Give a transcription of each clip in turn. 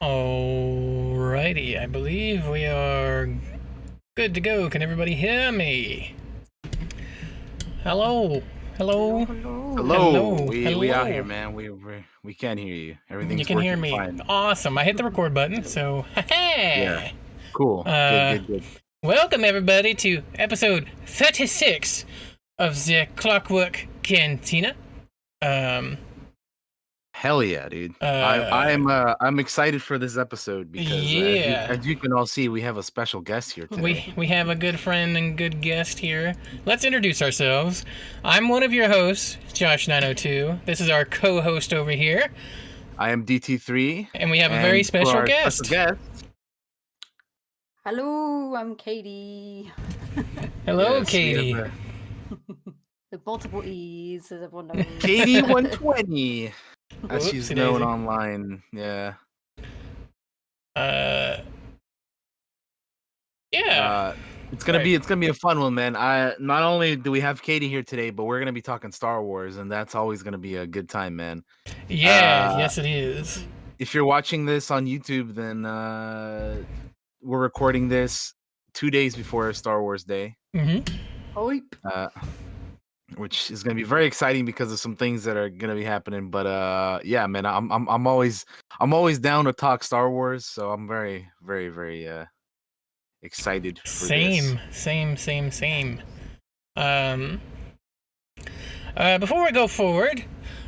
Alrighty, I believe we are good to go. Can everybody hear me? Hello, hello, Hello. We out here, man. We can't hear you. You Everything's can hear working me. fine. Awesome. I hit the record button, so Yeah. Cool. Good. Welcome everybody to episode 36 of the Clockwork Cantina. Hell yeah, dude. I'm excited for this episode because as you can all see, we have a special guest here today. We have a good friend and good guest here. Let's introduce ourselves. I'm one of your hosts, Josh902. This is our co-host over here. I am DT3. And we have a very special guest. Hello, I'm Katie. Hello, Yes, Katie. The multiple E's, as everyone knows. katieee120, as she's known online. Yeah. It's gonna be a fun one, man. Not only do we have Katie here today, but we're gonna be talking Star Wars, and that's always gonna be a good time, man. Yeah, yes it is. If you're watching this on YouTube, then we're recording this 2 days before Star Wars Day. Which is gonna be very exciting because of some things that are gonna be happening. But yeah, man, I'm always down to talk Star Wars, so I'm very excited for this. Same. Before we go forward,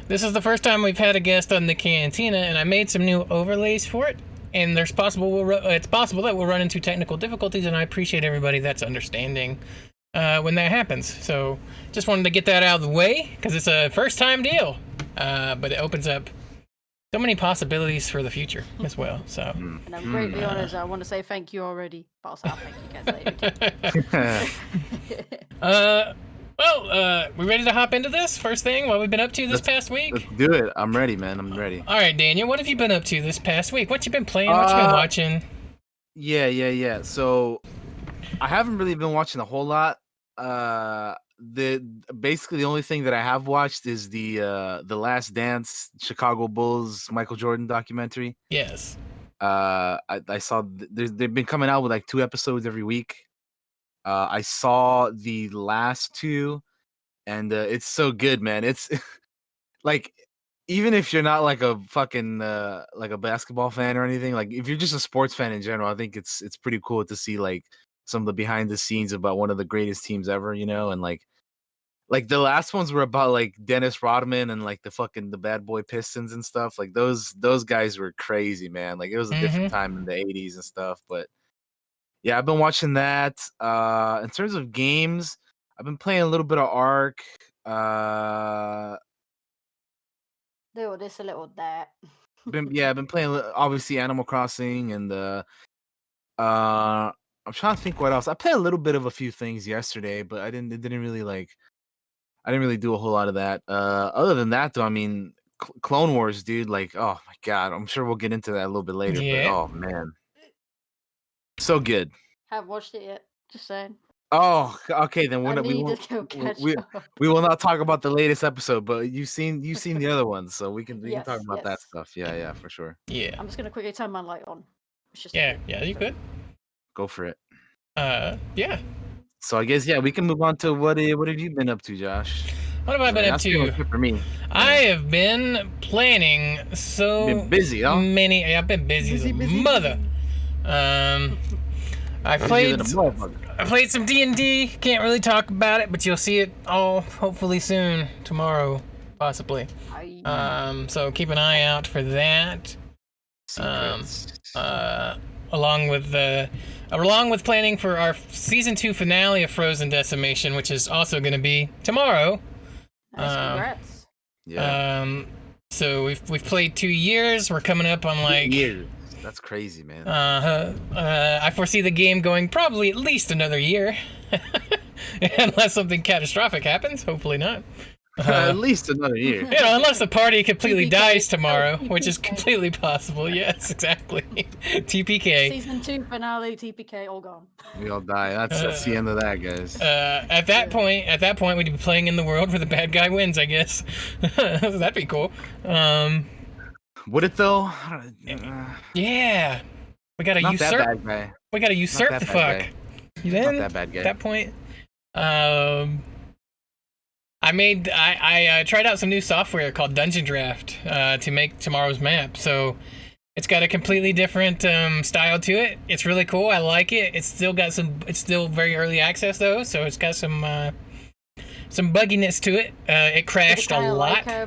this is the first time we've had a guest on the Cantina, and I made some new overlays for it. And it's possible that we'll run into technical difficulties, and I appreciate everybody that's understanding when that happens. So just wanted to get that out of the way because it's a first-time deal, but it opens up so many possibilities for the future as well. So. And I'm greatly honored. I want to say thank you already, but also I'll thank you guys later. We ready to hop into this first thing? What we've been up to this past week? Let's do it. I'm ready, man. I'm ready. All right, Daniel, what have you been up to this past week? What you been playing? What you been watching? Yeah. So I haven't really been watching a whole lot. Basically the only thing that I have watched is the Last Dance Chicago Bulls Michael Jordan documentary. Yes. I saw they've been coming out with like 2 episodes every week. I saw the last 2, and it's so good, man. It's like, even if you're not like a fucking like a basketball fan or anything, like if you're just a sports fan in general, I think it's pretty cool to see like some of the behind the scenes about one of the greatest teams ever, you know. And like the last ones were about like Dennis Rodman and like the bad boy Pistons and stuff. Like those guys were crazy, man. Like it was a different time in the 80s and stuff. But yeah, I've been watching that. In terms of games, I've been playing a little bit of Ark. Little this, a little that. I've been playing obviously Animal Crossing, and I'm trying to think what else. I played a little bit of a few things yesterday, but I didn't really do a whole lot of that. Other than that, though, I mean, Clone Wars, dude. Like, oh my god, I'm sure we'll get into that a little bit later. Yeah. But oh man, so good. Haven't watched it yet. Just saying. Oh, okay. Then we will not talk about the latest episode, but you've seen the other ones, so we can talk about that stuff. Yeah, for sure. Yeah. I'm just gonna quickly turn my light on. Yeah, you could go for it. Yeah. So I guess we can move on to what have you been up to, Josh? What have I been up to? For me, I have been planning been busy, huh? many. I've been busy as a mother. I played some D&D. Can't really talk about it, but you'll see it all hopefully soon, tomorrow, possibly. So keep an eye out for that. Along with planning for our season 2 finale of Frozen Decimation, which is also going to be tomorrow. Congrats. Yeah. So we've played 2 years. We're coming up on like 2 years. That's crazy, man. I foresee the game going probably at least another year, unless something catastrophic happens. Hopefully not. At least another year. Unless the party completely dies tomorrow, which is completely possible. Yes, exactly. TPK. Season 2 finale, TPK, all gone. We all die. That's the end of that, guys. At that point, we'd be playing in the world where the bad guy wins, I guess. That'd be cool. Would it though? Yeah. We gotta Not that usurp. bad guy. We gotta usurp that the bad fuck. guy. Then, Not that bad guy. at that point, I tried out some new software called Dungeon Draft to make tomorrow's map. So it's got a completely different style to it. It's really cool. I like it. It's still got some. It's still very early access though, so it's got some bugginess to it. It crashed a lot. Like,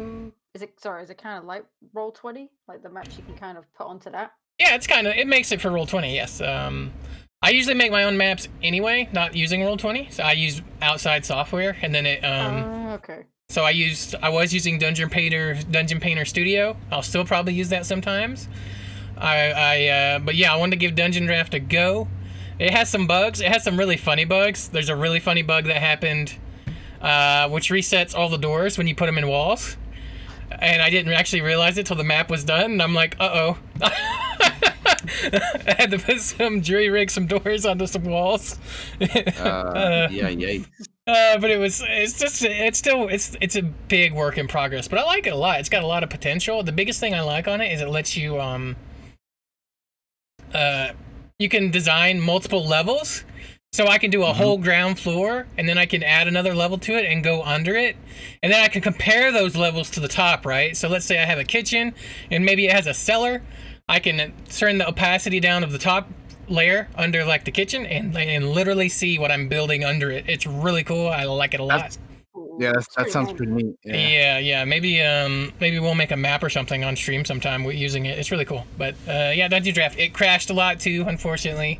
is it kind of like Roll20, like the maps you can kind of put onto that? Yeah, it makes it for Roll20. Yes. I usually make my own maps anyway, not using Roll20. So I use outside software, and then it okay. So I was using Dungeon Painter Studio. I'll still probably use that sometimes. But yeah, I wanted to give Dungeon Draft a go. It has some bugs. It has some really funny bugs. There's a really funny bug that happened, which resets all the doors when you put them in walls. And I didn't actually realize it till the map was done. And I'm like, uh-oh. I had to put jury-rig some doors onto some walls. Yeah. But it's a big work in progress. But I like it a lot. It's got a lot of potential. The biggest thing I like on it is it lets you you can design multiple levels. So I can do a whole ground floor, and then I can add another level to it and go under it. And then I can compare those levels to the top, right? So let's say I have a kitchen, and maybe it has a cellar. I can turn the opacity down of the top layer under like the kitchen and literally see what I'm building under it. It's really cool. I like it a lot. That sounds pretty neat. Yeah. Maybe we'll make a map or something on stream sometime using it. It's really cool. But yeah, Dungeon Draft. It crashed a lot too, unfortunately.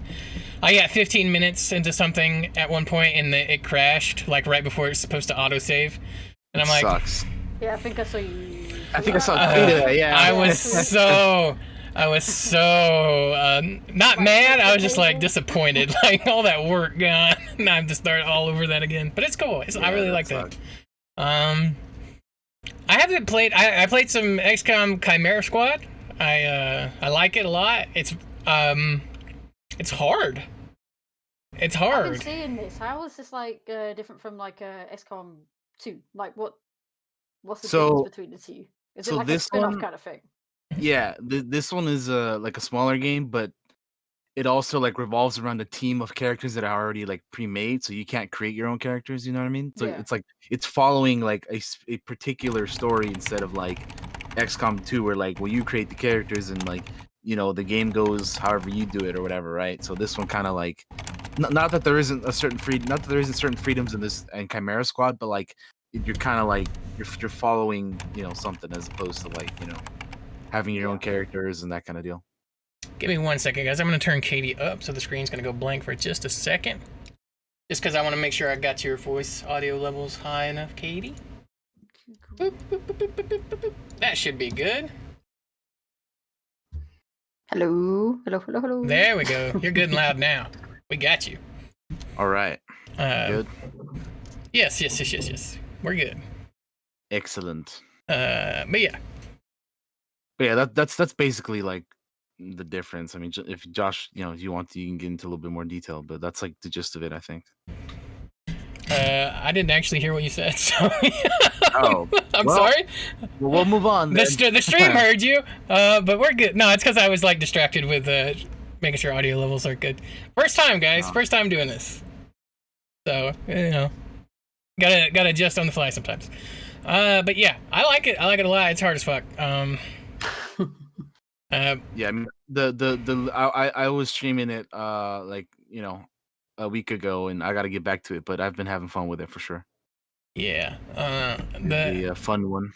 I got 15 minutes into something at one point and it crashed like right before it's supposed to autosave. And I'm like, sucks. Yeah, I think I saw you. I think I saw Peter. Yeah. I was so not mad. I was just like disappointed. Like all that work gone. Now I have to start all over that again. But it's cool. I really like that. I haven't played. I played some XCOM Chimera Squad. I like it a lot. It's hard. It's hard. I've been seeing this. How is this like different from like XCOM 2? Like what's the difference between the two? Is it like a spin-off kind of thing? Yeah, this one is like a smaller game, but it also like revolves around a team of characters that are already like pre-made, so you can't create your own characters. You know what I mean? So it's like it's following like a particular story instead of like XCOM 2, where like you create the characters and like the game goes however you do it or whatever, right? So this one kind of like not that there isn't certain freedoms in this and Chimera Squad, but like you're kind of like you're following something as opposed to like having your own characters and that kind of deal. Give me 1 second, guys. I'm going to turn Katie up, so the screen's going to go blank for just a second. Just because I want to make sure I got your voice audio levels high enough, Katie. Boop, boop, boop, boop, boop, boop, boop. That should be good. Hello. There we go. You're good and loud now. We got you. All right. Good. Yes. We're good. Excellent. But yeah. That's basically like the difference. I mean, if Josh, if you want to, you can get into a little bit more detail, but that's like the gist of it, I think. I didn't actually hear what you said, so oh, I'm sorry. Well, we'll move on. The stream heard you, but we're good. No, it's because I was like distracted with making sure audio levels are good. First time, guys. First time doing this, so gotta adjust on the fly sometimes. But yeah, I like it. I like it a lot. It's hard as fuck. Yeah, I mean, I was streaming it like a week ago, and I got to get back to it, but I've been having fun with it for sure. Yeah, the fun one.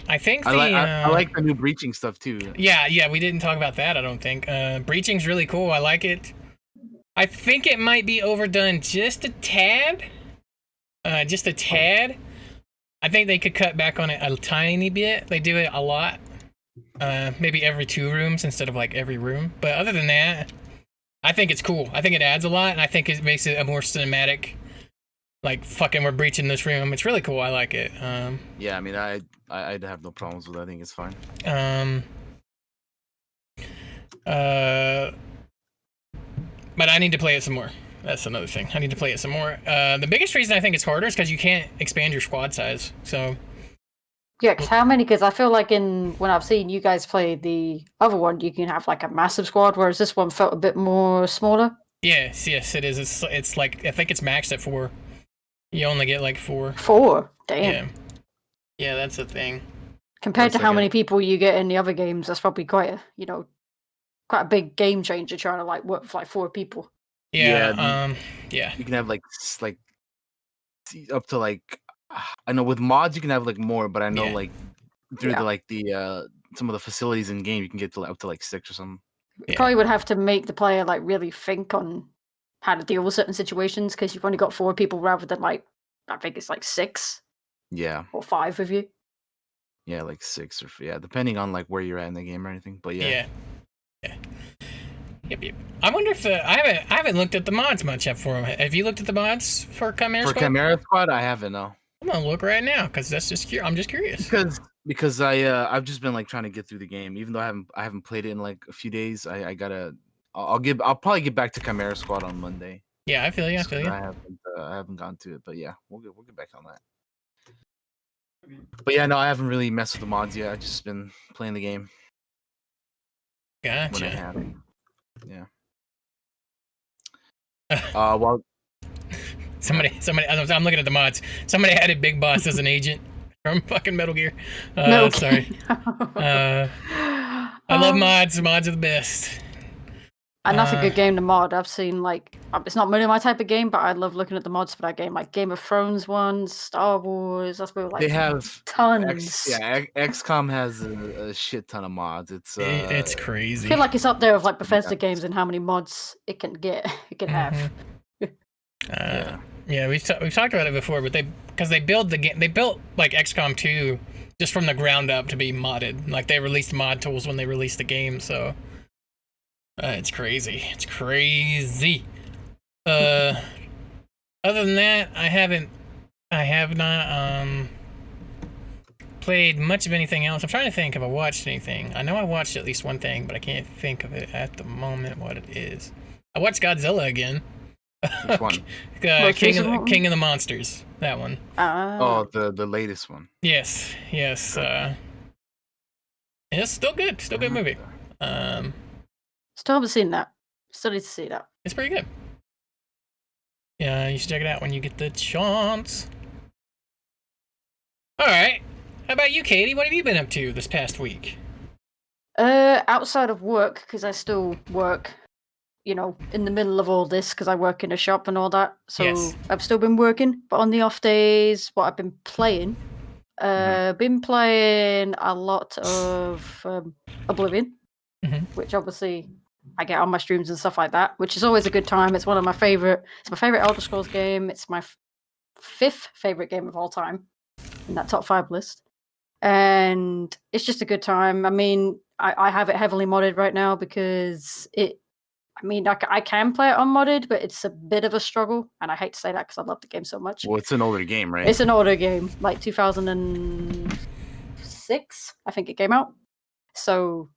I think I like the new breaching stuff too. Yeah, we didn't talk about that. I don't think breaching's really cool. I like it. I think it might be overdone just a tad. I think they could cut back on it a tiny bit. They do it a lot. Maybe every 2 rooms instead of like every room. But other than that, I think it's cool. I think it adds a lot, and I think it makes it a more cinematic. Like fucking, we're breaching this room. It's really cool. I like it. Yeah, I mean, I'd have no problems with it. I think it's fine. But I need to play it some more. That's another thing. I need to play it some more. The biggest reason I think it's harder is because you can't expand your squad size. So Yeah, because how many? Because I feel like when I've seen you guys play the other one, you can have like a massive squad, whereas this one felt a bit more smaller. Yes, it is. It's like I think it's maxed at 4. You only get like 4. 4, damn. Yeah, that's the thing. Compared to how many people you get in the other games, that's probably quite a big game changer trying to like work with like 4 people. Yeah. You can have like up to like I know with mods you can have like more, but I know like through the some of the facilities in game you can get to up to like 6 or something. You probably would have to make the player like really think on how to deal with certain situations because you've only got 4 people rather than like I think it's like 6. Yeah. Or 5 of you. Yeah, like 6 or depending on like where you're at in the game or anything. But yeah. Yep. I wonder if I haven't looked at the mods much yet for them. Have you looked at the mods for Chimera Squad? For Chimera Squad, I haven't. No. I'm gonna look right now because I'm just curious. Because I've just been like trying to get through the game, even though I haven't played it in like a few days. I'll probably get back to Chimera Squad on Monday. Yeah, I feel you. I haven't gotten to it, but yeah, we'll get back on that. But yeah, no, I haven't really messed with the mods yet. I've just been playing the game. Gotcha. When I have. Yeah. Well. Somebody. I'm looking at the mods. Somebody added Big Boss as an agent from fucking Metal Gear. Sorry. I love mods. Mods are the best. And that's a good game to mod. I've seen like it's not really my type of game, but I love looking at the mods for that game, like Game of Thrones ones, Star Wars. That's where like they have tons. XCOM has a shit ton of mods. It's crazy. I feel like it's up there with like Bethesda games and how many mods it can have. Yeah, we've talked about it before, but they built the game. They built like XCOM 2 just from the ground up to be modded. Like they released mod tools when they released the game, so it's crazy. It's crazy. Other than that, I have not played much of anything else. I'm trying to think if I watched anything. I know I watched at least one thing, but I can't think of it at the moment what it is. I watched Godzilla again. Which one? King of the Monsters. That one. Oh, the latest one. Yes. It's still good. Still good movie. Still haven't seen that. Still need to see that. It's pretty good. Yeah, you should check it out when you get the chance. All right. How about you, Katie? What have you been up to this past week? Outside of work, because I still work, in the middle of all this, because I work in a shop and all that. So I've still been working, but on the off days, what I've been playing, been playing a lot of Oblivion, which obviously I get on my streams and stuff like that, which is always a good time. It's one of my favorite. It's my favorite Elder Scrolls game. It's my 5th favorite game of all time in that top 5 list, and it's just a good time. I mean, I have it heavily modded right now because I can play it unmodded, but it's a bit of a struggle, and I hate to say that because I love the game so much. Well, it's an older game, right? It's an older game, like 2006, I think it came out. So,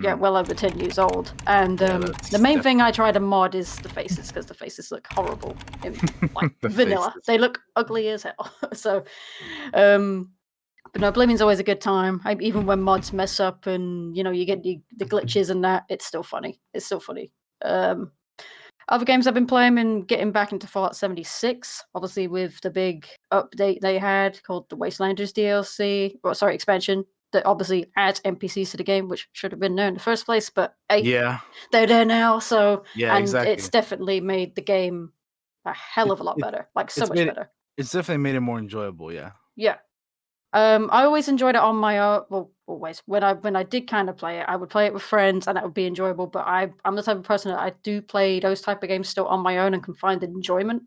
yeah, well over 10 years old. And the main thing I try to mod is the faces, because the faces look horrible in vanilla. Faces. They look ugly as hell. So, but no, Oblivion's always a good time. Even when mods mess up and, you get the glitches and that, it's still funny. It's still funny. Other games I've been playing and getting back into Fallout 76, obviously with the big update they had called the Wastelanders DLC, expansion, that obviously adds NPCs to the game, which should have been there in the first place, but they're there now, so it's definitely made the game a hell of a lot better, much better. It's definitely made it more enjoyable, yeah. Yeah. I always enjoyed it on my own. Well, always. When I did kind of play it, I would play it with friends, and that would be enjoyable. But I'm the type of person that I do play those type of games still on my own and can find enjoyment.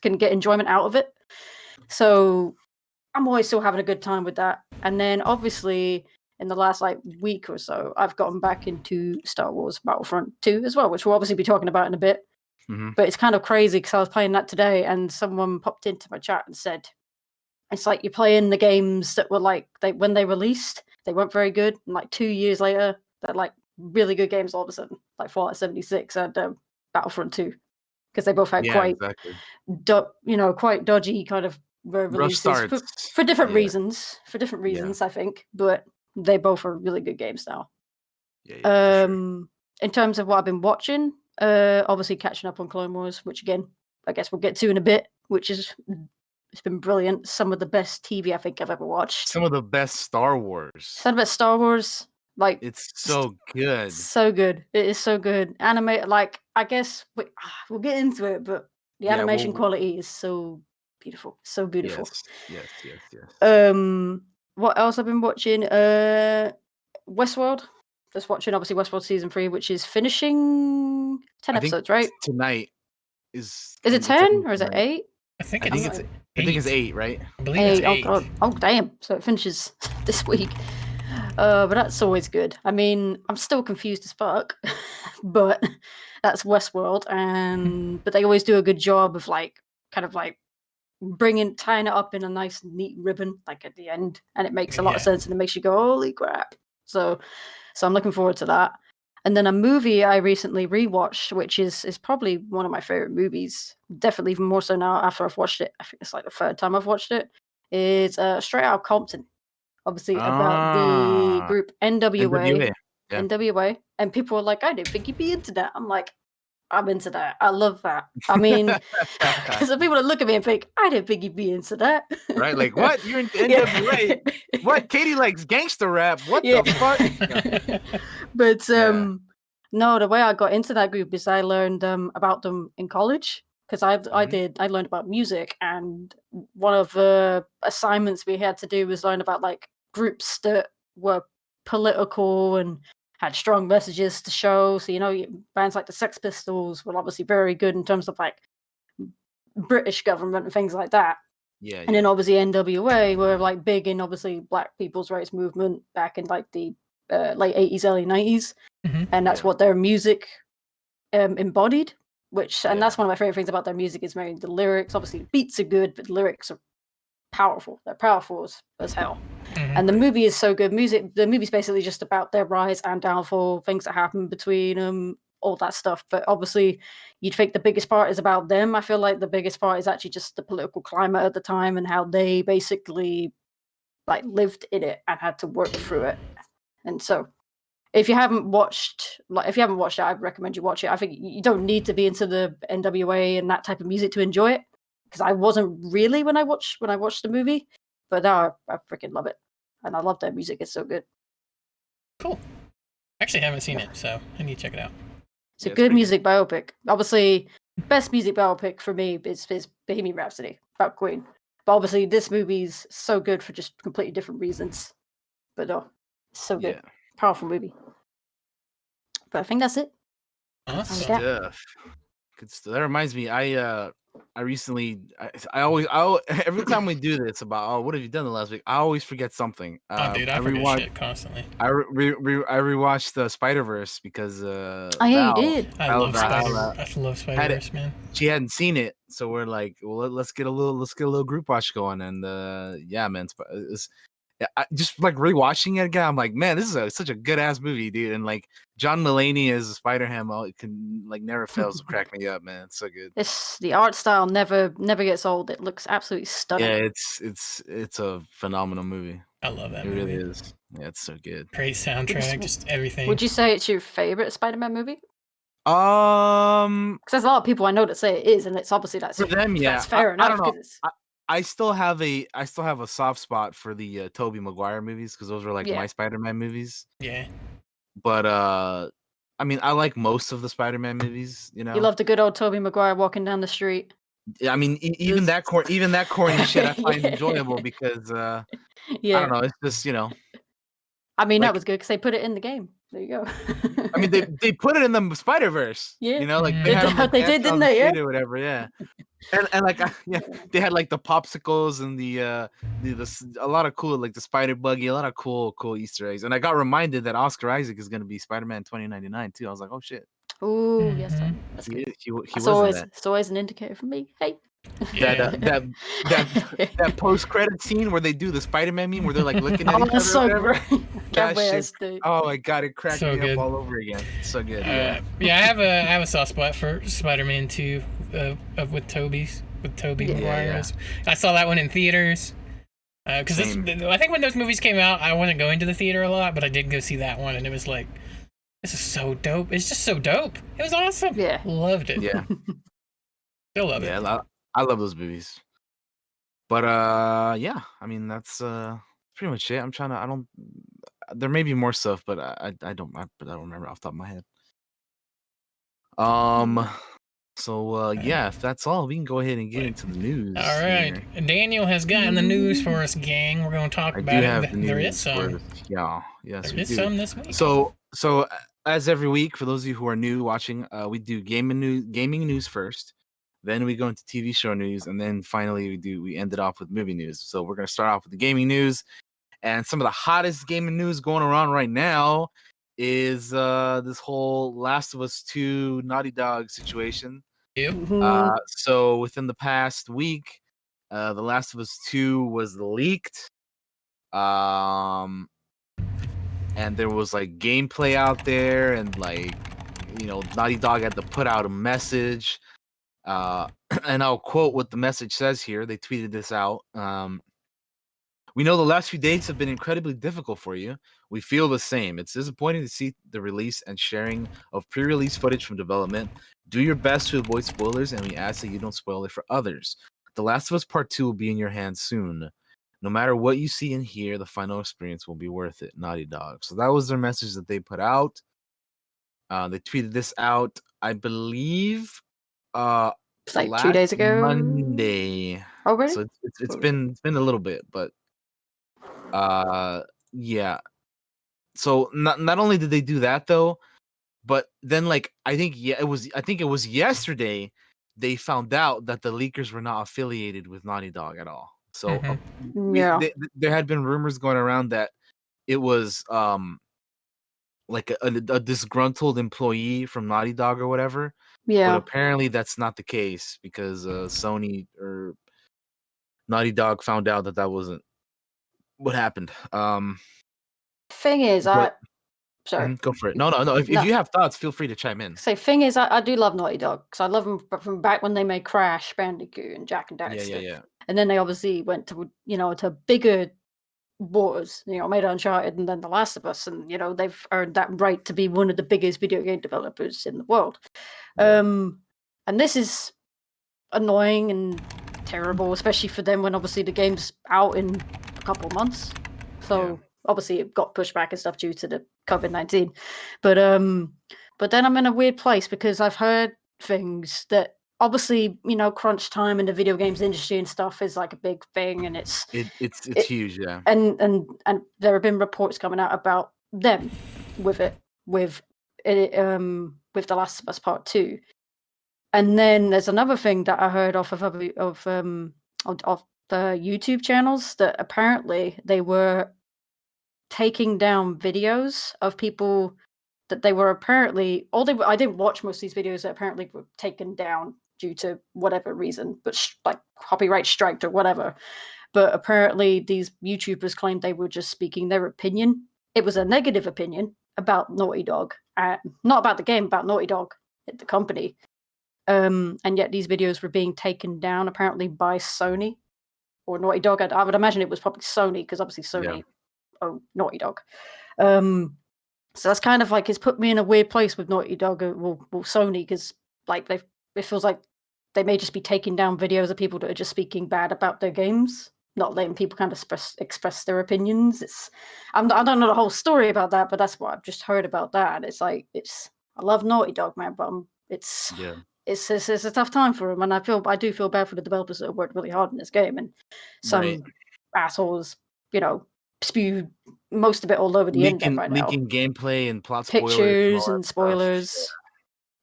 Can get enjoyment out of it. So I'm always still having a good time with that. And then obviously in the last week or so, I've gotten back into Star Wars Battlefront 2 as well, which we'll obviously be talking about in a bit. But it's kind of crazy because I was playing that today, and someone popped into my chat and said, it's like you're playing the games that were when they released, they weren't very good. And 2 years later, they're really good games all of a sudden, like Fallout 76 and Battlefront 2, because they both had quite dodgy kind of were Rough releases starts. for different Yeah. reasons. For different reasons, I think, but they both are really good games now. Yeah, for sure. In terms of what I've been watching, obviously catching up on Clone Wars, which again, I guess we'll get to in a bit, which is it's been brilliant. Some of the best TV I think I've ever watched. Some of the best Star Wars. Some of the best Star Wars, like it's so good. So good. It is so good. Anime, like I guess we'll get into it, but the animation quality is so beautiful. So beautiful. Yes. What else I've been watching? Westworld. Just watching obviously Westworld season 3, which is finishing 10 episodes, right? Tonight is it 10 or is it 8? I think it's 8, right? I believe it's 8. Oh damn. So it finishes this week. But that's always good. I mean, I'm still confused as fuck, but that's Westworld, but they always do a good job of kind of tying it up in a nice, neat ribbon, like at the end, and it makes a lot of sense, and it makes you go, "Holy crap!" So I'm looking forward to that. And then a movie I recently rewatched, which is probably one of my favorite movies, definitely even more so now after I've watched it. I think it's like the third time I've watched it. Is Straight Outta Compton. Obviously about the group NWA, and people were like, "I didn't think you'd be into that." I'm like, "I'm into that. I love that." I mean, some people that look at me and think, "I didn't think you'd be into that." Right? Like, what? You're into NWA? What? Katie likes gangster rap? What the fuck? But no, the way I got into that group is I learned about them in college. Because I learned about music, and one of the assignments we had to do was learn about like groups that were political and had strong messages to show. So bands like the Sex Pistols were obviously very good in terms of like British government and things like that. And then obviously NWA were like big in obviously Black people's rights movement back in like the late 80s, early 90s, and that's what their music embodied. And that's one of my favorite things about their music is the lyrics. Obviously, the beats are good, but the lyrics are powerful. They're powerful as hell. And the movie is so good. The movie's basically just about their rise and downfall, things that happen between them, all that stuff. But obviously, you'd think the biggest part is about them. I feel like the biggest part is actually just the political climate at the time and how they basically like lived in it and had to work through it. And so if you haven't watched it, I'd recommend you watch it. I think you don't need to be into the NWA and that type of music to enjoy it, because I wasn't really when I watched the movie, but now I freaking love it, and I love their music. It's so good. Cool. Actually, haven't seen it, so I need to check it out. It's a good music biopic. Obviously, best music biopic for me is Bohemian Rhapsody about Queen. But obviously, this movie's so good for just completely different reasons. But so good. Powerful movie. But I think that's it. Good stuff. That reminds me, I recently, every time we do this about what have you done the last week, I always forget something. Dude, I forget shit constantly. I rewatched the Spider-Verse because you did. I love Spider-Verse, man. She hadn't seen it, so we're like, well, let's get a little group watch going, and man, just like rewatching it again, I'm like, man, this is such a good ass movie, dude. And like John Mulaney as Spider-Ham, it can like never fails to crack me up, man. It's so good. The art style never gets old. It looks absolutely stunning. Yeah, it's a phenomenal movie. I love that movie. It really is. Yeah, it's so good. Great soundtrack, just everything. Would you say it's your favorite Spider-Man movie? Because there's a lot of people I know that say it is, and it's obviously that's for them. Yeah, that's fair enough. I don't know. I still have a soft spot for the Tobey Maguire movies because those were like my Spider-Man movies. Yeah. But I mean, I like most of the Spider-Man movies. You love the good old Tobey Maguire walking down the street. Yeah, I mean, even that corny shit I find enjoyable because I don't know. It's just I mean, that was good because they put it in the game. There you go. I mean, they put it in the Spider-Verse. Yeah. They did, didn't they? Or whatever. Yeah. And like they had like the popsicles and the a lot of cool, like the spider buggy, a lot of cool Easter eggs. And I got reminded that Oscar Isaac is going to be Spider-Man 2099 too. I was like, oh shit. Oh yes, that's good. He was it's always an indicator for me. Hey. That post-credit scene where they do the Spider-Man meme where they're like looking at each other. So great. That shit, oh my god, it cracked me up all over again. It's so good. I have a soft spot for Spider-Man 2 with Tobey's. with Tobey Yeah. Maguire's. I saw that one in theaters. Because I think when those movies came out, I wasn't going to the theater a lot, but I did go see that one, and it was like, this is so dope. It's just so dope. It was awesome. Yeah. Loved it. Yeah. Still love it. Yeah, I love those movies. But yeah, I mean that's pretty much it. I'm trying to. I don't. There may be more stuff, but I don't. I don't remember off the top of my head. So yeah, if that's all, we can go ahead and get into the news. All right, here. Daniel has gotten the news for us, gang. We're going to talk I about do have it. the news There is some. for us. Yeah, yes, There we is do. some this week. So as every week, for those of you who are new watching, we do gaming news first, then we go into TV show news, and then finally we end it off with movie news. So we're gonna start off with the gaming news, and some of the hottest gaming news going around right now is this whole Last of Us 2 Naughty Dog situation. Yep. So within the past week, The Last of Us 2 was leaked. And there was like gameplay out there, and like, you know, Naughty Dog had to put out a message. And I'll quote what the message says here. They tweeted this out. We know the last few days have been incredibly difficult for you. We feel the same. It's disappointing to see the release and sharing of pre-release footage from development. Do your best to avoid spoilers, and we ask that you don't spoil it for others. The Last of Us Part 2 will be in your hands soon. No matter what you see and hear, the final experience will be worth it. Naughty Dog. So that was their message that they put out. They tweeted this out, I believe, it's like 2 days ago. Monday. Oh, really? So it's been a little bit, but yeah. So not only did they do that though, but then like I think it was yesterday they found out that the leakers were not affiliated with Naughty Dog at all. So there had been rumors going around that it was like a disgruntled employee from Naughty Dog or whatever. Yeah. But apparently that's not the case, because Sony or Naughty Dog found out that wasn't what happened. Thing is, sorry. Go for it. No. If you have thoughts, feel free to chime in. So thing is, I do love Naughty Dog because I love them from back when they made Crash, Bandicoot, and Jack and Daxter. Yeah. And then they obviously went to to bigger waters. Made Uncharted and then The Last of Us, and they've earned that right to be one of the biggest video game developers in the world. Yeah. And this is annoying and terrible, especially for them when obviously the game's out in a couple of months. So obviously it got pushed back and stuff due to the COVID-19. But then I'm in a weird place because I've heard things that obviously, crunch time in the video games industry and stuff is like a big thing, and it's huge, yeah. And there have been reports coming out about them with The Last of Us Part 2. And then there's another thing that I heard off of the YouTube channels that apparently they were taking down videos of people that they were apparently I didn't watch most of these videos that apparently were taken down due to whatever reason, but like copyright striked or whatever. But apparently these YouTubers claimed they were just speaking their opinion. It was a negative opinion about Naughty Dog, not about the game, about Naughty Dog, the company. And yet these videos were being taken down apparently by Sony or Naughty Dog. I would imagine it was probably Sony, because obviously Sony own Naughty Dog. So that's kind of like, it's put me in a weird place with Naughty Dog or Sony, because like it feels like they may just be taking down videos of people that are just speaking bad about their games, not letting people kind of express their opinions. I don't know the whole story about that, but that's what I've just heard about that. And it's like, I love Naughty Dog, man, but it's a tough time for them, and I do feel bad for the developers that have worked really hard in this game, and some assholes, spew most of it all over the internet right now. Leaking gameplay and plot pictures and spoilers.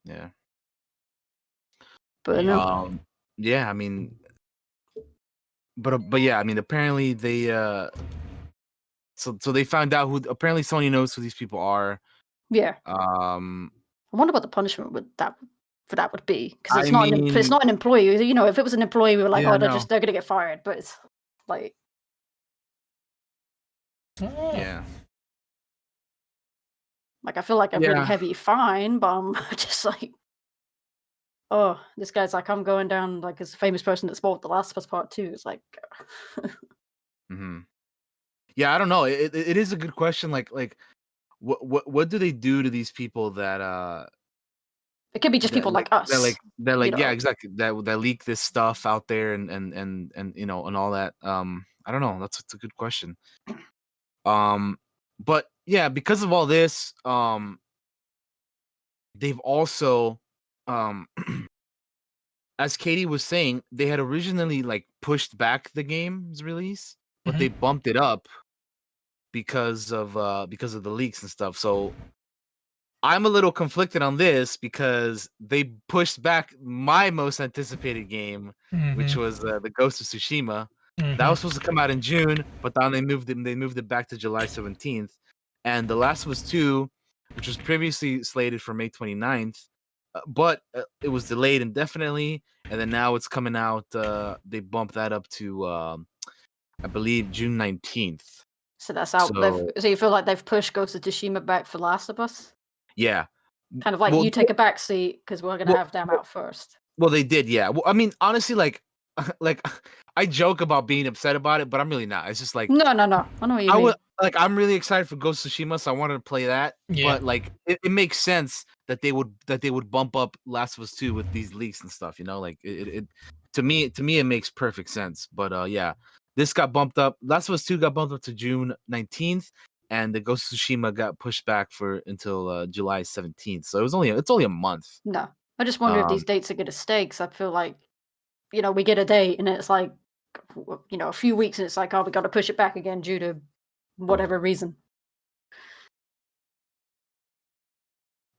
Yeah. But I mean, but yeah, I mean, apparently they so they found out who. Apparently Sony knows who these people are. Yeah. I wonder what the punishment would be, because it's not an employee. If it was an employee, we were like, they're gonna get fired. But it's like, like I feel like a really heavy fine, but I'm just like, oh, this guy's like, I'm going down like as a famous person that spoiled The Last of Us Part 2. It's like, Hmm. Yeah, I don't know. It is a good question. Like what do they do to these people it could be just people like us, you yeah, know. exactly, that leak this stuff out there and you know and all that. I don't know. That's a good question. But yeah, because of all this, they've also um as Katie was saying, they had originally like pushed back the game's release, but Mhm. they bumped it up because of the leaks and stuff. So I'm a little conflicted on this because they pushed back my most anticipated game, which Mhm. was the Ghost of Tsushima. That Mhm. was supposed to come out in June, but then they moved it back to July 17th. And The Last of Us 2, which was previously slated for May 29th, but it was delayed indefinitely, and then now it's coming out. They bumped that up to I believe June 19th. So that's out. So So you feel like they've pushed Ghost of Tsushima back for Last of Us? yeah, Kind of like well, you take a back seat because we're gonna well, have them out first. well, they did, yeah. Well, I mean, honestly, like, like I joke about being upset about it, but I'm really not. It's just like No, no, no. I know what you I would mean. like. I'm really excited for Ghost of Tsushima, so I wanted to play that. Yeah. But like, it makes sense that they would bump up Last of Us 2 with these leaks and stuff. You know, like it to me it makes perfect sense. But yeah, this got bumped up. Last of Us 2 got bumped up to June 19th, and the Ghost of Tsushima got pushed back for until July 17th. So it's only a month. No, I just wonder if these Um, dates are gonna stay. Because I feel like we get a date and it's like a few weeks and it's like, oh, we got to push it back again due to whatever reason.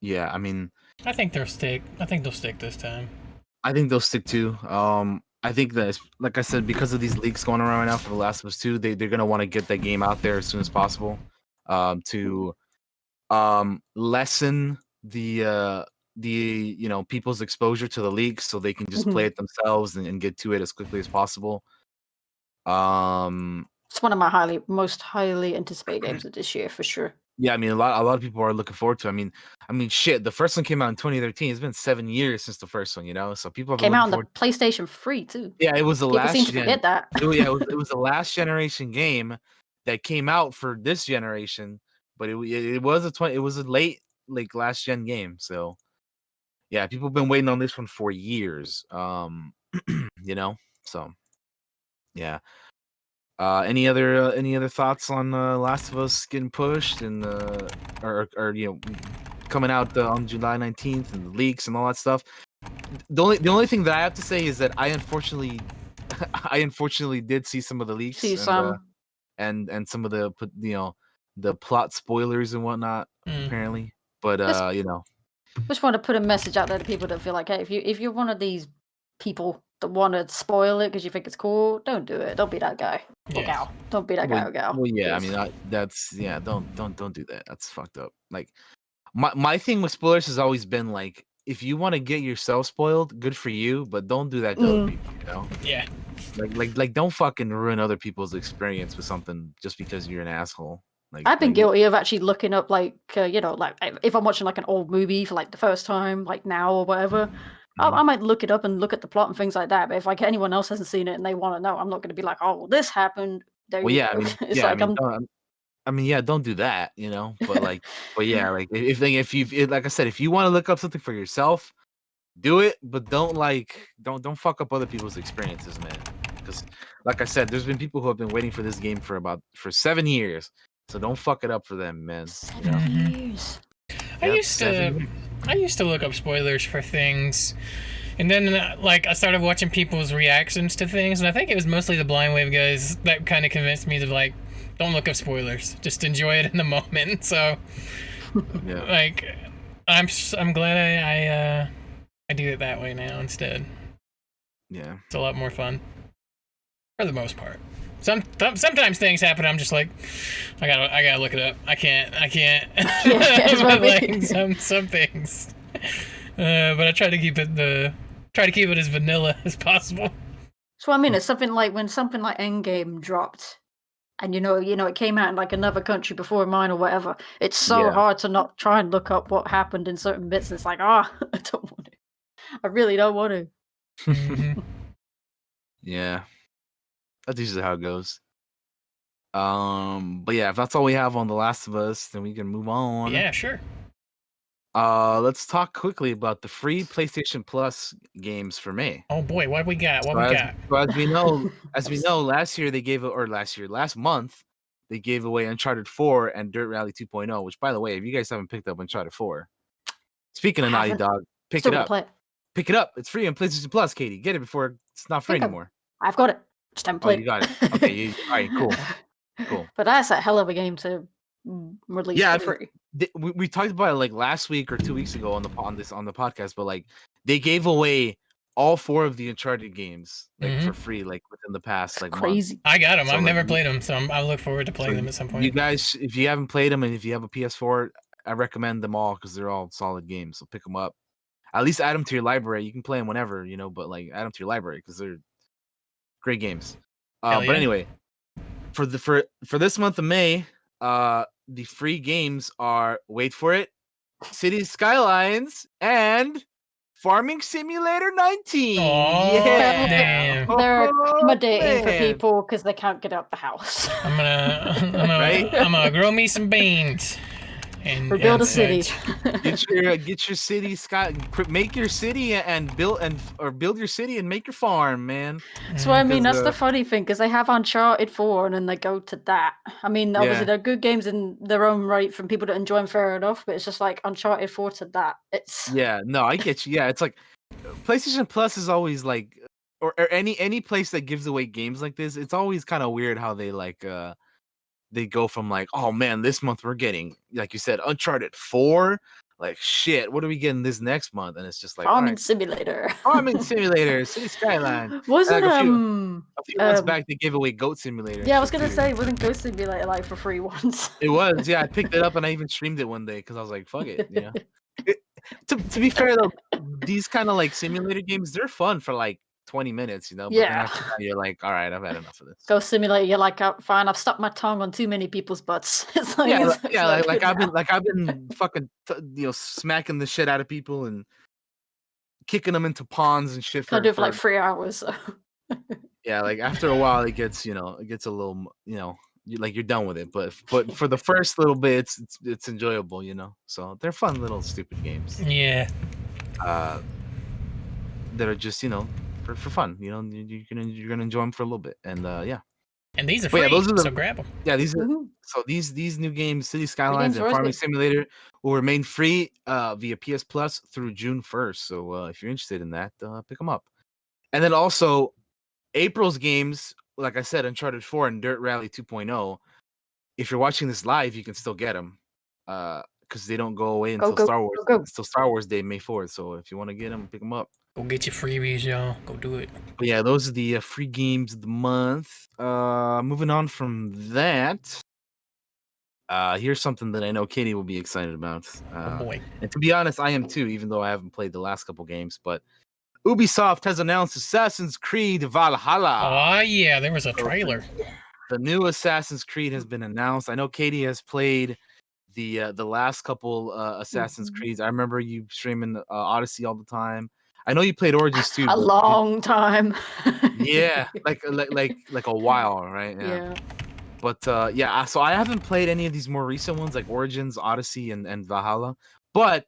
yeah, I mean, I think they'll stick. I think they'll stick this time. I think they'll stick to. I think that, like I said, because of these leaks going around right now for The Last of Us 2, they're gonna want to get that game out there as soon as possible, to lessen the people's exposure to the leaks, so they can just play Mhm. it themselves and get to it as quickly as possible. Um, It's one of my most highly anticipated games of this year for sure. yeah, I mean, a lot of people are looking forward to it. I mean, shit, the first one came out in 2013. It's been 7 years since the first one, so people have been Came looking out on the forward. PlayStation 3 too. Yeah, it was the People seem last to gen. forget that. It was the last generation game that came out for this generation, but it was a late like last gen game. So yeah, people have been waiting on this one for years. You know, so yeah. Any other thoughts on Last of Us getting pushed and or coming out on July 19th and the leaks and all that stuff? The only thing that I have to say is that I unfortunately I unfortunately did see some of the leaks See some. and some of the plot spoilers and whatnot Mm. apparently. But Just just want to put a message out there to people that feel like, hey, if you're one of these people that want to spoil it because you think it's cool, don't do it. Don't be that guy or Yeah. gal. Don't be that well, guy or gal. well yeah, I 'Cause mean that's yeah, don't do that. That's fucked up. Like my thing with spoilers has always been like if you want to get yourself spoiled, good for you, but don't do that to other people, Yeah. Like don't fucking ruin other people's experience with something just because you're an asshole. I've been guilty of actually looking up, like, like if I'm watching like an old movie for like the first time, like now or whatever, I Mhm. might look it up and look at the plot and things like that. But if like anyone else hasn't seen it and they want to know, I'm not going to be like, oh, well, this happened. There Well, you yeah, go. It's like I'm. yeah, don't do that, but yeah, like if you like I said, if you want to look up something for yourself, do it, but don't fuck up other people's experiences, man. Because like I said, there's been people who have been waiting for this game for 7 years, so don't fuck it up for them, man. 7 years. I Yep, used to 7 years. I used to look up spoilers for things, and then like I started watching people's reactions to things, and I think it was mostly the Blind Wave guys that kind of convinced me to like, don't look up spoilers, just enjoy it in the moment. So Yeah, like, I'm glad I do it that way now instead. yeah. It's a lot more fun, for the most part. Sometimes things happen. I'm just like, I gotta look it up. I can't. that's what I But like mean. some things. But I try to keep it as vanilla as possible. So I mean, it's something like when something like Endgame dropped, and it came out in like another country before mine or whatever. It's so Yeah. hard to not try and look up what happened in certain bits. And it's like, I don't want to. I really don't want to. Mhm. Yeah, that's usually how it goes. But yeah, if that's all we have on The Last of Us, then we can move on. Yeah, sure. Let's talk quickly about the free PlayStation Plus games for May. Oh boy, what we got? What So we as, got? so as we know, last month they gave away Uncharted 4 and Dirt Rally 2.0. Which, by the way, if you guys haven't picked up Uncharted 4, speaking of Naughty Haven't. Dog, pick Still it gonna up. play it. Pick it up. It's free on PlayStation Plus, Katie. Get it before it's not free anymore. I've got it. Just haven't Oh, played you got it. Okay, all right, cool. But that's a hell of a game to release Yeah, for free. we talked about it like last week or 2 weeks ago on the podcast, but like they gave away all 4 of the Uncharted games like for free, like within the past like month. Crazy. I got them. So, I've like, never played them, so I look forward to playing them at some point. You guys, if you haven't played them and if you have a PS4, I recommend them all because they're all solid games. So pick them up. At least add them to your library. You can play them whenever, but like add them to your library because they're great games. Hell But yeah. anyway, for this month of May, the free games are, wait for it, City Skylines and Farming Simulator 19. Oh, Yeah, damn. They're Oh, accommodating for man. people because they can't get out the house. I'm Right? gonna grow me some beans and Or build a such. city. Get your city make your city and build your city and make your farm, man. So I mean, that's Because, the funny thing because they have Uncharted 4 and then they go to that. I mean, obviously Yeah. they're good games in their own right from people that enjoy them, fair enough. But it's just like Uncharted 4 to that. It's Yeah, no, I get you. Yeah, it's like PlayStation Plus is always like, or any place that gives away games like this, it's always kind of weird how they like they go from like, oh man, this month we're getting, like you said, Uncharted 4. Like shit, what are we getting this next month? And it's just like, all Farming right, Simulator. Farming Simulator, City Skyline. And Wasn't like a few months back they gave away Goat Simulator. yeah, I was shit, gonna too. say, wasn't Ghost Simulator like for free once? It was, yeah. I picked it up and I even streamed it one day because I was like, fuck it, To be fair though, these kind of like simulator games, they're fun for like 20 minutes, But then Yeah. after that, you're like, all right, I've had enough of this. Ghost Simulator, you're like, oh, fine, I've stuck my tongue on too many people's butts. It's like, Yeah, it's not like good now. I've been fucking smacking the shit out of people and kicking them into ponds and shit I do it for like for 3 hours. So. yeah, like after a while it gets a little you're done with it, but for the first little bit it's enjoyable, so they're fun little stupid games Yeah. that are just for fun, you're gonna enjoy them for a little bit, and yeah. And these are But free, yeah, those are so grab them. Yeah, these are Mhm. so these new games, City Skylines games are and always Farming good. Simulator, will remain free via PS Plus through June 1st. So if you're interested in that, pick them up. And then also April's games, like I said, Uncharted 4 and Dirt Rally 2.0. If you're watching this live, you can still get them because they don't go away until Go, go. Star Wars Day, May 4th. So if you want to get them, pick them up. Go get your freebies, y'all. Go do it. But yeah, those are the free games of the month. Moving on from that, here's something that I know Katie will be excited about. Oh boy. And to be honest, I am too, even though I haven't played the last couple games. But Ubisoft has announced Assassin's Creed Valhalla. Oh yeah, there was a trailer. The new Assassin's Creed has been announced. I know Katie has played the last couple Assassin's Creeds. I remember you streaming Odyssey all the time. I know you played Origins too. A long time. Yeah, like a while, right? Yeah. But yeah, so I haven't played any of these more recent ones like Origins, Odyssey, and Valhalla. But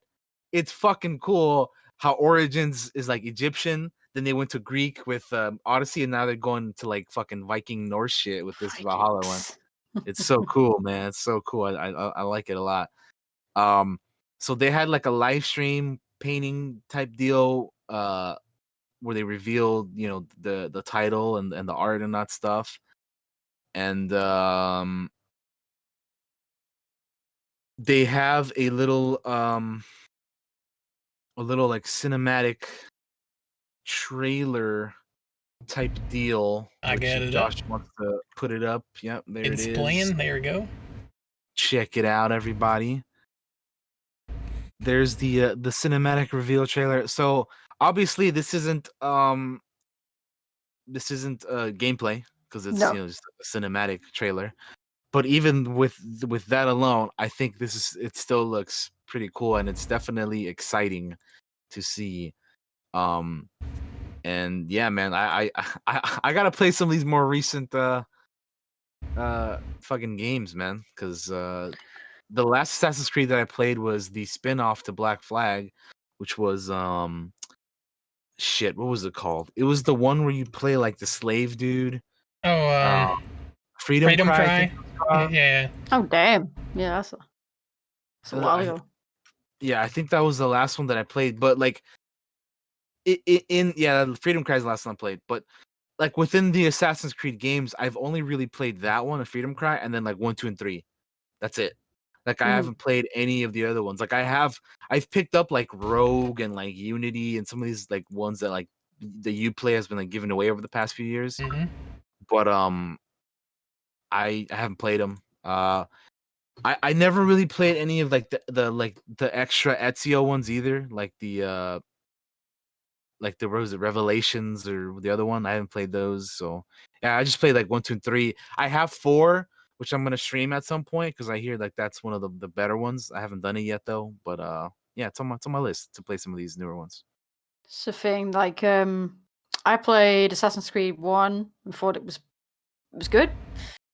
it's fucking cool how Origins is like Egyptian, then they went to Greek with Odyssey, and now they're going to like fucking Viking Norse shit with this Valhalla one. It's so cool, man. It's so cool. I like it a lot. So they had like a live stream painting type deal where they revealed, the title and the art and that stuff. And they have a little like cinematic trailer type deal. I which got if it Josh up. wants to put it up. Yep, there It's it is. playing. There we go. Check it out, everybody. There's the cinematic reveal trailer. So obviously this isn't gameplay because it's No. just a cinematic trailer. But even with that alone, I think it still looks pretty cool, and it's definitely exciting to see And yeah, man, I gotta play some of these more recent fucking games, man, because the last Assassin's Creed that I played was the spin-off to Black Flag, which was shit, what was it called? It was the one where you play like the slave dude. Oh, Freedom Cry, I think it was called. Yeah. Oh damn! Yeah, that's a while ago. Yeah, I think that was the last one that I played. But like, Freedom Cry is the last one I played. But like within the Assassin's Creed games, I've only really played that one, a Freedom Cry, and then like 1, 2, and 3. That's it. Like I haven't played any of the other ones. Like I've picked up like Rogue and like Unity and some of these like ones that like the Uplay has been like given away over the past few years. But I haven't played them. I never really played any of like the extra Ezio ones either. Like the what was it, Revelations or the other one? I haven't played those. So yeah, I just played like 1, 2, and 3. I have 4, which I'm gonna stream at some point because I hear like that's one of the better ones. I haven't done it yet though. But yeah, it's on my list to play some of these newer ones. It's a thing. Like I played Assassin's Creed 1 and thought it was good.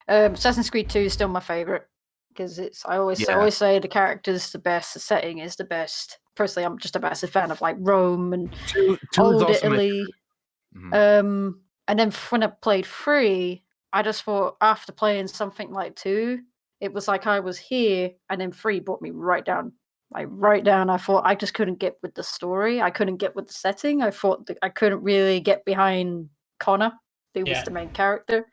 Assassin's Creed 2 is still my favorite because I always say the character's the best, the setting is the best. Personally, I'm just a massive fan of like Rome and old Italy. And then when I played 3, I just thought after playing something like 2, it was like I was here, and then 3 brought me right down. I thought I just couldn't get with the story. I couldn't get with the setting. I thought that I couldn't really get behind Connor, who was the main character.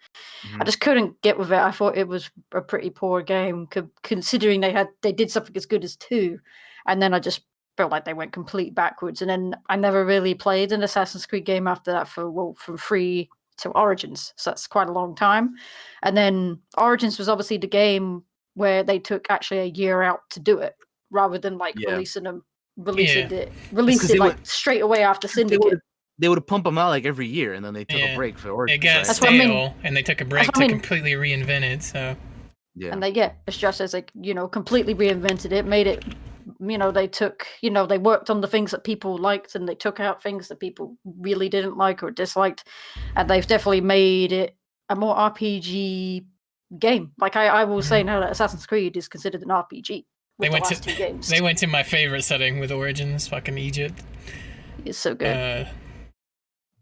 I just couldn't get with it. I thought it was a pretty poor game, considering they did something as good as 2, and then I just felt like they went complete backwards. And then I never really played an Assassin's Creed game after that from 3 to Origins, so that's quite a long time. And then Origins was obviously the game where they took actually a year out to do it, rather than like releasing it like straight away after Syndicate. They would pump them out like every year, and then they took a break for Origins. It got stale, and they took a break to completely reinvent it. So yeah, and it's just as like completely reinvented it, made it. They took, they worked on the things that people liked, and they took out things that people really didn't like or disliked, and they've definitely made it a more RPG game. Like I will say now that Assassin's Creed is considered an RPG. They went to my favorite setting with Origins, fucking Egypt. It's so good.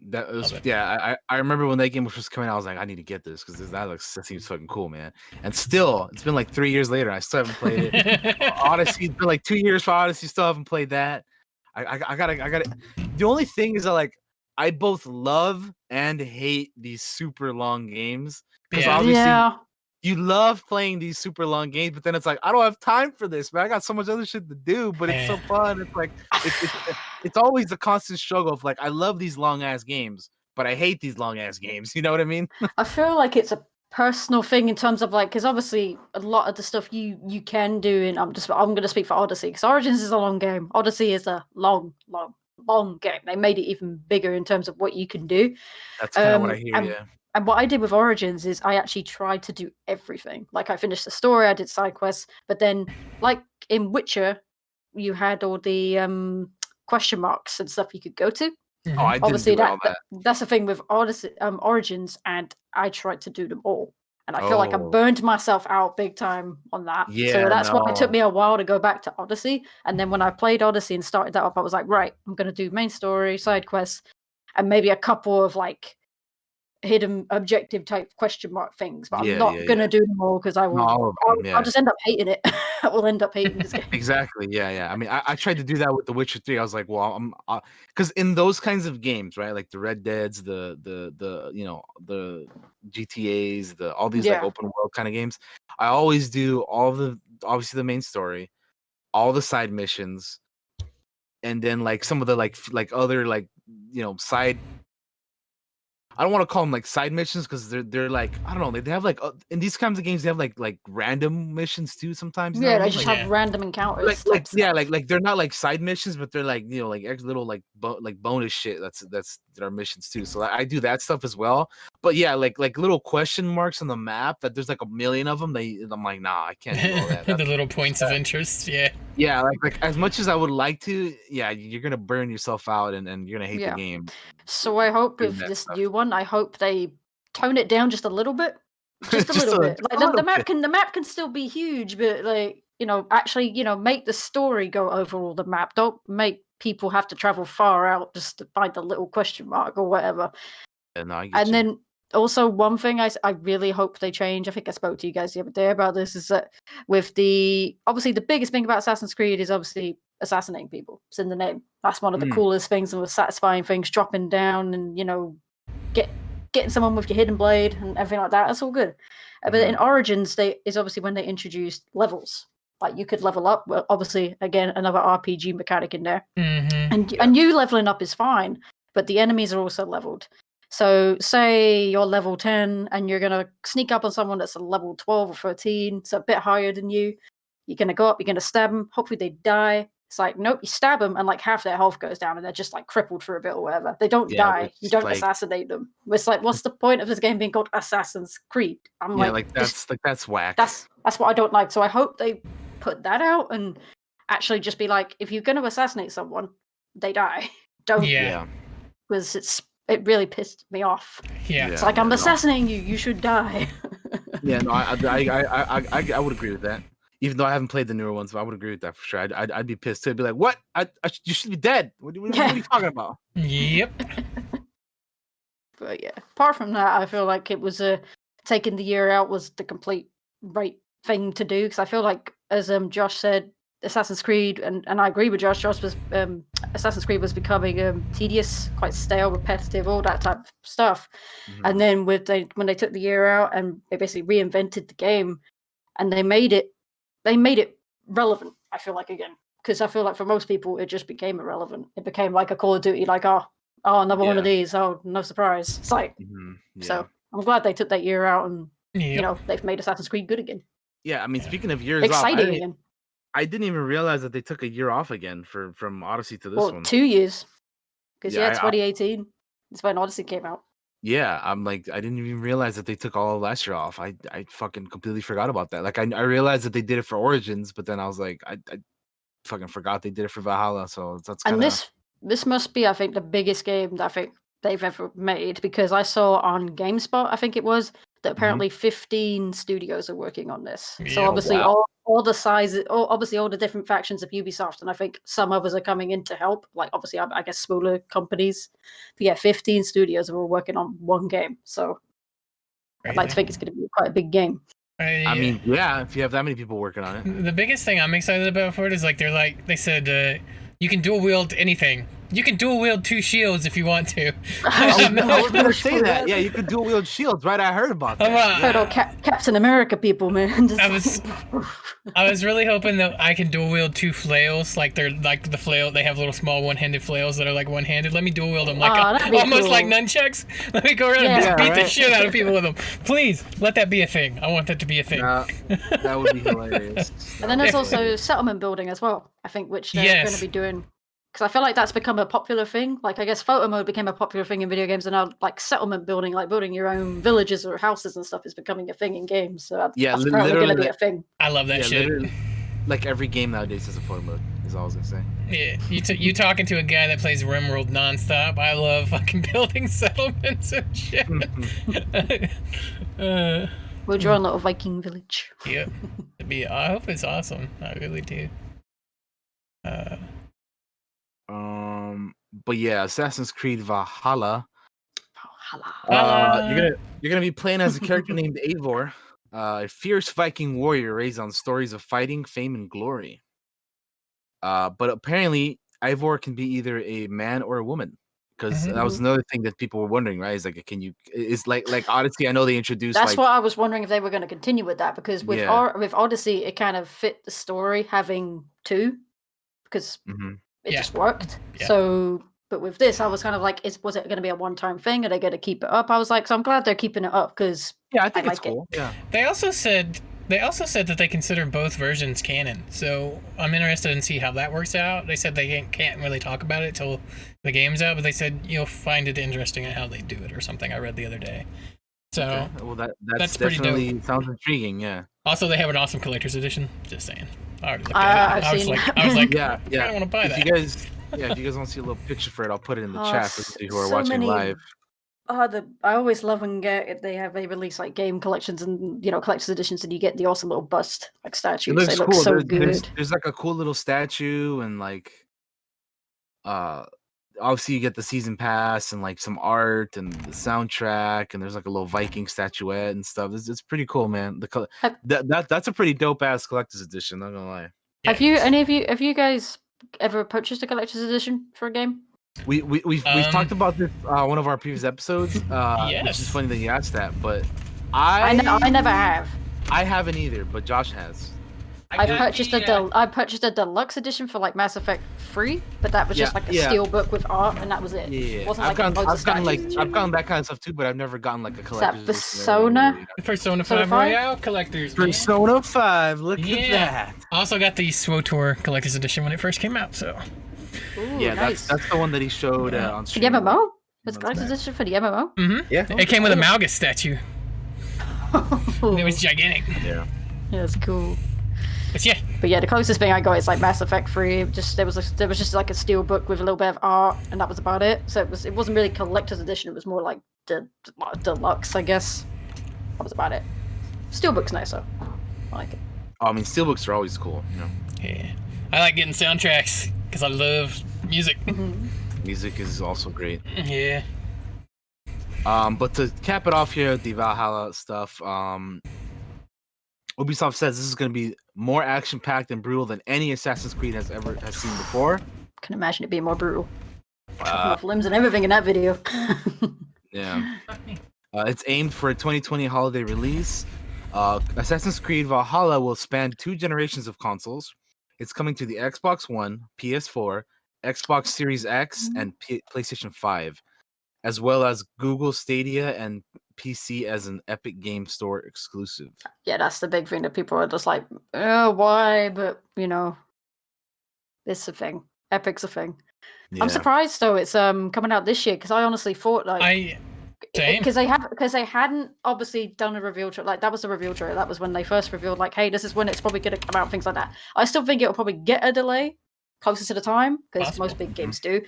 That was I remember when that game was just coming out, I was like, I need to get this because that seems fucking cool, man. And still, it's been like 3 years later, I still haven't played it. Odyssey, it's been like 2 years for Odyssey, still haven't played that. I gotta. The only thing is that like I both love and hate these super long games because obviously you love playing these super long games, but then it's like I don't have time for this, man. I got so much other shit to do, but it's so fun. It's like it's always the constant struggle of like I love these long ass games, but I hate these long ass games. You know what I mean? I feel like it's a personal thing in terms of like, because obviously a lot of the stuff you can do, and I'm gonna speak for Odyssey because Origins is a long game. Odyssey is a long game. They made it even bigger in terms of what you can do. That's kind of what I hear. And what I did with Origins is I actually tried to do everything. Like I finished the story, I did side quests, but then like in Witcher, you had all the question marks and stuff you could go to. Oh, I didn't obviously do all that. That's the thing with Origins, and I tried to do them all. And I feel like I burned myself out big time on that. Yeah, so that's why it took me a while to go back to Odyssey. And then when I played Odyssey and started that up, I was like, right, I'm going to do main story, side quests, and maybe a couple of like hidden objective type question mark things, but I'm not gonna do them all because I'll just end up hating it. I will end up hating this game. Exactly. Yeah. I mean, I tried to do that with The Witcher 3. I was like, well, I'm because in those kinds of games, right? Like the Red Deads, the the GTAs, all these like open world kind of games. I always do obviously the main story, all the side missions, and then like some of the like other like side. I don't want to call them like side missions because they're like I don't know, they have like in these kinds of games they have like random missions too sometimes. Yeah, they just have random encounters. Like they're not like side missions, but they're like like little like bonus shit. That's our missions too. So I do that stuff as well. But yeah, like little question marks on the map that there's like a million of them. I'm like, nah, I can't do all that. The little points of interest. Yeah. Yeah, like as much as I would like to, yeah, you're gonna burn yourself out and you're gonna hate the game. So I hope doing with that this stuff. new one, I hope they tone it down just a little bit. Just a Just little a- bit. just Like a little the map can still be huge, but like, actually, make the story go over all the map. Don't make people have to travel far out just to find the little question mark or whatever. Yeah, no, I get And you. then also one thing I really hope they change, I think I spoke to you guys the other day about this, is that with obviously the biggest thing about Assassin's Creed is obviously assassinating people. It's in the name. That's one of the coolest things and most satisfying things, dropping down and, getting someone with your hidden blade and everything like that. That's all good. But in Origins, is obviously when they introduced levels. Like you could level up. Well, obviously, again, another RPG mechanic in there. And you leveling up is fine, but the enemies are also leveled. So say you're level 10 and you're going to sneak up on someone that's a level 12 or 13, so a bit higher than you. You're going to go up, you're going to stab them. Hopefully they die. It's like, nope, you stab them and like half their health goes down and they're just like crippled for a bit or whatever. They don't die. You don't assassinate them. It's like, what's the point of this game being called Assassin's Creed? I'm that's whack. That's what I don't like. So I hope they put that out and actually just be like, if you're going to assassinate someone, they die. Don't. Yeah. Because it really pissed me off. Yeah. It's like, I'm assassinating you. You should die. Yeah, no, I would agree with that. Even though I haven't played the newer ones, but I would agree with that for sure. I'd be pissed too. I'd be like, what? You should be dead. What are you talking about? Yep. But yeah, apart from that, I feel like it was taking the year out was the complete right thing to do, because I feel like, as Josh said, Assassin's Creed, and I agree with Josh. Josh was Assassin's Creed was becoming tedious, quite stale, repetitive, all that type of stuff. And then when they took the year out and they basically reinvented the game, and they made it relevant. I feel like, again, because I feel like for most people it just became irrelevant. It became like a Call of Duty, like another one of these. Oh, no surprise. It's like so. I'm glad they took that year out and they've made Assassin's Creed good again. Yeah, I mean, speaking of years exciting off, again. I didn't even realize that they took a year off again from Odyssey to this one. 2 years. Because 2018 is when Odyssey came out. Yeah, I'm like, I didn't even realize that they took all of last year off. I fucking completely forgot about that. Like, I realized that they did it for Origins, but then I was like, I fucking forgot they did it for Valhalla. So that's kind of. And this must be, I think, the biggest game that I think they've ever made, because I saw on GameSpot, I think it was, that apparently 15 studios are working on this. Yeah, so obviously all the sizes, obviously all the different factions of Ubisoft, and I think some others are coming in to help, like obviously I guess smaller companies. But yeah, 15 studios are all working on one game. So I'd like to think it's going to be quite a big game. I mean, yeah, if you have that many people working on it. The biggest thing I'm excited about for it is they said you can dual wield anything. You can dual wield 2 shields if you want to. I was gonna say that. Yeah, you could dual wield shields, right? I heard about that. Captain America people, man. I was really hoping that I can dual wield 2 flails, like they're like the flail. They have little small one-handed flails that are like one-handed. Let me dual wield them almost like nunchucks. Let me go around and just beat the shit out of people with them. Please let that be a thing. I want that to be a thing. That would be hilarious. And then there's also settlement building as well, I think, which they're going to be doing. Because I feel like that's become a popular thing. Like, I guess photo mode became a popular thing in video games, and now, like, settlement building, like building your own villages or houses and stuff, is becoming a thing in games. So that's probably going to be a thing. I love that shit. Like, every game nowadays has a photo mode, is all I was going to say. Yeah, you talking to a guy that plays RimWorld nonstop. I love fucking building settlements and shit. We'll draw a little Viking village. Yep. I hope it's awesome. I really do. But yeah, Assassin's Creed Valhalla. Valhalla. You're gonna be playing as a character named Eivor, a fierce Viking warrior raised on stories of fighting, fame, and glory. But apparently, Eivor can be either a man or a woman, because that was another thing that people were wondering, right? Is like, it's like Odyssey. I know they introduced. That's what I was wondering, if they were going to continue with that, because with Odyssey, it kind of fit the story having 2, because it just worked. Yeah. So, but with this, I was kind of like, was it going to be a one-time thing? Are they going to keep it up? I was like, so I'm glad they're keeping it up, because I think it's cool. Yeah. They also said that they consider both versions canon. So I'm interested in see how that works out. They said they can't really talk about it till the game's out, but they said you'll find it interesting in how they do it or something. I read the other day. So well, that's pretty definitely dope. Sounds intriguing. Yeah. Also, they have an awesome collector's edition. Just saying. I already looked at it. I've I was seen like, that. I was like, Yeah, I yeah. don't want to buy If that. you guys, if you guys want to see a little picture for it, I'll put it in the chat for those of you who are so watching many- live. I always love when they release like game collections and collector's editions, and you get the awesome little bust like statues. It looks They look cool. so There's good. like a cool little statue and like obviously you get the season pass and like some art and the soundtrack, and there's like a little Viking statuette and stuff. It's pretty cool, man. That's a pretty dope ass collector's edition, not gonna lie. Have you guys ever purchased a collector's edition for a game? We've talked about this one of our previous episodes, which is funny that you asked that, but I never have. I haven't either, but Josh has. I purchased a deluxe edition for like Mass Effect 3, but that was just like a steel book with art, and that was it. Yeah, It wasn't I've gotten that kind of stuff too, but I've never gotten like a collector's edition. Persona? Persona 5 Royale collectors. Persona 5, look at that. I also got the SWTOR collector's edition when it first came out, so. Ooh, yeah, nice. that's the one that he showed on For stream. the MMO? It's collector's edition for the MMO? Mm-hmm. Yeah. It came with a Malgus statue. It was gigantic. Yeah. Yeah, it's cool. But yeah, the closest thing I got is like Mass Effect 3. There was just like a steel book with a little bit of art, and that was about it. So it wasn't really collector's edition. It was more like deluxe, I guess. That was about it. Steelbook's nicer. I like it. Oh, I mean, steelbooks are always cool, Yeah, I like getting soundtracks because I love music. Music is also great. Yeah. But to cap it off here, the Valhalla stuff. Ubisoft says this is going to be more action-packed and brutal than any Assassin's Creed has seen before. Can imagine it being more brutal. Chopping off limbs and everything in that video. Yeah. It's aimed for a 2020 holiday release. Assassin's Creed Valhalla will span 2 generations of consoles. It's coming to the Xbox One, PS4, Xbox Series X, and PlayStation 5, as well as Google Stadia and PC as an Epic Game Store exclusive. Yeah, that's the big thing that people are just like, oh, why? But, it's a thing. Epic's a thing. Yeah. I'm surprised, though, it's coming out this year, because I honestly thought, like... Because they hadn't obviously done a reveal trailer. Like, that was the reveal trailer. That was when they first revealed, like, hey, this is when it's probably going to come out, things like that. I still think it'll probably get a delay closer to the time, because most big games do.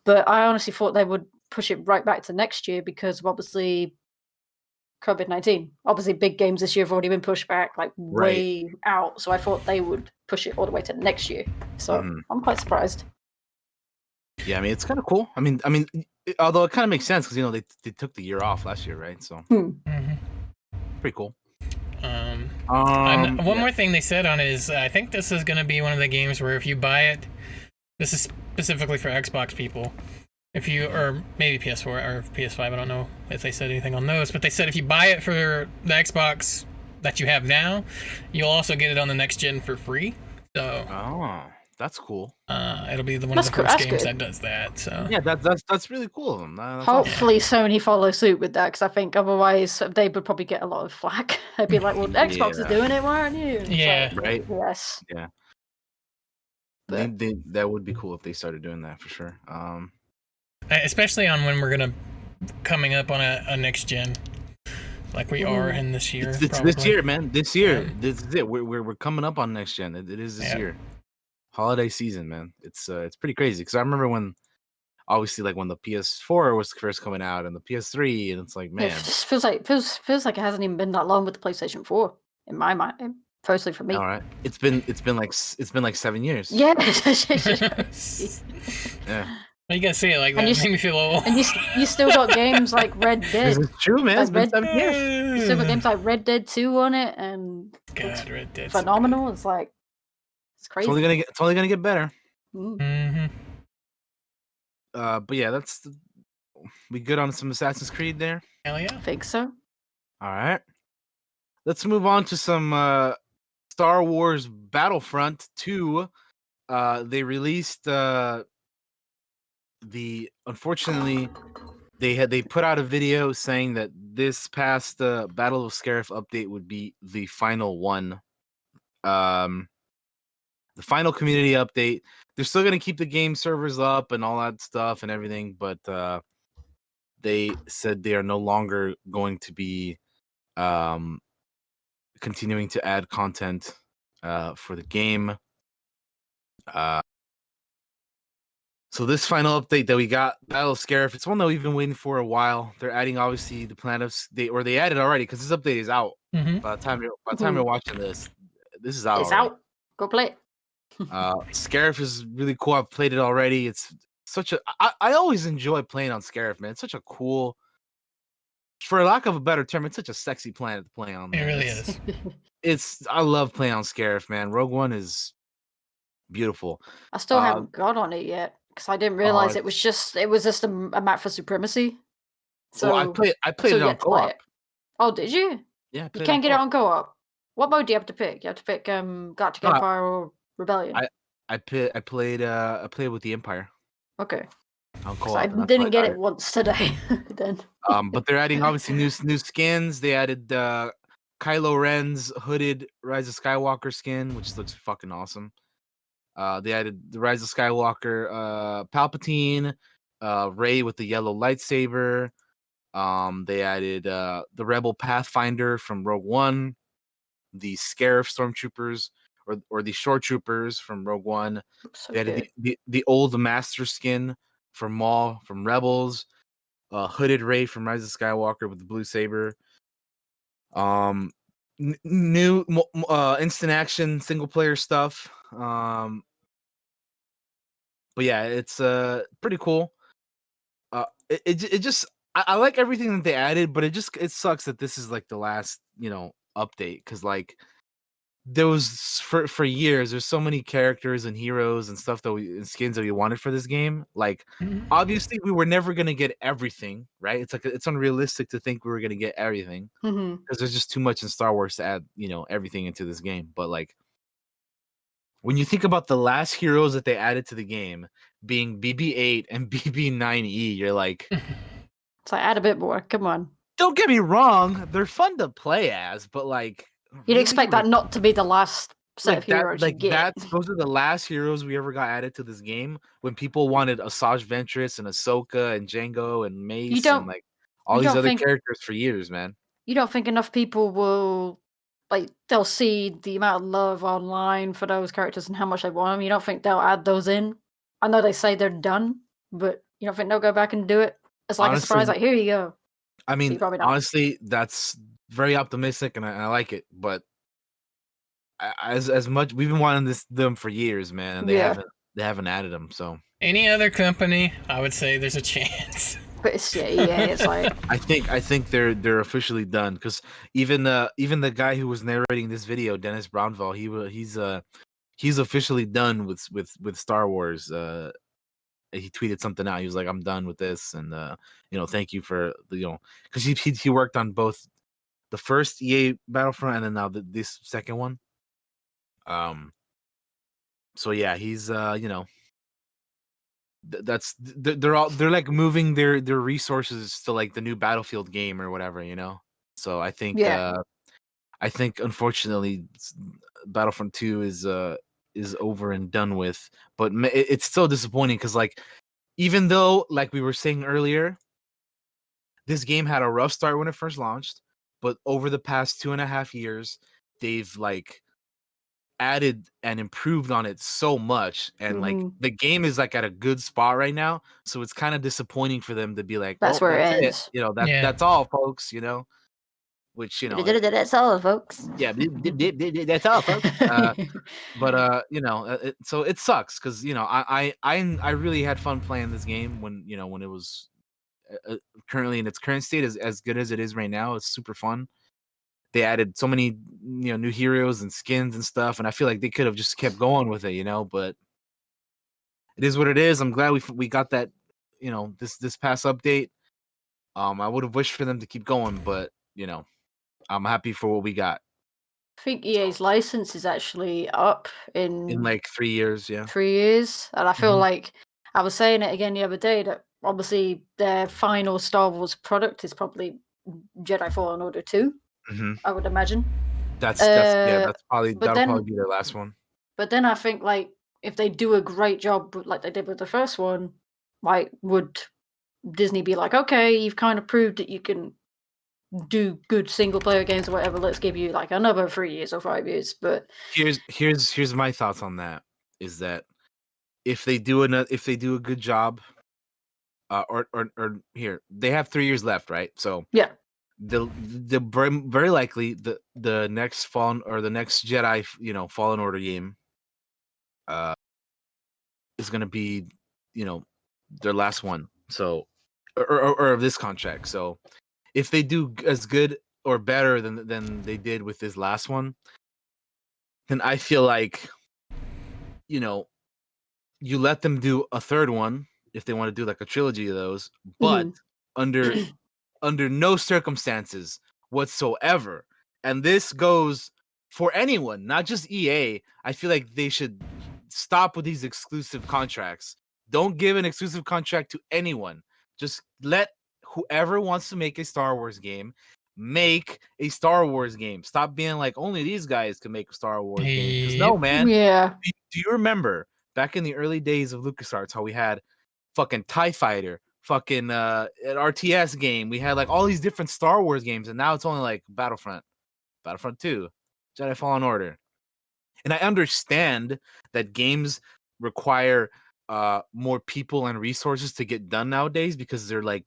But I honestly thought they would push it right back to next year, because of obviously COVID-19. Obviously, big games this year have already been pushed back, like, way out. So I thought they would push it all the way to next year. So I'm quite surprised. Yeah, I mean, it's kind of cool. I mean, although it kind of makes sense because they took the year off last year, right? So pretty cool. One more thing they said on it is I think this is going to be one of the games where if you buy it, this is specifically for Xbox people. If you, or maybe PS4 or PS5, I don't know if they said anything on those, but they said if you buy it for the Xbox that you have now, you'll also get it on the next gen for free. So. That's cool. It'll be one of the first games that does that. So yeah, that's really cool. Hopefully, Sony follow suit with that, because I think otherwise they would probably get a lot of flack. They'd be like, "Well, Xbox is doing it, why aren't you?" Yeah, like, right. Yes. Yeah. That would be cool if they started doing that for sure. Especially on when we're coming up on a next gen, like we are in this year. It's this year, man. This year, this is it. We're coming up on next gen. It is this year. Holiday season, man. It's pretty crazy because I remember when, obviously, like when the PS4 was first coming out and the PS3, and it's like, man, it just feels like it hasn't even been that long with the PlayStation 4 in my mind. Personally, for me. All right, it's been like 7 years. Yeah. Yeah. You gotta say it like that. Make me feel old. And you still got games like Red Dead. This is true, man. It's been 7 years. You still got games like Red Dead 2 on it, and God, Red Dead phenomenal. It's like. It's crazy. It's only gonna get better. Mm-hmm. But yeah, we good on some Assassin's Creed there. Hell yeah, I think so. All right, let's move on to some Star Wars Battlefront 2. They released unfortunately they put out a video saying that this past Battle of Scarif update would be the final one. The final community update. They're still going to keep the game servers up and all that stuff and everything, but they said they are no longer going to be continuing to add content for the game. So this final update that we got, Battle of Scarif, it's one that we've been waiting for a while. They're adding obviously the planet of they added already because this update is out. Mm-hmm. By the time you're watching this is out It's already. out. Go play it. Scarif is really cool. I've played it already. It's such a I always enjoy playing on Scarif, man. It's such a cool, for lack of a better term, it's such a sexy planet to play on, man. It really is. I love playing on Scarif, man. Rogue One is beautiful. I still haven't got on it yet because I didn't realize it was just a map for supremacy. So I played it on co-op. Oh, did you? Yeah, you can't get it on co-op. What mode do you have to pick? You have to pick Galactic Empire or Rebellion. I played with the Empire. Okay. On co-op. I didn't get it once today. Then. But they're adding obviously new skins. They added Kylo Ren's hooded Rise of Skywalker skin, which looks fucking awesome. They added the Rise of Skywalker, Palpatine, Rey with the yellow lightsaber. They added the Rebel Pathfinder from Rogue One, the Scarif Stormtroopers or the Shore Troopers from Rogue One. So they added the old Master skin from Maul from Rebels, hooded Rey from Rise of Skywalker with the blue saber. New instant action single player stuff. But yeah, it's pretty cool. It just I like everything that they added, but it sucks that this is like the last update because like there was for years there's so many characters and heroes and stuff and skins that we wanted for this game. Like obviously we were never gonna get everything, right? It's like it's unrealistic to think we were gonna get everything because there's just too much in Star Wars to add everything into this game. But like when you think about the last heroes that they added to the game being BB-8 and BB-9E, you're like, so add a bit more. Come on. Don't get me wrong, they're fun to play as, but like you'd expect that not to be the last set of heroes you get. Those are the last heroes we ever got added to this game. When people wanted Asajj Ventress and Ahsoka and Jango and Mace and like all these other characters for years, man. You don't think enough people will they'll see the amount of love online for those characters and how much they want them. You don't think they'll add those in? I know they say they're done, but you don't think they'll go back and do it? It's like honestly, a surprise, like here you go. I mean, honestly, that's very optimistic, and I like it. But as much we've been wanting them for years, man, and they haven't added them. So any other company, I would say there's a chance. But it's like I think they're officially done because even the guy who was narrating this video, Dennis Brownville, he's officially done with Star Wars. He tweeted something out. He was like, "I'm done with this," and thank you for because he worked on both the first EA Battlefront and then now this second one. So yeah, he's they're like moving their resources to like the new Battlefield game or whatever, So I think unfortunately Battlefront 2 is over and done with, but it's still disappointing because like even though like we were saying earlier, this game had a rough start when it first launched, but over the past 2.5 years they've like added and improved on it so much, and like the game is like at a good spot right now, so it's kind of disappointing for them to be like, that's where it ends. That's all, folks. Which that's all, folks. Yeah, that's all, folks. But so it sucks because I really had fun playing this game when it was currently in its current state as good as it is right now. It's super fun. They added so many new heroes and skins and stuff, and I feel like they could have just kept going with it, but it is what it is. I'm glad we got that this past update. I would have wished for them to keep going, but I'm happy for what we got. I think EA's license is actually up in like 3 years. 3 years, and I feel like I was saying it again the other day that obviously their final Star Wars product is probably Jedi Fallen Order 2. I would imagine. That's probably that'll probably be their last one. But then I think like if they do a great job like they did with the first one, like would Disney be like, okay, you've kind of proved that you can do good single player games or whatever, let's give you like another 3 years or 5 years. But here's my thoughts on that. Is that if they do a good job, or here they have 3 years left, right? So yeah, the very likely the next Jedi Fallen Order game is going to be their last one. So or of this contract. So if they do as good or better than they did with this last one, then I feel like you let them do a third one if they want to do like a trilogy of those, but under no circumstances whatsoever. And this goes for anyone, not just EA. I feel like they should stop with these exclusive contracts. Don't give an exclusive contract to anyone. Just let whoever wants to make a Star Wars game make a Star Wars game. Stop being like only these guys can make a Star Wars game. Because no, man. yeah. Do you remember back in the early days of LucasArts how we had fucking TIE Fighter, fucking an RTS game? We had like all these different Star Wars games, and now it's only like Battlefront 2, Jedi Fallen Order. And I understand that games require more people and resources to get done nowadays because they're like,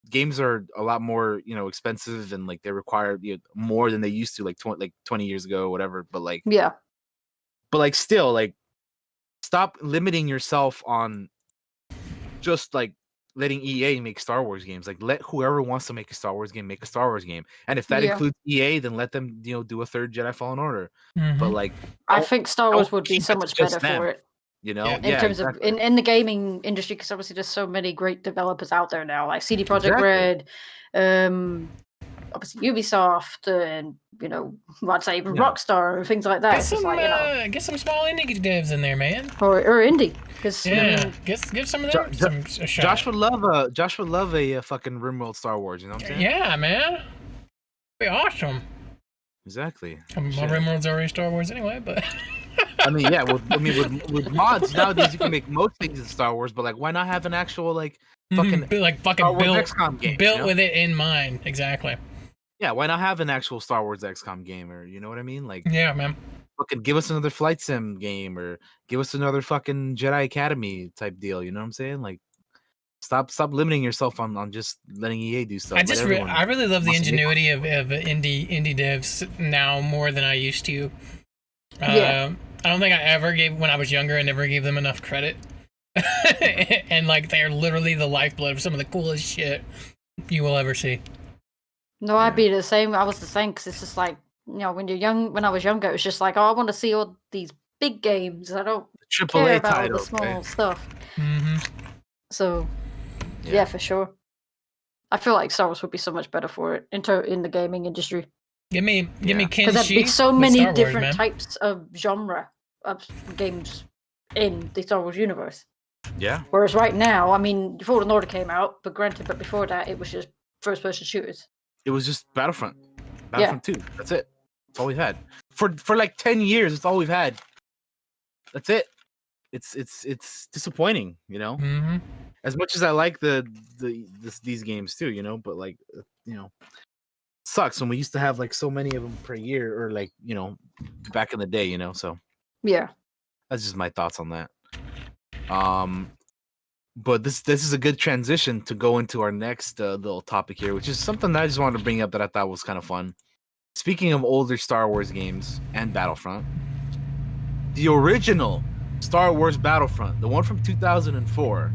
games are a lot more, expensive, and like they require more than they used to like 20 years ago or whatever. But like, Yeah. But like still, like, stop limiting yourself on just like letting EA make Star Wars games. Like, let whoever wants to make a Star Wars game make a Star Wars game. And if that includes EA, then let them, do a third Jedi Fallen Order. But like, I think Star Wars would be so much better for it. In terms of in the gaming industry, because obviously there's so many great developers out there now, like CD Projekt Red, obviously Ubisoft, and I'd say even Rockstar and things like that. Get some small indie devs in there, man, or indie, because give some of them a shot. Josh would love a fucking RimWorld Star Wars. You know what I'm saying? Yeah, man, be awesome. Exactly. My RimWorld's already Star Wars anyway, but. I mean, yeah. With mods nowadays, you can make most things in Star Wars, but like, why not have an actual fucking built XCOM game, built with it in mind? Exactly. Yeah, why not have an actual Star Wars XCOM game, or you know what I mean? Like, yeah, man. Fucking give us another flight sim game, or give us another fucking Jedi Academy type deal. You know what I'm saying? Like, stop limiting yourself on just letting EA do stuff. I really love the ingenuity of indie devs now more than I used to. I don't think I ever when I was younger, I never gave them enough credit. And like, they're literally the lifeblood of some of the coolest shit you will ever see. No, I'd be the same. I was the same, because it's just like, when you're young. When I was younger, it was just like, oh, I want to see all these big games. I don't care about all the small stuff. So, yeah, for sure. I feel like Star Wars would be so much better for it in the gaming industry. Give me Kenshi. Because there'd be so many different types of genre of games in the Star Wars universe. Yeah. Whereas right now, I mean, Fallen Order came out, but before that, it was just first-person shooters. It was just Battlefront 2. That's it. That's all we've had for like 10 years. It's all we've had. That's it. It's disappointing, As much as I like these games too, but like, sucks when we used to have like so many of them per year, or like, back in the day, so yeah, that's just my thoughts on that. But this is a good transition to go into our next little topic here, which is something that I just wanted to bring up that I thought was kind of fun. Speaking of older Star Wars games and Battlefront, the original Star Wars Battlefront, the one from 2004,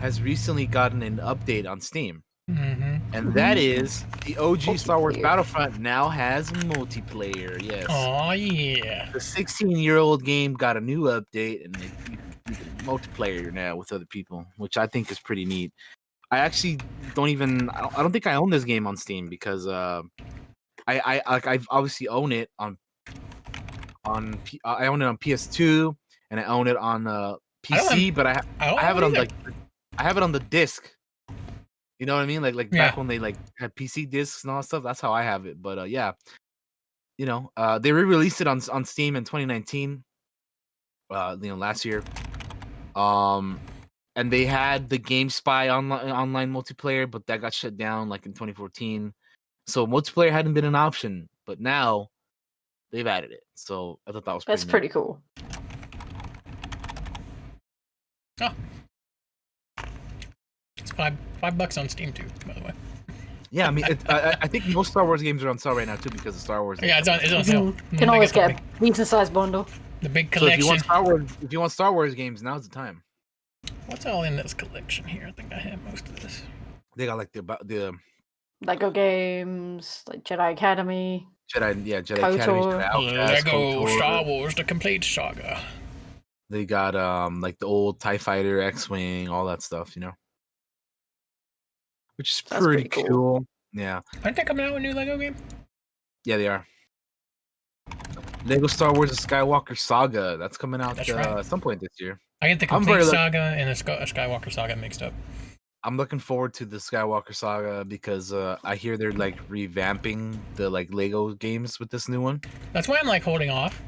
has recently gotten an update on Steam. And that is the OG Star Wars Battlefront now has multiplayer. Yes. Oh yeah. The 16-year-old game got a new update, and you can multiplayer now with other people, which I think is pretty neat. I actually I don't think I own this game on Steam, because I obviously own it I own it on PS2, and I own it on PC, but I have it on I have it on the disc. You know what I mean? Like back when they like had PC discs and all that stuff. That's how I have it. But they re-released it on Steam in 2019. Last year. and they had the GameSpy online multiplayer, but that got shut down like in 2014. So multiplayer hadn't been an option, but now they've added it. So I thought that was That's pretty pretty cool. Oh. It's $5 on Steam too, by the way. Yeah, I mean, I think most Star Wars games are on sale right now too because of Star Wars. Yeah, it's on sale. Can always get a decent sized bundle. The big So collection. if you want Star Wars games, now's the time. What's all in this collection here? I think I have most of this. They got like the Lego games, like Jedi Academy. Jedi KOTOR. Academy, Jedi Outcast, Lego KOTOR. Star Wars: The Complete Saga. They got like the old TIE Fighter, X-Wing, all that stuff, you know. Which is That's pretty pretty cool. Yeah. Aren't they coming out with a new Lego game? Yeah, they are. Lego Star Wars: The Skywalker Saga. That's coming out at some point this year. I get the Complete Saga and the Skywalker Saga mixed up. I'm looking forward to the Skywalker Saga because I hear they're like revamping the like Lego games with this new one. That's why I'm like holding off.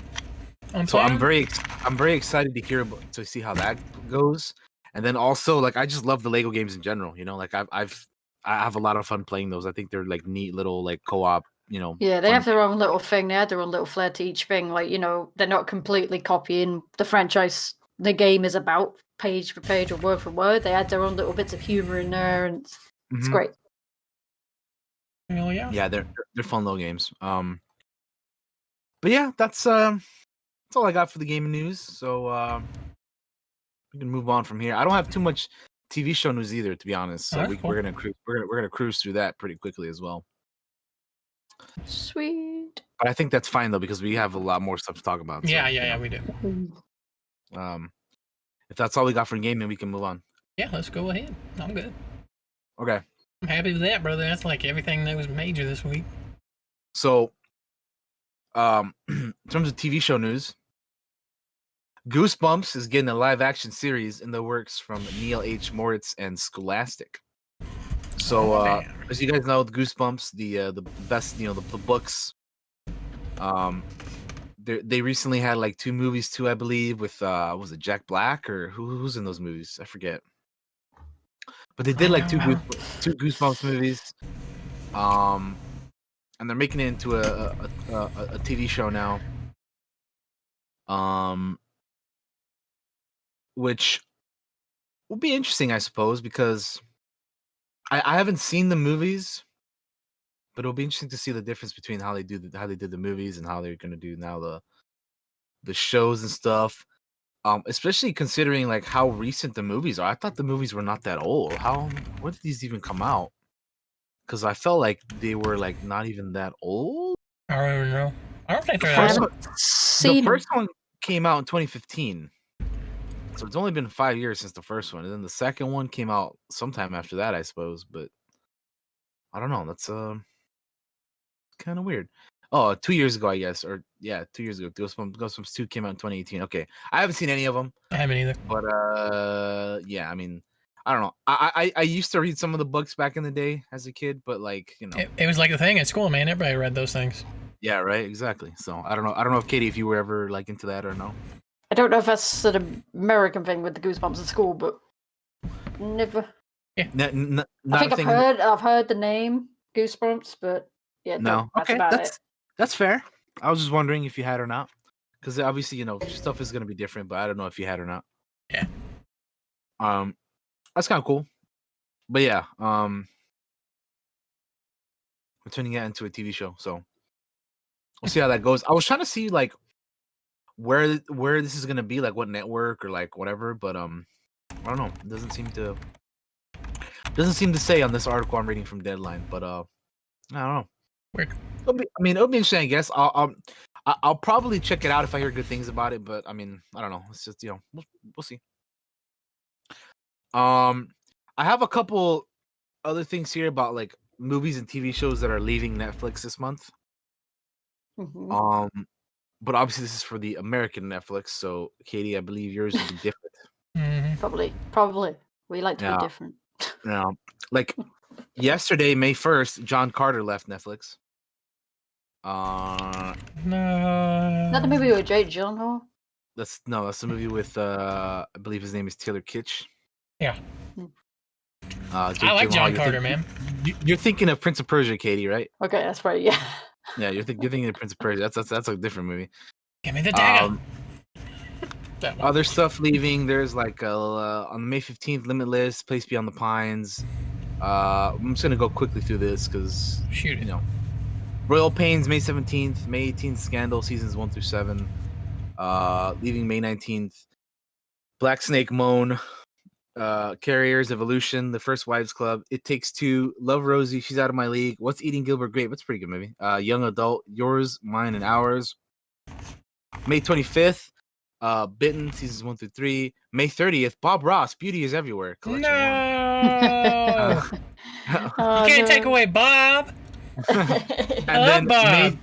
So I'm very excited to see how that goes. And then also like I just love the Lego games in general. You know, like I have a lot of fun playing those. I think they're like neat little like co-op. You know. Yeah, they have their own little thing. They have their own little flair to each thing. Like, you know, they're not completely copying the franchise the game is about page for page or word for word. They add their own little bits of humor in there, and it's great. Well, yeah. Yeah, they're fun little games. But yeah, that's all I got for the gaming news. So we can move on from here. I don't have too much TV show news either, to be honest. So we're gonna cruise through that pretty quickly as well. Sweet. But I think that's fine though because we have a lot more stuff to talk about. Yeah, we do. If that's all we got for gaming, we can move on. Yeah, let's go ahead. I'm good. Okay. I'm happy with that, brother. That's like everything that was major this week. So, in terms of TV show news, Goosebumps is getting a live action series in the works from Neil H. Moritz and Scholastic. So, as you guys know, Goosebumps, the best, you know, the books. They recently had like 2 movies too, I believe, with was it Jack Black or who's in those movies? I forget. But they did like two Goosebumps movies. And they're making it into a TV show now. Which will be interesting, I suppose, because I haven't seen the movies, but it'll be interesting to see the difference between how they did the movies and how they're gonna do now the shows and stuff. Especially considering like how recent the movies are. I thought the movies were not that old. When did these even come out? Because I felt like they were like not even that old. I don't even know. I don't think they're the first one came out in 2015. So it's only been 5 years since the first one. And then the second one came out sometime after that, I suppose. But I don't know. That's kind of weird. Oh, 2 years ago, I guess. Or yeah, 2 years ago. Ghostbumps 2 came out in 2018. Okay. I haven't seen any of them. I haven't either. But yeah, I mean, I don't know. I used to read some of the books back in the day as a kid, but like, you know. It was like the thing at school, man. Everybody read those things. Yeah, right, exactly. So I don't know if Katie, if you were ever like into that or no. I don't know if that's an American thing with the Goosebumps at school, but never. Yeah. I think I've heard the name Goosebumps, but yeah, no. That's okay, about it. That's fair. I was just wondering if you had or not, because obviously, you know, stuff is gonna be different, but I don't know if you had or not. Yeah. That's kind of cool. But yeah, we're turning it into a TV show, so we'll see how that goes. I was trying to see like where this is gonna be, like what network or like whatever, but I don't know. It doesn't seem to say on this article I'm reading from Deadline, but I don't know. Weird. It'll be interesting, I guess. I'll probably check it out if I hear good things about it, but I mean, I don't know. It's just, you know, we'll see. I have a couple other things here about like movies and TV shows that are leaving Netflix this month. Mm-hmm. But obviously this is for the American Netflix, so Katie, I believe yours will be different. Mm-hmm. Probably. We like to be different. Yeah. Like yesterday, May 1st, John Carter left Netflix. No. Is that the movie with Jake Gyllenhaal? That's the movie with I believe his name is Taylor Kitsch. Yeah. Jake I like Gyllenhaal, John Carter, man. You're thinking of Prince of Persia, Katie, right? Okay, that's right. Yeah. Yeah, you're thinking of Prince of Persia. That's a different movie. Give me the dagger. Other stuff leaving. There's like on May 15th, Limitless, Place Beyond the Pines. I'm just gonna go quickly through this because Shoot it. Royal Pains, May 17th, May 18th, Scandal seasons 1 through 7. Leaving May 19th, Black Snake Moan, Carriers, Evolution, The First Wives Club, It Takes Two, Love Rosie, She's Out of My League, What's Eating Gilbert Grape, that's a pretty good movie. Young Adult, Yours, Mine, and Ours. May 25th, Bitten, seasons 1 through 3. May 30th, Bob Ross, Beauty is Everywhere, collection 1. You can't take away Bob. And Bob.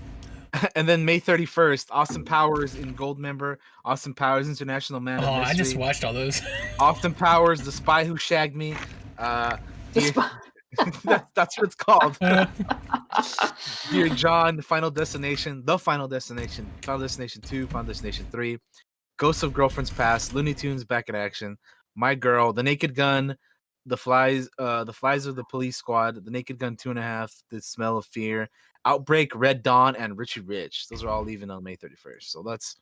then May 31st, Austin Powers in Goldmember, Austin Powers International Man of Mystery. I just watched all those. Austin Powers, The Spy Who Shagged Me. That's what it's called. Dear John, Final Destination, Final Destination 2, Final Destination 3, Ghosts of Girlfriend's Past, Looney Tunes Back in Action, My Girl, The Naked Gun, The Flies of the Police Squad, The Naked Gun 2.5, The Smell of Fear, Outbreak, Red Dawn, and Richie Rich. Those are all leaving on May 31st. So that's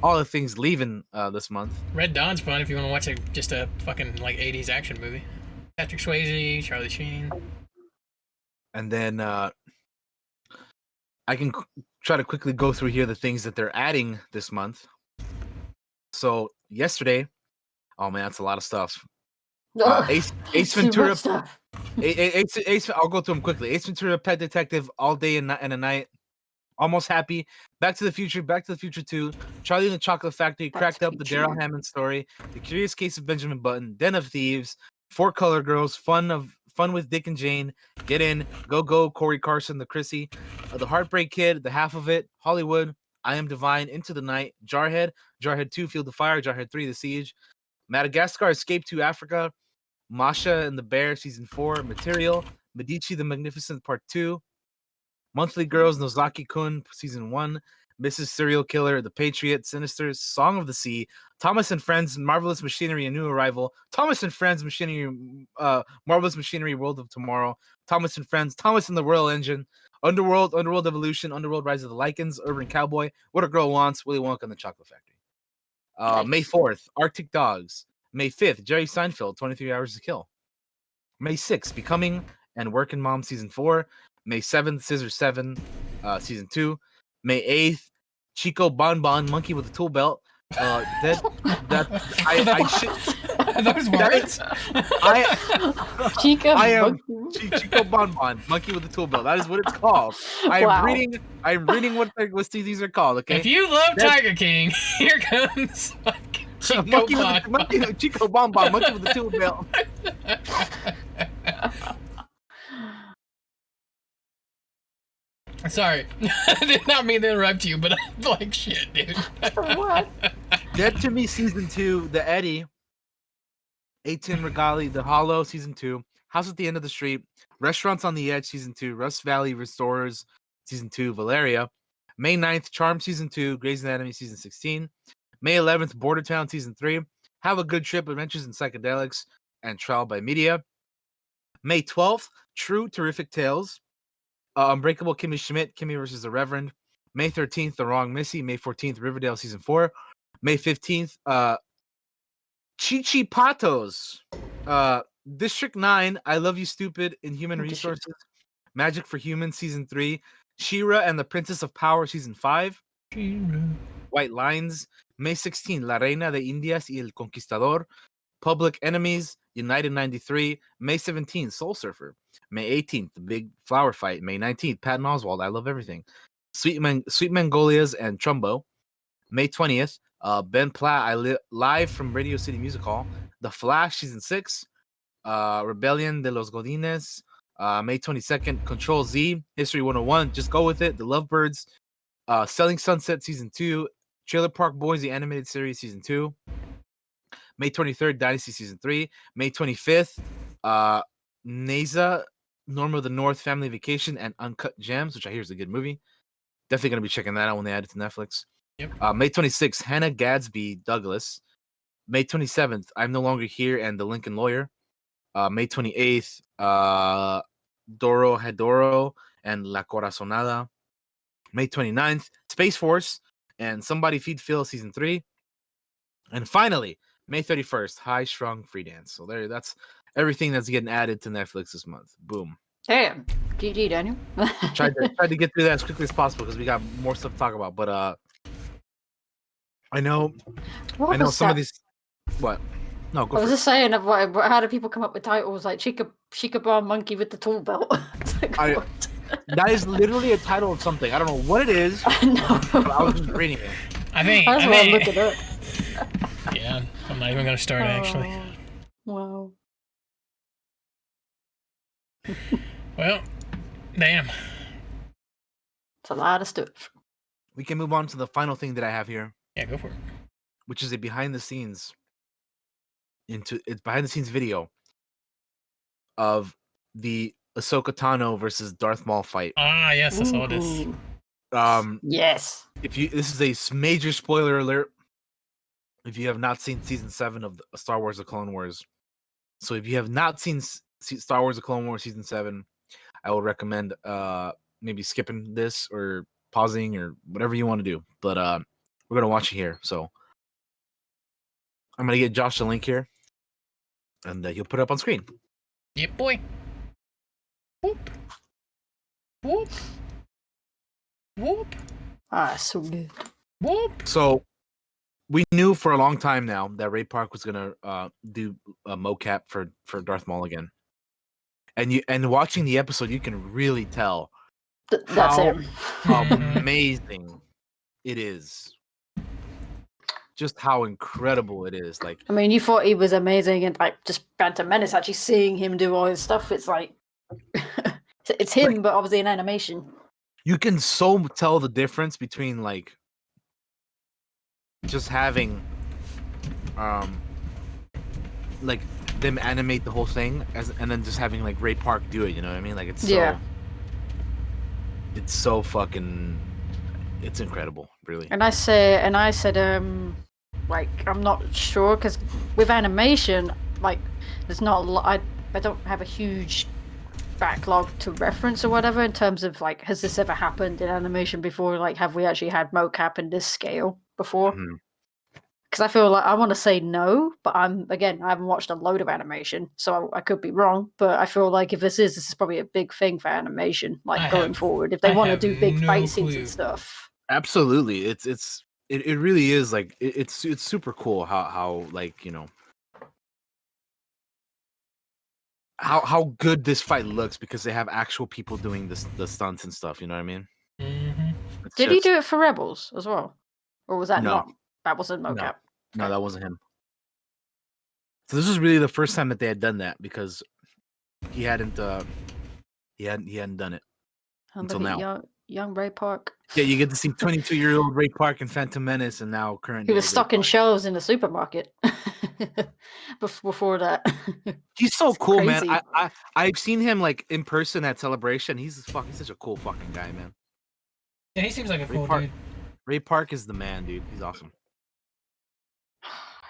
all the things leaving this month. Red Dawn's fun if you want to watch just a fucking like 80s action movie. Patrick Swayze, Charlie Sheen. And then I can try to quickly go through here the things that they're adding this month. So yesterday, oh man, that's a lot of stuff. Ace Ventura. Ace, I'll go through them quickly. Ace Ventura, Pet Detective, All Day and a Night, Almost Happy, Back to the Future 2, Charlie and the Chocolate Factory, Cracked Up, the Daryl Hammond Story, The Curious Case of Benjamin Button, Den of Thieves, Four Color Girls, Fun with Dick and Jane, Get In, Go, Corey Carson, The Chrissy, The Heartbreak Kid, The Half of It, Hollywood, I Am Divine, Into the Night, Jarhead 2, Field of Fire, Jarhead 3, The Siege, Madagascar, Escape to Africa, Masha and the Bear, Season 4, Material, Medici the Magnificent, Part 2, Monthly Girls, Nozaki-kun, Season 1, Mrs. Serial Killer, The Patriot, Sinister, Song of the Sea, Thomas and Friends, Marvelous Machinery, A New Arrival, Thomas and Friends, Marvelous Machinery, World of Tomorrow, Thomas and Friends, Thomas and the Royal Engine, Underworld Evolution, Underworld Rise of the Lycans, Urban Cowboy, What a Girl Wants, Willy Wonka and the Chocolate Factory. May 4th, Arctic Dogs. May 5th, Jerry Seinfeld, 23 Hours to Kill. May 6th, Becoming and Working Mom, Season 4. May 7th, Scissor 7, Season 2. May 8th, Chico Bon Bon, Monkey with a Tool Belt. Those words? Chico Bon Bon, Monkey with a Tool Belt. That is what it's called. I'm reading what these are called, okay? If you love Tiger King, here comes Chico Bon Bon, Monkey with a Tool Belt. Sorry, I did not mean to interrupt you, but I'm like shit, dude. For what? Dead to Me Season 2, The Eddie, 18 Regali, The Hollow Season 2, House at the End of the Street, Restaurants on the Edge Season 2, Rust Valley Restorers Season 2, Valeria, May 9th, Charm Season 2, Grey's Anatomy Season 16, May 11th, Border Town Season 3, Have a Good Trip, Adventures in Psychedelics, and Trial by Media. May 12th, True Terrific Tales, Unbreakable Kimmy Schmidt, Kimmy versus the Reverend. May 13th, The Wrong Missy. May 14th, Riverdale Season 4. May 15th, Chichi Patos. District 9, I Love You Stupid, in Human Resources. Magic for Humans Season 3. She-Ra and the Princess of Power Season 5. White Lines. May 16th, La Reina de Indias y El Conquistador. Public Enemies, United 93. May 17th, Soul Surfer. May 18th, The Big Flower Fight. May 19th, Patton Oswalt, I Love Everything. Sweet Magnolias and Trumbo. May 20th, Ben Platt, Live from Radio City Music Hall. The Flash Season 6. Rebellion de los Godines. May 22nd, Control Z, History 101, Just Go With It. The Lovebirds. Selling Sunset Season 2. Trailer Park Boys, the Animated Series Season 2. May 23rd, Dynasty Season 3. May 25th, Neza, Norma of the North, Family Vacation, and Uncut Gems, which I hear is a good movie. Definitely going to be checking that out when they add it to Netflix. Yep. May 26th, Hannah Gadsby Douglas. May 27th, I'm No Longer Here and The Lincoln Lawyer. May 28th, Doro Hedoro and La Corazonada. May 29th, Space Force and Somebody Feed Phil Season 3. And finally, May 31st, High Strung Free Dance. So that's everything that's getting added to Netflix this month. Boom. Damn. GG, Daniel. Tried to get through that as quickly as possible because we got more stuff to talk about. But I know some of these. What? No, go. I was just saying, how do people come up with titles like Chica Bar Monkey with the Tool Belt? Like, that is literally a title of something. I don't know what it is. I know. But I was just reading it. That's why I'm looking up. Yeah, I'm not even gonna start actually. Wow. Well, damn. It's a lot of stuff. We can move on to the final thing that I have here. Yeah, go for it. Which is a behind the scenes video of the Ahsoka Tano versus Darth Maul fight. Ah, yes, I saw this. Yes. This is a major spoiler alert. If you have not seen season 7 of Star Wars: The Clone Wars, so if you have not seen Star Wars: The Clone Wars season 7, I would recommend maybe skipping this or pausing or whatever you want to do. But we're gonna watch it here, so I'm gonna get Josh the link here, and he'll put it up on screen. Yep, boy. Whoop. Whoop. Whoop. Ah, so good. Whoop. So we knew for a long time now that Ray Park was gonna do a mocap for Darth Maul again, and watching the episode, you can really tell That's him. amazing it is. Just how incredible it is. Like, I mean, you thought he was amazing, and like just Phantom Menace. Actually, seeing him do all his stuff, it's like it's him, like, but obviously in animation. You can so tell the difference between like just having like them animate the whole thing and then just having like Ray Park do it. You know what I mean? Like it's so fucking. It's incredible, really. And I said, like, I'm not sure because with animation, like, there's not a lot. I don't have a huge backlog to reference or whatever in terms of like, has this ever happened in animation before? Like, have we actually had mocap in this scale before? Because I feel like I want to say no, but I haven't watched a load of animation, so I could be wrong. But I feel like if this is probably a big thing for animation, like going forward, if they want to do big fight scenes and stuff. Absolutely, it really is like it's super cool how like, you know, how good this fight looks because they have actual people doing the stunts and stuff. You know what I mean? Did he do it for Rebels as well, or was that No. not? That wasn't mocap. No, that wasn't him. So this was really the first time that they had done that because he hadn't done it until now. Young Ray Park. Yeah, you get to see 22-year-old Ray Park in Phantom Menace, and now currently he was stocking shelves in the supermarket before that. He's so cool, crazy. Man. I've seen him like in person at Celebration. He's such a cool fucking guy, man. Yeah, he seems like a cool dude. Ray Park is the man, dude. He's awesome.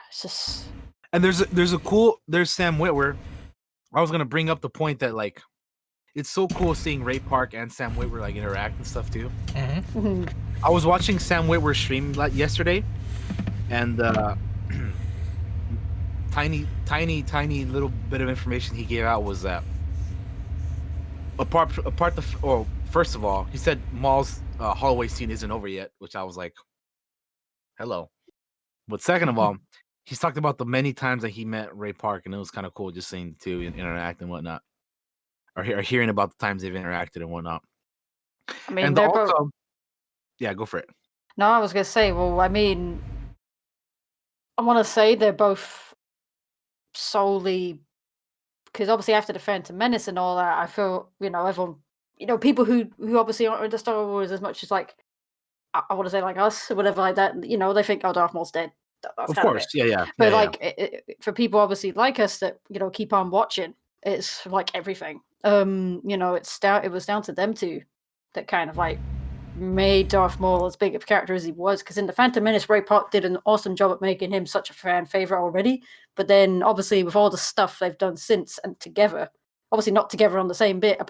It's just... And there's Sam Witwer. I was gonna bring up the point that like it's so cool seeing Ray Park and Sam Witwer like interact and stuff too. I was watching Sam Witwer stream yesterday, and tiny little bit of information he gave out was that first of all, he said Maul's hallway scene isn't over yet, which I was like, hello. But second of all, he's talked about the many times that he met Ray Park, and it was kind of cool just seeing the two interact and whatnot, or hearing about the times they've interacted and whatnot. I mean, and also, both... yeah, go for it. No, I was gonna say, well, I mean, I want to say they're both solely because obviously after the Phantom Menace and all that, I feel everyone, people who obviously aren't into Star Wars as much as like I want to say like us or whatever like that, they think Darth Maul's dead. That's of course, yeah. But for people obviously like us that keep on watching, it's like everything. It was down to them two that kind of like made Darth Maul as big of a character as he was. Because in The Phantom Menace, Ray Park did an awesome job at making him such a fan favorite already. But then, obviously, with all the stuff they've done since and together, obviously not together on the same bit,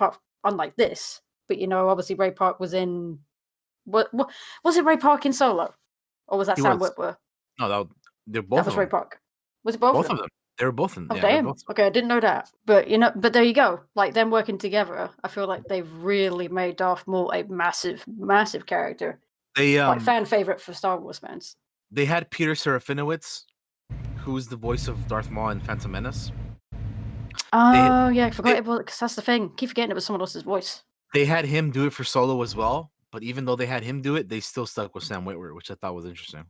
unlike this. But obviously Ray Park was in. What was it? Ray Park in Solo, or was that Sam Witwer? No, they're both. That was Ray Park. Was it both of them? They were both in. Oh, yeah, damn. Both. Okay, I didn't know that. But but there you go. Like them working together, I feel like they've really made Darth Maul a massive, massive character. They like fan favorite for Star Wars fans. They had Peter Serafinowicz, who's the voice of Darth Maul in Phantom Menace. Oh yeah, I forgot about it because that's the thing. Keep forgetting it was someone else's voice. They had him do it for Solo as well, but even though they had him do it, they still stuck with Sam Witwer, which I thought was interesting.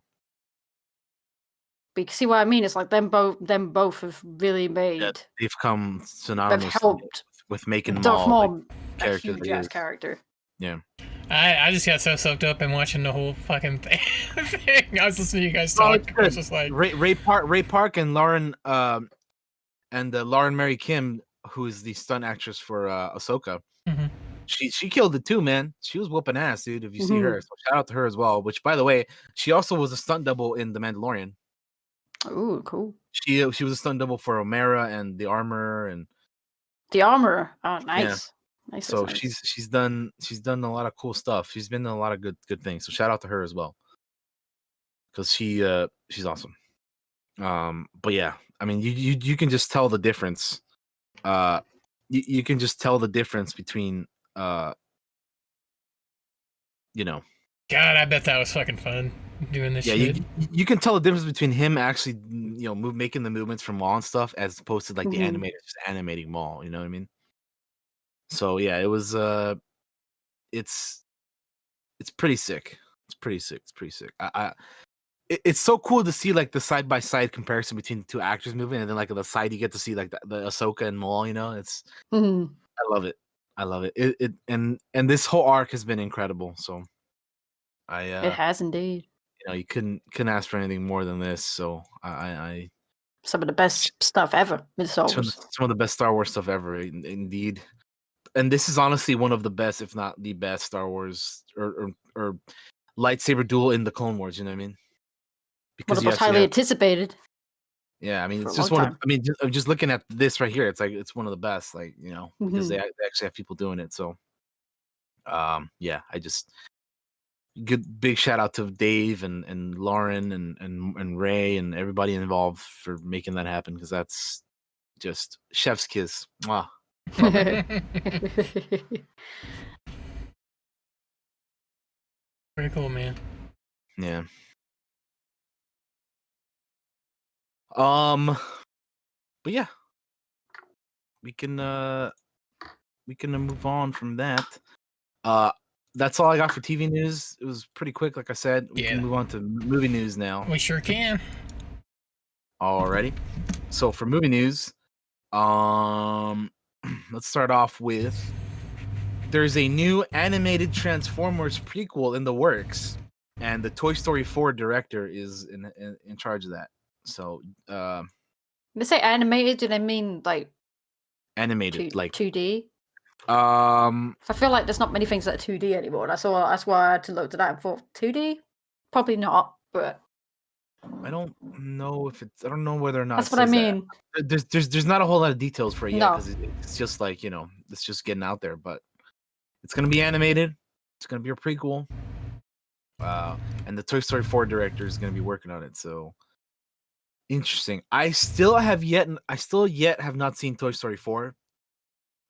But you see what I mean? It's like them both have really made. Yeah, they've come synonymous. They've helped with making Darth Maul like, a huge ass character. Yeah. I just got so soaked up in watching the whole fucking thing. I was listening to you guys talk. I was just like Ray Park and Lauren Mary Kim, who is the stunt actress for Ahsoka. Mm-hmm. She killed it too, man. She was whooping ass, dude. If you see her, so shout out to her as well. Which, by the way, she also was a stunt double in The Mandalorian. Oh, cool. She was a stunt double for Omera and the armor and the armor. Oh, nice. Yeah. Nice. So nice. she's done a lot of cool stuff. She's been in a lot of good things. So shout out to her as well, because she's awesome. But yeah, I mean, you can just tell the difference. You can just tell the difference between God, I bet that was fucking fun doing this shit. You can tell the difference between him actually, making the movements from Maul and stuff, as opposed to like the animator just animating Maul. You know what I mean? So yeah, it was. It's pretty sick. It's pretty sick. It's so cool to see like the side by side comparison between the two actors moving, and then like on the side you get to see like the Ahsoka and Maul. It's. I love it. It and this whole arc has been incredible. So. It has indeed. You couldn't ask for anything more than this. So I some of the best stuff ever with Star Wars. Some of the best Star Wars stuff ever, indeed. And this is honestly one of the best, if not the best, Star Wars or lightsaber duel in the Clone Wars. You know what I mean? Because one of the most highly anticipated. Yeah, I mean, it's just one. Just looking at this right here, it's like it's one of the best. Like because they actually have people doing it. So, yeah, big shout out to Dave and Lauren and Ray and everybody involved for making that happen, because that's just chef's kiss. Mwah. Very cool, man. Yeah. But yeah, we can move on from that. That's all I got for TV news. It was pretty quick, like I said. We can move on to movie news now. We sure can. Alrighty. So for movie news, let's start off with there's a new animated Transformers prequel in the works, and the Toy Story 4 director is in charge of that. So, when they say animated, do they mean like animated, like 2D? I feel like there's not many things that are 2D anymore. That's why I had to look to that and thought 2D, probably not. But I don't know if it's. I don't know whether or not. That's what I mean. There's not a whole lot of details for it yet, because it's just like it's just getting out there. But it's gonna be animated. It's gonna be a prequel. And the Toy Story 4 director is gonna be working on it. So interesting. I still have not seen Toy Story 4.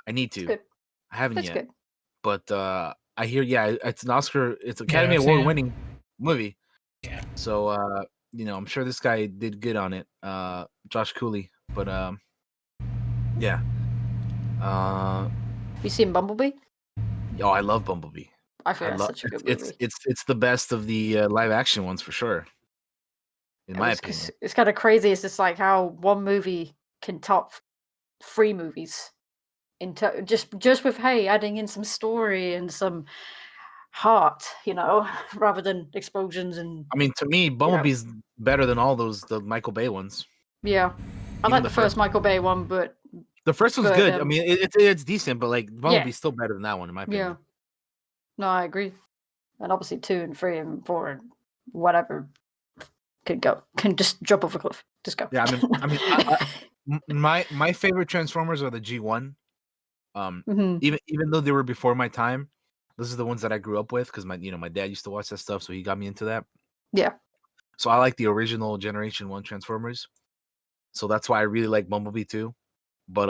I need to. Good. I haven't That's yet. Good. But I hear it's an Oscar. It's Academy Award winning movie. Yeah. So I'm sure this guy did good on it. Josh Cooley. But yeah. Have you seen Bumblebee? Oh, I love Bumblebee. I feel that's such a good movie. It's the best of the live action ones for sure. In my opinion. It's kind of crazy. It's just like how one movie can top 3 movies. Just with adding in some story and some heart, rather than explosions and. I mean, to me, Bumblebee's better than all the Michael Bay ones. Yeah, I like the first Michael Bay one, but the first one's good. I mean, it's decent, but like Bumblebee's still better than that one in my opinion. Yeah, no, I agree. and obviously 2 and 3 and 4 and whatever can just jump off a cliff. Just go. Yeah, my favorite Transformers are the G1. Even though they were before my time, those are the ones that I grew up with because my dad used to watch that stuff, so he got me into that. Yeah. So I like the original Generation 1 Transformers. So that's why I really like Bumblebee too. But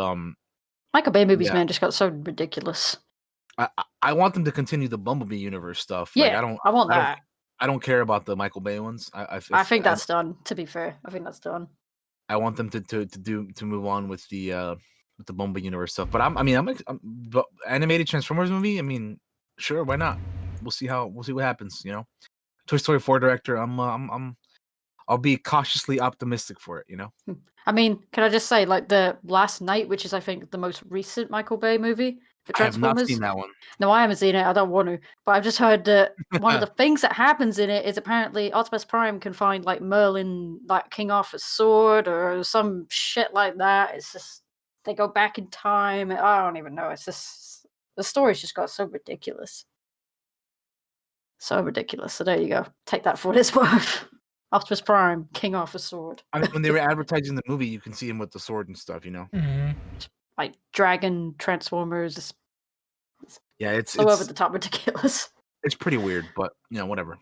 Michael Bay movies, man, just got so ridiculous. I want them to continue the Bumblebee universe stuff. Yeah, like I want that. I don't care about the Michael Bay ones. I think that's done. To be fair, I think that's done. I want them to move on with the Bumblebee universe stuff. But but animated Transformers movie. I mean, sure, why not? We'll see what happens. Toy Story 4 director. I'll be cautiously optimistic for it. I mean, can I just say, like, the Last Night, which is I think the most recent Michael Bay movie for Transformers. I have not seen that one. No, I haven't seen it. I don't want to. But I've just heard that one of the things that happens in it is apparently Optimus Prime can find like Merlin, like King Arthur's sword or some shit like that. It's just they go back in time. I don't even know. It's just the story's just got so ridiculous. So ridiculous. So there you go. Take that for what it's worth. Optimus Prime, King Arthur's sword. I mean, when they were advertising the movie, you can see him with the sword and stuff, Like dragon Transformers. Yeah, it's so over the top ridiculous. It's pretty weird, but whatever.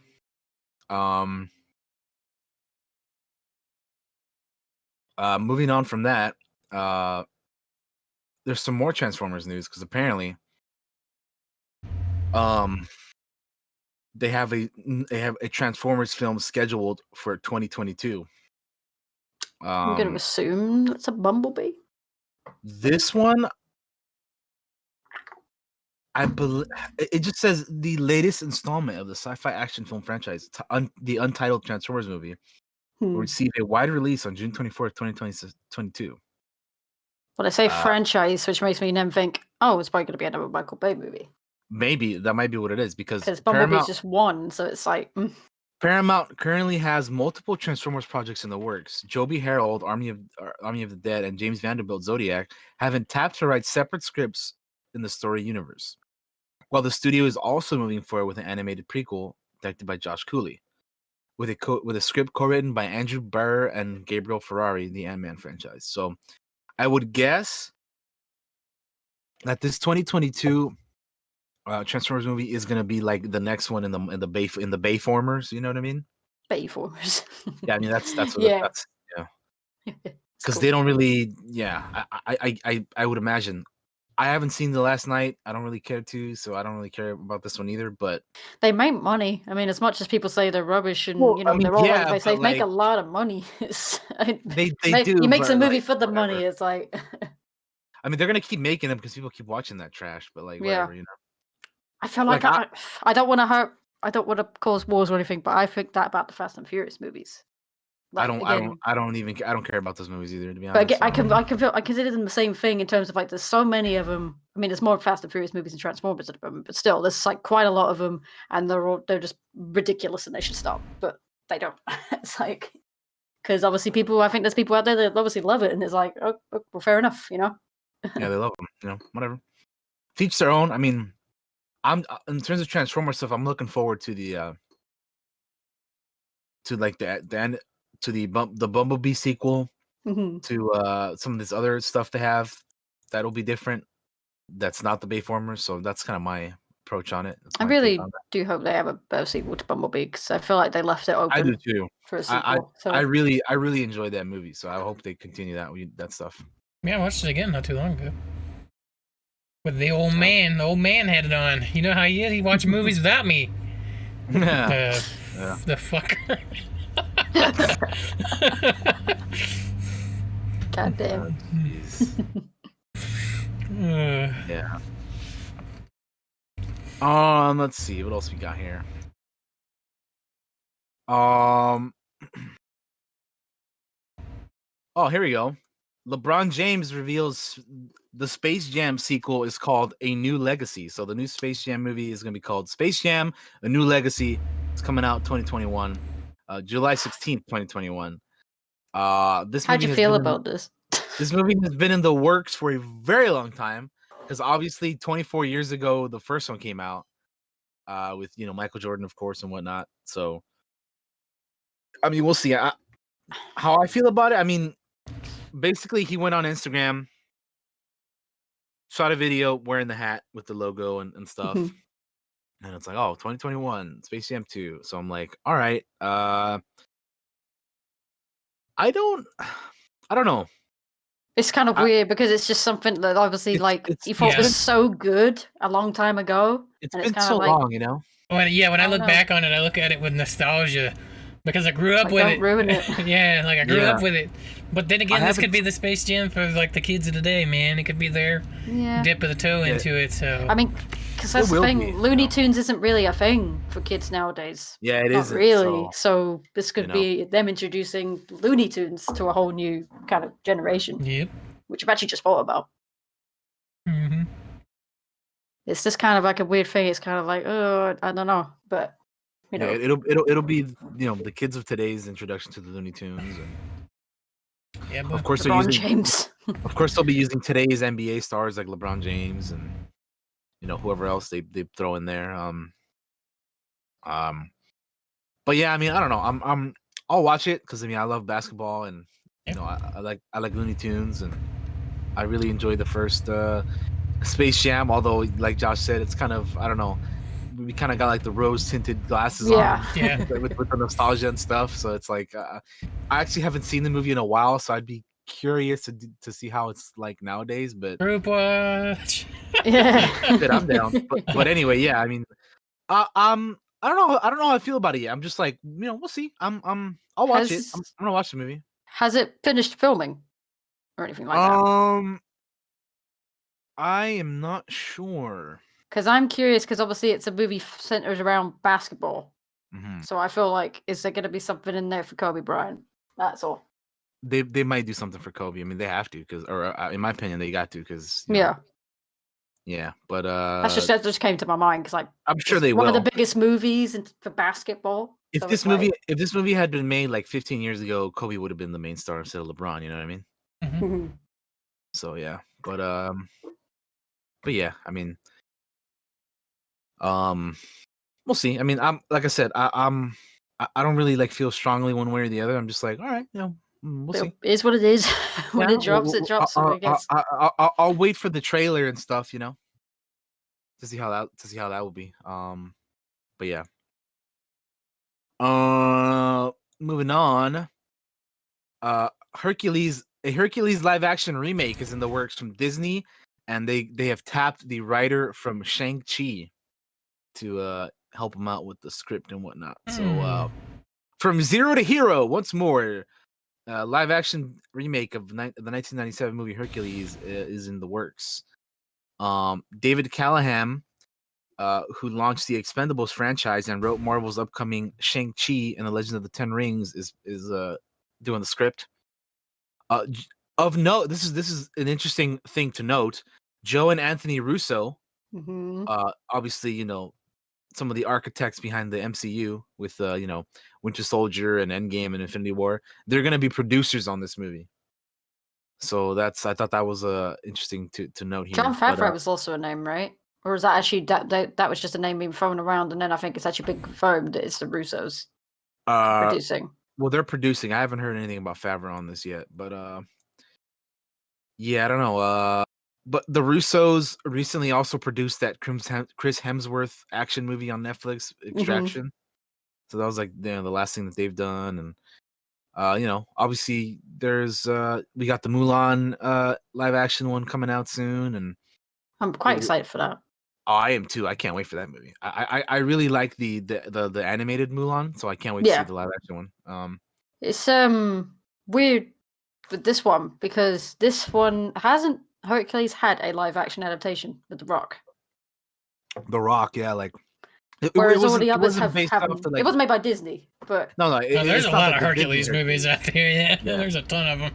Moving on from that, there's some more Transformers news because apparently, they have a Transformers film scheduled for 2022. I'm gonna assume that's a Bumblebee. This one, I believe it just says the latest installment of the sci-fi action film franchise, the untitled Transformers movie, will receive a wide release on June 24th, 2022. Well, they say franchise, which makes me then think, oh, it's probably going to be another Michael Bay movie. Maybe that might be what it is because Bumblebee's just one, so it's like. Paramount currently has multiple Transformers projects in the works. Joby Harold, Army of the Dead, and James Vanderbilt, Zodiac, have been tapped to write separate scripts in the story universe. While the studio is also moving forward with an animated prequel directed by Josh Cooley, with a script co-written by Andrew Burr and Gabriel Ferrari, the Ant-Man franchise. So, I would guess that this 2022 Transformers movie is gonna be like the next one in the Bayformers. You know what I mean? Bayformers. Yeah, I mean that's what that's because they don't really. Yeah, I would imagine. I haven't seen The Last Night. I don't really care to, so I don't really care about this one either. But they make money. I mean, as much as people say they're rubbish and they're all over the place, they make a lot of money. They do. You make some movie for the money. It's like. I mean, they're gonna keep making them because people keep watching that trash. But whatever, I feel like I don't want to hurt. I don't want to cause wars or anything, but I think that about the Fast and Furious movies. Like, I don't care about those movies either, to be honest. But I consider them the same thing in terms of like there's so many of them. I mean, there's more Fast and Furious movies than Transformers at the moment, but still, there's like quite a lot of them, and they're just ridiculous, and they should stop, but they don't. It's like because obviously I think there's people out there that obviously love it, and it's like, oh well, fair enough, Yeah, they love them, whatever. Teach their own. I mean, I'm in terms of Transformers stuff, I'm looking forward to the Bumblebee sequel, to some of this other stuff they have that'll be different. That's not the Bayformers, so that's kind of my approach on it. I really do hope they have a better sequel to Bumblebee because I feel like they left it open. I do too. For a sequel. I really enjoyed that movie, so I hope they continue that stuff. Yeah, I watched it again not too long ago. With the old man. The old man had it on. You know how he is? He watched movies without me. Yeah. The fucker. God damn. Yeah. Let's see what else we got here. Oh, here we go. LeBron James reveals the Space Jam sequel is called A New Legacy. So the new Space Jam movie is going to be called Space Jam: A New Legacy. It's coming out 2021, July 16th, 2021. How'd you feel about this? This movie has been in the works for a very long time because obviously 24 years ago the first one came out, with Michael Jordan, of course, and whatnot. So, I mean, we'll see. How I feel about it. I mean, basically, he went on Instagram, shot a video wearing the hat with the logo and stuff. And it's like, oh, 2021, Space Jam 2. So I'm like, all right. I don't know. It's kind of weird because it's just something that obviously you thought was so good a long time ago. It's been so long, you know? When I look back on it, I look at it with nostalgia because I grew up with it. Don't ruin it. Yeah, like I grew up with it. But then again, this could be the Space Jam for like the kids of the day, man. It could be their dip of the toe into it. So I mean, because that's the thing. Looney Tunes isn't really a thing for kids nowadays. Yeah, it Not isn't. really. So this could be them introducing Looney Tunes to a whole new kind of generation. Yep. Which I've actually just thought about. Mm-hmm. It's just kind of like a weird thing. It's kind of like, oh, I don't know, but it'll be the kids of today's introduction to the Looney Tunes. And of course, LeBron James. Of course, they'll be using today's NBA stars like LeBron James and whoever else they throw in there. But yeah, I mean, I don't know. I'll watch it because I love basketball and I like Looney Tunes and I really enjoyed the first Space Jam. Although, like Josh said, it's kind of I don't know. We kind of got like the rose tinted glasses on, with the nostalgia and stuff. So it's like I actually haven't seen the movie in a while, so I'd be curious to see how it's like nowadays. But group watch, I'm down. But anyway, yeah. I mean, I don't know how I feel about it yet. I'm just like we'll see. I'll watch it. I'm gonna watch the movie. Has it finished filming or anything like that? I am not sure. Because I'm curious, because obviously it's a movie centered around basketball. Mm-hmm. So I feel like, is there going to be something in there for Kobe Bryant? That's all. They might do something for Kobe. I mean, they have to, or in my opinion, they got to, because yeah. But that just came to my mind because I'm sure they will. One of the biggest movies for basketball. If this movie had been made like 15 years ago, Kobe would have been the main star instead of LeBron. You know what I mean? Mm-hmm. So yeah, but yeah, I mean. We'll see. I mean, like I said, I don't really feel strongly one way or the other. I'm just like, all right, we'll see. It is what it is. When it drops, it drops. I'll wait for the trailer and stuff, to see how that will be. But yeah. Moving on. A Hercules live action remake is in the works from Disney, and they have tapped the writer from Shang-Chi to help him out with the script and whatnot. So from zero to hero, once more, live action remake of the 1997 movie Hercules is in the works. David Callahan, who launched the Expendables franchise and wrote Marvel's upcoming Shang-Chi and the Legend of the Ten Rings, is doing the script. Of note, this is an interesting thing to note. Joe and Anthony Russo, obviously, some of the architects behind the MCU with Winter Soldier and Endgame and Infinity War, they're going to be producers on this movie. So I thought that was interesting to note here. Jon Favreau was also a name, right? Or was that actually that was just a name being thrown around, and then I think it's actually been confirmed that it's the Russos producing. Well, they're producing. I haven't heard anything about Favreau on this yet, but yeah, I don't know. But the Russos recently also produced that Chris Hemsworth action movie on Netflix, Extraction. So that was like the last thing that they've done, and obviously there's we got the Mulan live action one coming out soon, and I'm quite excited for that. Oh, I am too. I can't wait for that movie. I really like the animated Mulan, so I can't wait to see the live action one. It's weird with this one because this one hasn't Hercules had a live action adaptation with The Rock. The Rock, yeah, like. Whereas all the others haven't. It wasn't made by Disney, but no. There's a lot of Hercules movies out there. Yeah, there's a ton of them.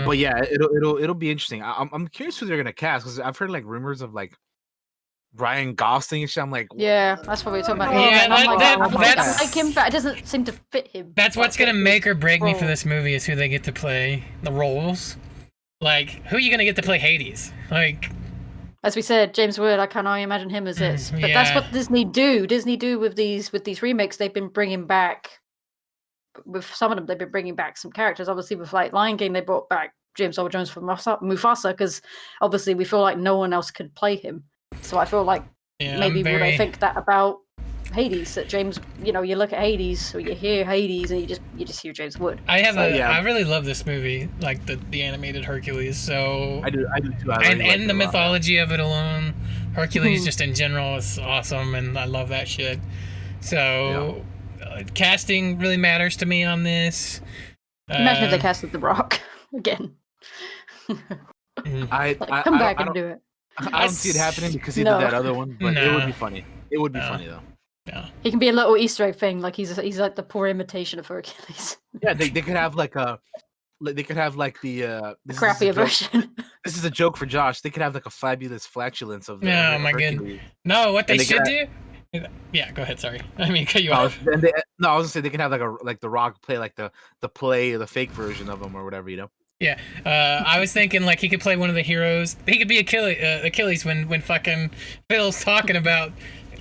But yeah, it'll be interesting. I'm curious who they're gonna cast because I've heard like rumors of like Ryan Gosling and shit. I'm like, yeah, that's what we're talking about. Yeah, I like him, but it doesn't seem to fit him. That's what's gonna make or break me for this movie is who they get to play the roles. Like, who are you gonna get to play Hades? Like, as we said, James Wood, I can only imagine him as this. But that's what Disney do. Disney do with these remakes. They've been bringing back, with some of them, they've been bringing back some characters. Obviously, with like Lion King, they brought back James Earl Jones from Mufasa because obviously we feel like no one else could play him. So I feel like maybe would I think that about Hades, that James, you look at Hades or you hear Hades and you just hear James Wood. I really love this movie, like the animated Hercules. So I do too. And the mythology of it alone, Hercules just in general is awesome, and I love that shit. So casting really matters to me on this. Imagine if they casted The Rock again. Mm-hmm. Come back and do it. I don't see it happening because he did that other one, but it would be funny. It would be funny though. Yeah. He can be a little Easter egg thing, like he's like the poor imitation of Hercules. Yeah, they could have like the crappier version. This is a joke for Josh. They could have like a fabulous flatulence of the. Oh my god! No, what they should do? Yeah, go ahead. Sorry, I mean cut you off. I was gonna say they can have like the Rock play like the play or the fake version of him or whatever, Yeah, I was thinking like he could play one of the heroes. He could be Achilles when fucking Phil's talking about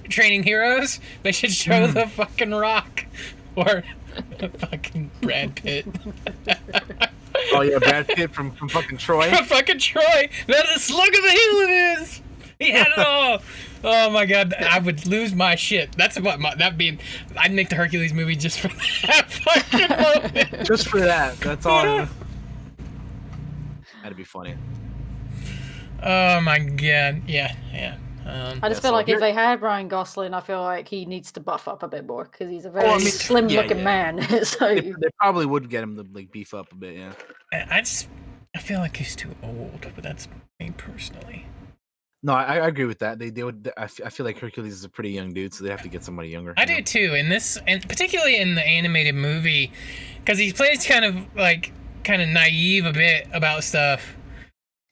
training heroes. They should show the fucking Rock or fucking Brad Pitt. Oh yeah, Brad Pitt from fucking Troy. From fucking Troy. That is slug of the heel it is. He had it all. Oh my god, I would lose my shit. That's what I'd make the Hercules movie just for that fucking moment. Just for that. That's all. That'd be funny. Oh my god, yeah. I just feel like if they had Ryan Gosling, I feel like he needs to buff up a bit more because he's a very slim-looking man. So they probably would get him to like beef up a bit, yeah. I feel like he's too old, but that's me personally. No, I agree with that. They would. I feel like Hercules is a pretty young dude, so they have to get somebody younger. I do too, and particularly in the animated movie, because he plays kind of naive a bit about stuff.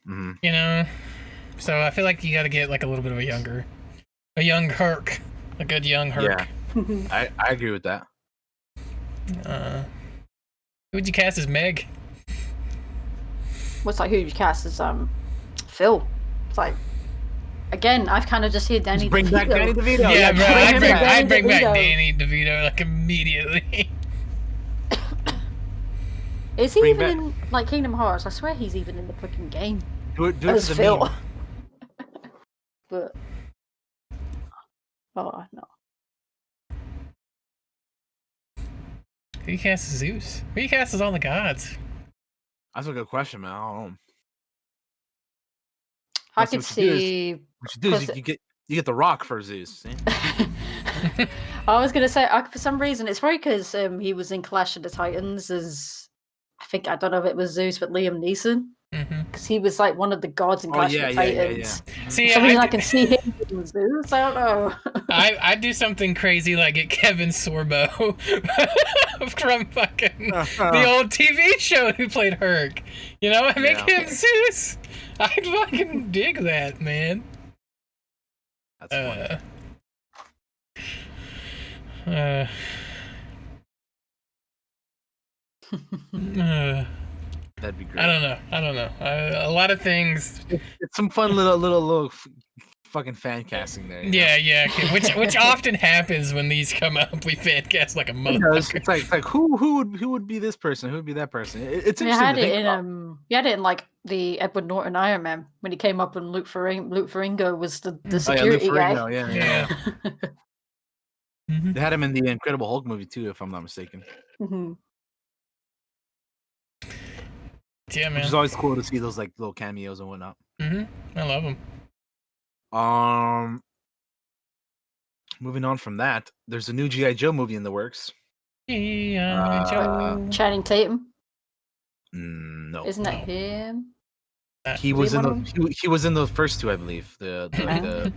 Mm-hmm. So I feel like you got to get like a little bit of a young Herc, a good young Herc. Yeah, I agree with that. Who would you cast as Meg? What's like who you cast as Phil? It's like. Again, I've kind of just heard Danny DeVito. Bring back Danny DeVito. Yeah, bro, I'd bring back Danny DeVito like immediately. Is he even in like Kingdom Hearts? I swear he's even in the freaking game. Do it as for Phil. me. But no. Who you cast as Zeus? Who you cast as all the gods? That's a good question, man. I don't know. I could see. What you do is you get the Rock for Zeus. See? I was gonna say for some reason it's probably because he was in Clash of the Titans as I don't know if it was Zeus, but Liam Neeson because he was like one of the gods in Clash of the Titans. Yeah. See, for some reason I can see him in Zeus. I don't know. I'd do something crazy like get Kevin Sorbo from fucking the old TV show who played Herc. Make him Zeus. I'd fucking dig that, man. That's funny. That'd be great. I don't know. A lot of things. It's some fun little fucking fan casting there. Yeah. Which often happens when these come up. We fan cast like a motherfucker. It's like who would be this person? Who would be that person? It's interesting. You had it in like the Edward Norton Iron Man when he came up and Luke Ferrigno was the security guy. Yeah. They had him in the Incredible Hulk movie too, if I'm not mistaken. Mm-hmm. Yeah, man. Which is always cool to see those like little cameos and whatnot. I love them. Moving on from that, there's a new G.I. Joe movie in the works. Channing Tatum. No. Isn't that him? He was in the first two, I believe. The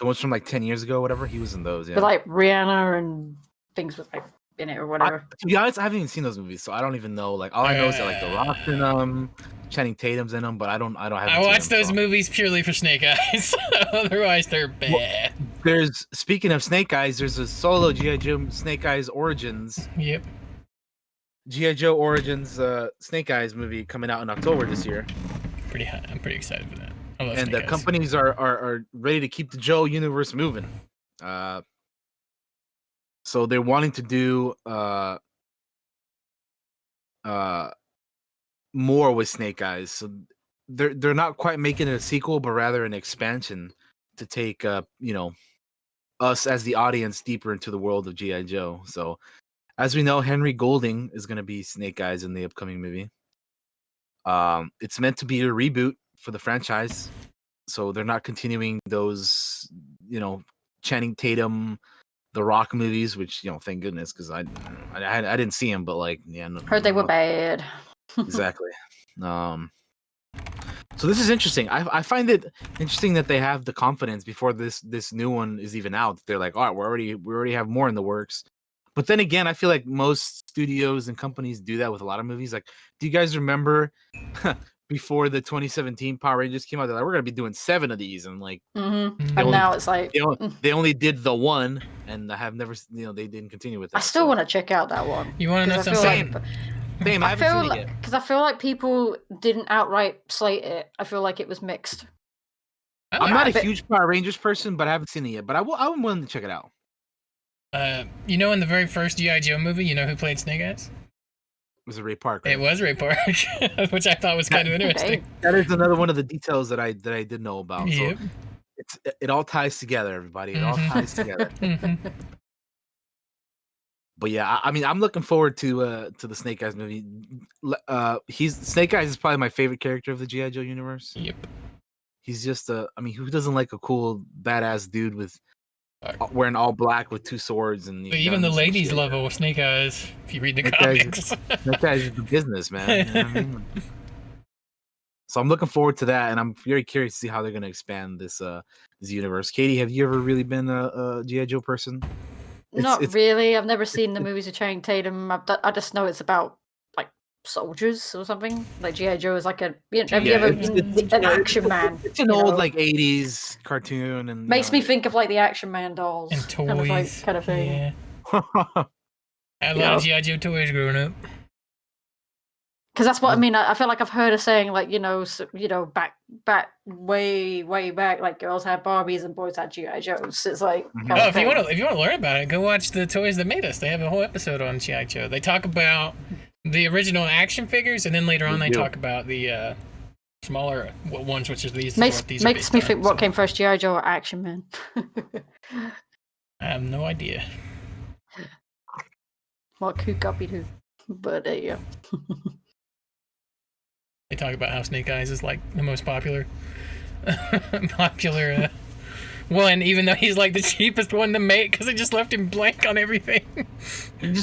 ones from like 10 years ago, whatever. He was in those. Yeah. But like Rihanna and things with like in it or whatever. To be honest, I haven't even seen those movies, so I don't even know. Like all I know is that like The Rock's in them, Channing Tatum's in them, but I don't have. I watch those movies purely for Snake Eyes. Otherwise, they're bad. Well, speaking of Snake Eyes, there's a solo G.I. Joe Snake Eyes Origins. Yep. G.I. Joe Origins Snake Eyes movie coming out in October this year. I'm pretty excited for that. and the companies are ready to keep the Joe universe moving. So they're wanting to do more with Snake Eyes. So they're not quite making it a sequel, but rather an expansion to take us as the audience deeper into the world of G.I. Joe. So as we know, Henry Golding is going to be Snake Eyes in the upcoming movie. It's meant to be a reboot for the franchise, so they're not continuing those Channing Tatum, The Rock movies, which thank goodness, because I didn't see them, but heard they were bad. Exactly. So this is interesting. I find it interesting that they have the confidence before this new one is even out. They're like, all right, we already have more in the works. But then again, I feel like most studios and companies do that with a lot of movies. Like, do you guys remember before the 2017 Power Rangers came out? They're like, we're gonna be doing 7 of these, and and now it's like they only did the one, and I have never, they didn't continue with that. I still want to check out that one. You want to know something? Same. I feel like because I feel like people didn't outright slate it. I feel like it was mixed. I'm not a huge Power Rangers person, but I haven't seen it yet. But I'm willing to check it out. In the very first G.I. Joe movie, you know who played Snake Eyes? It was Ray Park. Right? It was Ray Park, which I thought was kind of interesting. That is another one of the details that I did know about. Yep. So it all ties together, everybody. It all ties together. But yeah, I mean, I'm looking forward to the Snake Eyes movie. Snake Eyes is probably my favorite character of the G.I. Joe universe. Yep. He's just who doesn't like a cool badass dude with wearing all black with 2 swords and even the ladies love old Snake Eyes. If you read the comics, Snake Eyes is the business, man. You know what I mean? So I'm looking forward to that, and I'm very curious to see how they're going to expand this universe. Katie, have you ever really been a G.I. Joe person? Not really. I've never seen the movies of Channing Tatum. I just know it's about like soldiers or something. Like G.I. Joe is like have you ever an Action Man? It's an old 80s cartoon, and makes me think of like the Action Man dolls and toys, kind of thing. Yeah. I had a lot of G.I. Joe toys growing up. Because that's what I mean. I feel like I've heard her saying back way back, like girls had Barbies and boys had G.I. Joes. It's like if you want to learn about it, go watch the Toys That Made Us. They have a whole episode on G.I. Joe. They talk about the original action figures, and then later on they talk about the smaller ones, which is these. Makes me think what came first, G.I. Joe or Action Man? I have no idea. What could copy who? But yeah. They talk about how Snake Eyes is like the most popular one, even though he's like the cheapest one to make because they just left him blank on everything. Dude,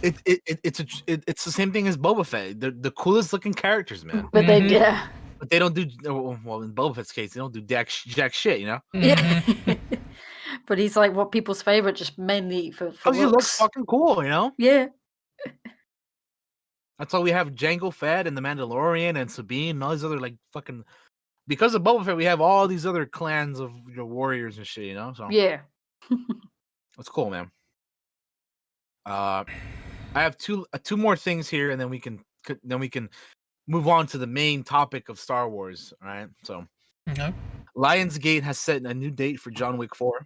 it's the same thing as Boba Fett. They're the coolest looking characters, man. But but they don't do well. In Boba Fett's case, they don't do jack shit, you know. Yeah. But he's like what people's favorite, just mainly for looks. He looks fucking cool, you know. Yeah. That's why we have Jango Fett and the Mandalorian and Sabine and all these other fucking. Because of Boba Fett, we have all these other clans of warriors and shit, you know. So yeah, that's cool, man. I have two more things here, and then we can move on to the main topic of Star Wars. All right, so Lionsgate has set a new date for John Wick 4.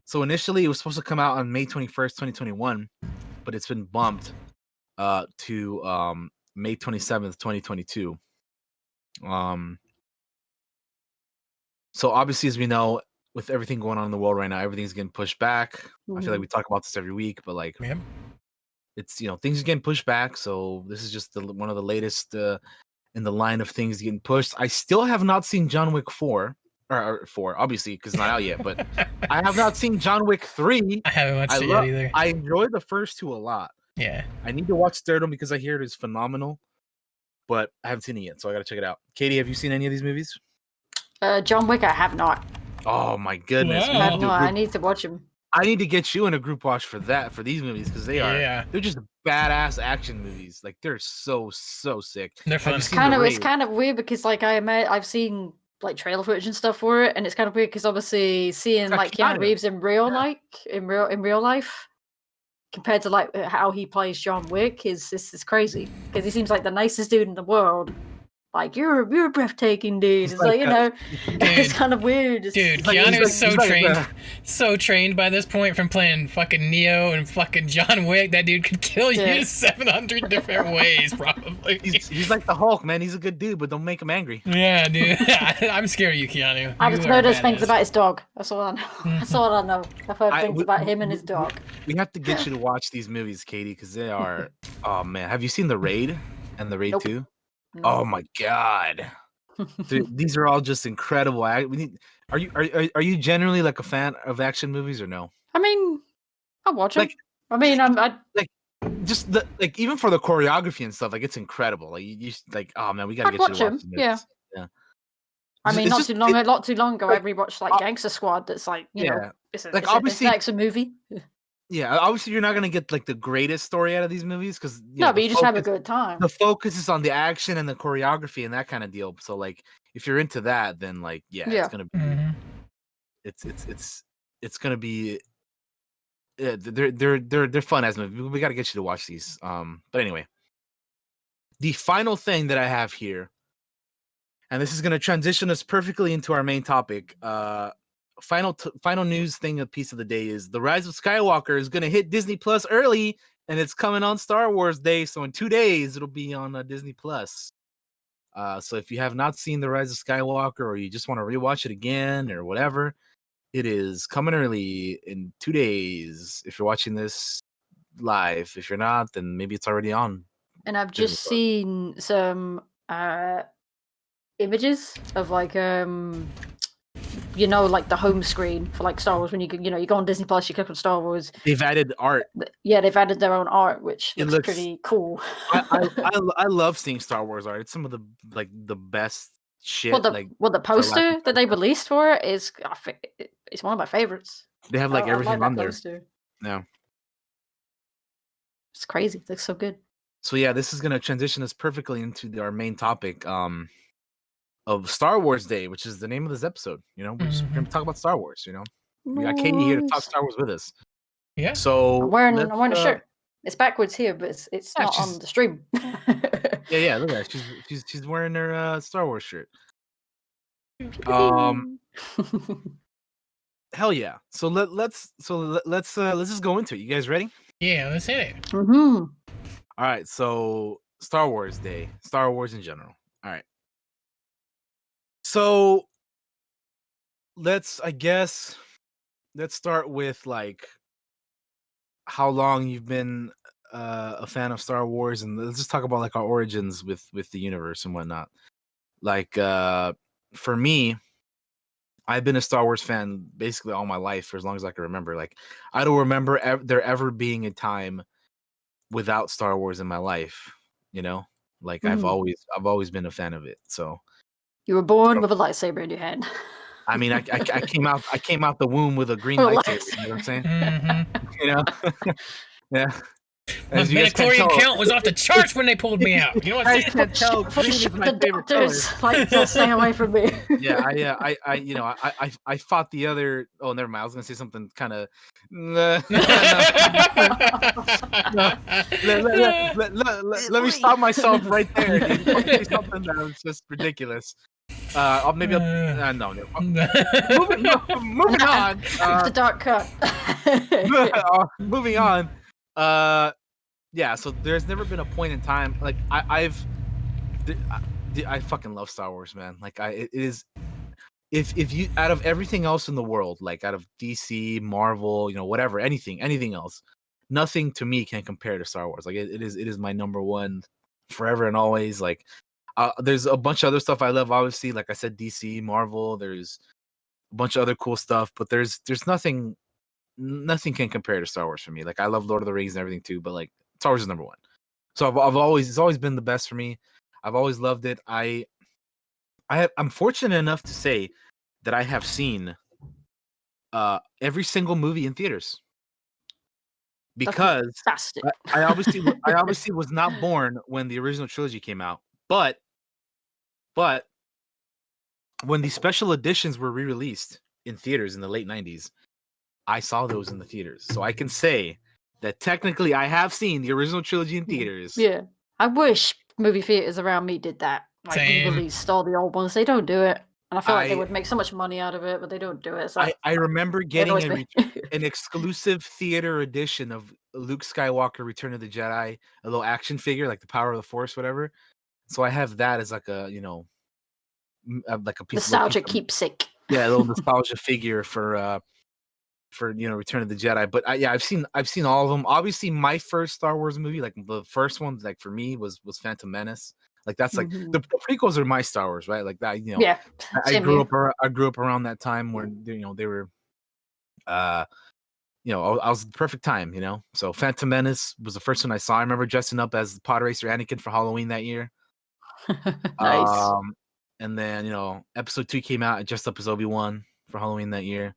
So initially it was supposed to come out on May 21st, 2021. But it's been bumped to May 27th, 2022. So obviously, as we know, with everything going on in the world right now, everything's getting pushed back. Mm-hmm. I feel like we talk about this every week, but it's things are getting pushed back. So this is just one of the latest in the line of things getting pushed. I still have not seen John Wick 4. Or 4, obviously, because it's not out yet. But I have not seen John Wick 3. I haven't watched it yet either. I enjoyed the first 2 a lot. Yeah. I need to watch third one because I hear it is phenomenal. But I haven't seen it yet, so I got to check it out. Katie, have you seen any of these movies? John Wick, I have not. Oh my goodness! Wow. I have not. I need to watch them. I need to get you in a group watch for these movies because they're just badass action movies. Like they're so sick. They're fun. It's kind of weird because I've seen like trailer footage and stuff for it, and it's kind of weird because obviously seeing like Keanu Reeves in real life, compared to like how he plays John Wick is crazy because he seems like the nicest dude in the world. Like you're a breathtaking dude. It's like, it's kind of weird. Dude, Keanu is so trained by this point from playing fucking Neo and fucking John Wick. That dude could kill you 700 different ways, probably. He's like the Hulk, man. He's a good dude, but don't make him angry. Yeah, dude. I'm scared of you, Keanu. I just know those things about his dog. That's all I know. That's all I know. I've heard things about him and his dog. We have to get you to watch these movies, Katie, because they are. Oh man, have you seen The Raid and The Raid 2? No. Oh my god, these are all just incredible. Are you generally like a fan of action movies or no? I mean, I watch them. I mean, I just even for the choreography and stuff, like it's incredible. Like you like, oh man, we gotta get you to watch them. Yeah. I mean, not too long ago, I rewatched like Gangster Squad. That's like, you know, it's obviously it's a movie. Yeah, obviously you're not gonna get like the greatest story out of these movies because but you just have a good time. The focus is on the action and the choreography and that kind of deal. So like, if you're into that, then like, it's gonna be, it's gonna be, they're fun as movies. We gotta get you to watch these. But anyway, the final thing that I have here, and this is gonna transition us perfectly into our main topic. Final news thing, a piece of the day is The Rise of Skywalker is going to hit Disney Plus early, and it's coming on Star Wars Day. So in 2 days, it'll be on Disney Plus. So if you have not seen The Rise of Skywalker, or you just want to rewatch it again or whatever, it is coming early in 2 days. If you're watching this live, if you're not, then maybe it's already on. And I've just seen some images of like like the home screen for like Star Wars when you go on Disney Plus, you click on Star Wars. They've added art. Yeah, they've added their own art, which looks pretty cool. I love seeing Star Wars art. It's some of the best shit. The poster that they released for it is it's one of my favorites. They have everything on there. Poster. Yeah, it's crazy. It looks so good. So yeah, this is gonna transition us perfectly into our main topic. Of Star Wars Day, which is the name of this episode. We're going to talk about Star Wars. We got Katie here to talk Star Wars with us. Yeah. So I'm wearing a shirt. It's backwards here, but it's not on the stream. yeah. Look at that. She's wearing her Star Wars shirt. Hell yeah. So let's just go into it. You guys ready? Yeah, let's hit it. Mm-hmm. All right. So Star Wars Day, Star Wars in general. All right. So let's start with like how long you've been a fan of Star Wars, and let's just talk about like our origins with the universe and whatnot. Like for me, I've been a Star Wars fan basically all my life for as long as I can remember. Like I don't remember there ever being a time without Star Wars in my life. Like I've always been a fan of it. So. You were born with a lightsaber in your hand. I mean, I came out the womb with a green lightsaber. You know what I'm saying? Mm-hmm. Yeah. My midichlorian count was off the charts when they pulled me out. You know what I'm saying? Can't tell. Green is my favorite color. Like, stay away from me. Yeah, I fought the other. Oh, never mind. I was gonna say something kind of. Let me stop myself right there. Dude. Something that was just ridiculous. Maybe no. Moving on. It's a dark cut. Moving on. Yeah, so there's never been a point in time like I fucking love Star Wars, man. Like it is, if you, out of everything else in the world, like out of DC, Marvel, whatever, anything else, nothing to me can compare to Star Wars. Like it is my number one forever and always. Like there's a bunch of other stuff I love, obviously, like I said, DC, Marvel, there's a bunch of other cool stuff, but there's nothing can compare to Star Wars for me. Like I love Lord of the Rings and everything too, but like Star Wars is number one. So it's always been the best for me. I've always loved it. I'm fortunate enough to say that I have seen every single movie in theaters, because I obviously was not born when the original trilogy came out, but when the special editions were re-released in theaters in the late 90s, I saw those in the theaters. So I can say that technically I have seen the original trilogy in theaters. Yeah. I wish movie theaters around me did that. Like Same. re-released all the old ones. They don't do it. And I feel like they I would make so much money out of it, but they don't do it. So I remember it getting annoys me. an exclusive theater edition of Luke Skywalker Return of the Jedi, a little action figure like the Power of the Force, whatever. So I have that as like a, you know, like a piece Nostalgia of keepsake. yeah, a little nostalgia figure for you know, Return of the Jedi. But yeah, I've seen all of them. Obviously, my first Star Wars movie, like the first one, like for me was Phantom Menace. Like that's like the prequels are my Star Wars, right? Like that, you know. Yeah. I grew up around that time where, you know, they were you know, I was the perfect time, you know. So Phantom Menace was the first one I saw. I remember dressing up as Pod Racer Anakin for Halloween that year. Nice. And then, you know, episode 2 came out. I dressed up as Obi-Wan for Halloween that year.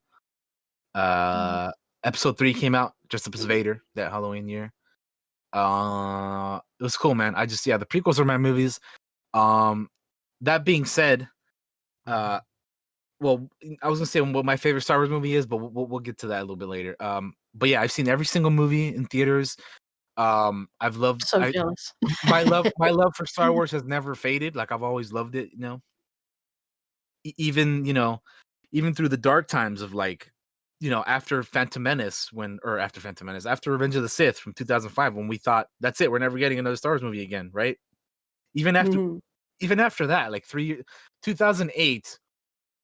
Episode 3 came out, dressed up as Vader that Halloween year. It was cool, man. Yeah, the prequels are my movies. That being said, well, I was gonna say what my favorite Star Wars movie is, but we'll get to that a little bit later. But yeah, I've seen every single movie in theaters. I've loved So jealous. my love for Star Wars has never faded. Like I've always loved it, you know. Even, you know, even through the dark times of, like, you know, after Revenge of the Sith from 2005, when we thought that's it, we're never getting another Star Wars movie again, right? Even after that, like 2008,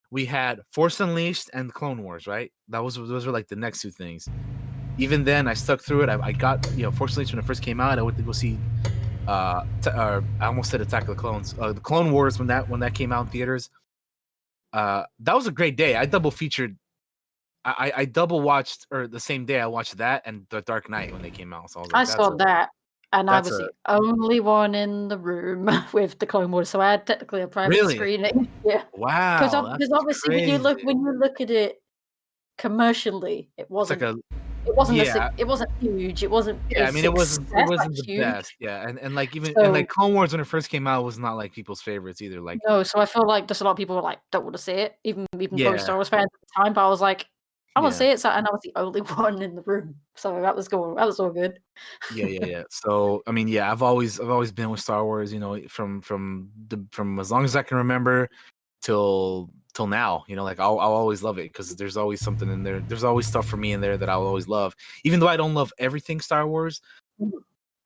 we had Force Unleashed and Clone Wars, right? Those were like the next two things. Even then, I stuck through it. I got, you know, Force Unleashed when it first came out. I went to go see. I almost said Attack of the Clones. The Clone Wars when that came out in theaters. That was a great day. I double featured. I double watched, or the same day I watched that and The Dark Knight when they came out. So I was like, I saw that, and I was the only one in the room with the Clone Wars, so I had technically a private screening. Yeah. Wow. Because obviously when you look at it commercially, it wasn't. It wasn't huge. It wasn't. Yeah, I mean, it wasn't the huge. best. Yeah, and like and like Clone Wars when it first came out was not like people's favorites either. Like no, so I feel like just a lot of people were like don't want to see it, even pro Star Wars fans at the time. But I was like, I want to see it, and I was the only one in the room, so that was cool. That was all good. Yeah. So I mean, yeah, I've always been with Star Wars. You know, from as long as I can remember till now. You know, like I'll always love it because there's always something in there. There's always stuff for me in there that I'll always love, even though I don't love everything Star Wars.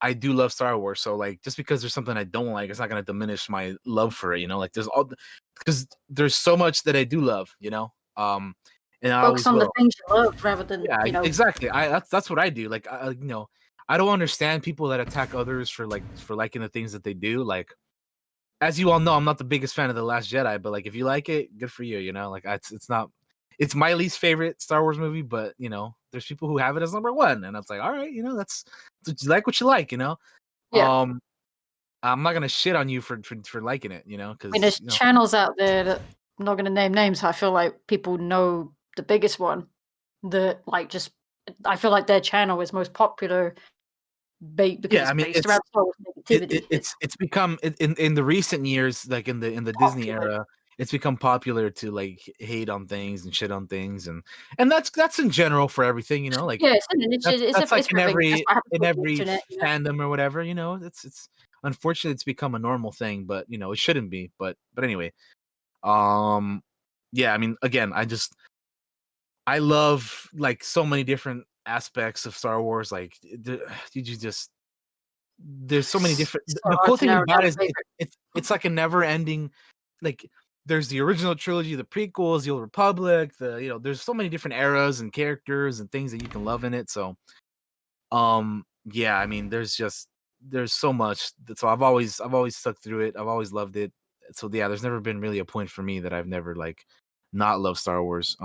I do love Star Wars, so like just because there's something I don't like, it's not gonna diminish my love for it. You know, like because there's so much that I do love. You know, and I focus on the things you love rather than you know. Exactly. That's what I do. Like you know, I don't understand people that attack others for liking the things that they do. Like, as you all know, I'm not the biggest fan of The Last Jedi, but like if you like it, good for you. You know, like it's my least favorite Star Wars movie, but you know, there's people who have it as number one, and it's like, all right, you know, you like what you like, you know. Yeah. I'm not gonna shit on you for liking it, you know, because I mean, there's channels out there that I'm not gonna name names. I feel like people know the biggest one that like just I feel like their channel is most popular because it's around negativity. It's become in the recent years, like in the Disney era, it's become popular to like hate on things and shit on things, and that's in general for everything, you know, like that's like in every fandom or whatever, you know. It's unfortunately it's become a normal thing, but you know it shouldn't be. But anyway, yeah, I mean, again, I love like so many different aspects of Star Wars. Like, there's so many different. The cool thing about it is it's like a never ending. Like, there's the original trilogy, the prequels, the Old Republic. You know, there's so many different eras and characters and things that you can love in it. So, yeah, I mean, there's so much. So I've always stuck through it. I've always loved it. So yeah, there's never been really a point for me that I've never like not loved Star Wars.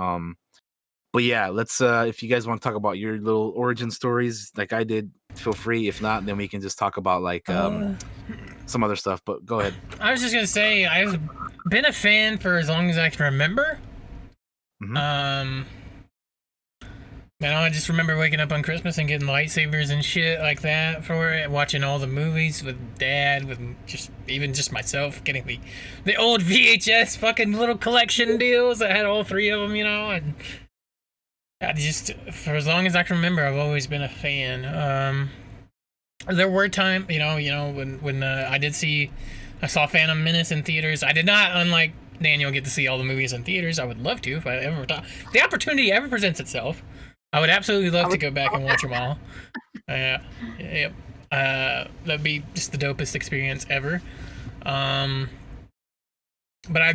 But yeah, let's if you guys want to talk about your little origin stories like I did, feel free. If not, then we can just talk about like some other stuff. But go ahead. I was just gonna say I've been a fan for as long as I can remember. You know, I just remember waking up on Christmas and getting lightsabers and shit like that for it, watching all the movies with Dad, with just myself, getting the old VHS fucking little collection deals. I had all three of them, you know, and I just, for as long as I can remember, I've always been a fan. There were times, when I saw Phantom Menace in theaters. I did not, unlike Daniel, get to see all the movies in theaters. I would love to if I ever thought the opportunity ever presents itself. I would absolutely love to go back and watch them all. Yep. That'd be just the dopest experience ever. But I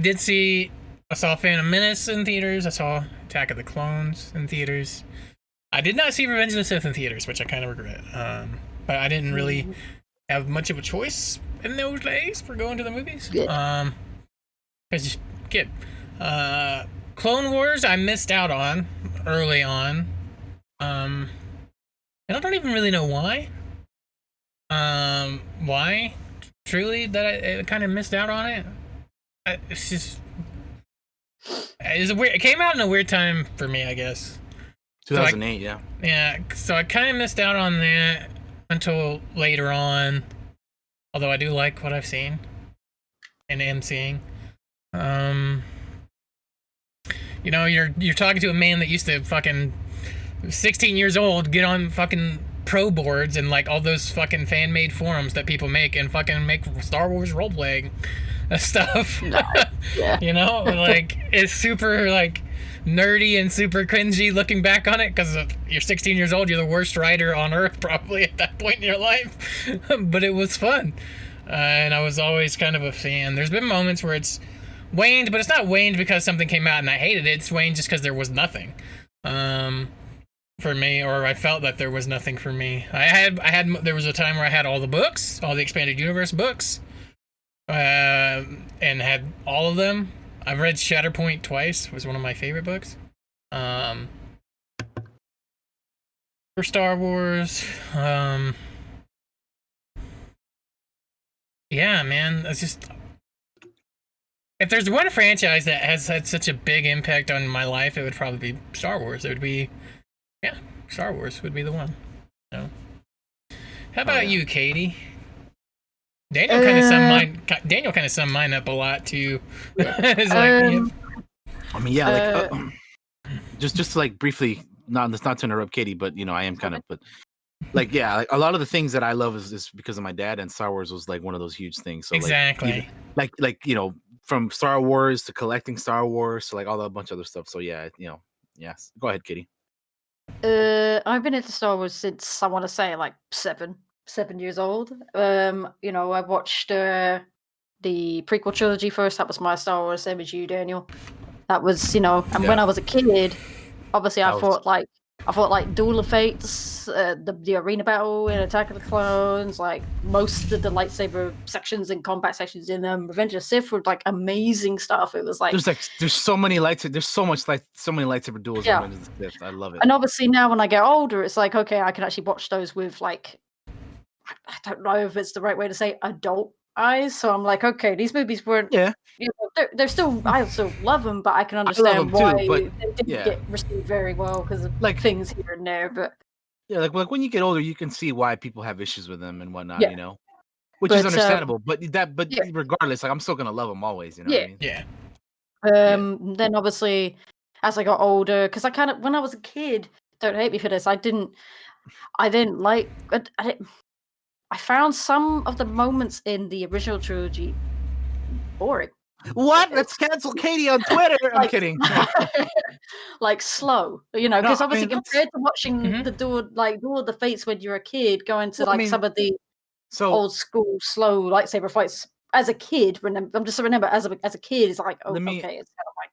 saw Phantom Menace in theaters. I saw Attack of the Clones in theaters. I did not see Revenge of the Sith in theaters, which I kind of regret. But I didn't really have much of a choice in those days for going to the movies. I was just a kid. Clone Wars I missed out on early on. And I don't even really know why. Why? Truly, that I kind of missed out on it. It's just... It came out in a weird time for me, I guess. 2008, yeah. Yeah, so I kind of missed out on that until later on. Although I do like what I've seen and am seeing. You're talking to a man that used to fucking 16 years old get on fucking pro boards and like all those fucking fan-made forums that people make and fucking make Star Wars role-playing stuff. Yeah. Like it's super like nerdy and super cringy looking back on it because you're 16 years old. You're the worst writer on earth probably at that point in your life. But it was fun. And I was always kind of a fan. There's been moments where it's waned, but it's not waned because something came out and I hated it. It's waned just because there was nothing for me, or I felt that there was nothing for me. There was a time where I had all the books, all the expanded universe books, and had all of them. I've read Shatterpoint twice. It was one of my favorite books. For Star Wars, yeah, man, it's just... If there's one franchise that has had such a big impact on my life, it would probably be Star Wars. It would be... Yeah, Star Wars would be the one. How about you, Katie? Daniel kind of summed mine up a lot too. It's I mean, yeah, just to like briefly, not to interrupt Katie, but I am kind of, but like, yeah, like a lot of the things that I love is because of my dad, and Star Wars was like one of those huge things. So exactly, like from Star Wars to collecting Star Wars to like all that bunch of other stuff. So yeah, yes. Go ahead, Katie. I've been into Star Wars since I want to say like 7 years old. I watched the prequel trilogy first. That was my Star Wars. Same as you, Daniel. That was, when I was a kid, obviously I fought like Duel of Fates, the arena battle in Attack of the Clones, like most of the lightsaber sections and combat sections in Revenge of the Sith were like amazing stuff. It was like there's so many lightsabers, there's so many lightsaber duels in Revenge of the Sith. I love it. And obviously now when I get older, it's like, okay, I can actually watch those with like, I don't know if it's the right way to say adult eyes. So I'm like, okay, these movies weren't. Yeah. They're still. I still love them, but I can understand why too, they didn't get received very well because of like things here and there. But yeah, like when you get older, you can see why people have issues with them and whatnot. Which is understandable. But regardless, like I'm still gonna love them always. You know what I mean? Yeah. Then obviously, as I got older, because when I was a kid, don't hate me for this. I found some of the moments in the original trilogy boring. What? Let's cancel Katie on Twitter. I'm kidding. Like slow, because obviously compared to watching the Duel of the Fates when you're a kid, going to some of the old school slow lightsaber fights as a kid. I'm just remember as a kid, it's like, okay, it's kind of like.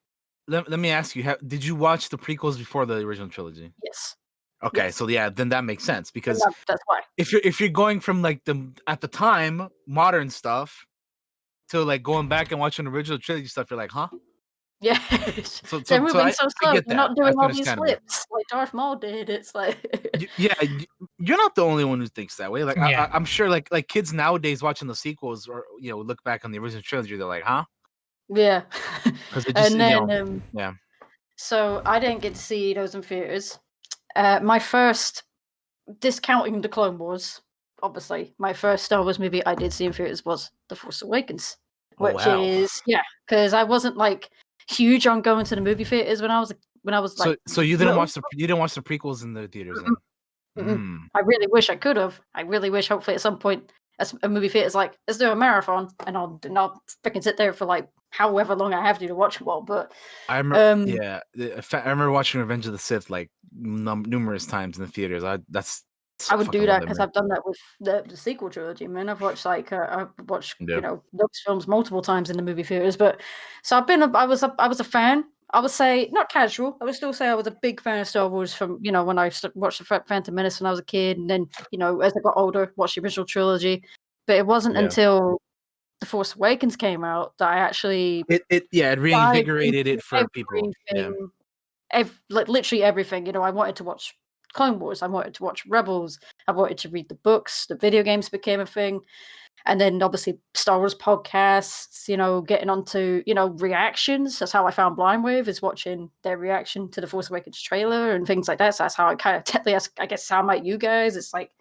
Let me ask you: did you watch the prequels before the original trilogy? Yes. Okay, yes. So yeah, then that makes sense because that's why. If you're going from like at the time modern stuff to like going back and watching the original trilogy stuff, you're like, huh? Yeah. So they're moving so slow. You're not doing all these flips like Darth Maul did. It's like yeah, you're not the only one who thinks that way. Like I'm sure like kids nowadays watching the sequels or look back on the original trilogy, they're like, huh? Yeah. And then yeah. So I didn't get to see those in theaters. My first, discounting the Clone Wars, obviously, my first Star Wars movie I did see in theaters was The Force Awakens, which is because I wasn't like huge on going to the movie theaters when I was when I was like. So you didn't little. watch the prequels in the theaters then? I really wish I could have. I really wish. Hopefully, at some point, as a movie theater's like, let's do a marathon, and I'll freaking sit there for like however long I have to watch them all. But I remember, I remember watching Revenge of the Sith like numerous times in the theaters. I would do that because I've done that with the sequel trilogy. Man, I've watched I've watched those films multiple times in the movie theaters. But so I was a fan. I would say not casual. I would still say I was a big fan of Star Wars from when I watched the Phantom Menace when I was a kid, and then as I got older, watched the original trilogy. But it wasn't until The Force Awakens came out that I actually it reinvigorated it for people. Literally everything. I wanted to watch Clone Wars. I wanted to watch Rebels. I wanted to read the books. The video games became a thing. And then obviously Star Wars podcasts, getting onto, reactions. That's how I found Blind Wave, is watching their reaction to the Force Awakens trailer and things like that. So that's how I kind of technically, I guess, how I met you guys. It's like,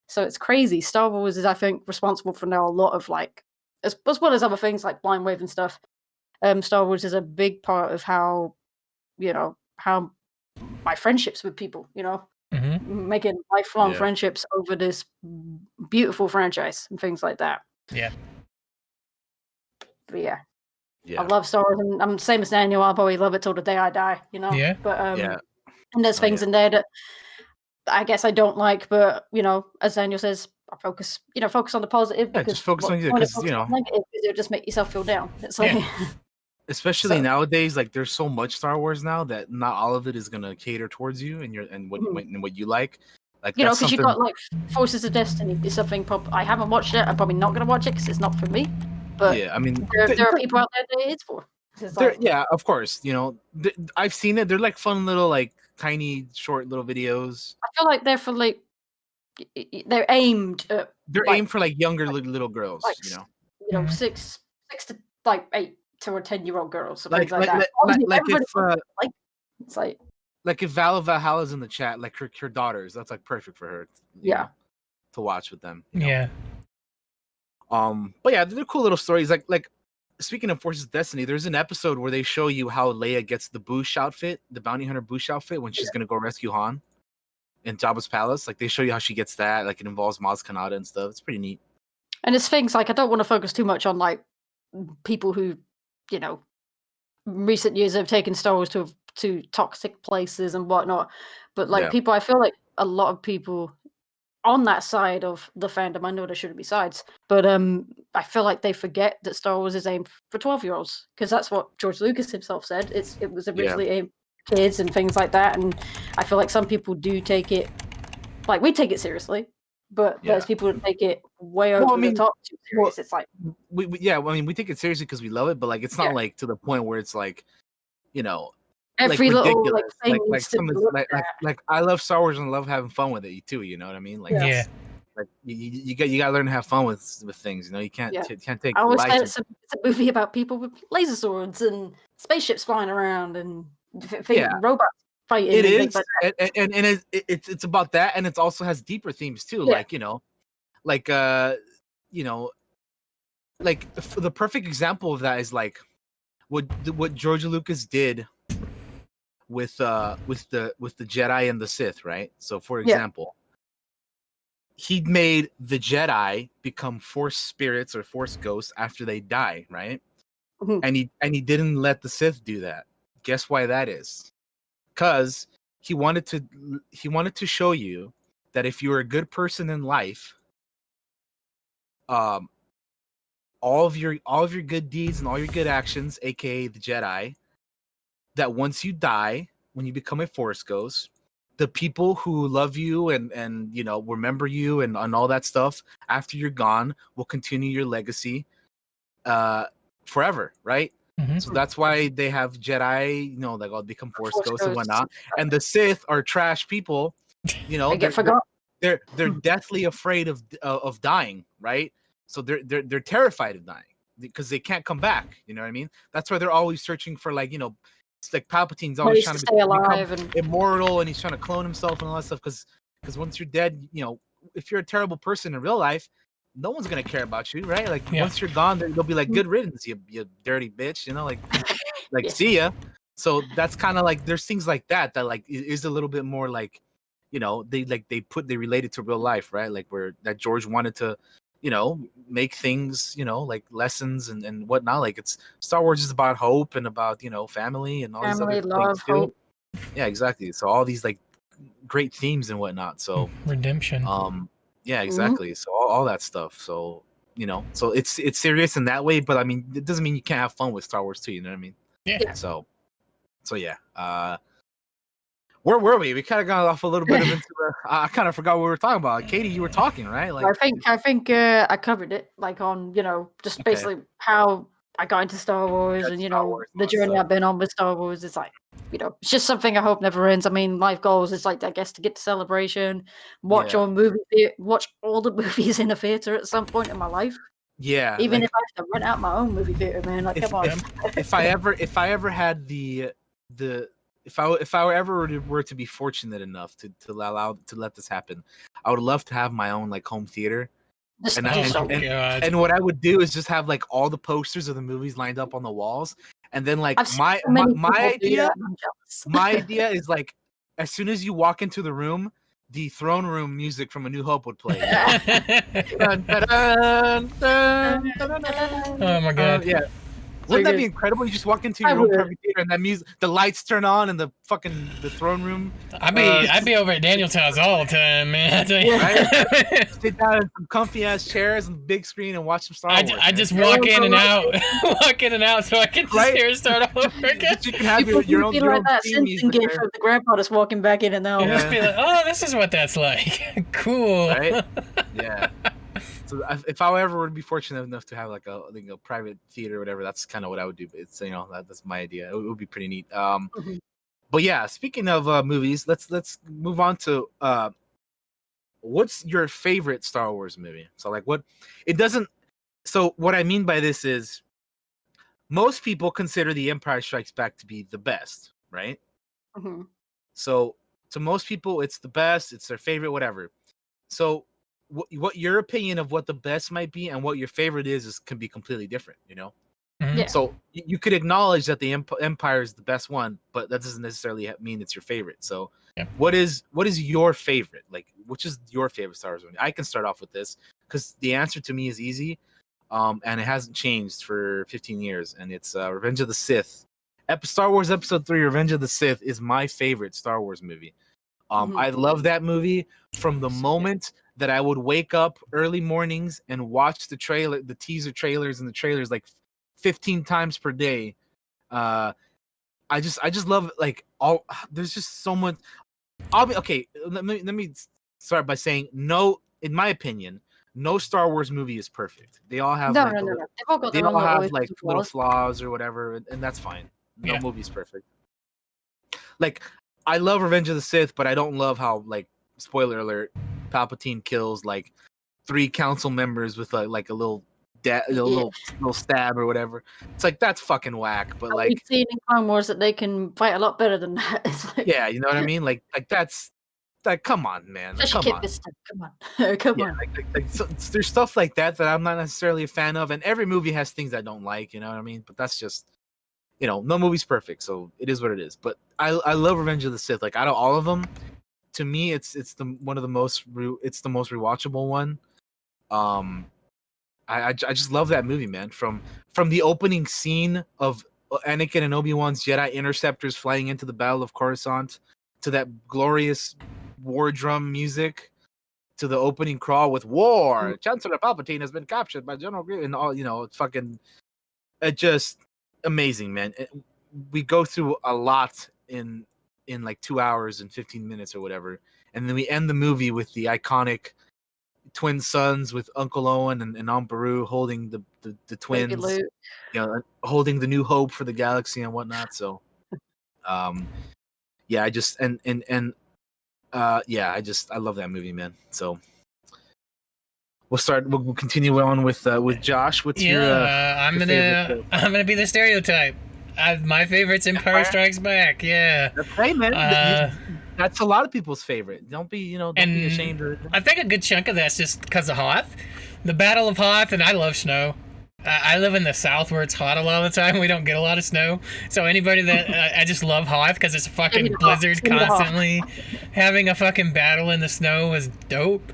so it's crazy. Star Wars is, I think, responsible for now a lot of like, as well as other things like Blind Wave and stuff. Star Wars is a big part of how my friendships with people, making lifelong friendships over this beautiful franchise and things like that. Yeah. But I love Star Wars, and I'm the same as Daniel. I'll probably love it till the day I die, Yeah. But and there's things in there that I guess I don't like, but as Daniel says, I focus on the positive. Yeah, just focus on you, because negative, it'll just make yourself feel down. It's like. Especially nowadays, like there's so much Star Wars now that not all of it is gonna cater towards you and what you like. Like because you got like Forces of Destiny is something. I haven't watched it. I'm probably not gonna watch it because it's not for me. But I mean, there are people out there that it is for. Of course, I've seen it. They're like fun little, like tiny, short little videos. I feel like they're for like they're aimed at. They're aimed for like younger little girls. Like, 6 to like 8 to 10-year-old girls, like that. It's like if Valhalla's in the chat, like her daughters, that's like perfect for her. To watch with them. Yeah. But they're cool little stories. Like speaking of Forces of Destiny, there's an episode where they show you how Leia gets the Boosh outfit, the bounty hunter Boosh outfit, when she's gonna go rescue Han in Jabba's palace. Like they show you how she gets that. Like it involves Maz Kanata and stuff. It's pretty neat. And it's things like I don't want to focus too much on like people who, recent years have taken Star Wars to toxic places and whatnot. But like people, I feel like a lot of people on that side of the fandom, I know there shouldn't be sides, but I feel like they forget that Star Wars is aimed for 12-year-olds, because that's what George Lucas himself said. It was originally aimed for kids and things like that, and I feel like some people do take it, like we take it seriously, but there's people that take it way over the top too serious. It's like we take it seriously because we love it, but like it's not like to the point where it's like, every like little like thing like I love Star Wars and love having fun with it too. You know what I mean? Like like you gotta learn to have fun with things. You can't take. I always say it's a movie about people with laser swords and spaceships flying around and robots fighting. It is, and it's about that, and it also has deeper themes too. Like like the perfect example of that is like what George Lucas did with the Jedi and the Sith, right? So for example, he made the Jedi become Force spirits or Force ghosts after they die, right? Mm-hmm. And he didn't let the Sith do that. Guess why that is? Because he wanted to show you that if you're a good person in life, all of your good deeds and all your good actions, aka the Jedi, that once you die, when you become a Force ghost, the people who love you and remember you and all that stuff after you're gone will continue your legacy forever, right? Mm-hmm. So that's why they have Jedi, like all become Force ghosts and whatnot. And the Sith are trash people, they get forgotten. They're deathly afraid of dying, right? So they're terrified of dying because they can't come back. You know what I mean? That's why they're always searching for it's like Palpatine's always trying to stay alive and immortal, and he's trying to clone himself and all that stuff. Because once you're dead, if you're a terrible person in real life, no one's gonna care about you, right? Like once you're gone, they'll be like, "Good riddance, you dirty bitch," like see ya. So that's kind of like there's things like that like is a little bit more like, you know, they relate it to real life, right? Like where that George wanted to, you know, make things, you know, like lessons and whatnot. Like it's Star Wars is about hope and about, you know, family and all these other Family, love, things too. hope. Yeah, exactly. So all these like great themes and whatnot. So redemption. yeah, exactly. So all that stuff. So, you know, so it's serious in that way, but I mean, it doesn't mean you can't have fun with Star Wars too. You know what I mean? Yeah. So yeah. Where were we? We kind of got off a little bit of into the. I kind of forgot what we were talking about. Katie, you were talking, right? Like I think I covered it, like on, you know, just basically how I got into Star Wars and, you know, the journey I've been on with Star Wars. It's like, you know, it's just something I hope never ends. I mean, life goals is like, I guess, to get to Celebration, watch all the movies in a theater at some point in my life. Yeah, even like, if I have to rent out my own movie theater, man. Like, come on. If I ever had if I ever were to be fortunate enough to let this happen, I would love to have my own like home theater. And what I would do is just have like all the posters of the movies lined up on the walls, and then like my idea is like as soon as you walk into the room, the throne room music from A New Hope would play. Dun, dun, dun, Oh my god! Yeah. Wouldn't that be incredible? You just walk into your own private theater and that music, the lights turn on and the throne room. I'd be over at Daniel's house all the time, man. I tell you. Right? Sit down in some comfy ass chairs and big screen and watch some Star Wars. I just walk in and out, so I can just hear it start all over again. You can have your own. Like that Simpson gift of the grandpa just walking back in and out. Just be like, oh, this is what that's like. Cool. Right? Yeah. So if I ever would be fortunate enough to have like a private theater or whatever, that's kind of what I would do. But it's, you know, that's my idea. It would be pretty neat. But yeah, speaking of movies, let's move on to what's your favorite Star Wars movie? So like what I mean by this is most people consider The Empire Strikes Back to be the best, right? Mm-hmm. So to most people, it's the best. It's their favorite, whatever. So what your opinion of what the best might be and what your favorite is can be completely different, you know? Mm-hmm. Yeah. So you could acknowledge that the Empire is the best one, but that doesn't necessarily mean it's your favorite. So what is your favorite? Like, which is your favorite Star Wars movie? I can start off with this because the answer to me is easy, and it hasn't changed for 15 years, and it's Revenge of the Sith. Star Wars Episode 3, Revenge of the Sith, is my favorite Star Wars movie. I love that movie from the moment that I would wake up early mornings and watch the teaser trailers and the trailers like 15 times per day. I just love like all. There's just so much. Let me start by saying no. In my opinion, no Star Wars movie is perfect. They all have they all have like little flaws or whatever, and that's fine. No movie's perfect. Like, I love Revenge of the Sith, but I don't love how, like, spoiler alert, Palpatine kills like 3 council members with like a little little stab or whatever. It's like, that's fucking whack. But like, we've seen in Clone Wars that they can fight a lot better than that. Like, yeah, you know what I mean? Like that's like, come on, man. Like, come on. Come on. So, there's stuff like that I'm not necessarily a fan of, and every movie has things I don't like. You know what I mean? But that's just, you know, no movie's perfect, so it is what it is. But I love Revenge of the Sith. Like, out of all of them, to me, it's the most rewatchable one. I just love that movie, man. From the opening scene of Anakin and Obi-Wan's Jedi interceptors flying into the Battle of Coruscant, to that glorious war drum music, to the opening crawl with "War, Chancellor Palpatine has been captured by General Grievous," and all, you know, it just amazing, man. We go through a lot in like 2 hours and 15 minutes or whatever, and then we end the movie with the iconic twin sons with Uncle Owen and Aunt Beru holding the twins, you know, holding the new hope for the galaxy and whatnot. So, yeah, I love that movie, man. So we'll continue on with Josh. What's your I'm gonna be the stereotype. My favorite's Empire Strikes Back. Yeah. Hey, man. That's a lot of people's favorite. Don't be ashamed of it. I think a good chunk of that's just because of Hoth. The Battle of Hoth, and I love snow. I live in the South where it's hot a lot of the time. We don't get a lot of snow. So anybody that I just love hot because it's a fucking blizzard constantly. Having a fucking battle in the snow is dope.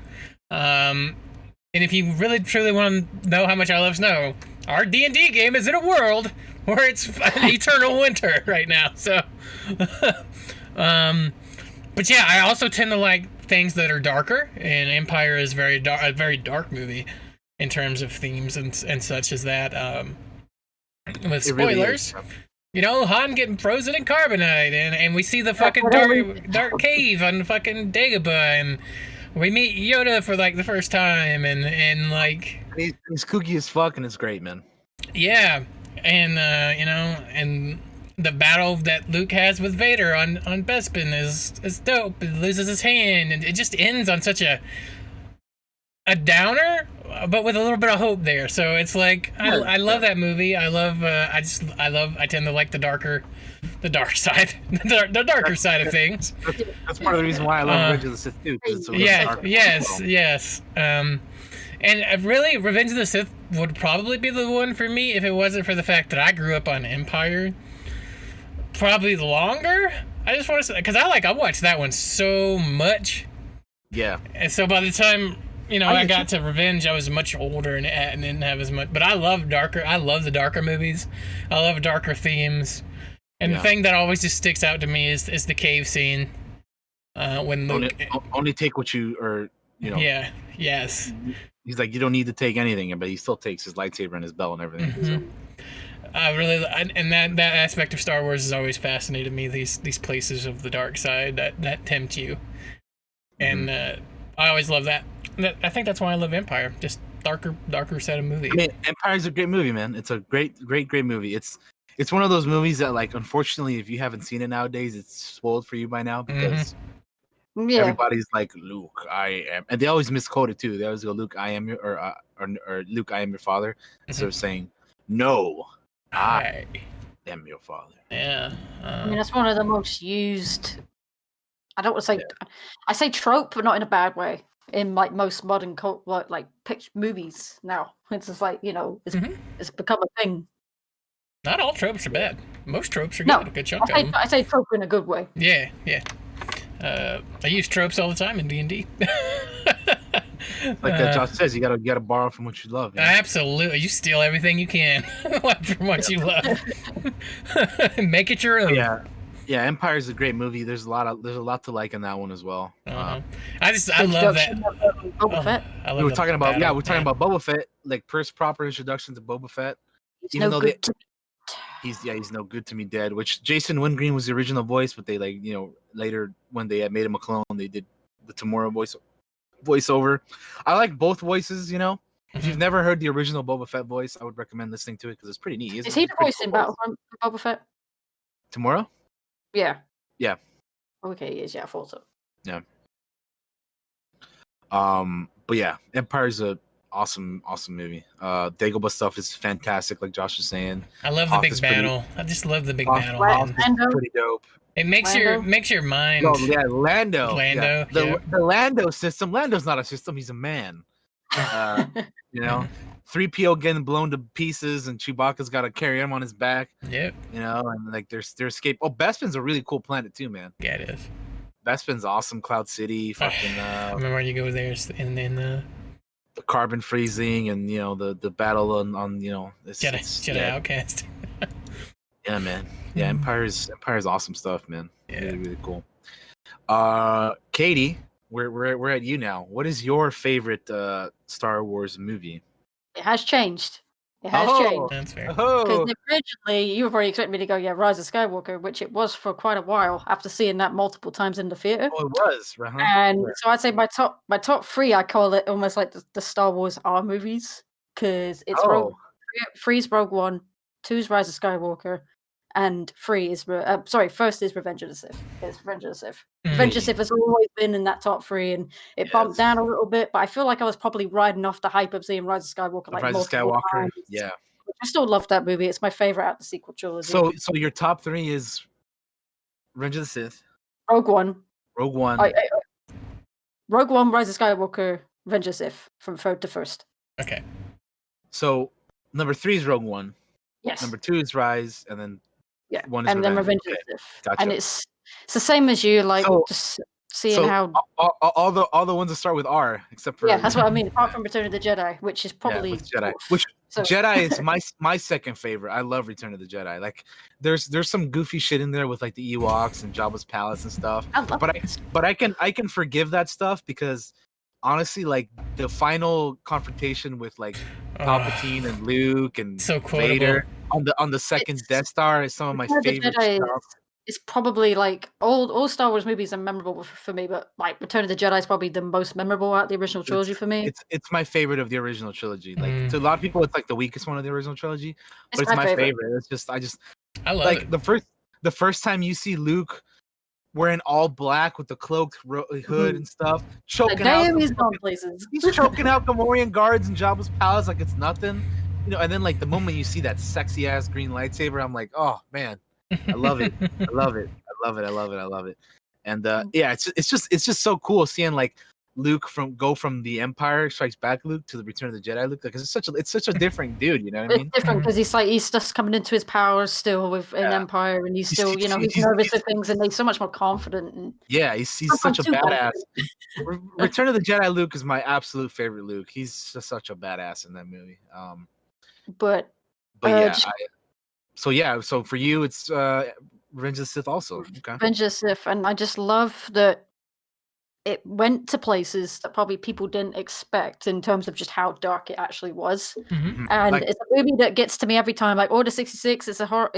And if you really truly want to know how much I love snow, our D&D game is in a world where it's eternal winter right now. So, but yeah, I also tend to like things that are darker, and Empire is a very dark movie in terms of themes and such as that. With spoilers, really you know, Han getting frozen in carbonite, and we see the fucking dark cave on fucking Dagobah, and we meet Yoda for like the first time, and like he's kooky as fuck, and it's great, man. Yeah, and you know, and the battle that Luke has with Vader on Bespin is dope. He loses his hand, and it just ends on such a downer, but with a little bit of hope there. So it's like I love that movie. I tend to like the dark side, the darker side of things. That's part of the reason why I love Revenge of the Sith too. Yes. And really, Revenge of the Sith would probably be the one for me if it wasn't for the fact that I grew up on Empire. Probably longer. I just want to say, because I watched that one so much. Yeah. And so by the time I got to Revenge, I was much older and didn't have as much. But I love the darker movies. I love darker themes. And the thing that always just sticks out to me is the cave scene. When Luke only take what you or Yeah. Yes. He's like, you don't need to take anything, but he still takes his lightsaber and his belt and everything. Mm-hmm. So. And that aspect of Star Wars has always fascinated me. These places of the dark side that tempt you, and I always love that. I think that's why I love Empire. Just darker set of movies. I mean, Empire's a great movie, man. It's a great movie. It's one of those movies that, like, unfortunately, if you haven't seen it nowadays, it's spoiled for you by now because. Everybody's like, Luke, I am, and they always misquote it too. They always go, Luke, I am your, or Luke, I am your father, instead of saying, no, I am your father. Yeah, I mean that's one of the most used. I don't want to say, I say trope, but not in a bad way. In like most modern like picture movies now, it's just like it's become a thing. Not all tropes are bad. Most tropes are good. A good chunk of them. I say trope in a good way. Yeah. I use tropes all the time in D&D. Like Josh says, you gotta borrow from what you love. Yeah? Absolutely, you steal everything you can from what you love. Make it your own. Yeah. Empire is a great movie. There's a lot to like in that one as well. I love that. Boba Fett. We're talking about Boba Fett, like first proper introduction to Boba Fett. Even though he's no good to me dead, which Jason Wingreen was the original voice, but they later when they had made him a clone, they did the Tamora voiceover. I like both voices, If you've never heard the original Boba Fett voice, I would recommend listening to it because it's pretty neat. Is he the voice in Battlefront for Boba Fett? Tamora? Yeah. Okay, he is. Yeah, I thought so. Yeah. But yeah, Empire's a awesome movie. Dagobah stuff is fantastic, like Josh was saying. I love the big battle. I just love the big battle. Pretty dope. It makes your mind. Oh yeah, Lando. Yeah. The Lando system. Lando's not a system; he's a man. 3PO getting blown to pieces, and Chewbacca's got to carry him on his back. Yep. And like their escape. Oh, Bespin's a really cool planet too, man. Yeah, it is. Bespin's awesome. Cloud City. Fucking. I remember when you go there, and then the carbon freezing, and the battle on Jedi Outcast. Yeah, man. Yeah, Empire's awesome stuff, man. Yeah, really, really cool. Katie, we're at you now. What is your favorite Star Wars movie? It has changed. Changed. That's fair. Because originally you were probably expecting me to go, Rise of Skywalker, which it was for quite a while after seeing that multiple times in the theater. Oh, it was. And so I'd say my top three, I call it almost like the Star Wars R movies, because it's three's Rogue One, two's Rise of Skywalker, and first is Revenge of the Sith. It's Revenge of the Sith. Revenge of the Sith has always been in that top three, and it bumped down a little bit, but I feel like I was probably riding off the hype of seeing Rise of Skywalker times. Yeah. I still love that movie. It's my favorite out of the sequel trilogy. So your top three is Revenge of the Sith, Rogue One, Rogue One, Rise of Skywalker, Revenge of the Sith, from third to first. Okay. So number 3 is Rogue One. Yes. Number 2 is Rise, and then Yeah. 1 is And then Revenge. Revenge of the Sith. Gotcha. And it's the same as you, like just seeing how all the ones that start with R, except for that's what I mean. Apart from Return of the Jedi, which is probably Jedi. Which Jedi is my second favorite. I love Return of the Jedi. Like there's some goofy shit in there with like the Ewoks and Jabba's palace and stuff. But I can forgive that stuff because honestly, like the final confrontation with like Palpatine and Luke and Vader on the second Death Star is some of my favorite stuff. It's probably like all Star Wars movies are memorable for me, but like Return of the Jedi is probably the most memorable out of the original trilogy for me. It's my favorite of the original trilogy. Like to a lot of people, it's like the weakest one of the original trilogy, but it's my favorite. It's just I love like it. the first time you see Luke wearing all black with the cloaked hood and stuff, choking out. He's choking out Gamorrean guards in Jabba's palace like it's nothing, you know. And then like the moment you see that sexy ass green lightsaber, I'm like, oh man. I love it. I love it. I love it. I love it. I love it. And yeah, it's just so cool seeing like Luke go from the Empire Strikes Back Luke to the Return of the Jedi Luke. Like it's such a different dude. You know what I mean? It's different because he's just coming into his powers still with an Empire, and he's still he's nervous of things, and he's so much more confident. And he's such a badass. Return of the Jedi Luke is my absolute favorite Luke. He's just such a badass in that movie. But yeah. So for you, it's Revenge of the Sith also. Okay. Revenge of the Sith, and I just love that it went to places that probably people didn't expect in terms of just how dark it actually was. And it's a movie that gets to me every time. Like Order 66, it's a horror.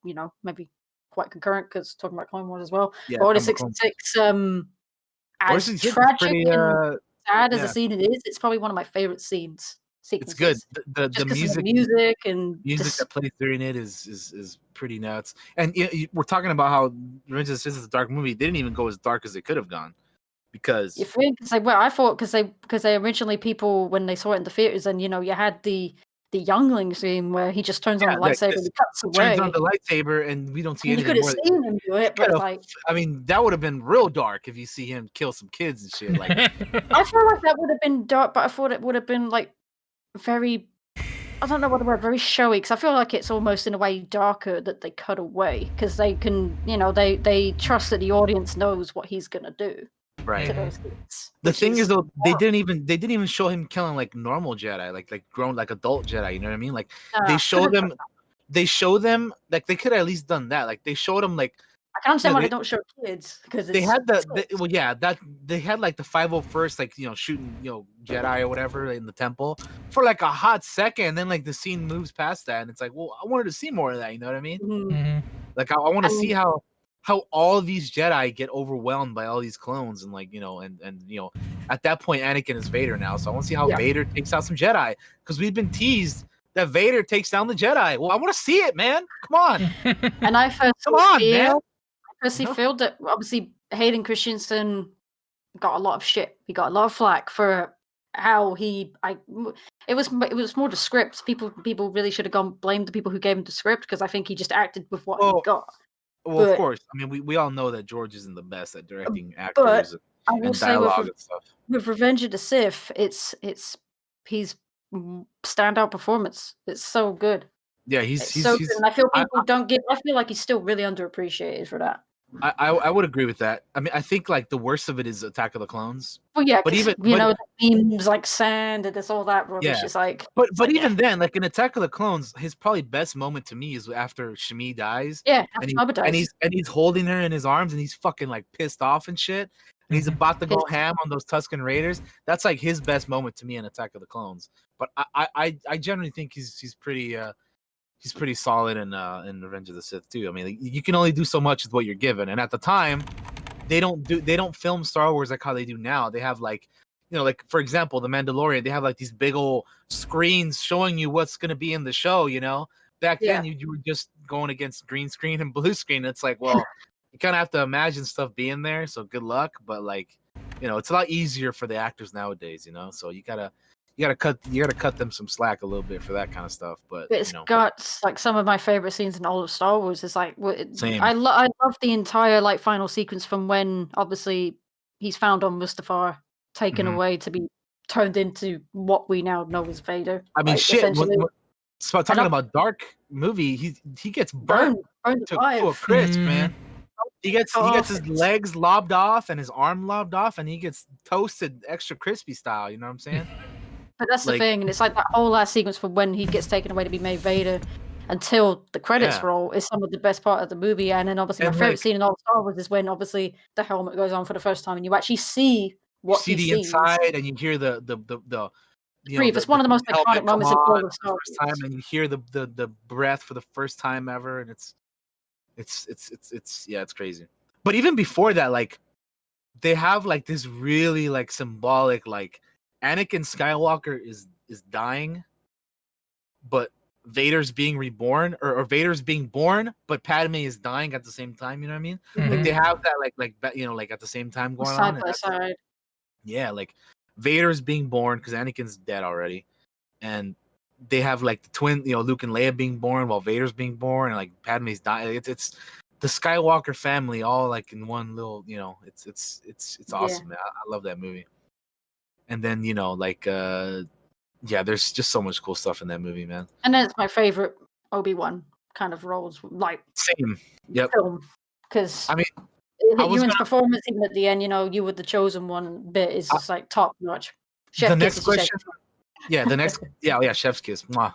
You know, maybe quite concurrent because talking about Clone Wars as well. Yeah, Order 66, as tragic and sad as the scene it is, it's probably one of my favorite sequences. It's good. The music and that plays during it is pretty nuts. And we're talking about how Revenge of the Sith is a dark movie. They didn't even go as dark as they could have gone because you think I thought because they originally people when they saw it in the theaters and you had the youngling scene where he just turns on the lightsaber and he cuts away. Turns on the lightsaber and we don't see anything. You could have seen him do it, but like I mean, that would have been real dark if you see him kill some kids and shit. Like I feel like that would have been dark, but I thought it would have been like very, I don't know what the word, very showy, because I feel like it's almost in a way darker that they cut away because they can, they trust that the audience knows what he's gonna do. Right. To those kids, the thing is though, they didn't even show him killing like normal Jedi, like grown, like adult Jedi. You know what I mean? Like they show them like they could have at least done that. Like they showed them like. I can understand why they don't show kids because they had they had like the 501st like shooting Jedi or whatever in the temple for like a hot second, and then like the scene moves past that, and it's like, well, I wanted to see more of that. You know what I mean? Like I want to see how all these Jedi get overwhelmed by all these clones, and like and at that point Anakin is Vader now, so I want to see how Vader takes out some Jedi because we've been teased that Vader takes down the Jedi. Well, I want to see it, man. Come on. And I first man. personally feel that obviously Hayden Christensen got a lot of shit. He got a lot of flack for how it was more the script. People really should have blamed the people who gave him the script because I think he just acted with what he got. Well, of course. I mean, we all know that George isn't the best at directing actors and dialogue and stuff. With Revenge of the Sith, he's standout performance. It's so good. Yeah, he's so good. And I feel people I feel like he's still really underappreciated for that. I would agree with that. I mean, I think like the worst of it is Attack of the Clones. Well, yeah, but even the themes like sand and this all that rubbish. Yeah. It's like, but even then, like in Attack of the Clones, his probably best moment to me is after Shmi dies. Yeah, and he's holding her in his arms and he's fucking like pissed off and shit. And he's about to go ham on those Tusken Raiders. That's like his best moment to me in Attack of the Clones. But I generally think he's pretty solid in Revenge of the Sith too. I mean, like, you can only do so much with what you're given, and at the time, they don't film Star Wars like how they do now. They have like, like for example, The Mandalorian. They have like these big old screens showing you what's gonna be in the show. Back then you were just going against green screen and blue screen. It's like, well, you kind of have to imagine stuff being there. So good luck, but like, it's a lot easier for the actors nowadays. So you gotta cut them some slack a little bit for that kind of stuff. But it's got like some of my favorite scenes in all of Star Wars. It's like same. I love the entire like final sequence from when obviously he's found on Mustafar, taken away to be turned into what we now know as Vader. I mean, like, shit. So talking about dark movie, he gets burned burnt to a alive. crisp, man. He gets his Oh. legs lobbed off and his arm lobbed off, and he gets toasted extra crispy style. You know what I'm saying? But that's the Like- thing, and it's like that whole last sequence from when he gets taken away to be made Vader until the credits Yeah. roll is some of the best part of the movie. And then obviously And, my favorite like- scene in all of Star Wars is when obviously the helmet goes on for the first time and you actually see You what see he the sees. inside, and you hear the Brief. It's one of the most helmet iconic come moments in on all of for Star the first time, Wars. and you hear the breath for the first time ever, and it's crazy. But even before that, like they have like this really like symbolic like Anakin Skywalker is dying, but Vader's being reborn, or Vader's being born, but Padme is dying at the same time. You know what I mean? Like they have that like at the same time going Side on. by side. Yeah, like Vader's being born because Anakin's dead already, and they have like the twin, Luke and Leia being born while Vader's being born, and like Padme's dying. It's the Skywalker family all like in one little, it's awesome, man. I love that movie. And then there's just so much cool stuff in that movie, man. And then it's my favorite Obi-Wan kind of roles, like Same. Yep. film, because I mean, Ewan's performance, even at the end, you were the chosen one bit is just like top notch. The next question, chef's kiss. Mwah.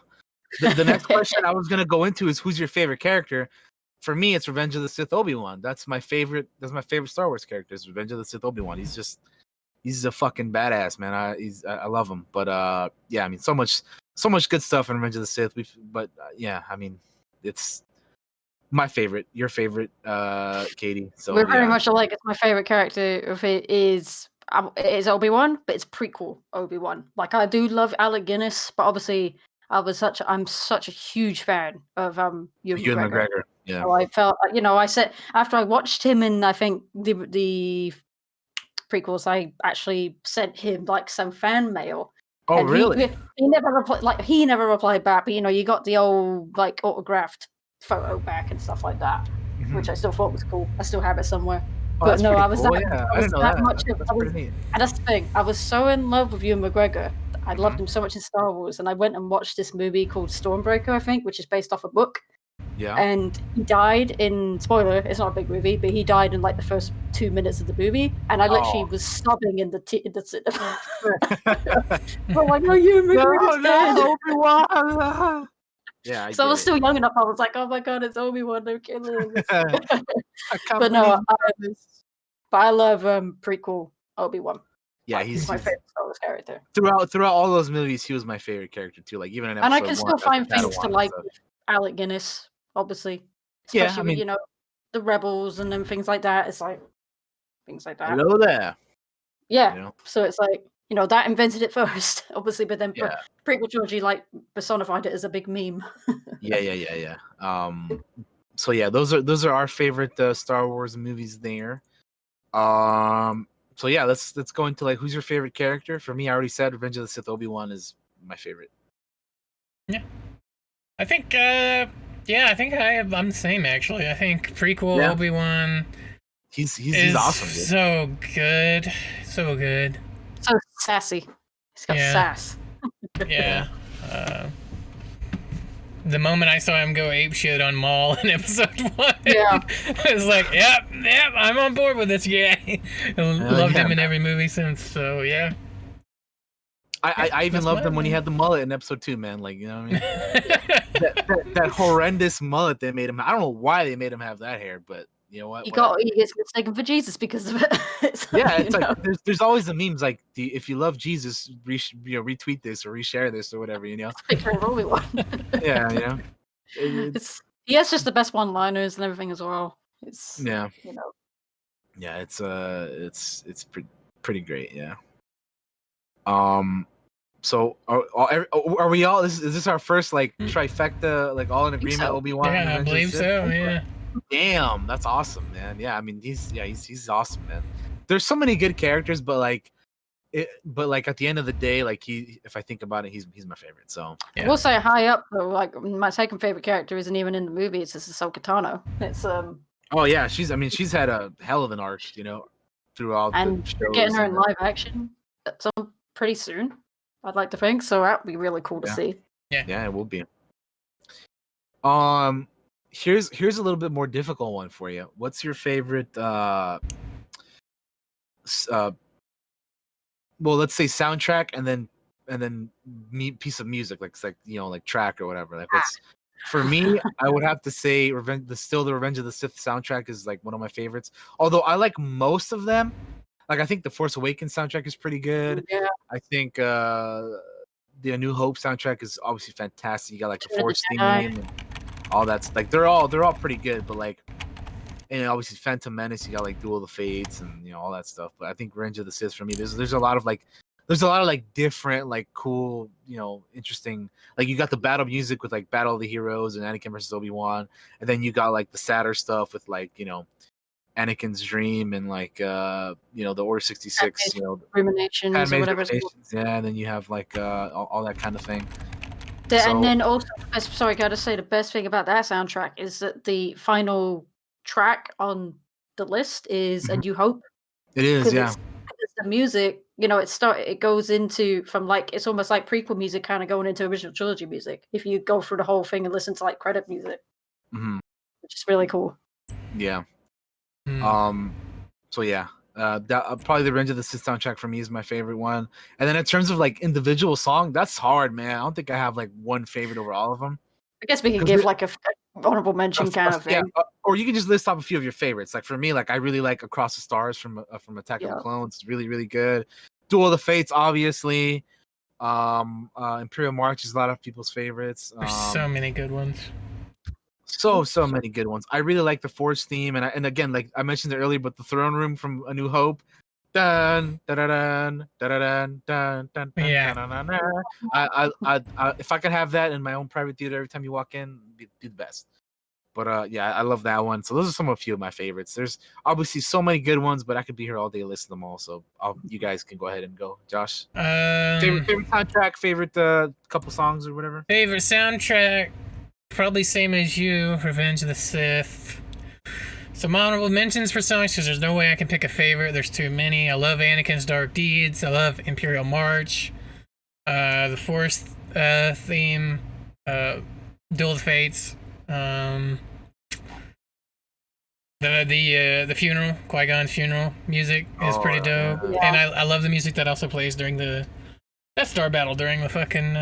The next question I was gonna go into is who's your favorite character. For me, it's Revenge of the Sith Obi-Wan. That's my favorite Star Wars character. Is Revenge of the Sith Obi-Wan. He's a fucking badass, man. I love him. But I mean, so much good stuff in Revenge of the Sith. It's my favorite. Your favorite, Katie. So we're very much alike. It's my favorite character. If it is Obi-Wan, but it's prequel Obi-Wan. Like I do love Alec Guinness, but obviously I'm such a huge fan of Ewan McGregor. Yeah. So I felt, I said after I watched him in, I think the prequels, I actually sent him like some fan mail. Oh, and really? He never replied. Like he never replied back. But you got the old like autographed photo back and stuff like that, which I still thought was cool. I still have it somewhere. Oh, but no, I was cool. that. I was that much. And that's the thing. I was so in love with Ewan McGregor. I loved him so much in Star Wars, and I went and watched this movie called Stormbreaker, I think, which is based off a book. Yeah. And he died in, spoiler, it's not a big movie, but he died in like the first 2 minutes of the movie, and I literally was sobbing in the cinema. I'm like, no, Ewan McGregor's dead. Obi-Wan. Yeah. I was still young enough. I was like, oh my god, it's Obi-Wan. They're killing him. But I love prequel Obi-Wan. Yeah, he's my favorite Star Wars character. Throughout all those movies, he was my favorite character too. Like even in episode 1. And I can still find things to like with Alec Guinness, obviously. Especially with, the Rebels and then things like that. It's like things like that. Hello there. Yeah. So it's like, that invented it first, obviously, but then prequel trilogy like personified it as a big meme. Yeah. So yeah, those are our favorite Star Wars movies there. So yeah, let's go into like who's your favorite character. For me, I already said Revenge of the Sith Obi-Wan is my favorite. Yeah, I think I'm the same actually. I think prequel Obi-Wan. He's awesome, dude. So good. So sassy. He's got sass. Yeah. The moment I saw him go apeshit on Maul in episode 1, I was like, yep, I'm on board with this guy. Loved him in every movie since, so yeah. I even loved him when he had the mullet in episode 2, man. Like, you know what I mean? that horrendous mullet they made him. I don't know why they made him have that hair, but you know what? He gets mistaken for Jesus because of it. It's like there's always the memes like if you love Jesus, retweet this or reshare this or whatever, Picture of Obi-Wan. Yeah, he has just the best one-liners and everything as well. It's Yeah, it's pretty great. Yeah. So are we all? Is this our first like trifecta? Like all in agreement? So. Obi-Wan. Yeah, I believe so. Yeah. Damn, that's awesome, man. Yeah, I mean he's awesome, man. There's so many good characters, but like at the end of the day, like if I think about it, he's my favorite. So I will say high up though, like my second favorite character isn't even in the movie. It's just Ahsoka Tano. It's Oh yeah, she's had a hell of an arc, throughout and the shows. Getting her in live action pretty soon. I'd like to think so. That'd be really cool to see. Yeah, it will be. Here's a little bit more difficult one for you. What's your favorite well, let's say soundtrack and then piece of music, like it's like, you know, like track or whatever. Like what's for me, I would have to say the Revenge of the Sith soundtrack is like one of my favorites. Although I like most of them. Like I think the Force Awakens soundtrack is pretty good. Yeah. I think the A New Hope soundtrack is obviously fantastic. You got like the Return of the Force theme Jedi. and all that's like they're all pretty good, but like, and obviously Phantom Menace, you got like Duel of the Fates and, you know, all that stuff. But I think Revenge of the Sith for me, there's a lot of like different, like cool, you know, interesting, like you got the battle music with like Battle of the Heroes and Anakin versus Obi-Wan, and then you got like the sadder stuff with like, you know, Anakin's Dream and like you know, the Order 66, you know, Ruminations or Padme's whatever it's called. Ruminations, yeah, and then you have like all that kind of thing. And then also, sorry, gotta say the best thing about that soundtrack is that the final track on the list is A New Hope. It is, yeah. It's the music, you know, it goes into from like it's almost like prequel music kind of going into original trilogy music. If you go through the whole thing and listen to like credit music, which is really cool. Yeah. So yeah, that probably the Revenge of the Sith soundtrack for me is my favorite one. And then in terms of like individual song, that's hard, man. I don't think I have like one favorite over all of them. I guess we can give like a honorable mention kind of thing. Yeah, or you can just list off a few of your favorites. Like for me, like I really like Across the Stars from Attack of the Clones. It's really, really good. Duel of the Fates, obviously. Imperial March is a lot of people's favorites. There's so many good ones. So many good ones. I really like the Force theme, and again, like I mentioned it earlier, but the Throne Room from A New Hope. Dun, dun, dun, dun, dun, dun, dun, Yeah. dun, dun, dun, dun. I if I could have that in my own private theater every time you walk in, be the best. But yeah, I love that one. So those are a few of my favorites. There's obviously so many good ones, but I could be here all day listing them all. So you guys can go ahead and go. Josh, favorite soundtrack, favorite couple songs or whatever. Favorite soundtrack, probably same as you. Revenge of the Sith. Some honorable mentions for songs because there's no way I can pick a favorite. There's too many. I love Anakin's Dark Deeds. I love Imperial March. The Force theme. Duel of the Fates. The funeral, Qui-Gon's funeral music is pretty dope. Yeah. And I love the music that also plays during the Death Star battle during the fucking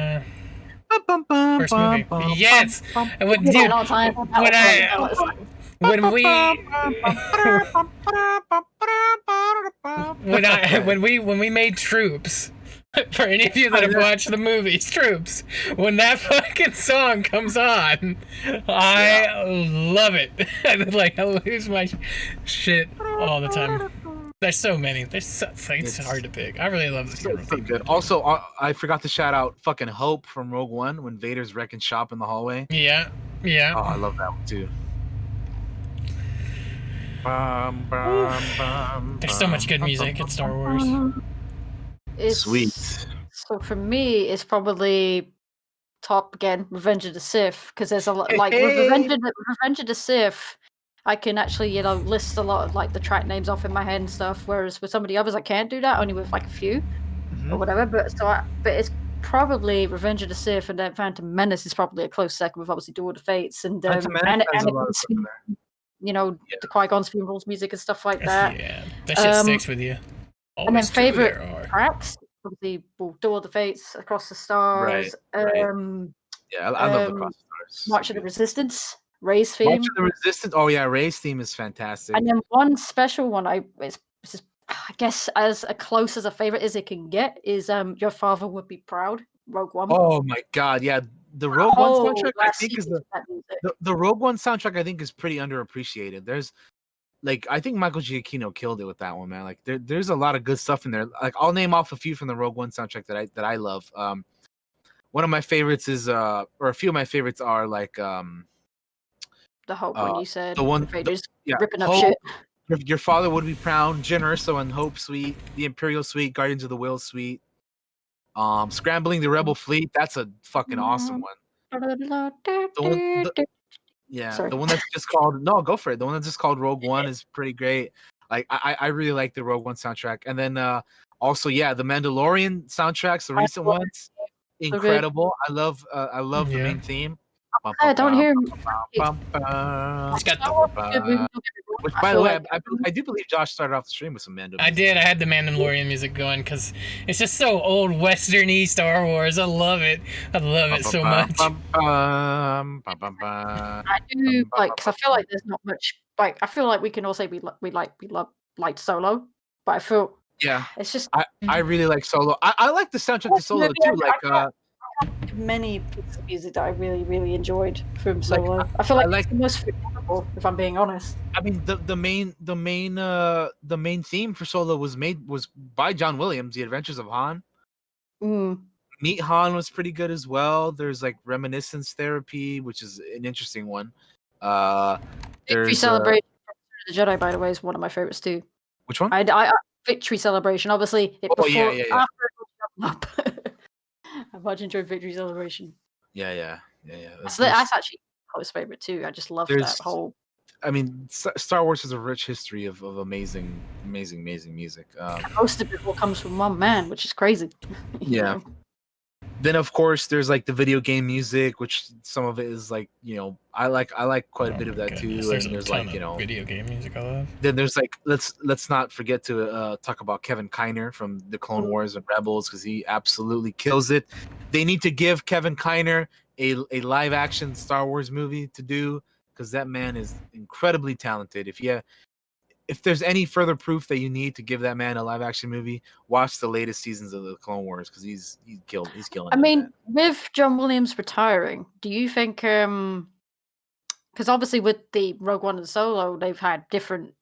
first movie. Yes! When we made Troops, for any of you that have watched the movies, Troops, when that fucking song comes on, I love it. Like I lose my shit all the time. There's so many. It's hard to pick. I really love this. So good. Also, I forgot to shout out fucking Hope from Rogue One when Vader's wrecking shop in the hallway. Yeah. Oh, I love that one too. There's so much good music in Star Wars. Sweet. So for me, it's probably top again, Revenge of the Sith, because there's a lot like with Revenge of the Sith. I can actually, you know, list a lot of like the track names off in my head and stuff. Whereas with some of the others, I can't do that, only with like a few or whatever. But it's probably Revenge of the Sith, and then Phantom Menace is probably a close second with obviously Duel of the Fates and you know, the Qui-Gon's funerals music and stuff like that. Yeah, that shit sticks with you. Always. And then favorite tracks, obviously, Duel of the Fates, Across the Stars. Right. Yeah, I love Across the Stars. March of the Resistance, Rey's theme. March of the Resistance. Oh yeah, Rey's theme is fantastic. And then one special one, I guess as close as a favorite as it can get is Your Father Would Be Proud, Rogue One. Oh my god, yeah. The Rogue One soundtrack, I think, is the Rogue One soundtrack. I think is pretty underappreciated. There's, like, I think Michael Giacchino killed it with that one, man. Like, there's a lot of good stuff in there. Like, I'll name off a few from the Rogue One soundtrack that I love. One of my favorites is, or a few of my favorites are like, the Hope one you said. The one, ripping up Hope, shit. Your Father Would Be Proud, Jyn Erso and Hope Suite, the Imperial Suite, Guardians of the Will Suite. Scrambling the Rebel Fleet, that's a fucking awesome one. The one that's just called go for it. The one that's just called Rogue One is pretty great. Like I really like the Rogue One soundtrack. And then also the Mandalorian soundtracks, the recent ones, incredible. I love the main theme. I don't hear him. He's got the. Which, by the way, I do believe Josh started off the stream with some Mando music. I did. I had the Mandalorian music going because it's just so old western-y Star Wars. I love it. I love it so much. I do like, because I feel like there's not much. Like, I feel like we can all say we liked Solo, but I feel it's just I really like Solo. I like the soundtrack to Solo too. Like many pieces of music that I really, really enjoyed from Solo. Like, I feel like it's the most forgettable, if I'm being honest. I mean, the main theme for Solo was by John Williams, The Adventures of Han. Meet Han was pretty good as well. There's like Reminiscence Therapy, which is an interesting one. Victory Celebration from the Jedi, by the way, is one of my favorites too. Which one? I Victory Celebration. Obviously, after it up. I much enjoyed Victory Celebration. Yeah. That's actually my favorite too. I just love that whole. I mean, Star Wars has a rich history of amazing music. Most of it all comes from one man, which is crazy. Yeah. Then of course there's like the video game music, which some of it is like, you know, I like quite a bit of that too. There's and there's like, you know, video game music I love. Then there's like let's not forget to talk about Kevin Kiner from the Clone Wars and Rebels, because he absolutely kills it. They need to give Kevin Kiner a live action Star Wars movie to do, because that man is incredibly talented. If there's any further proof that you need to give that man a live action movie, watch the latest seasons of the Clone Wars, because he's killing. I mean, with John Williams retiring, do you think? Because obviously with the Rogue One and Solo, they've had different.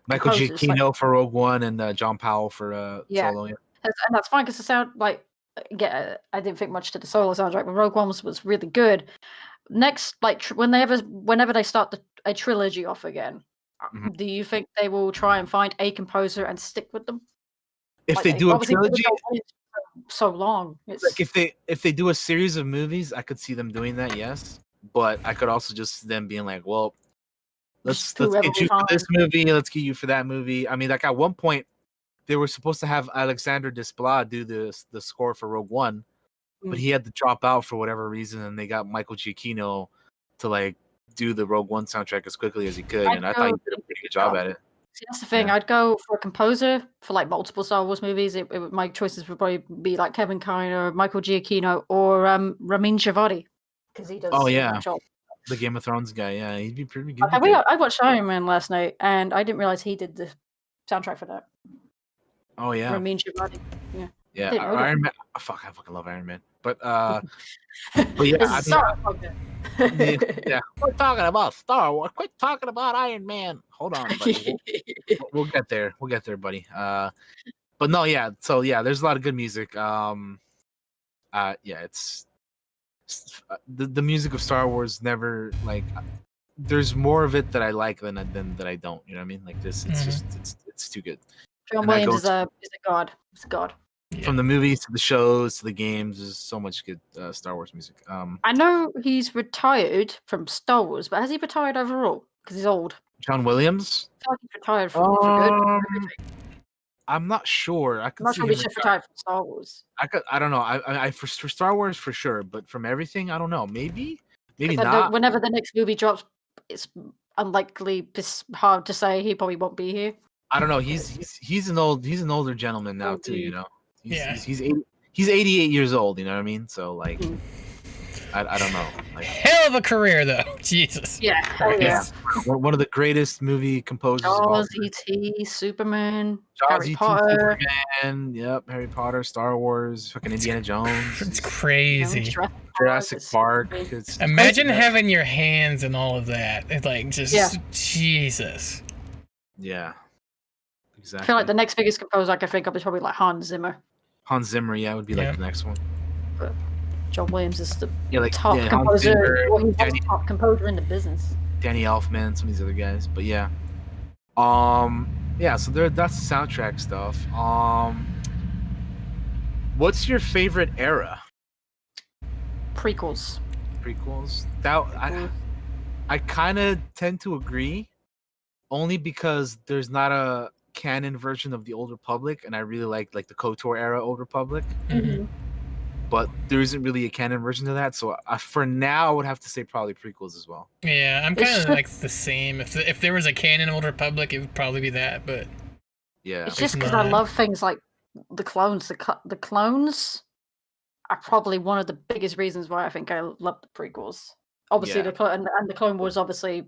Michael Giacchino for Rogue One and John Powell for Solo. Yeah, and that's fine, because the sound I didn't think much to the Solo soundtrack, but Rogue One was really good. Next, like whenever they start a trilogy off again. Do you think they will try and find a composer and stick with them? If they do a trilogy, so long. Like if they do a series of movies, I could see them doing that. Yes, but I could also just them being like, well, let's get you for this movie, let's get you for that movie. I mean, like at one point, they were supposed to have Alexander Desplat do the score for Rogue One, but he had to drop out for whatever reason, and they got Michael Giacchino to like do the Rogue One soundtrack as quickly as he could, and I thought he did a pretty good job at it. See, that's the thing. I'd go for a composer for like multiple Star Wars movies. My choices would probably be like Kevin Kiner, Michael Giacchino, or Ramin Djawadi, because he does. Oh yeah, the Game of Thrones guy. Yeah, he'd be pretty good. I watched Iron Man last night, and I didn't realize he did the soundtrack for that. Oh yeah, Ramin Djawadi. Yeah, Iron Man. I fucking love Iron Man. But yeah, yeah, we're talking about Star Wars. Quit talking about Iron Man. Hold on, buddy. We'll get there. We'll get there, buddy. But no, yeah. So yeah, there's a lot of good music. Yeah, it's the music of Star Wars. Never like. There's more of it that I like than that I don't. You know what I mean? Like this, it's just it's too good. John Williams is a god. He's a god. From the movies to the shows to the games, there's so much good Star Wars music. I know he's retired from Star Wars, but has he retired overall? Because he's old. John Williams? I feel like he's retired for good. I'm not sure. I'm not sure he's just retired from Star Wars. I don't know. I for Star Wars for sure, but from everything, I don't know. Maybe not. Whenever the next movie drops, it's unlikely. It's hard to say. He probably won't be here. I don't know. He's an older gentleman now too. You know. He's 88 years old, you know what I mean? So like I don't know. Like, hell of a career though. Jesus. Yeah. One of the greatest movie composers. Jaws, E.T., Superman, Jaws, Harry Potter. Superman, yep, Harry Potter, Star Wars, fucking Indiana Jones. It's crazy. Jurassic Park. Imagine having your hands in all of that. It's like just Jesus. Yeah. Exactly. I feel like the next biggest composer I can think of is probably like Hans Zimmer. Hans Zimmer, would be like the next one. But John Williams is the top composer. He's the top composer in the business. Danny Elfman, some of these other guys, but yeah. So that's the soundtrack stuff. What's your favorite era? Prequels. I kind of tend to agree, only because there's not a canon version of the Old Republic, and I really like the KOTOR era Old Republic. but there isn't really a canon version of that. So for now, I would have to say probably prequels as well. Yeah, I'm kind of like the same. If there was a canon Old Republic, it would probably be that. But yeah, it's just because I love things like the clones. The clones are probably one of the biggest reasons why I think I love the prequels. Obviously, the Clone Wars obviously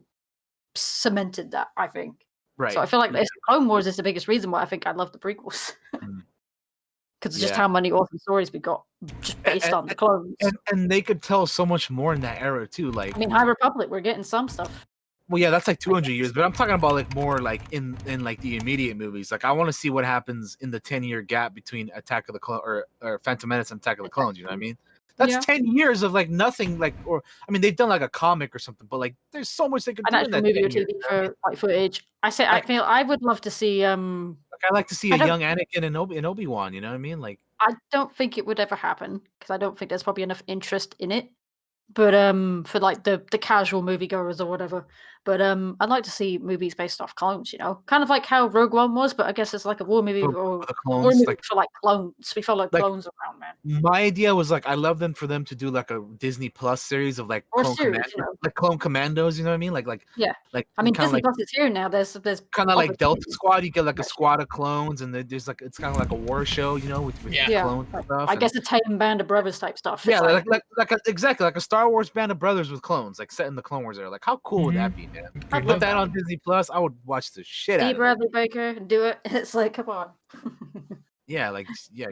cemented that, I think. Right. So I feel like the Clone Wars is the biggest reason why I think I love the prequels. Because it's just how many awesome stories we got just based on the clones. And they could tell so much more in that era too. Like, I mean, High Republic, we're getting some stuff. Well, yeah, that's like 200 years, but I'm talking about like more like in like the immediate movies. Like I want to see what happens in the 10-year gap between Attack of the Clone or Phantom Menace and Attack of the Clones. You know what I mean? That's 10 years of like nothing. Like, or I mean, they've done like a comic or something, but like there's so much they could do in that movie or 10 TV for like footage. I feel I would love to see. Like I like to see a young Anakin and Obi-Wan. You know what I mean? Like I don't think it would ever happen because I don't think there's probably enough interest in it. But for like the casual moviegoers or whatever. But I'd like to see movies based off clones, you know, kind of like how Rogue One was. But I guess it's like a war movie or clones, war movie like, for like clones. We felt like clones around, man. My idea was like I love them for them to do like a Disney Plus series of like Clone Commandos. You know what I mean? Like yeah. Like I mean, Disney Plus is here now. There's kind of like Delta Squad. You get like a squad of clones, and there's like it's kind of like a war show, you know, with clones and stuff. I guess a Tame Band of Brothers type stuff. Yeah, exactly like a Star Wars Band of Brothers with clones, like set in the Clone Wars era. Like how cool would that be, man? I'd put that on Disney Plus. I would watch the shit out of it. Bradley Baker, do it. It's like, come on. Yeah, like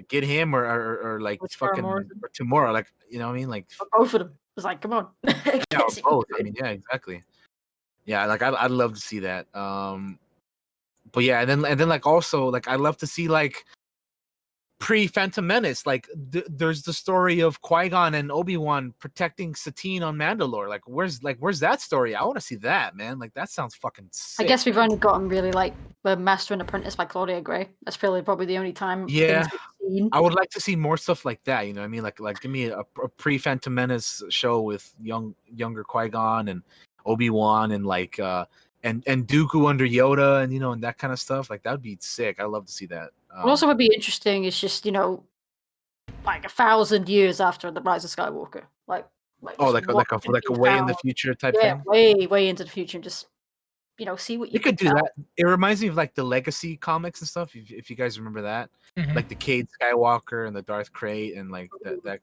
get him or like fucking or tomorrow, like you know what I mean, like both of them. It's like, come on. Yeah, both. I mean, yeah, exactly. Yeah, like I'd love to see that. But yeah, and then like also like I love to see like pre-Phantom Menace, like there's the story of Qui-Gon and Obi-Wan protecting Satine on Mandalore. Like where's that story? I want to see that, man. Like that sounds fucking sick. I guess we've only gotten really like the Master and Apprentice by Claudia Gray. That's probably the only time. Yeah, I would like to see more stuff like that. You know what I mean? Like give me a pre-Phantom Menace show with younger Qui-Gon and Obi-Wan and like and Dooku under Yoda and you know and that kind of stuff. Like that would be sick. I love to see that. What also would be interesting is just, you know, like 1,000 years after the Rise of Skywalker, like a way in the future type thing. way into the future, and just you know see what you could do. That it reminds me of like the Legacy comics and stuff. If you guys remember that, like the Cade Skywalker and the Darth Krayt and like that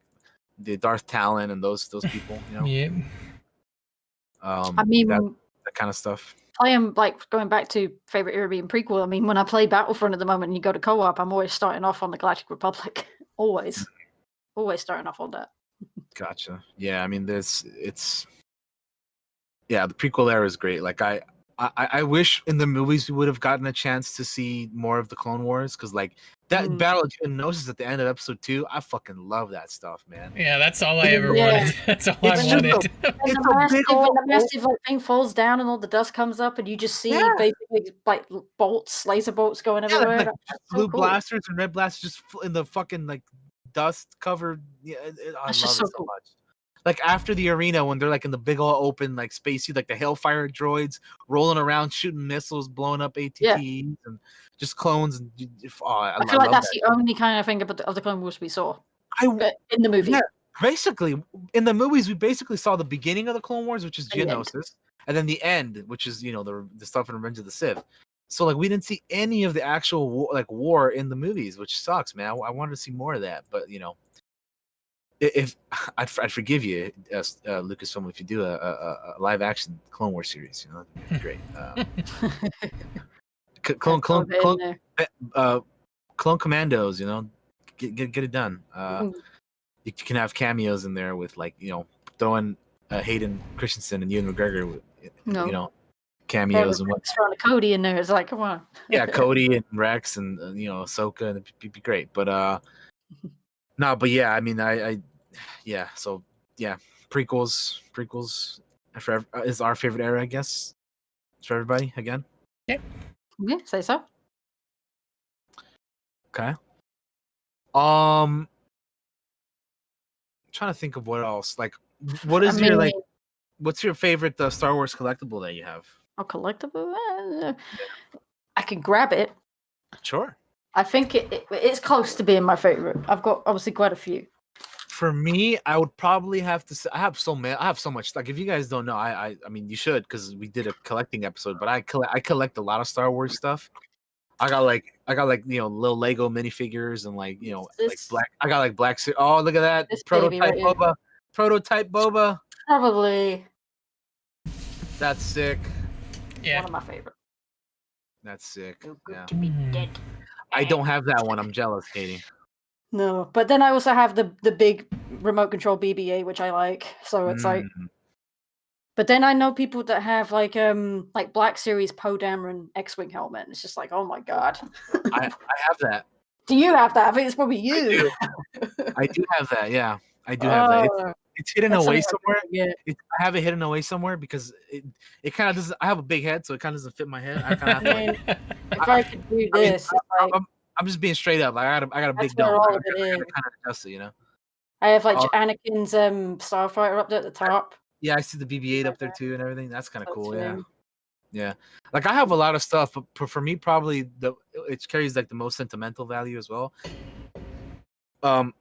the Darth Talon and those people. You know. Yeah. I mean that kind of stuff. I am like going back to favorite era being prequel. I mean, when I play Battlefront at the moment and you go to co-op, I'm always starting off on the Galactic Republic. always starting off on that. Gotcha. Yeah, I mean, the prequel era is great. Like I wish in the movies we would have gotten a chance to see more of the Clone Wars because like that Battle of Geonosis at the end of episode 2, I fucking love that stuff, man. Yeah, that's all I ever wanted. That's all I wanted. When the massive like, thing falls down and all the dust comes up and you just see basically like laser bolts going everywhere. Like, blue blasters and red blasters just in the fucking like dust covered. Yeah, I love it so much. Like after the arena when they're like in the big old open like space, like the Hellfire droids rolling around shooting missiles, blowing up ATTs and just clones. And I feel like that's the only kind of thing of the Clone Wars we saw in the movie. Yeah, basically in the movies we basically saw the beginning of the Clone Wars, which is Geonosis, and then the end, which is you know the stuff in Revenge of the Sith. So like we didn't see any of the actual war in the movies, which sucks, man. I wanted to see more of that, but you know. If I'd forgive you, Lucasfilm, if you do a live action Clone Wars series, you know, that'd be great. Clone Commandos, you know, get it done. You can have cameos in there with like you know throwing Hayden Christensen and Ewan McGregor with you know cameos and what. Throwing Cody in there, it's like come on. Yeah, Cody and Rex and you know Ahsoka, and it'd be great. But no, but yeah, I mean, yeah, so yeah, prequels is our favorite era, I guess. For everybody again. Yeah, say so. Okay. Trying to think of what else. Like, what is your like? What's your favorite Star Wars collectible that you have? A collectible? I can grab it. Sure. I think it's close to being my favorite. I've got obviously quite a few. For me, I would probably have to say I have so much. Like if you guys don't know, I mean you should because we did a collecting episode. But I collect a lot of Star Wars stuff. I got like little Lego minifigures and like black. I got like black. Oh, look at that prototype Boba. Prototype Boba. Probably. That's sick. Yeah. One of my favorite. That's sick. Yeah. To be dead. I don't have that one. I'm jealous, Katie. No, but then I also have the big remote control BB-8, which I like. So it's like. But then I know people that have like Black Series Poe Dameron X-wing helmet. It's just like, oh my god. I have that. Do you have that? I think it's probably you. I do have that. Yeah, I do have that. It's hidden away somewhere. I have it hidden away somewhere because it kind of doesn't. I have a big head, so it kind of doesn't fit my head. I kind of have to. If I could do this, I'm just being straight up. Like I got a big dome. I gotta kind of adjust it, I have like Anakin's Starfighter up there at the top. Yeah, I see the BB-8 up there too and everything. That's kind of cool. Yeah. Like I have a lot of stuff, but for me, probably it carries like the most sentimental value as well.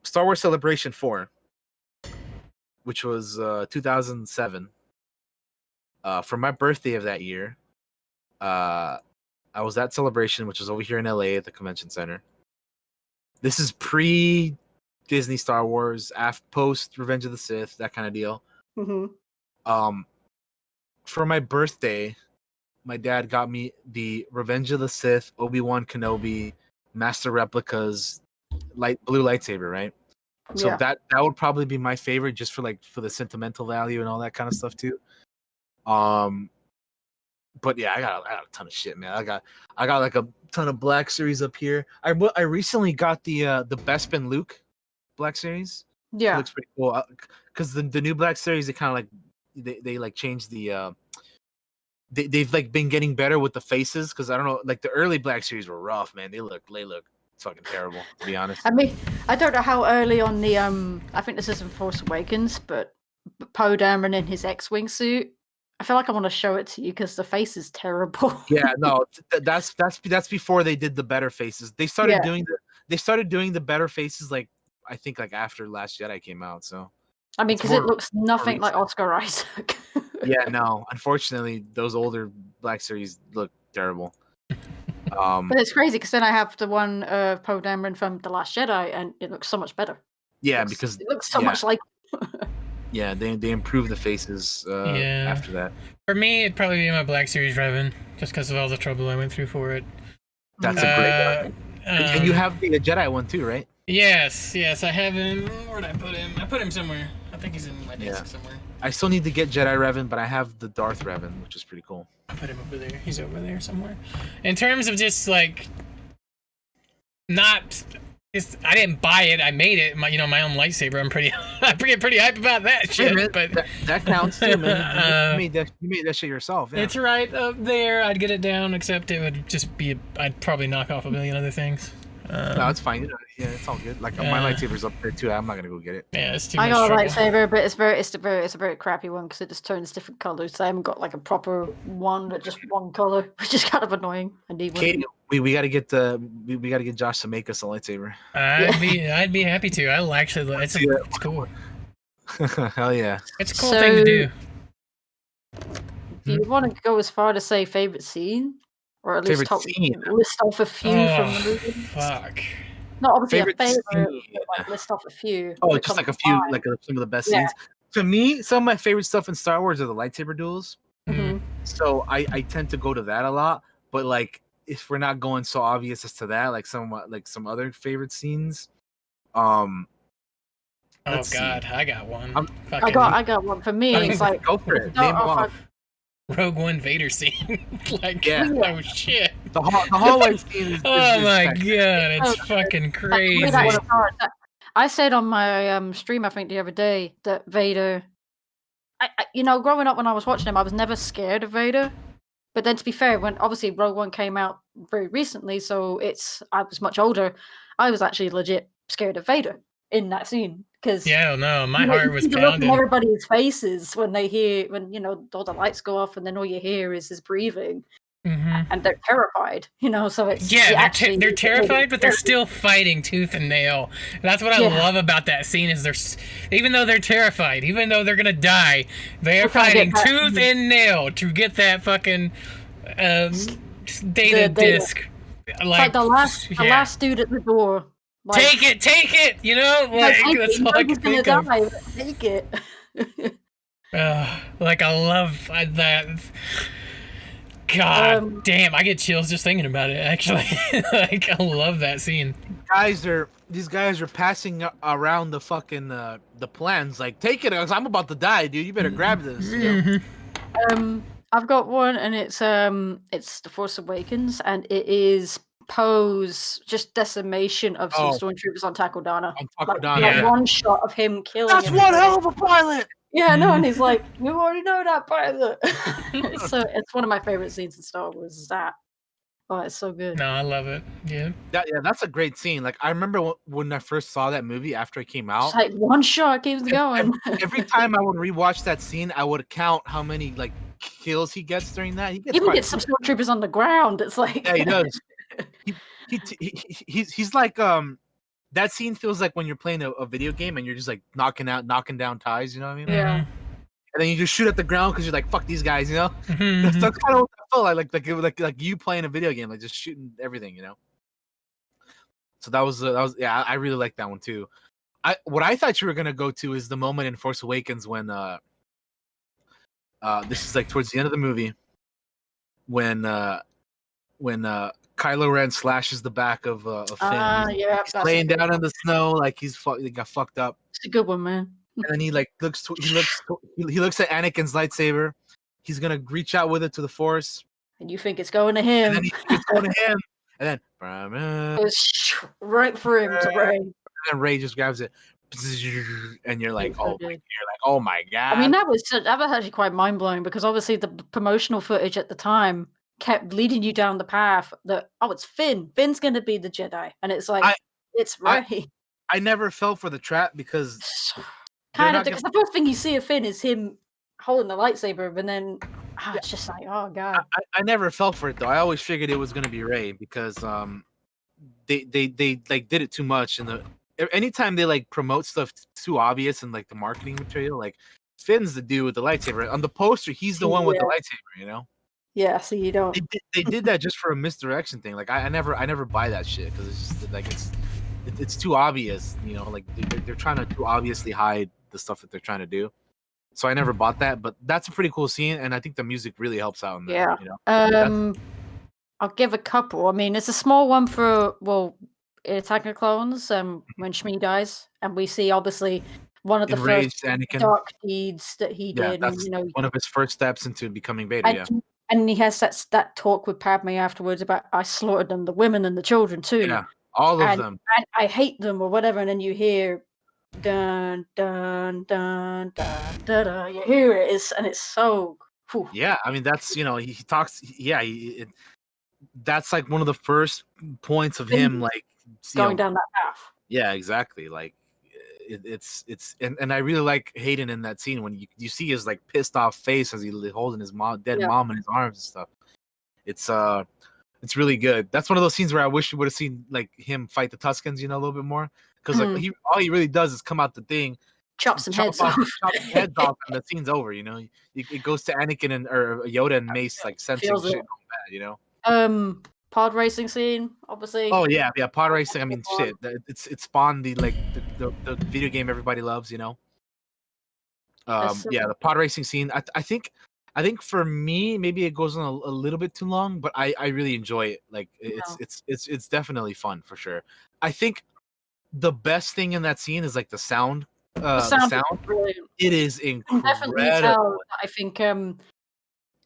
Star Wars Celebration 4, which was 2007. For my birthday of that year, I was at Celebration, which was over here in LA at the Convention Center. This is pre-Disney Star Wars, post Revenge of the Sith, that kind of deal. Mm-hmm. For my birthday, my dad got me the Revenge of the Sith Obi-Wan Kenobi Master Replicas blue lightsaber, right? So that would probably be my favorite, just for the sentimental value and all that kind of stuff too. But yeah, I got a ton of shit, man. I got like a ton of Black Series up here. I recently got the Bespin Luke Black Series. Yeah, it looks pretty cool. Because the new Black Series, they kind of like they like changed the they've like been getting better with the faces, because I don't know, like the early Black Series were rough, man. They look fucking terrible, to be honest. I mean, I don't know how early on the I think this is in Force Awakens, but Poe Dameron in his X-wing suit, I feel like I want to show it to you because the face is terrible. Yeah, no, that's before they did the better faces. They started doing the better faces like I think like after Last Jedi came out. So I mean, because it looks nothing like Oscar Isaac. Yeah, no, unfortunately, those older Black Series look terrible. But it's crazy because then I have the one Poe Dameron from The Last Jedi, and it looks so much better. Yeah, because it looks so much like. Yeah, they improved the faces after that. For me, it'd probably be my Black Series Revan, just because of all the trouble I went through for it. That's a great one. And you have the Jedi one too, right? Yes, I have him. Where'd I put him? I put him somewhere. I think he's in my desk somewhere. I still need to get Jedi Revan, but I have the Darth Revan, which is pretty cool. I put him over there. He's over there somewhere. In terms of just like, I didn't buy it. I made it. My own lightsaber. I get pretty hype about that shit. Man, but that counts too, man. You made that shit yourself. Yeah. It's right up there. I'd get it down, except it would just be. I'd probably knock off a million other things. No, it's fine. Yeah, it's all good. Like my lightsaber's up there too. I'm not gonna go get it. Yeah, it's too much. I got a lightsaber, but it's a very crappy one because it just turns different colors. So I haven't got like a proper one that just one color, which is kind of annoying. I need one. Katie, we gotta get Josh to make us a lightsaber. I'd be happy to. I'll actually. It's cool. Hell yeah! It's a cool thing to do. Do you want to go as far to say favorite scene? Or at least list off a few from the movie. Fuck. Not obviously a favorite, but like list off a few. Oh, just like a few, like some of the best scenes. To me, some of my favorite stuff in Star Wars are the lightsaber duels. Mm-hmm. So I tend to go to that a lot. But like, if we're not going so obvious as to that, like some other favorite scenes. Oh God, I got one. I got one. For me, it's like go for it. Name off. Rogue One Vader scene. Oh shit. The hallway scene is oh my god, it's fucking crazy. I said on my stream, I think the other day, that Vader, growing up when I was watching him, I was never scared of Vader. But then to be fair, when obviously Rogue One came out very recently, so I was much older, I was actually legit scared of Vader in that scene. Because my heart was pounding. Everybody's faces when all the lights go off and then all you hear is his breathing. and they're terrified. So it's they're terrified, but they're still fighting tooth and nail. That's what I love about that scene is even though they're terrified, even though they're gonna die, they're fighting tooth and nail to get that fucking data disc. Like the last dude at the door. Like, take it. That's all I can think of. Take it. Like I love that. God damn, I get chills just thinking about it. Actually, like I love that scene. These guys are passing around the fucking the plans. Like, take it, I'm about to die, dude. You better grab this. I've got one, and it's The Force Awakens, and it is Poe's just decimation of some stormtroopers on Takodana. Like one shot of him killing. That's one hell of a pilot. Yeah, no, and he's like, you already know that pilot. So it's one of my favorite scenes in Star Wars. Is that? Oh, it's so good. No, I love it. Yeah. That's a great scene. Like I remember when I first saw that movie after it came out. It's like one shot keeps going. Every time I would rewatch that scene, I would count how many like kills he gets during that. He gets some stormtroopers on the ground. It's like he does. He's like that scene feels like when you're playing a video game and you're just like knocking down ties. You know what I mean? Yeah. And then you just shoot at the ground because you're like, fuck these guys. That's kind of what I felt like you playing a video game, like just shooting everything. So that was I really like that one too. What I thought you were gonna go to is the moment in Force Awakens when this is like towards the end of the movie when Kylo Ren slashes the back of Finn. He's laying down in the snow like he got fucked up. It's a good one, man. And then he like looks at Anakin's lightsaber. He's gonna reach out with it to the Force. And you think it's going to him. And then it's going to him. And then it's right for him to Rey. And then Rey just grabs it. And you're like, oh my god. I mean, that was actually quite mind blowing because obviously the promotional footage at the time kept leading you down the path that it's Finn. Finn's gonna be the Jedi, and it's like it's Rey. I never fell for the trap because kind of because the first thing you see of Finn is him holding the lightsaber, and then it's just like, oh god. I never fell for it though. I always figured it was gonna be Rey because they like did it too much, and anytime they like promote stuff too obvious in like the marketing material, like Finn's the dude with the lightsaber on the poster. He's the one with the lightsaber, Yeah, so you don't. They did that just for a misdirection thing. Like I never buy that shit because it's just like it's too obvious. Like they're trying to too obviously hide the stuff that they're trying to do. So I never bought that, but that's a pretty cool scene, and I think the music really helps out in that. Yeah. I'll give a couple. I mean, it's a small one for Attack of the Clones. When Shmi dies, and we see obviously one of the first Anakin. dark deeds that he did. That's one of his first steps into becoming Beta. And he has that talk with Padme afterwards about I slaughtered them, the women and the children too. Yeah, all of them. And I hate them or whatever. And then you hear dun dun dun dun dun dun. You hear it, and it's so. Whew. Yeah, I mean that's he talks. Yeah, that's like one of the first points of him like going down that path. Yeah, exactly. Like it's and I really like Hayden in that scene when you see his like pissed off face as he holding his dead mom in his arms and stuff. It's really good. That's one of those scenes where I wish you would have seen like him fight the Tuskens, a little bit more, because like all he really does is come out the thing, chop some heads off, and the scene's over. It goes to Anakin or Yoda and Mace like sensing shit going bad. Pod racing scene, obviously. Oh yeah, pod racing. I mean, shit. It spawned the video game everybody loves. The pod racing scene. I think for me maybe it goes on a little bit too long, but I really enjoy it. Like it's definitely fun for sure. I think the best thing in that scene is like the sound. The sound. It is incredible. Definitely tell. I think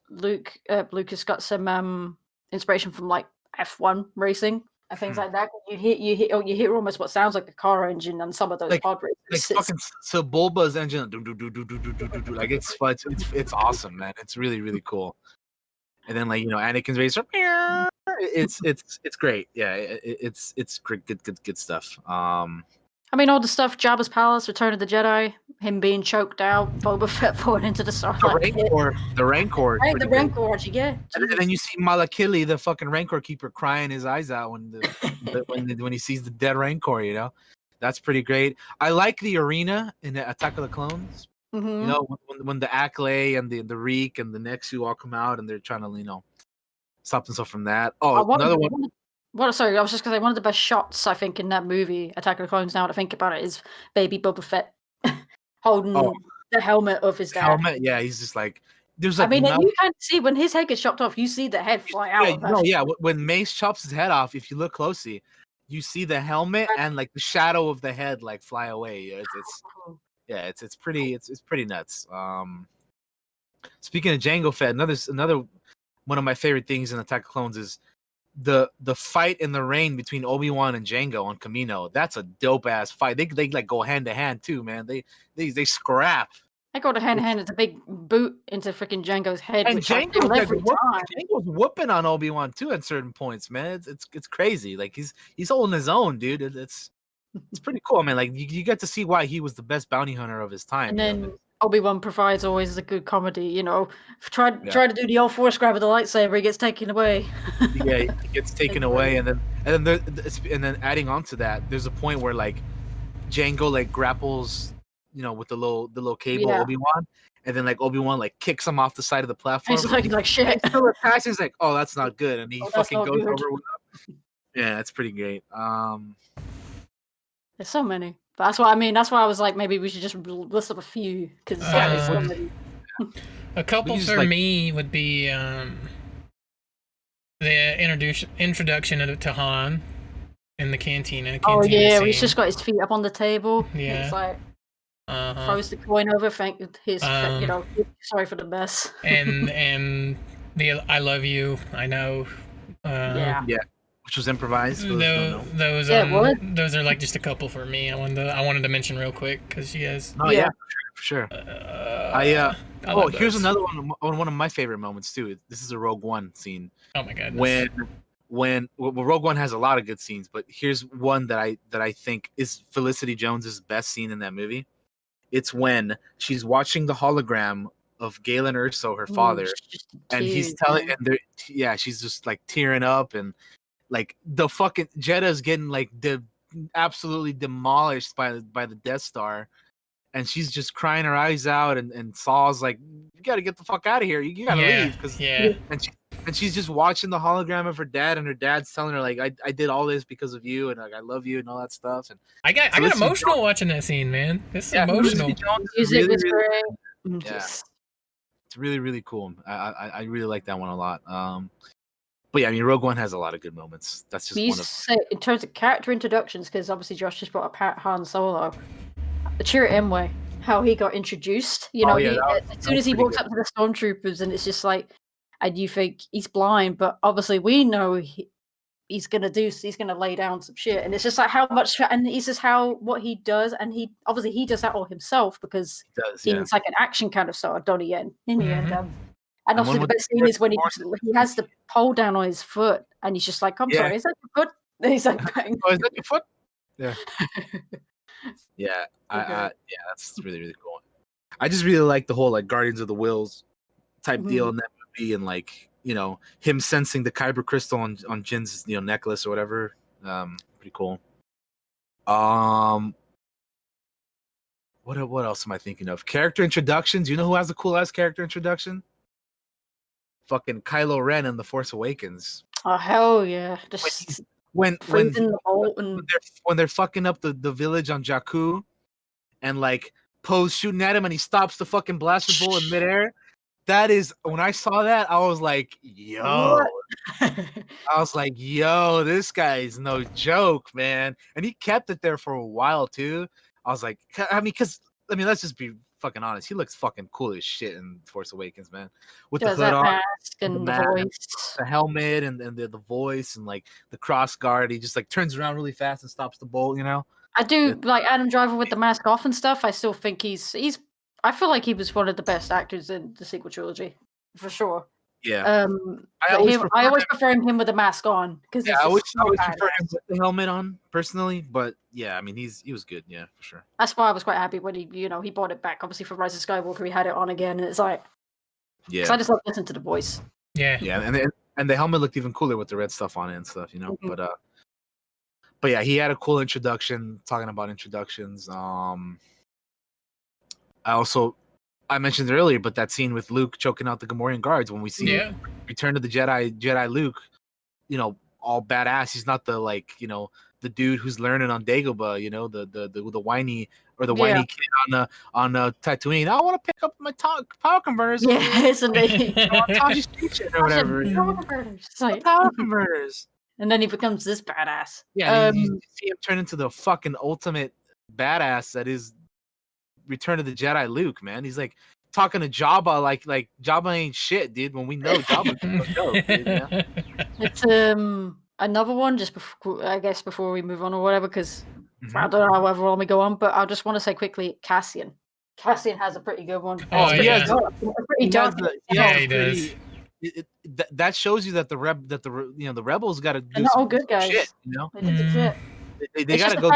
Lucas got some inspiration from like F1 racing and things like that. You hear almost what sounds like a car engine on some of those pod races. Like fucking Sebulba's engine, like it's awesome, man. It's really really cool. And then like Anakin's racer, it's great. Yeah, it's great, good stuff. I mean, all the stuff, Jabba's Palace, Return of the Jedi, him being choked out, Boba Fett falling into the Starlight Pit. The Rancor. Right, the Rancor, actually, yeah. And then you see Malakili, the fucking Rancor keeper, crying his eyes out when he sees the dead Rancor. You know, that's pretty great. I like the arena in the Attack of the Clones. Mm-hmm. You know, when the Acklay and the Reek and the Nexu all come out and they're trying to stop themselves from that. Oh, another one. Sorry, I was just going to say, one of the best shots, I think, in that movie, Attack of the Clones, now to think about it, is baby Boba Fett holding the helmet of his dad. Helmet, yeah, he's just like, there's like. I mean, you can see when his head gets chopped off, you see the head fly out. When Mace chops his head off, if you look closely, you see the helmet and like the shadow of the head like fly away. It's pretty nuts. Speaking of Jango Fett, another one of my favorite things in Attack of Clones is the fight in the rain between Obi-Wan and Jango on Kamino. That's a dope ass fight. They like go hand to hand too, man. They scrap. I go to hand to hand with a big boot into freaking Jango's head. And Jango's whooping on Obi-Wan too at certain points, man. It's crazy. Like he's holding his own, dude. It's pretty cool, man. Like you get to see why he was the best bounty hunter of his time. And then Obi-Wan provides always a good comedy, you know. Try to do the old force grab with the lightsaber, he gets taken away. Yeah, he gets taken away, and then adding on to that, there's a point where like Jango like grapples, with the little cable Obi-Wan, and then like Obi-Wan like kicks him off the side of the platform. He's like shit. He's like, oh, that's not good, and he fucking goes over with him. Yeah, it's pretty great. There's so many. But that's why I was like, maybe we should just list up a few because there's so many. A couple for me would be the introduction to Han in the cantina. Oh yeah, he's just got his feet up on the table. Yeah, it's like throws the coin over. Thank his, sorry for the mess. and the I love you. I know. Yeah. Which was improvised. Those are like just a couple for me. I wanted to mention real quick because she has. Oh yeah, for sure. Here's another one of my favorite moments too. This is a Rogue One scene. Oh my goodness. When Rogue One has a lot of good scenes, but here's one that I think is Felicity Jones's best scene in that movie. It's when she's watching the hologram of Galen Erso, her father, and he's telling, she's just like tearing up and. Like the fucking Jedda's getting like absolutely demolished by the Death Star, and she's just crying her eyes out. And Saul's like, "You got to get the fuck out of here. You got to leave." And she's just watching the hologram of her dad, and her dad's telling her like, "I did all this because of you, and like I love you and all that stuff." And I got emotional watching that scene, man. This is emotional. Music was great. Yeah, it's really really cool. I really like that one a lot. But yeah, I mean, Rogue One has a lot of good moments. That's just one of. Say, in terms of character introductions, because obviously Josh just brought up Han Solo, Chirrut Imwe, how he got introduced. As soon as he walks up to the stormtroopers, and it's just like, and you think he's blind, but obviously we know he's gonna lay down some shit, and it's just like how much, and it's just what he does, and he does that all himself because he's like an action kind of sort of Donnie Yen in the end. And also the best scene is when he has the pole down on his foot, and he's just like, "I'm sorry, is that your foot?" And he's like, "Oh, is that your foot?" Yeah, that's really really cool. I just really like the whole like Guardians of the Wills type deal in that movie, and like him sensing the kyber crystal on Jin's necklace or whatever. Pretty cool. What else am I thinking of? Character introductions. You know who has a cool ass character introduction? Fucking Kylo Ren in The Force Awakens. Oh hell yeah! Just when they're fucking up the village on Jakku, and like Poe's shooting at him, and he stops the fucking blaster bolt in midair. That is when I saw that, I was like, yo, this guy's no joke, man. And he kept it there for a while too. I was like, let's just be fucking honest. He looks fucking cool as shit in Force Awakens, man. With the hood on, mask and the voice, the helmet, and the voice, and like the cross guard. He just like turns around really fast and stops the bolt. I do like Adam Driver with the mask off and stuff. I still think he's. I feel like he was one of the best actors in the sequel trilogy, for sure. Yeah. But I always prefer him with a mask on because I always prefer him with the helmet on personally. But yeah, I mean he was good. Yeah, for sure. That's why I was quite happy when he brought it back. Obviously for Rise of Skywalker, he had it on again, and it's like, because I just love listening to the voice. Yeah. And the helmet looked even cooler with the red stuff on it and stuff, Mm-hmm. But yeah, he had a cool introduction. Talking about introductions, I mentioned it earlier, but that scene with Luke choking out the Gamorrean guards when we see Return of the Jedi Luke, all badass. He's not the the dude who's learning on Dagobah, the whiny kid on Tatooine. I want to pick up my power converters. Yeah, isn't he? Taji Station or whatever. Power converters. And then he becomes this badass. Yeah, you see him turn into the fucking ultimate badass that is Return of the Jedi Luke, man. He's like talking to Jabba like Jabba ain't shit, dude. When we know Jabba's dope, dude, yeah. It's another one just before we move on or whatever, because I don't know however long we go on, but I just want to say quickly, Cassian. Cassian has a pretty good one. Oh, he does. He does. That shows you that the rebels got to do not all good guys. Shit, They did the shit. They got to go.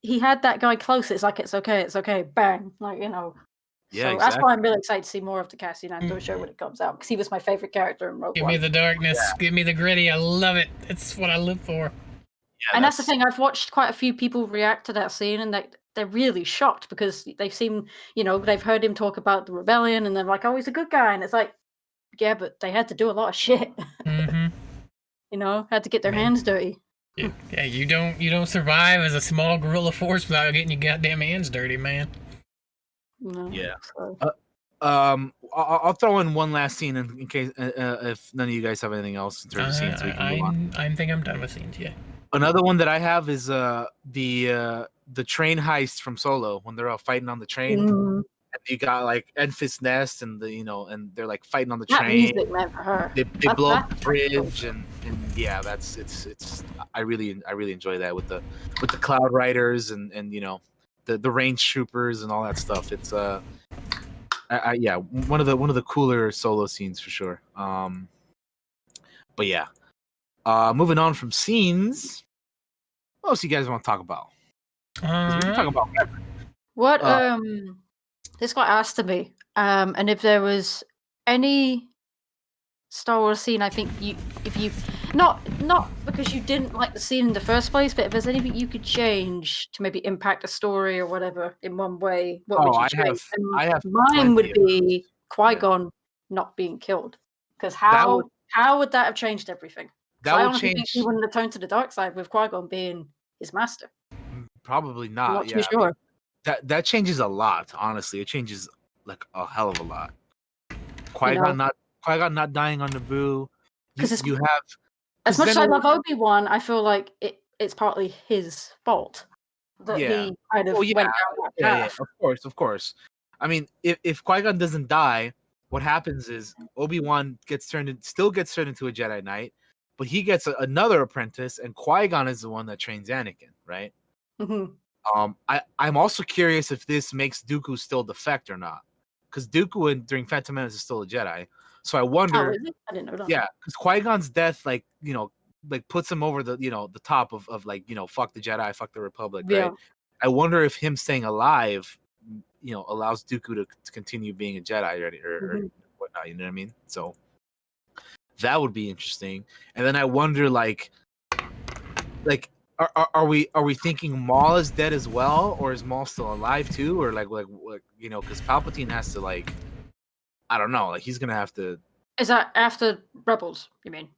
He had that guy close. It's like it's okay, bang, Yeah, so exactly. that's why I'm really excited to see more of the Cassian Andor show when it comes out, because he was my favorite character in Rogue One. Give me the darkness. Yeah. Give me the gritty. I love it. It's what I live for. Yeah, and that's the thing. I've watched quite a few people react to that scene, and they're really shocked because they've seen, they've heard him talk about the rebellion, and they're like, "Oh, he's a good guy," and it's like, yeah, but they had to do a lot of shit. Had to get their hands dirty. Yeah, you don't survive as a small guerrilla force without getting your goddamn hands dirty, man. No, yeah. So. I'll throw in one last scene in case if none of you guys have anything else in terms of scenes. We can move on. I think I'm done with scenes. Yeah. Another one that I have is the train heist from Solo when they're all fighting on the train. And you got like Enfys Nest and and they're like fighting on the train. Music, man, for her. They blow up the bridge and yeah, it's I really enjoy that with the Cloud Riders and the range troopers and all that stuff. It's yeah, one of the cooler Solo scenes for sure. But yeah, moving on from scenes, what else you guys want to talk about? We can talk about what this got asked to me, and if there was any Star Wars scene, I think if you not because you didn't like the scene in the first place, but if there's anything you could change to maybe impact a story or whatever in one way, what would you change? Mine would be Qui-Gon not being killed, because how would that have changed everything? I honestly think he wouldn't have turned to the dark side with Qui-Gon being his master. Probably not. I'm not too sure. That changes a lot. Honestly, it changes like a hell of a lot. Qui-Gon not dying on Naboo. Because you have as much as I love Obi-Wan, I feel like it's partly his fault that he kind of went down that path. Yeah, of course. I mean, if Qui-Gon doesn't die, what happens is Obi-Wan still gets turned into a Jedi Knight, but he gets another apprentice, and Qui-Gon is the one that trains Anakin, right? Mm-hmm. I'm also curious if this makes Dooku still defect or not, because Dooku during Phantom Menace is still a Jedi. So I wonder. Oh, is it? I didn't know that. Yeah, because Qui-Gon's death, like puts him over the the top of fuck the Jedi, fuck the Republic, right? I wonder if him staying alive, allows Dooku to continue being a Jedi or whatnot. You know what I mean? So that would be interesting. And then I wonder, are we thinking Maul is dead as well, or is Maul still alive too, or because Palpatine has to I don't know, he's gonna have to. Is that after Rebels? You mean?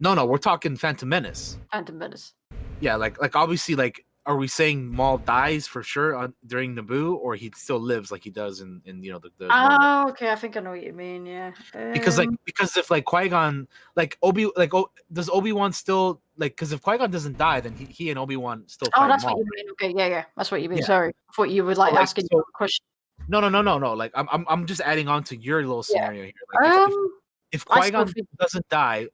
No, we're talking Phantom Menace. Phantom Menace. Yeah, obviously, are we saying Maul dies for sure during Naboo, or he still lives like he does in the? Oh, okay. I think I know what you mean. Yeah. Because if Qui-Gon does Obi-Wan still because if Qui-Gon doesn't die, then he and Obi-Wan still. Oh, that's Maul, what you mean. Okay, yeah, that's what you mean. Yeah. Sorry, I thought you would asking you a question. No. I'm just adding on to your little scenario here. If Qui-Gon doesn't die,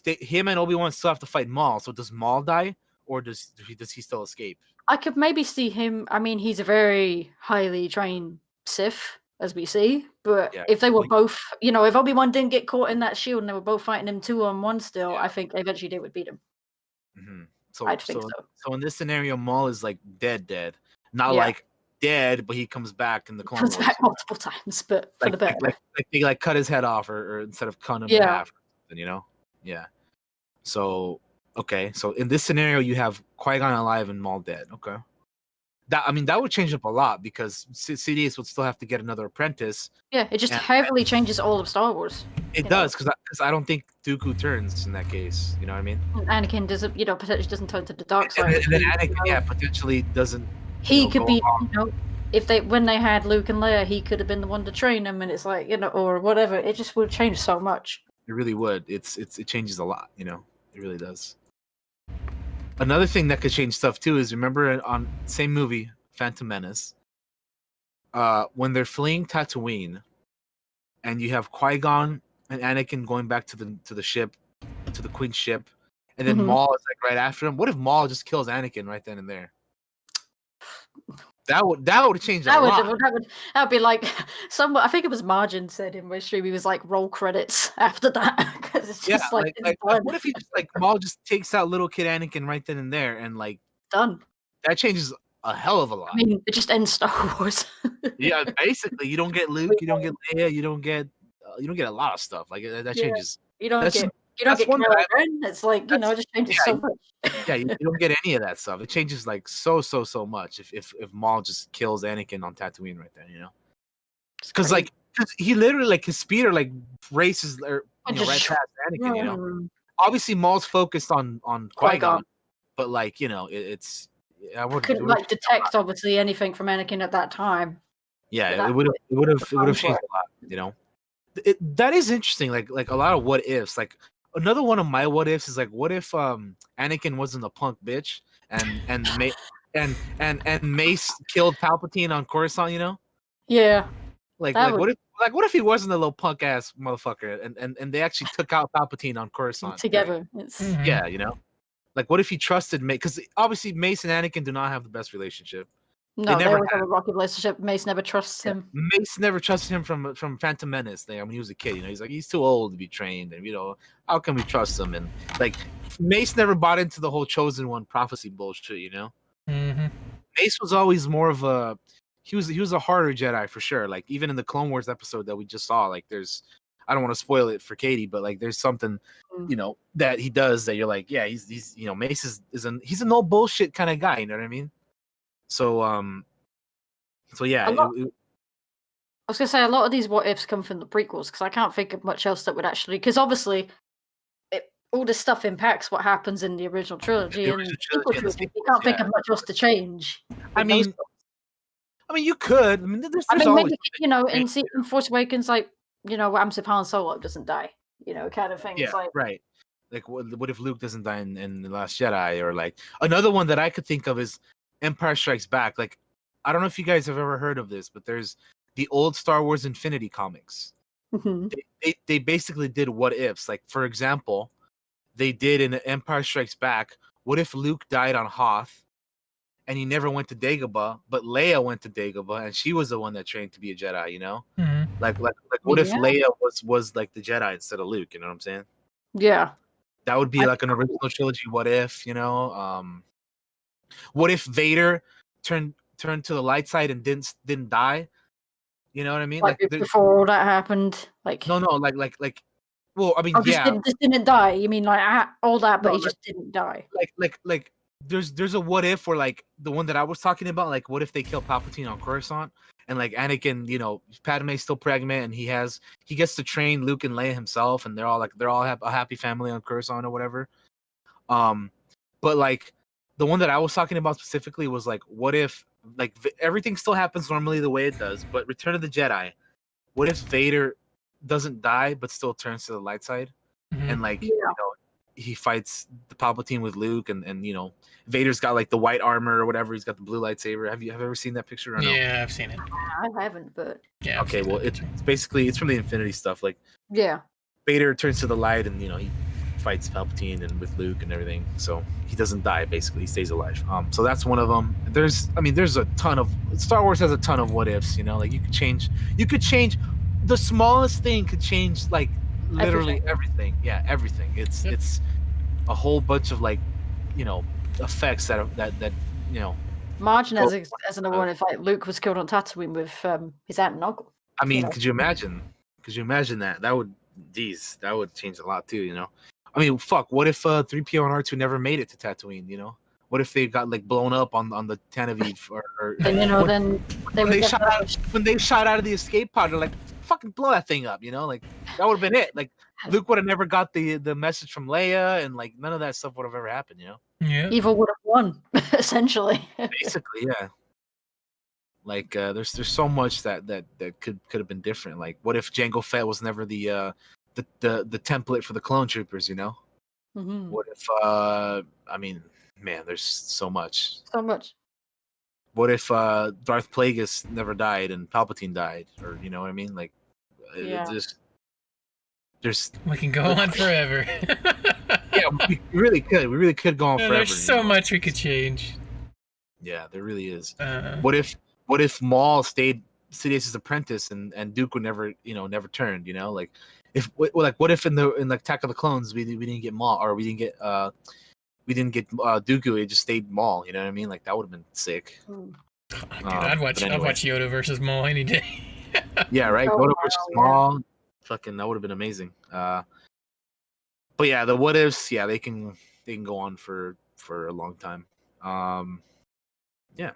him and Obi-Wan still have to fight Maul. So does Maul die, or does he still escape? I could maybe see him. I mean, he's a very highly trained Sith. as we see. But Yeah. if they were both, if Obi-Wan didn't get caught in that shield and they were both fighting him 2-on-1 still, I think eventually they would beat him. Mm-hmm. I'd think so. So in this scenario, Maul is like dead, not Yeah. like dead, but he comes back in the Clone Wars. Comes back multiple times, but for the better. Like they like cut his head off, or instead of cutting him in half, Yeah. So okay, so in this scenario, you have Qui-Gon alive and Maul dead. Okay. That would change up a lot because Sidious would still have to get another apprentice. Yeah, it just heavily changes all of Star Wars. It does, because I don't think Dooku turns in that case. You know what I mean? Anakin doesn't, potentially doesn't turn to the dark side. And then Anakin, potentially doesn't. He could be, if when they had Luke and Leia, he could have been the one to train them, and it's like, or whatever. It just would change so much. It really would. It changes a lot. It really does. Another thing that could change stuff too is, remember on same movie, Phantom Menace, when they're fleeing Tatooine, and you have Qui-Gon and Anakin going back to the ship, to the Queen's ship, and then Maul is like right after him. What if Maul just kills Anakin right then and there? That would change a lot. That would be like I think it was Margin said in my stream, he was like, roll credits after that, because it's just like what if he just Maul just takes out little kid Anakin right then and there, and done. That changes a hell of a lot. I mean, it just ends Star Wars. Yeah, basically, you don't get Luke, you don't get Leia, you don't get a lot of stuff. Like that changes. You don't get Kylo Ren. It's like, it just changes so much. Yeah, you don't get any of that stuff. It changes like so much if Maul just kills Anakin on Tatooine right there, because he literally his speeder races right past Anakin. Obviously Maul's focused on Qui-Gon, but it's couldn't detect obviously anything from Anakin at that time. Yeah, it would have changed a lot. That is interesting. Like a lot of what ifs. Like another one of my what ifs is what if Anakin wasn't a punk bitch and Mace killed Palpatine on Coruscant? Yeah. What if he wasn't a little punk ass motherfucker and they actually took out Palpatine on Coruscant together? Right? Yeah, what if he trusted Mace? Because obviously Mace and Anakin do not have the best relationship. No, they always have a rocky relationship. Mace never trusts him. Mace never trusted him from Phantom Menace. When he was a kid, he's too old to be trained, and how can we trust him? And Mace never bought into the whole Chosen One prophecy bullshit. Mace was always more of a he was a harder Jedi for sure. Even in the Clone Wars episode that we just saw, there's, I don't want to spoil it for Katie, but there's something that he does that you're like, yeah, he's Mace he's a no bullshit kind of guy. You know what I mean? So yeah. I was gonna say a lot of these what ifs come from the prequels, because I can't think of much else that would actually, because obviously all this stuff impacts what happens in the original trilogy, you can't think of much else to change. I mean, you could. There's always, maybe, in Force Awakens, what happens if Han Solo doesn't die? Kind of thing. Yeah, it's right. What if Luke doesn't die in The Last Jedi? Or another one that I could think of is Empire Strikes Back. I don't know if you guys have ever heard of this, but there's the old Star Wars Infinity comics. Mm-hmm. They basically did what ifs. For example, they did in Empire Strikes Back, what if Luke died on Hoth and he never went to Dagobah, but Leia went to Dagobah and she was the one that trained to be a Jedi, Mm-hmm. What if Leia was the Jedi instead of Luke, you know what I'm saying? Yeah. That would be an original trilogy what if, what if Vader turned to the light side and didn't die? You know what I mean? Before all that happened, No, well, I mean, just didn't die. You mean all that, but he just didn't die. There's a what if where the one that I was talking about, what if they kill Palpatine on Coruscant and Anakin, Padme's still pregnant and he gets to train Luke and Leia himself, and they're all have a happy family on Coruscant or whatever. But the one that I was talking about specifically was what if everything still happens normally the way it does, but Return of the Jedi, what if Vader doesn't die but still turns to the light side, Mm-hmm. and he fights the Palpatine with Luke, and Vader's got the white armor or whatever, he's got the blue lightsaber. Have you ever seen that picture? Or no? Yeah, I've seen it. I haven't, but yeah. Okay, well, it's basically from the Infinity stuff. Yeah, Vader turns to the light, and fights Palpatine and with Luke and everything. So he doesn't die, basically. He stays alive. So that's one of them. There's a ton of Star Wars has a ton of what ifs. You know, like you could change the smallest thing could change like literally everything. Yeah, everything. It's a whole bunch of like, you know, effects that you know. Margin as another one. If like Luke was killed on Tatooine with his aunt and uncle. I mean, could you imagine? Could you imagine that? That would change a lot too. You know, I mean, fuck. What if 3PO and R2 never made it to Tatooine? You know, what if they got like blown up on the Tanaviv or then you know then when they shot out of the escape pod, they're like, fucking blow that thing up. You know, like that would have been it. Like Luke would have never got the message from Leia, and like none of that stuff would have ever happened. You know, yeah, evil would have won essentially. Basically, yeah. Like there's so much that could have been different. Like what if Jango Fett was never the template for the clone troopers, you know? Mm-hmm. What if I mean, man, there's so much. So much. What if Darth Plagueis never died and Palpatine died, or you know what I mean? Like there's we can go on forever. Yeah, we really could go on forever. There's so much we could change. Yeah, there really is. What if Maul stayed Sidious's apprentice and Dooku never turned, you know? Like what if in the Attack of the Clones we didn't get Maul, or we didn't get Dooku, it just stayed Maul, you know what I mean? Like that would have been sick. Dude, I'd watch Yoda versus Maul any day. Yeah, right. Yoda versus Maul. Fucking that would have been amazing. But yeah, the what ifs, yeah, they can go on for a long time. Yeah.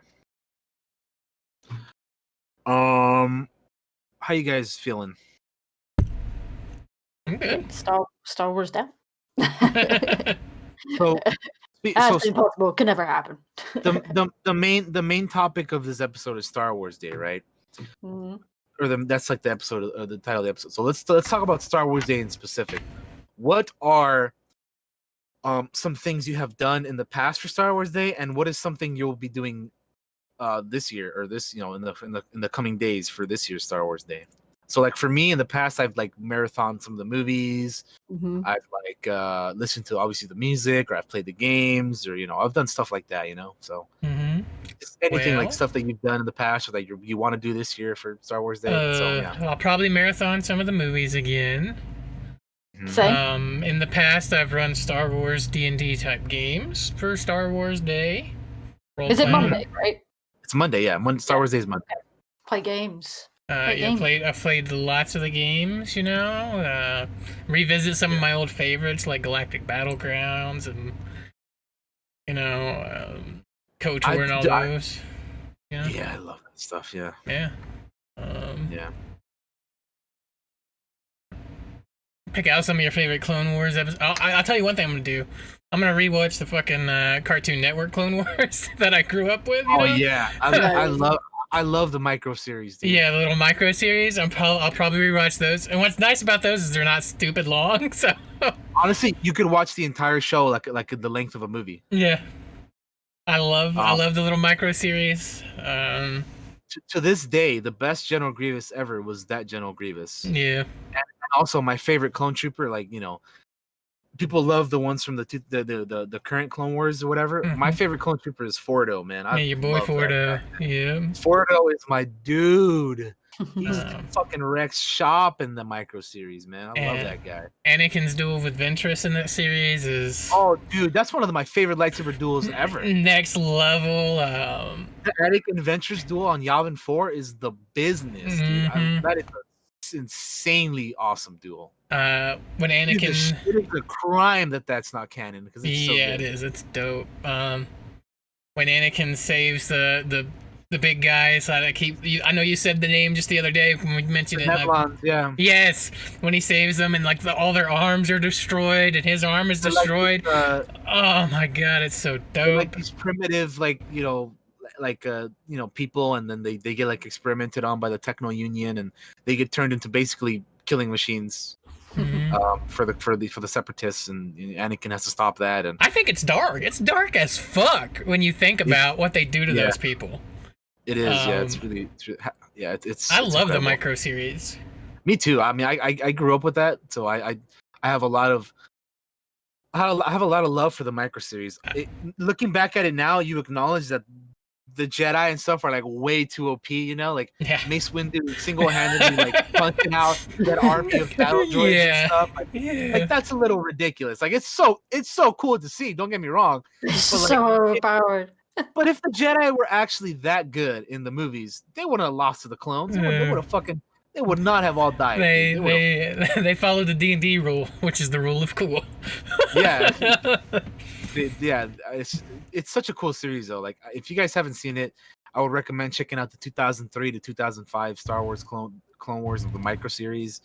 How you guys feeling? I'm good. Star Wars down. So impossible. Can never happen. the main topic of this episode is Star Wars Day, right? Mm-hmm. Or that's like the episode, the title of the episode. So let's talk about Star Wars Day in specific. What are some things you have done in the past for Star Wars Day, and what is something you'll be doing this year, or this, you know, in the coming days for this year's Star Wars Day? So like for me in the past, I've like marathoned some of the movies. Mm-hmm. I've like listened to obviously the music, or I've played the games, or you know, I've done stuff like that, you know. So just anything like stuff that you've done in the past or that you want to do this year for Star Wars Day. So yeah, I'll probably marathon some of the movies again. Same. In the past, I've run Star Wars D&D type games for Star Wars Day. Is it Monday, right? It's Monday, yeah. Star Wars Day is Monday. Play games. I've played lots of the games, you know. Revisit some of my old favorites like Galactic Battlegrounds and, you know, KOTOR and all those. Yeah. Yeah, I love that stuff. Yeah. Yeah. Yeah. Pick out some of your favorite Clone Wars episodes. I'll tell you one thing I'm gonna do. I'm gonna rewatch the fucking Cartoon Network Clone Wars that I grew up with. You know? Yeah, I love the micro series. Dude. Yeah, the little micro series. I'll probably rewatch those. And what's nice about those is they're not stupid long. So honestly, you could watch the entire show like the length of a movie. Yeah, I love the little micro series. To this day, the best General Grievous ever was that General Grievous. Yeah. And also, my favorite clone trooper, like, you know, people love the ones from the current Clone Wars or whatever. Mm-hmm. My favorite clone trooper is Fordo, man. Yeah, your boy Fordo. Yeah. Fordo is my dude. He's fucking wrecks shop in the micro series, man. I love that guy. Anakin's duel with Ventress in that series is... Oh, dude, that's one of my favorite lightsaber duels ever. Next level. The Anakin Ventress duel on Yavin 4 is the business, dude. That is an insanely awesome duel. When Anakin... It is a crime that's not canon, because it's so good. It is. It's dope. When Anakin saves the big guys, I know you said the name just the other day when we mentioned it. Nebulons, yeah. Yes, when he saves them and like all their arms are destroyed and his arm is destroyed. Like oh my god, it's so dope. Like these primitive, people, and then they get like experimented on by the Techno Union, and they get turned into basically killing machines. For the separatists, and Anakin has to stop that. And I think it's dark. It's dark as fuck when you think about what they do to those people. It is, it's really, it's. I love incredible. the micro series. Me too. I mean, I grew up with that, so I have a lot of I have a lot of love for the micro series. Looking back at it now, you acknowledge that the Jedi and stuff are like way too OP. You know, like Yeah. Mace Windu single-handedly like punching out that army of battle droids and stuff. Like that's a little ridiculous. Like it's so cool to see. Don't get me wrong. It's But, like, so overpowered. But if the Jedi were actually that good in the movies, they wouldn't have lost to the clones. They would have fucking. They would not have all died. They followed the D&D rule, which is the rule of cool. Yeah. Yeah, it's such a cool series though. Like if you guys haven't seen it, I would recommend checking out the 2003 to 2005 Star Wars Clone Wars of the micro series.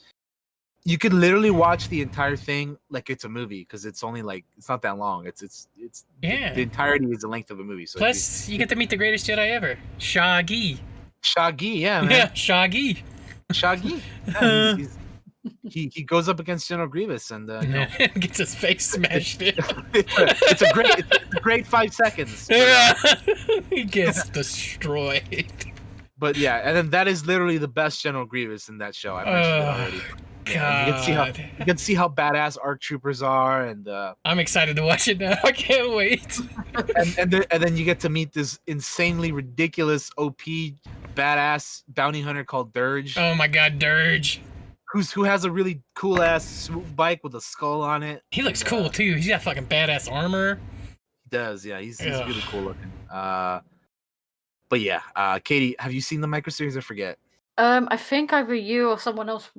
You could literally watch the entire thing like it's a movie because it's only like it's not that long. It's the entirety is the length of a movie. So plus you get to meet the greatest Jedi ever, Shaggy. Yeah, man. Yeah, Shaggy. Yeah, he goes up against General Grievous and gets his face smashed in. it's a great 5 seconds. But, he gets destroyed. But yeah, and then that is literally the best General Grievous in that show. I mentioned it already. Yeah, you can see how badass ARC troopers are, and I'm excited to watch it now. I can't wait. and then you get to meet this insanely ridiculous OP badass bounty hunter called Dirge. Oh my god, Dirge! Who has a really cool ass swoop bike with a skull on it. He looks cool too. He's got fucking badass armor. He does, yeah. He's really cool looking. But yeah, Katie, have you seen the micro series? I forget. I think either you or someone else,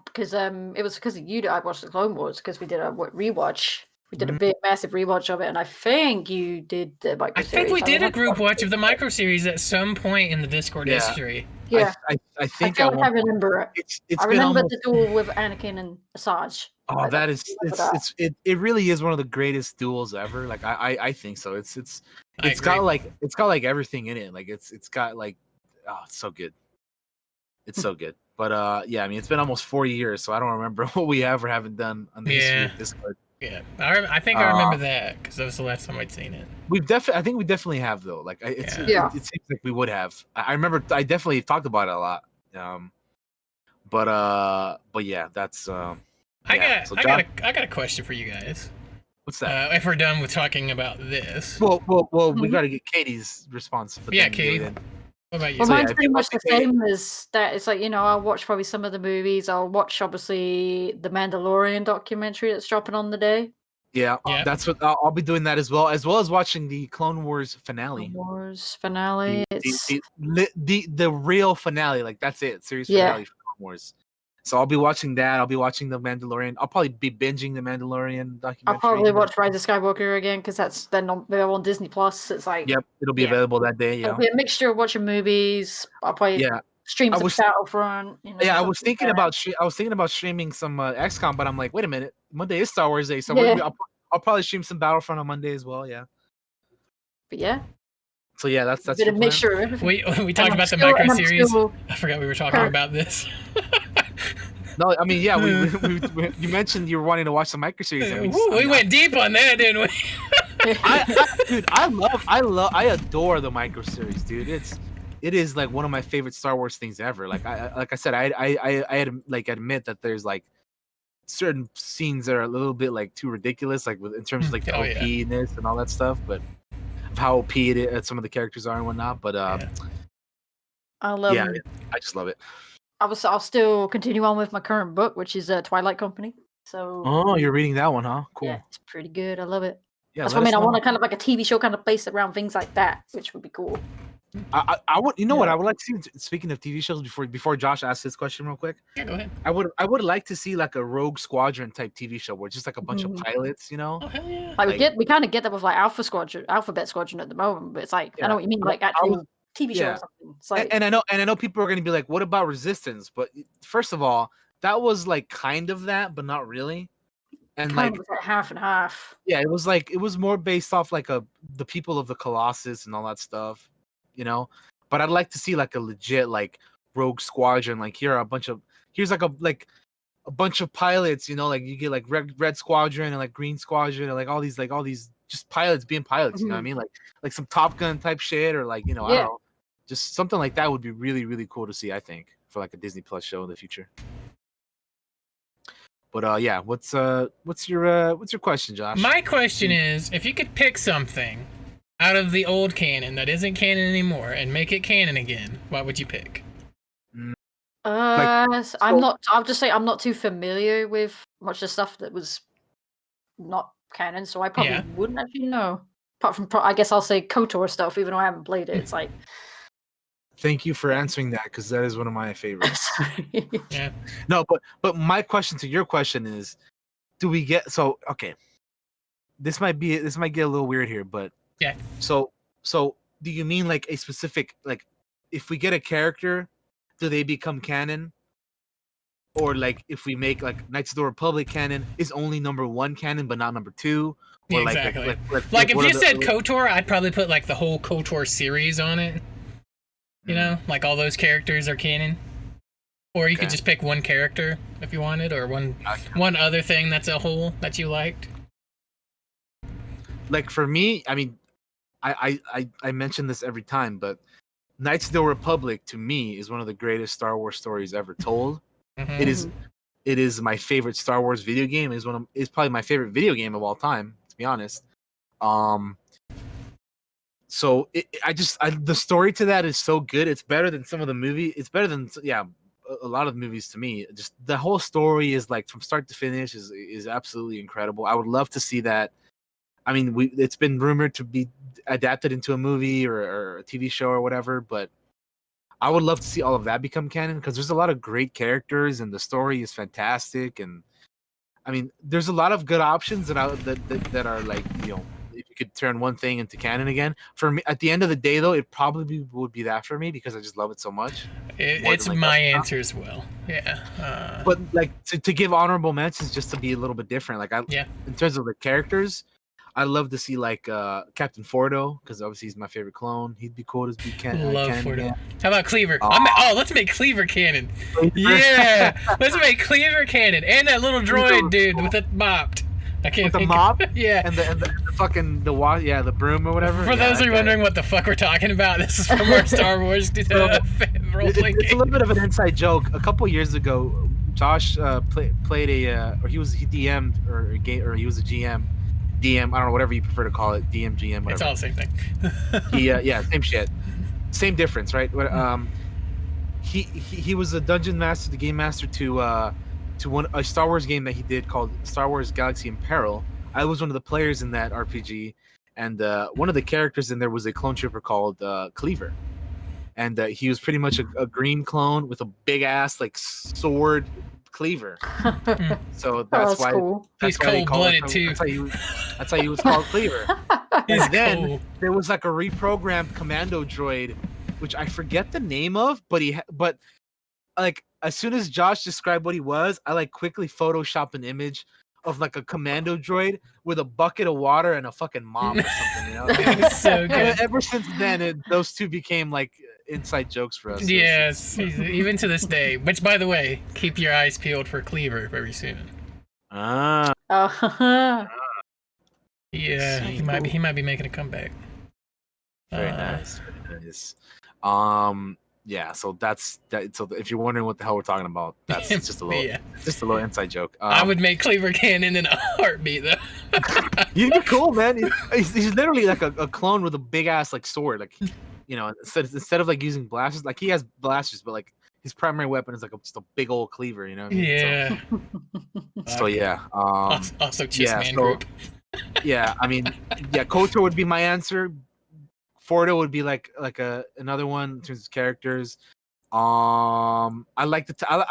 because it was because of you that I watched the Clone Wars because we did a rewatch. We did a big, massive rewatch of it, and I think you did the micro series. I think we did a group watch of the micro series at some point in the Discord history. Yeah, I think I remember it. I remember the duel with Anakin and Asajj. Oh, that is it really is one of the greatest duels ever. Like I think so. It's got like everything in it. Like it's got like it's so good. It's so good. But yeah, I mean it's been almost 4 years, so I don't remember what we have or haven't done on the history of Discord. Yeah, I think I remember that because that was the last time I'd seen it. I think we definitely have though. Like it seems like we would have. I remember I definitely talked about it a lot. But yeah, that's. I got a question for you guys. What's that? If we're done with talking about this. Well, we got to get Katie's response. But yeah, Katie. What about you? Well, mine's pretty much the same as that. It's like, I'll watch probably some of the movies. I'll watch, obviously, the Mandalorian documentary that's dropping on the day. Yeah, that's what I'll be doing that as well as watching the Clone Wars finale. The real finale, like that's it, series finale for Clone Wars. So I'll be watching that. I'll be watching the Mandalorian. I'll probably be binging the Mandalorian documentary. I'll probably watch Rise of Skywalker again because that's then on Disney Plus. It's like it'll be available that day. Yeah, it'll be a mixture of watching movies. I'll probably stream some Battlefront. I was thinking about streaming some XCOM, but I'm like, wait a minute, Monday is Star Wars Day, so I'll probably stream some Battlefront on Monday as well. Yeah. But yeah. So yeah, that's a mixture of everything. We talked about the micro series. I forgot we were talking about this. No, I mean, yeah, you mentioned you were wanting to watch the micro series. We went deep on that, didn't we? Dude, I adore the micro series, dude. It is like one of my favorite Star Wars things ever. Like I said, I like admit that there's like certain scenes that are a little bit like too ridiculous, like in terms of like the OP-ness and all that stuff, but of how OP some of the characters are and whatnot. But I love it. I just love it. I'll still continue on with my current book, which is Twilight Company. So you're reading that one, huh? Cool. Yeah, it's pretty good. I love it. Yeah, that's what I mean. I want a kind of like a TV show kind of based around things like that, which would be cool. I would, what I would like to see. Speaking of TV shows, before Josh asks his question real quick. Yeah, go ahead. I would like to see like a Rogue Squadron type TV show where it's just like a bunch of pilots, Oh hell yeah! Like we kind of get that with like Alphabet Squadron at the moment, but it's like I know what you mean, like actual TV show or something. It's like, and I know people are going to be like, what about Resistance? But first of all, that was like kind of that, but not really. And kind of like half and half. Yeah, it was more based off like the people of the Colossus and all that stuff, But I'd like to see like a legit like Rogue Squadron. Like here's a bunch of pilots, like you get like red Squadron and like green Squadron and like all these just pilots being pilots. You know what I mean? Like some Top Gun type shit or like I don't know, just something like that would be really really cool to see. I think for like a Disney Plus show in the future. But yeah, what's your question, Josh? My question is, if you could pick something out of the old canon that isn't canon anymore and make it canon again, what would you pick? I'll just say I'm not too familiar with much of the stuff that was not canon, so I probably wouldn't actually know. Apart from, I guess I'll say KOTOR stuff, even though I haven't played it. It's like. Thank you for answering that, because that is one of my favorites. Yeah. No, but my question to your question is, do we get okay? This might get a little weird here, but yeah. So do you mean like a specific, like, if we get a character, do they become canon? Or like if we make like Knights of the Republic canon, is only number 1 canon but not number 2? Or exactly. Like if you said KOTOR, I'd probably put like the whole KOTOR series on it. You know, like all those characters are canon. Or you could just pick one character if you wanted, or one other thing that's a whole that you liked. Like for me, I mean, I mention this every time, but Knights of the Republic to me is one of the greatest Star Wars stories ever told. Mm-hmm. It is my favorite Star Wars video game. It's probably my favorite video game of all time, to be honest. So the story to that is so good. It's better than some of the movie. It's better than a lot of movies to me. Just the whole story is like from start to finish is absolutely incredible. I would love to see that. I mean, it's been rumored to be adapted into a movie or a TV show or whatever, but I would love to see all of that become canon, because there's a lot of great characters and the story is fantastic. And I mean, there's a lot of good options that are like, you know, if you could turn one thing into canon again. For me, at the end of the day, though, it probably would be that for me, because I just love it so much. It's like my answer as well. Yeah. But like to give honorable mentions, just to be a little bit different. Like in terms of the characters, I love to see like Captain Fordo, because obviously he's my favorite clone. He'd be cool to be canon. Love canon Fordo. again. How about Cleaver? Let's make Cleaver canon. Yeah, let's make Cleaver canon, and that little droid dude with the mop. I can't think. The mop. Yeah. And the fucking the broom or whatever. For those who are wondering what the fuck we're talking about, this is from our Star Wars role-playing It's a little bit of an inside joke. A couple years ago, Josh played or he DM'd or he was a GM. DM, I don't know, whatever you prefer to call it, DM, GM, whatever. It's all the same thing. Same shit, same difference, right? He was a dungeon master, the game master to a Star Wars game that he did called Star Wars Galaxy in Peril. I was one of the players in that RPG, and one of the characters in there was a clone trooper called Cleaver, and he was pretty much a green clone with a big ass like sword cleaver. So that's why cool. He's cold-blooded too. That's how he was called Cleaver. He's then cool. there was like a reprogrammed commando droid, which I forget the name of, but but like as soon as Josh described what he was, I like quickly photoshopped an image of like a commando droid with a bucket of water and a fucking mop or something. You know, It's so good. And ever since then, those two became like inside jokes for us. Yes, even to this day. Which, by the way, keep your eyes peeled for Cleaver very soon. Ah. Yeah, he might be making a comeback. Very nice. Very nice. Yeah, so that's that. So if you're wondering what the hell we're talking about, that's just a little inside joke. I would make Cleaver canon in a heartbeat, though. You'd be cool, man. He's literally like a clone with a big ass like sword, like, you know, instead of like using blasters, like he has blasters, but like his primary weapon is like just a big old cleaver, you know what I mean? Yeah. So yeah. Also, Chessman group. Yeah, I mean, yeah, KOTOR would be my answer. Fordo would be like another one in terms of characters. I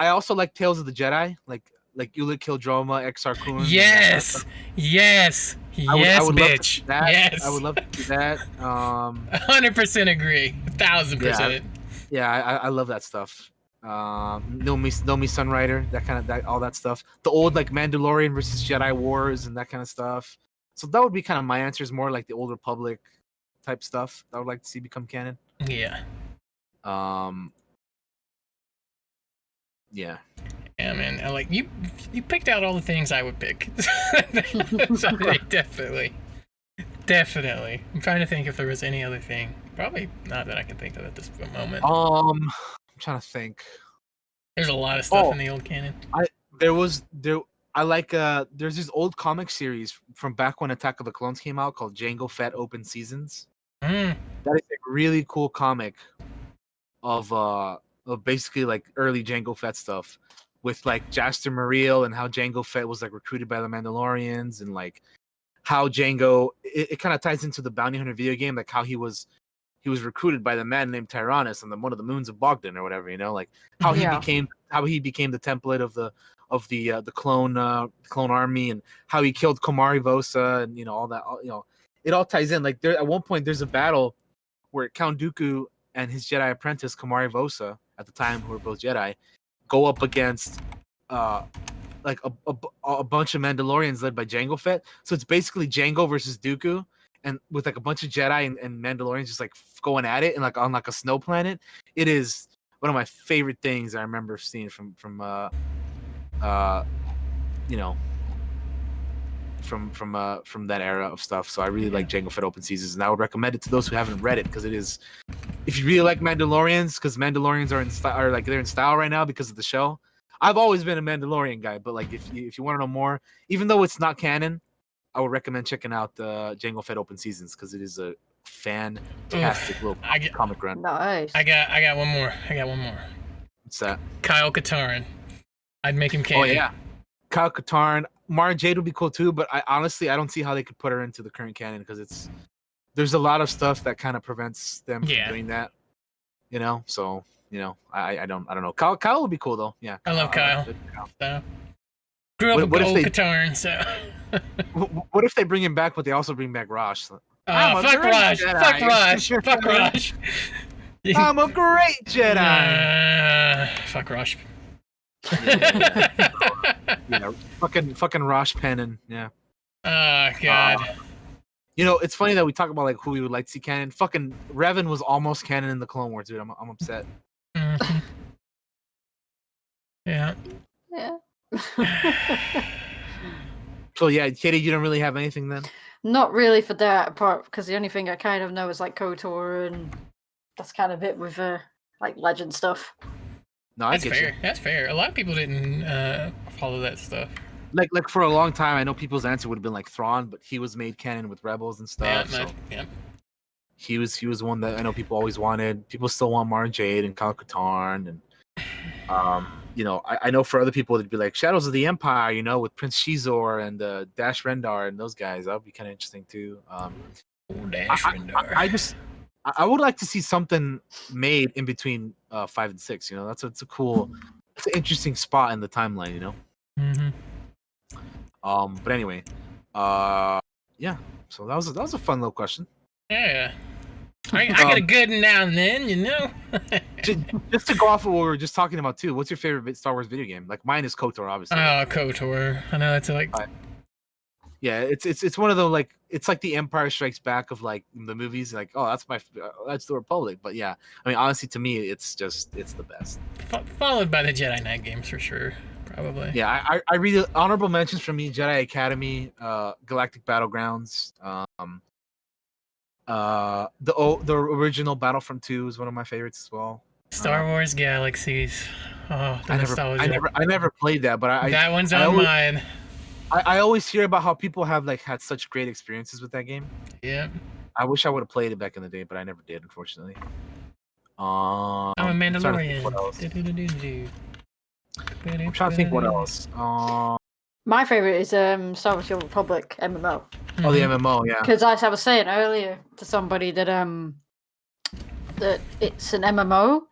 also like Tales of the Jedi, like Ulick Kildroma, Exar Kun. Yes, bitch. I would love to do that. 100% agree. 1000%. Yeah, I love that stuff. Know Me Sunrider, that all that stuff. The old like Mandalorian versus Jedi Wars and that kind of stuff. So that would be kind of my answers, more like the Old Republic type stuff that I would like to see become canon. Yeah. Yeah. Yeah, man. Like you picked out all the things I would pick. So, definitely. I'm trying to think if there was any other thing. Probably not that I can think of at this moment. I'm trying to think. There's a lot of stuff in the old canon. I like there's this old comic series from back when Attack of the Clones came out called Jango Fett Open Seasons. Mm. That is a really cool comic of basically like early Jango Fett stuff with like Jaster Muriel and how Jango Fett was like recruited by the Mandalorians and like how Jango it kind of ties into the Bounty Hunter video game, like how he was recruited by the man named Tyrannus on one of the moons of Bogdan or whatever, you know, like how he became the template of the clone army and how he killed Komari Vosa and all that, it all ties in. Like there at one point there's a battle where Count Dooku and his Jedi apprentice Komari Vosa at the time, who were both Jedi, go up against like a bunch of Mandalorians led by Jango Fett. So it's basically Jango versus Dooku, and with like a bunch of Jedi and Mandalorians just like going at it and like on like a snow planet. It is one of my favorite things I remember seeing from that era of stuff. So I really like Jango Fett Open Seasons, and I would recommend it to those who haven't read it, because it is, if you really like Mandalorians, because Mandalorians are in style, or like they're in style right now because of the show. I've always been a Mandalorian guy, but like if you want to know more, even though it's not canon, I would recommend checking out Jango Fett Open Seasons, because it is a fantastic little comic run. Nice. I got one more. What's that? Kyle Katarn. I'd make him canon. Oh yeah, Kyle Katarn. Mara Jade would be cool too, but I honestly don't see how they could put her into the current canon, because there's a lot of stuff that kind of prevents them from doing that. So I don't know. Kyle would be cool though. Yeah, I love Kyle. So, grew up with old Katarn, so. What if they bring him back, but they also bring back Rosh? Fuck Rosh! Fuck Rosh! Fuck Rosh! I'm a great Jedi. Fuck Rosh. Fucking Rosh Pennon. Yeah. Oh God. It's funny that we talk about like who we would like to see canon. Fucking Revan was almost canon in the Clone Wars, dude. I'm upset. Mm-hmm. Yeah. Yeah. So yeah, Katie, you don't really have anything then? Not really for that, apart because the only thing I kind of know is like KOTOR, and that's kind of it with like legend stuff. No, that's fair. That's fair. A lot of people didn't follow that stuff. Like for a long time, I know people's answer would have been like Thrawn, but he was made canon with Rebels and stuff. Yeah. He was one that I know people always wanted. People still want Mara Jade and Kyle Katarn, and I know for other people it'd be like Shadows of the Empire, with Prince Shizor and Dash Rendar and those guys. That would be kind of interesting too. Dash Rendar. I would like to see something made in between 5 and 6. It's an interesting spot in the timeline. Mm-hmm. But anyway, yeah. So that was a fun little question. Yeah. I get a good now and then, just to go off of what we were just talking about too. What's your favorite Star Wars video game? Like mine is KOTOR, obviously. Oh, KOTOR. I know it's like. Yeah, it's one of the like it's like the Empire Strikes Back of like the movies. Like, oh, that's the Republic. But yeah, I mean, honestly, to me, it's the best. Followed by the Jedi Knight games for sure, probably. Yeah, I read honorable mentions from me: Jedi Academy, Galactic Battlegrounds, the original Battlefront 2 is one of my favorites as well. Star Wars Galaxies. Oh, the nostalgia. I never played that, but that one's on mine. I always hear about how people have like had such great experiences with that game. Yeah. I wish I would have played it back in the day, but I never did, unfortunately. I'm a Mandalorian. I'm trying to think what else. My favorite is Star Wars: The Old Republic MMO. Oh, the MMO, yeah. Because as I was saying earlier to somebody that that it's an MMO,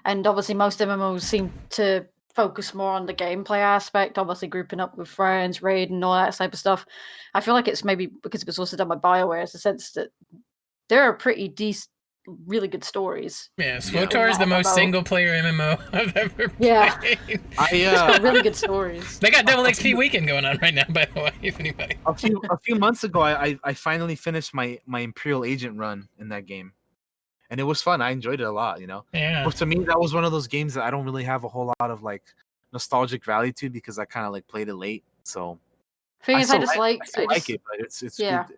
and obviously most MMOs seem to focus more on the gameplay aspect, obviously grouping up with friends, raid, and all that type of stuff. I feel like it's maybe because it was also done by BioWare, in the sense that there are pretty decent, really good stories. Yeah, SWTOR is the most single-player MMO I've ever played. Yeah, it's got really good stories. They got double XP weekend going on right now, by the way, if anybody. A few months ago, I finally finished my Imperial Agent run in that game. And it was fun. I enjoyed it a lot, Yeah. But to me, that was one of those games that I don't really have a whole lot of like nostalgic value to, because I kind of like played it late. So Thing is, I just like it, but it's yeah. good,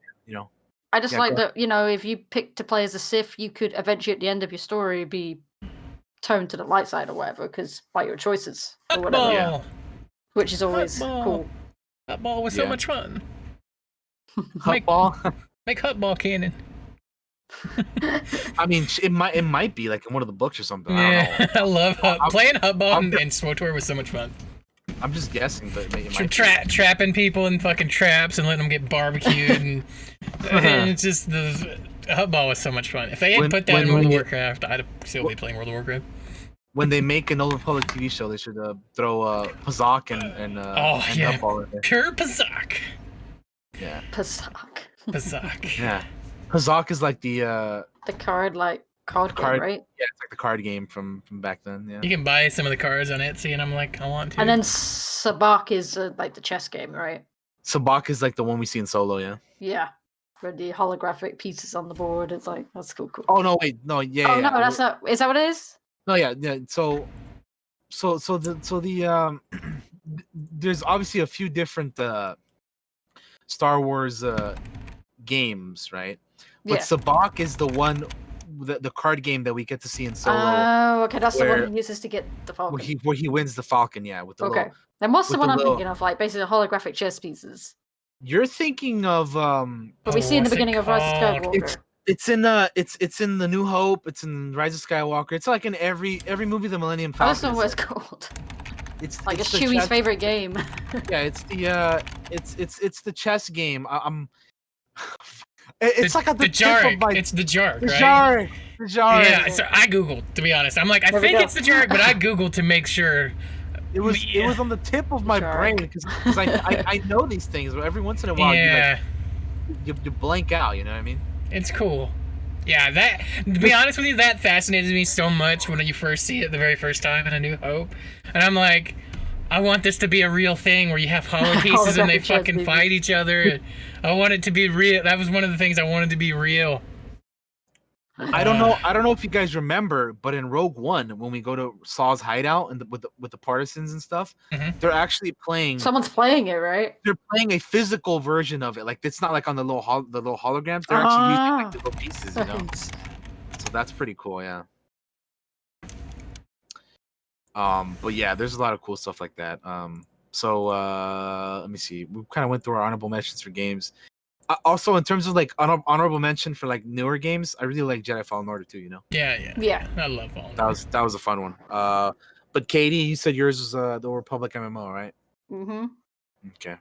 I just like that, if you pick to play as a Sith, you could eventually at the end of your story be turned to the light side or whatever, because by your choices or whatever. Yeah. Which is always cool. Hutball was so Yeah. much fun. Hutball. Make Hutball canon. I mean, it might be like in one of the books or something. I don't know. I love playing Hutball I'm and SWTOR was so much fun. I'm just guessing, but it might be. Trapping people in fucking traps and letting them get barbecued, and it's just the Hutball was so much fun. If they had put that in World of Warcraft, I'd still be playing World of Warcraft. When they make an Old Republic TV show, they should throw Pazak and Hutball in there. Pure Pazak. Yeah. Pazak. Yeah. Pazak is like the card game, right? Yeah, it's like the card game from back then. Yeah. You can buy some of the cards on Etsy, and I'm like, I want to. And then Sabak is like the chess game, right? Sabak is like the one we see in Solo, yeah. Yeah, with the holographic pieces on the board. It's like that's cool. Oh no, wait, no, yeah. Oh no, that's not. Is that what it is? No, yeah. So the there's obviously a few different Star Wars games, right? But Sabak is the one, the card game that we get to see in Solo. Oh, okay, that's the one he uses to get the Falcon. Where he wins the Falcon, yeah. With the okay. Then what's the one I'm thinking of? Like basically holographic chess pieces. You're thinking of what we see in the beginning of Rise of Skywalker. It's in the New Hope. It's in Rise of Skywalker. It's like in every movie the Millennium Falcon. I just know what it's called. It's Chewie's favorite game. Yeah, it's the chess game. It's like at the Jarg. Tip of it's the Jarg, right? The Jarg. Yeah, so I googled, to be honest. I'm like, I think it's the Jarg, but I googled to make sure. It was on the tip of my brain because I know these things, but every once in a while you blank out. You know what I mean? It's cool. Yeah, that, to be honest with you, that fascinated me so much when you first see it the very first time in A New Hope. And I'm like, I want this to be a real thing where you have hollow pieces and they fucking fight each other. I want it to be real. That was one of the things I wanted to be real. I don't know if you guys remember, but in Rogue One, when we go to Saw's hideout and with the partisans and stuff, they're actually playing. Someone's playing it, right? They're playing a physical version of it. Like it's not like on the little holograms. They're actually using like the little pieces, you know. So that's pretty cool, yeah. But yeah, there's a lot of cool stuff like that. So let me see. We kind of went through our honorable mentions for games. Also, in terms of like honorable mention for like newer games, I really like Jedi Fallen Order too. You know. Yeah. I love Fallen Order. That was a fun one. But Katie, you said yours was the Old Republic MMO, right? Okay.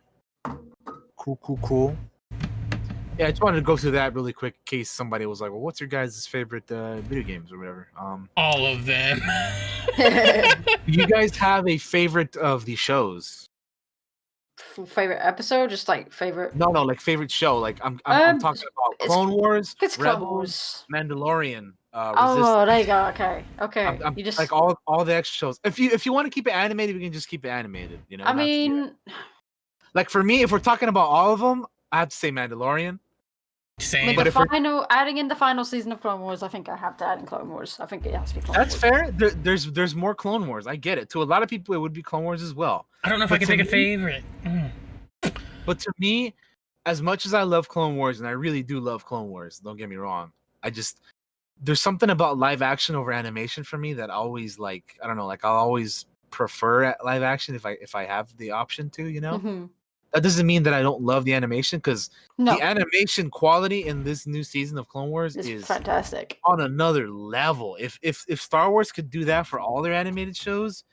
Cool. Yeah, I just wanted to go through that really quick in case somebody was like, "Well, what's your guys' favorite video games or whatever?" All of them. Do you guys have a favorite of the shows? Favorite episode, just like favorite. No, like favorite show. Like I'm talking about Clone Wars, Rebels, Mandalorian. Oh, there you go. Okay. I'm you just like all the extra shows. If you want to keep it animated, we can just keep it animated. You know. I mean, like for me, if we're talking about all of them, I have to say Mandalorian. Same. But adding in the final season of Clone Wars, I think I have to add in Clone Wars. I think it has to be Clone Wars. That's fair. There's more Clone Wars. I get it. To a lot of people, it would be Clone Wars as well. I don't know if I can pick a favorite. But to me, as much as I love Clone Wars, and I really do love Clone Wars, don't get me wrong, there's something about live action over animation for me that always like, I don't know, like I'll always prefer live action if I have the option to, you know. That doesn't mean that I don't love the animation, because the animation quality in this new season of Clone Wars is fantastic, on another level. If Star Wars could do that for all their animated shows,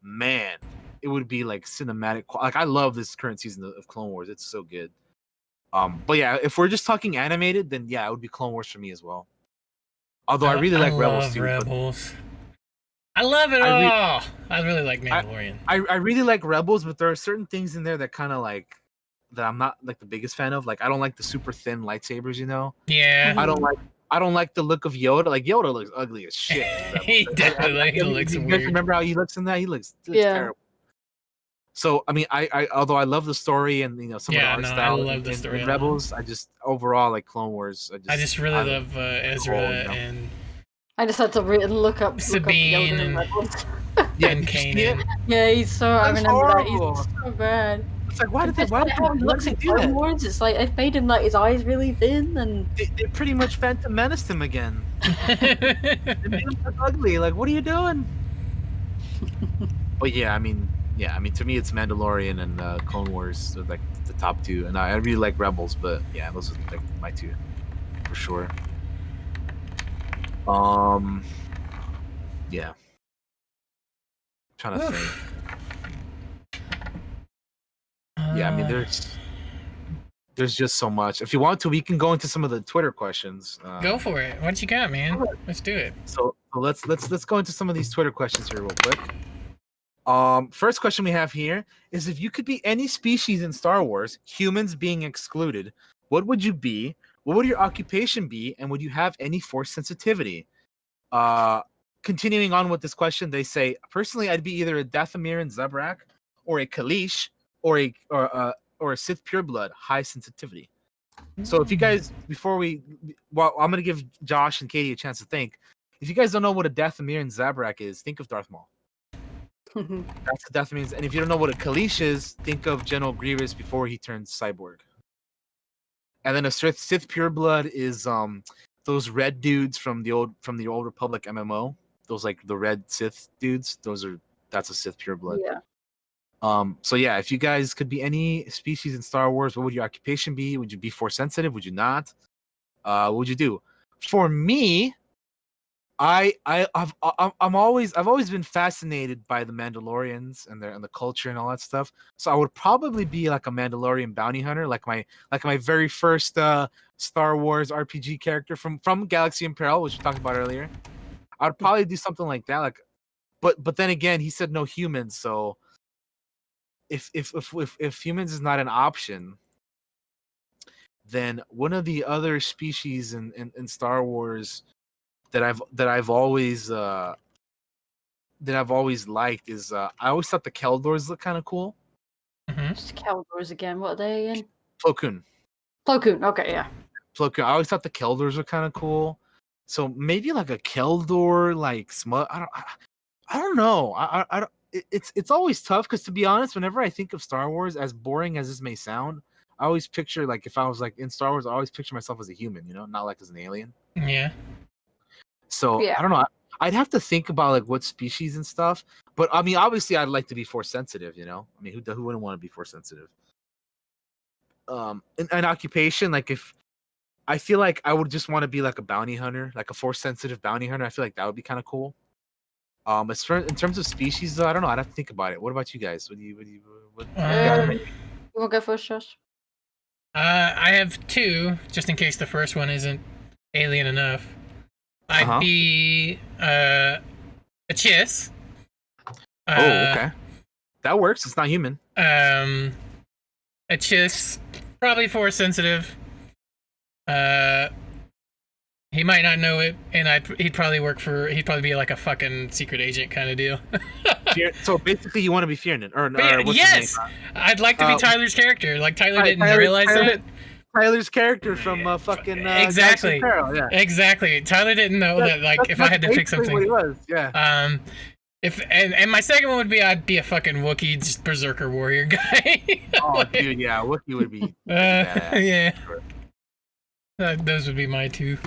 man, it would be like cinematic. Like I love this current season of Clone Wars; it's so good. But yeah, if we're just talking animated, then yeah, it would be Clone Wars for me as well. Although I really like Rebels too. Rebels. I love it all. I really like Mandalorian. I really like Rebels, but there are certain things in there that kind of like that I'm not like the biggest fan of. Like I don't like the super thin lightsabers, you know. Yeah. I don't like the look of Yoda. Like Yoda looks ugly as shit. He definitely looks weird. You remember how he looks in that? He looks terrible. So I mean, I although I love the story and you know some of the art style in Rebels, I just overall like Clone Wars. I just really love Ezra and. I just had to look up Sabine and Kanan. Yeah, he's so. I remember horrible. that. He's so bad. It's like why did they do that? It's like they've made him like his eyes really thin, and they pretty much Phantom Menaced him again. They made him look ugly. Like, what are you doing? But yeah, I mean, yeah, I mean, to me, it's Mandalorian and Clone Wars are like the top two, and I really like Rebels, but yeah, those are like my two for sure. Yeah, trying to think. Yeah, I mean, there's just so much. If you want to, we can go into some of the Twitter questions. Go for it. What you got, man? Let's do it. So let's go into some of these Twitter questions here real quick. First question we have here is, if you could be any species in Star Wars, humans being excluded, what would you be? What would your occupation be? And would you have any Force sensitivity? Continuing on with this question, they say, personally, I'd be either a Dathomirian Zabrak or a Kaleesh or a Sith pureblood, high sensitivity. So if you guys, I'm gonna give Josh and Katie a chance to think. If you guys don't know what a Dathomirian Zabrak is, think of Darth Maul. That's what Death means. And if you don't know what a Kaleesh is, think of General Grievous before he turns cyborg. And then a Sith pureblood is those red dudes from the old Republic MMO. Those like the red Sith dudes. That's a Sith pureblood. Yeah. So yeah, if you guys could be any species in Star Wars, what would your occupation be? Would you be Force sensitive? Would you not? What would you do? For me, I've always been fascinated by the Mandalorians and the culture and all that stuff. So I would probably be like a Mandalorian bounty hunter, like my very first Star Wars RPG character from Galaxy and Peril, which we talked about earlier. I'd probably do something like that. Like, but then again, he said no humans. So if humans is not an option, then one of the other species in Star Wars that I've always liked is I always thought the Keldors look kind of cool. Just Keldors again. What are they in? Plo Koon. Okay, yeah. Plo Koon. I always thought the Keldors were kind of cool. So maybe like a Keldor, like smut. I don't know. I don't. It's always tough because, to be honest, whenever I think of Star Wars, as boring as this may sound, I always picture, like, if I was like in Star Wars, I always picture myself as a human, not like as an alien. Yeah. So Yeah. I don't know. I'd have to think about like what species and stuff. But I mean, obviously, I'd like to be Force sensitive. I mean, who wouldn't want to be Force sensitive? An occupation, like, if I feel like I would just want to be like a bounty hunter, like a Force sensitive bounty hunter. I feel like that would be kind of cool. In terms of species, though, I don't know. I'd have to think about it. What about you guys? What you want to go first, Josh? I have two, just in case the first one isn't alien enough. I'd be a Chiss. Okay. That works. It's not human. A Chiss, probably Force sensitive. He might not know it, and he'd probably be like a fucking secret agent kind of deal. So basically, you want to be Fiernan, or what's yes, his name? I'd like to be Tyler's character. Like Tyler didn't realize that. Tyler's character from fucking exactly. Peril, yeah. Exactly. Tyler didn't know that. Like, if I had to pick something, what he was, yeah. And my second one would be, I'd be a fucking Wookiee, just berserker warrior guy. Oh, dude, yeah, Wookiee would be. Yeah. Sure. Those would be my two.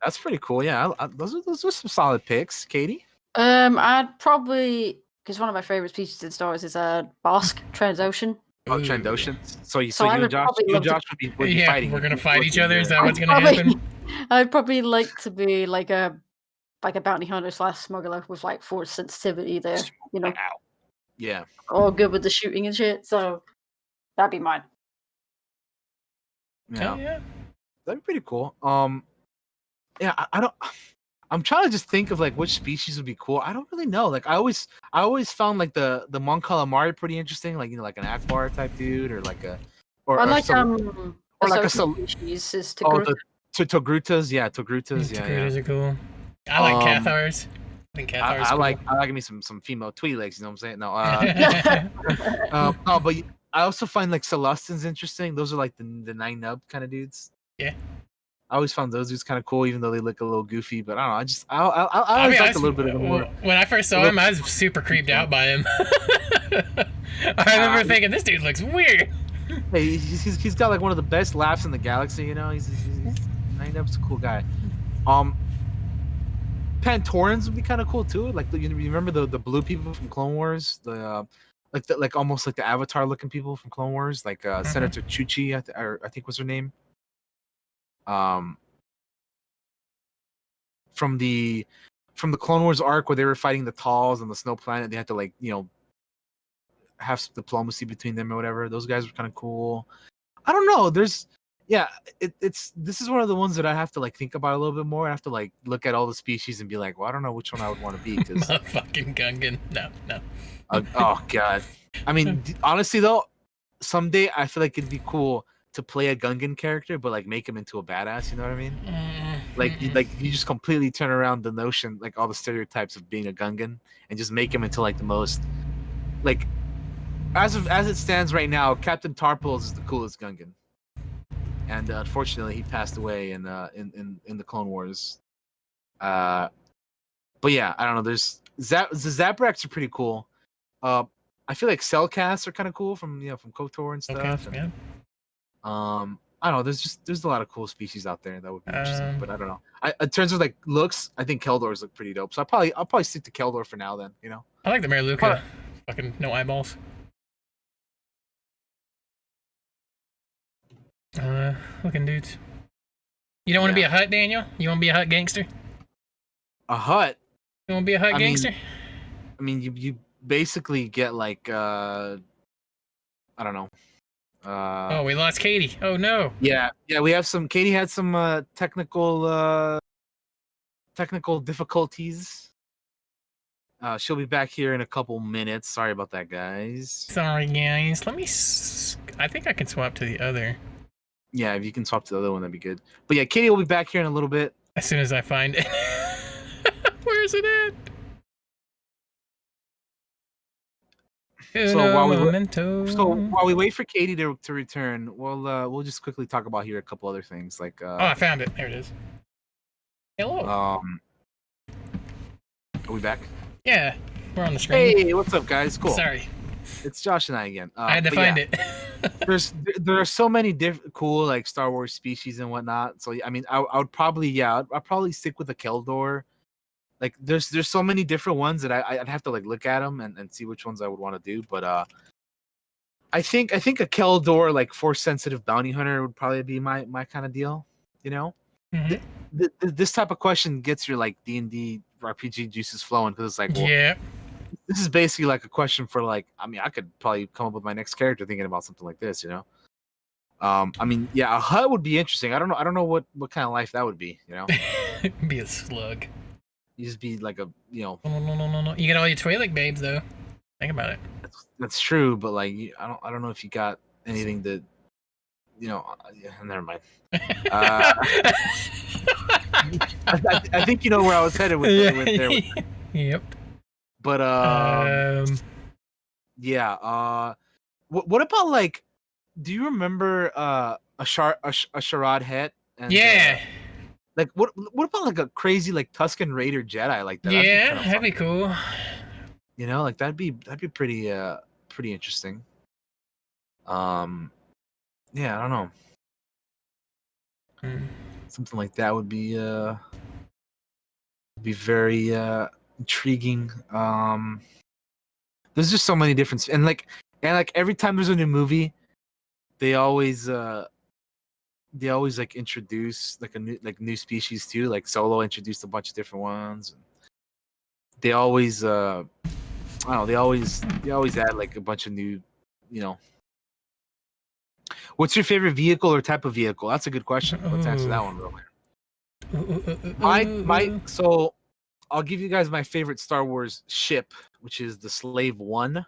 That's pretty cool. Yeah, those are some solid picks, Katie. I'd probably, because one of my favorite species in Star Wars is Bosk Trandoshan. Oh, Trandoshans. So you and Josh would be fighting. We're gonna fight each other. Is that what's gonna happen? I'd probably like to be like a bounty hunter / smuggler with like Force sensitivity there. Yeah. All good with the shooting and shit. So that'd be mine. Yeah. That'd be pretty cool. Yeah, I'm trying to just think of like which species would be cool. I don't really know. Like I always found like the Mon Calamari pretty interesting. Like like an Akbar type dude, or like a species is Togruta. Togrutas. Yeah, Togrutas. Yeah, Togrutas are cool. I like Cathars. I think Cathars. I like me some female Twi'leks. You know what I'm saying? No. No, but I also find like Celestins interesting. Those are like the 9 nub kind of dudes. Yeah. I always found those dudes kind of cool, even though they look a little goofy. But I don't know. I always like a little bit of more. When I first saw him, I was super creeped out by him. I remember thinking, this dude looks weird. Hey, he's got like one of the best laughs in the galaxy. He's 9 nub's a cool guy. Pantorans would be kind of cool too. Like you remember the blue people from Clone Wars, the like almost like the Avatar looking people from Clone Wars, like Senator Chuchi, I think was her name. From the Clone Wars arc where they were fighting the Talls on the Snow Planet, they had to like have some diplomacy between them or whatever. Those guys were kind of cool. I don't know. This is one of the ones that I have to like think about a little bit more. I have to like look at all the species and be like, well, I don't know which one I would want to be. Motherfucking Gungan. No. Oh god. I mean, honestly though, someday I feel like it'd be cool to play a Gungan character, but like make him into a badass. You know what I mean? Like you just completely turn around the notion, like all the stereotypes of being a Gungan, and just make him into like the most, like, as it stands right now, Captain Tarpals is the coolest Gungan, and unfortunately he passed away in the Clone Wars. But yeah, I don't know. There's the Zabraks are pretty cool. I feel like Cellcasts are kind of cool from KOTOR and stuff. Okay, yeah. I don't know. There's a lot of cool species out there that would be interesting, but I don't know. In terms of like looks, I think Keldors look pretty dope. So I'll probably stick to Keldor for now. Then I like the Mariluka. Fucking no eyeballs. Looking dudes. You don't want to be a Hut, Daniel? You want to be a Hut gangster? A Hut? You want to be a Hut gangster? I mean, you basically get like I don't know. Oh, we lost Katie. Oh no. Yeah, we have some. Katie had some technical difficulties. She'll be back here in a couple minutes. Sorry about that, guys. Sorry, guys. Let me. I think I can swap to the other. Yeah, if you can swap to the other one, that'd be good. But yeah, Katie will be back here in a little bit. As soon as I find it. Where's it at? So while we wait for Katie to return, we'll just quickly talk about here a couple other things. Like oh, I found it. There it is. Hello. Are we back? Yeah, we're on the screen. Hey, what's up, guys? Cool. Sorry. It's Josh and I again. I had to find it. there are so many cool like Star Wars species and whatnot. So I mean, I would probably I'd probably stick with a Keldor. Like there's so many different ones that I'd have to like look at them and see which ones I would want to do. But I think a Keldor like Force sensitive bounty hunter would probably be my kind of deal. This type of question gets your like D&D RPG juices flowing because it's like, well, yeah. This is basically like a question for like, I mean, I could probably come up with my next character thinking about something like this, I mean, yeah, a Hut would be interesting. I don't know what kind of life that would be, Be a slug. You just be like a, No. You get all your Twi'lek babes though. Think about it. That's true, but like, I don't know if you got anything to, never mind. I think you know where I was headed with there. Yep. But yeah. What about like? Do you remember a Sharad Het? And, yeah. Like what about like a crazy like Tusken Raider Jedi like that? Yeah, that'd be cool. Like that'd be pretty interesting. Yeah, I don't know. Something like that would be very intriguing. There's just so many different and like every time there's a new movie, they always like introduce like a new species too. Like Solo introduced a bunch of different ones. They always I don't know, they always add like a bunch of new, What's your favorite vehicle or type of vehicle? That's a good question. Let's answer that one real quick. So I'll give you guys my favorite Star Wars ship, which is the Slave One.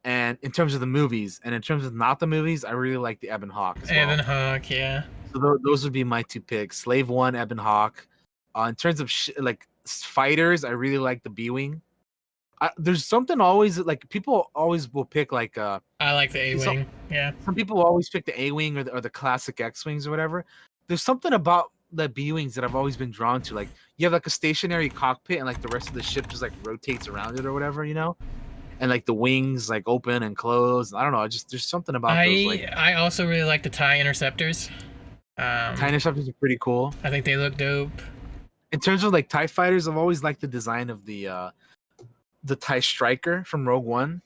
And in terms of the movies, and in terms of not the movies, I really like the Ebon Hawk as well. Ebon Hawk, yeah. So those would be my two picks: Slave One, Ebon Hawk. In terms of like fighters, I really like the B-wing. There's something always like people always will pick like I like the A-wing. Yeah. Some people will always pick the A-wing or the classic X-wings or whatever. There's something about the B-wings that I've always been drawn to. Like you have like a stationary cockpit and like the rest of the ship just like rotates around it or whatever, and like the wings like open and close. I don't know. There's something about those. Like, I also really like the TIE interceptors. TIE interceptors are pretty cool. I think they look dope. In terms of like TIE fighters, I've always liked the design of the TIE Striker from Rogue One.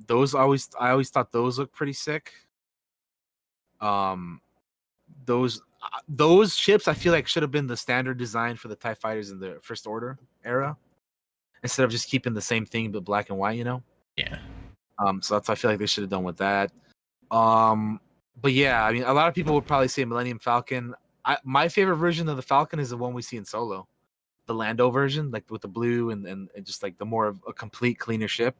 Those I always thought those looked pretty sick. Those ships I feel like should have been the standard design for the TIE fighters in the First Order era, instead of just keeping the same thing but black and white, you know? Yeah. So that's what I feel like they should have done with that. But yeah, I mean, a lot of people would probably say Millennium Falcon. My favorite version of the Falcon is the one we see in Solo, the Lando version, like with the blue and just like the more of a complete, cleaner ship.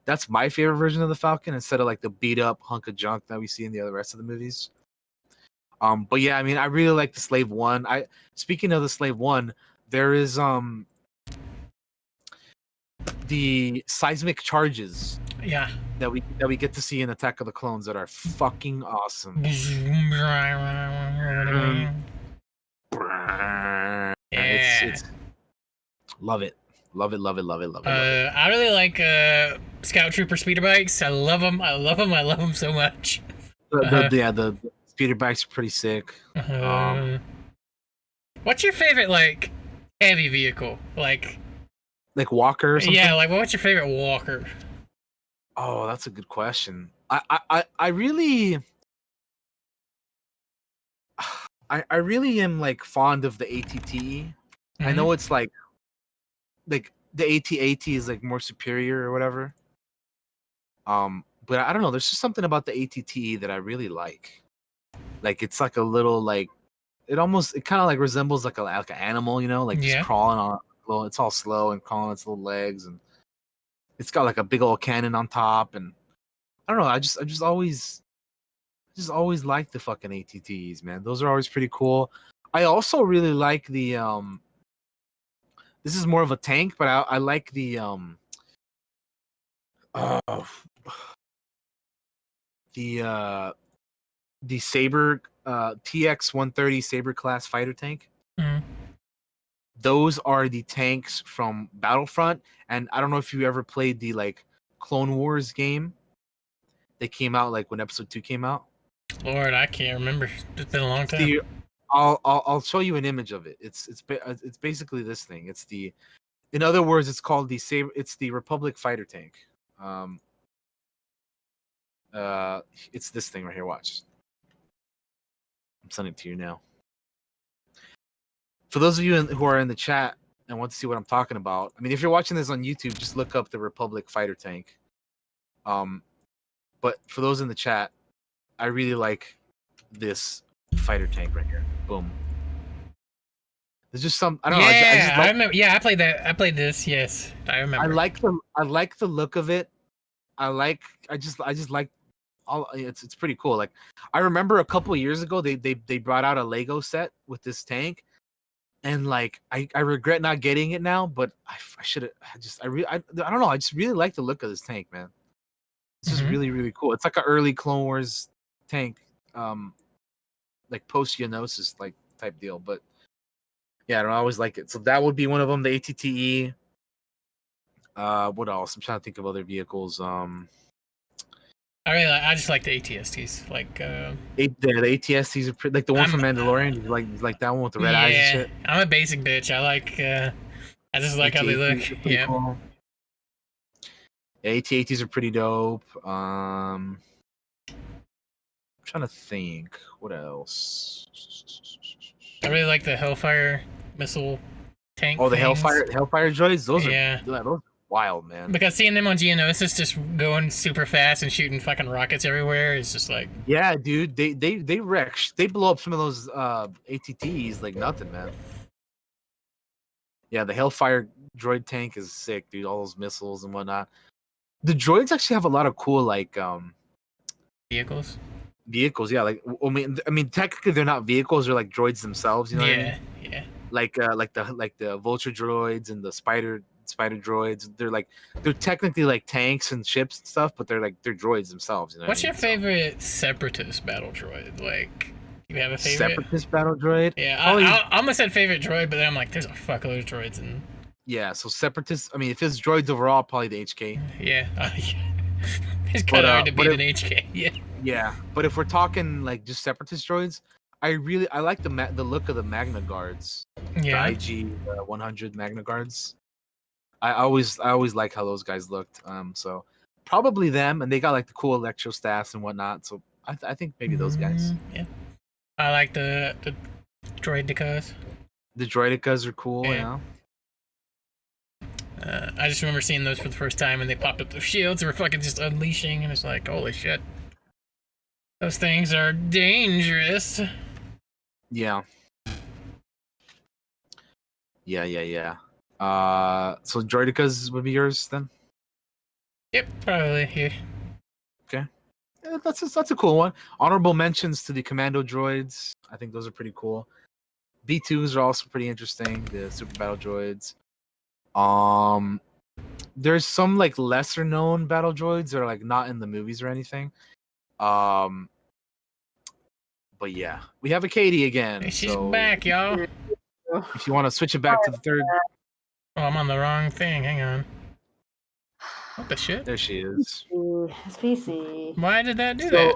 That's my favorite version of the Falcon instead of like the beat up hunk of junk that we see in the other rest of the movies. But yeah, I mean, I really like the Slave One. Speaking of the Slave One, there is the seismic charges. Yeah. That we get to see in Attack of the Clones that are fucking awesome. Yeah. It's love it. I really like Scout Trooper speeder bikes. I love them so much. The speeder bikes are pretty sick. What's your favorite like heavy vehicle? Like walker or something? Yeah, like what's your favorite walker? Oh, that's a good question. I really am like fond of the ATT. I know it's like the AT-AT is like more superior or whatever. But I don't know. There's just something about the ATT that I really like. Like it's like a little like it kind of like resembles like an animal, you know, like just crawling on. Well, it's all slow and crawling on its little legs, and it's got like a big old cannon on top, and I don't know. I just always like the fucking ATTs, man. Those are always pretty cool. I also really like the this is more of a tank, but I like the Saber TX-130 Saber class fighter tank. Those are the tanks from Battlefront, and I don't know if you ever played the like Clone Wars game. They came out like when Episode 2 came out. Lord, I can't remember. It's been a long time. I'll show you an image of it. It's basically this thing. In other words, it's called the Saber. It's the Republic fighter tank. It's this thing right here. Watch. I'm sending it to you now. For those of you who are in the chat and want to see what I'm talking about, I mean, if you're watching this on YouTube, just look up the Republic fighter tank. But for those in the chat, I really like this fighter tank right here. Boom. There's just some I don't know. I remember. Yeah, I played that. I played this. Yes, I remember. I like the look of it. I just like all. It's pretty cool. Like I remember a couple years ago they brought out a Lego set with this tank, and like I regret not getting it now, but I should have. I don't know. I just really like the look of this tank, man. It's just really, really cool. It's like an early Clone Wars tank, like post Geonosis like type deal. But yeah, I don't always like it. So that would be one of them. The ATTE. What else? I'm trying to think of other vehicles. I just like the ATSTs. Like the ATSTs are pretty, like the one from Mandalorian. Like that one with the red eyes and shit. I'm a basic bitch. I like. I just like how they look. Yeah. Cool. AT-ATs are pretty dope. I'm trying to think. What else? I really like the Hellfire missile tank. Oh, the Hellfire droids? Those are wild, man. Because seeing them on Geonosis just going super fast and shooting fucking rockets everywhere is just like... Yeah, dude. They wreck. They blow up some of those ATTs like nothing, man. Yeah, the Hellfire droid tank is sick, dude. All those missiles and whatnot. The droids actually have a lot of cool like vehicles. Yeah. Like I mean, technically they're not vehicles; they're like droids themselves. You know what I mean? Yeah. Like the vulture droids and the spider droids. They're technically like tanks and ships and stuff, but they're droids themselves. You know What's your favorite Separatist battle droid? Like, you have a favorite Separatist battle droid? Yeah, I almost said favorite droid, but then I'm like, there's a fuckload of droids and. Yeah, so Separatists. I mean, if it's droids overall, probably the HK. Yeah, it's kind of hard to beat an HK. Yeah. Yeah, but if we're talking like just Separatist droids, I like the look of the Magna Guards. Yeah. The IG 100 Magna Guards. I always like how those guys looked. So probably them, and they got like the cool electro staffs and whatnot. So I think maybe those guys. Yeah, I like the droidicas. The droidicas are cool. Yeah. I just remember seeing those for the first time, and they popped up. Their shields were fucking just unleashing, and it's like, holy shit, those things are dangerous. Yeah. Yeah. So droidicas would be yours then. Yep, probably here. Okay. Yeah, that's a cool one. Honorable mentions to the commando droids. I think those are pretty cool. B2s are also pretty interesting. The super battle droids. There's some like lesser known battle droids that are like not in the movies or anything. But yeah, we have a Katie again. Hey, she's so back, y'all. if you want to switch it back to the third, Oh, I'm on the wrong thing. Hang on. What the shit? there she is. It's PC. Why did that do that?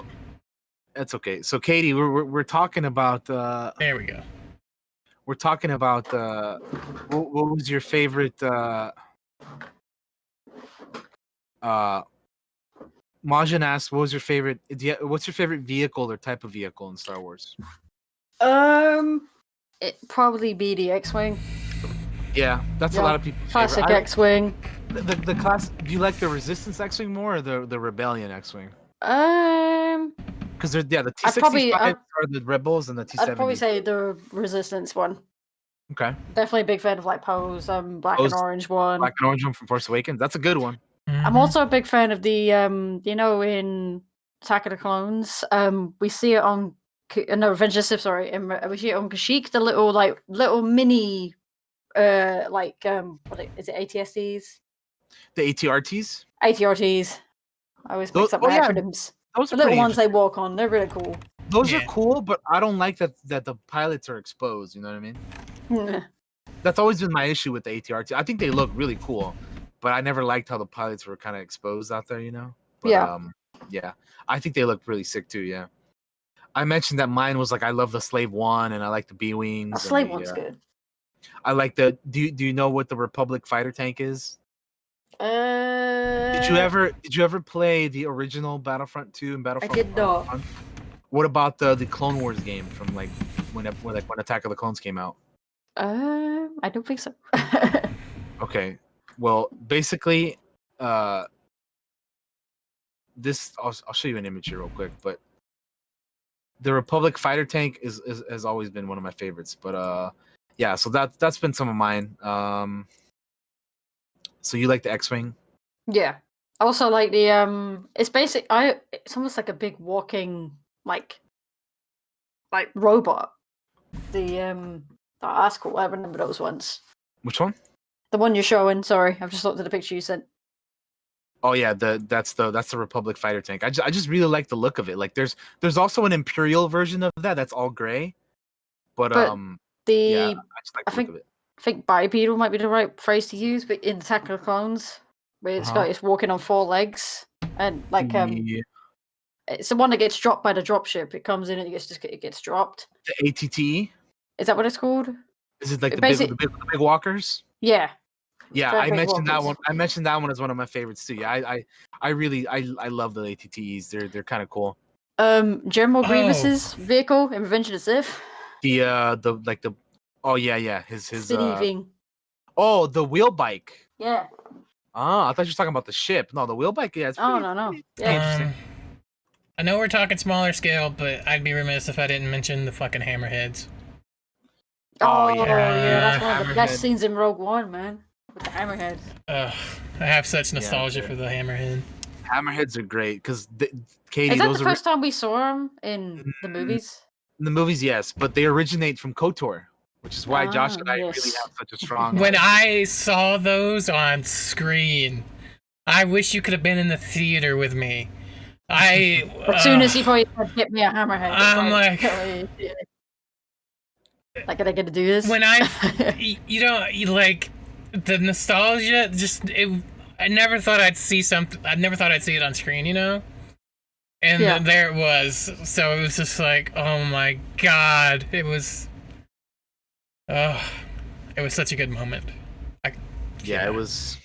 That's okay. So Katie, we're talking about. There we go. We're talking about what was your favorite Majin asked what was your favorite what's your favorite vehicle or type of vehicle in Star Wars? It probably be the X-Wing. Yeah, that's a lot of people. Classic X-Wing. The class. Do you like the Resistance X-Wing more or the Rebellion X-Wing? Because the T-65 are the Rebels and the T-70. I'd probably say the Resistance one. Okay. Definitely a big fan of like Poe's black and orange one. Black and orange one from Force Awakens. That's a good one. Mm-hmm. I'm also a big fan of the in Attack of the Clones. We see it on Revenge of the Sith. Sorry, we see it on Kashyyyk. The little mini what is it? ATSTs. The ATRTs. ATRTs. I always mix up my acronyms. Those the are little ones they walk on. They're really cool. Those are cool, but I don't like that the pilots are exposed. You know what I mean? That's always been my issue with the ATRT. I think they look really cool, but I never liked how the pilots were kind of exposed out there. You know? But, yeah. I think they look really sick too. Yeah. I mentioned that mine was like I love the Slave One and I like the B wings. The Slave One's good. I like the. Do you know what the Republic fighter tank is? Did you ever play the original Battlefront 2 and Battlefront? I did not. What about the Clone Wars game from like when Attack of the Clones came out? I don't think so. Okay. Well, basically, this I'll show you an image here real quick, but the Republic fighter tank has always been one of my favorites. But yeah, so that's been some of mine. So you like the X-Wing? Yeah. I also like the it's almost like a big walking like robot. That's cool. I remember those ones. Which one? The one you're showing. Sorry, I've just looked at the picture you sent. Oh yeah, that's the Republic fighter tank. I just really like the look of it. Like there's also an Imperial version of that's all gray, but yeah, I just like the look of it. I think bipedal might be the right phrase to use, but in Attack of the Clones, where it's walking on 4 legs and like it's the one that gets dropped by the dropship. It comes in and it gets dropped. The ATTE? Is that what it's called? Is it like the big walkers? Yeah. Yeah, I mentioned that one. I mentioned that one as one of my favorites too. Yeah, I really love the ATTEs. They're kind of cool. General Grievous's vehicle in Revenge of the Sith. His city thing. Oh, the wheel bike. Yeah. I thought you were talking about the ship. No, the wheel bike. Yeah, it's pretty, no. Yeah, interesting. I know we're talking smaller scale, but I'd be remiss if I didn't mention the fucking hammerheads. Oh yeah, that's one of the best scenes in Rogue One, man. With the hammerheads. I have such nostalgia for the hammerhead. Hammerheads are great because Katie. Is that the first time we saw them in the movies? In the movies, yes, but they originate from KOTOR, which is why Josh and I really have such a strong. When I saw those on screen, I wish you could have been in the theater with me. As soon as he probably said, "Get me a hammerhead," I'm like, are they gonna do this? When like the nostalgia, I never thought I'd see something. I never thought I'd see it on screen, you know. And then there it was. So it was just like, oh my god, it was such a good moment. It was.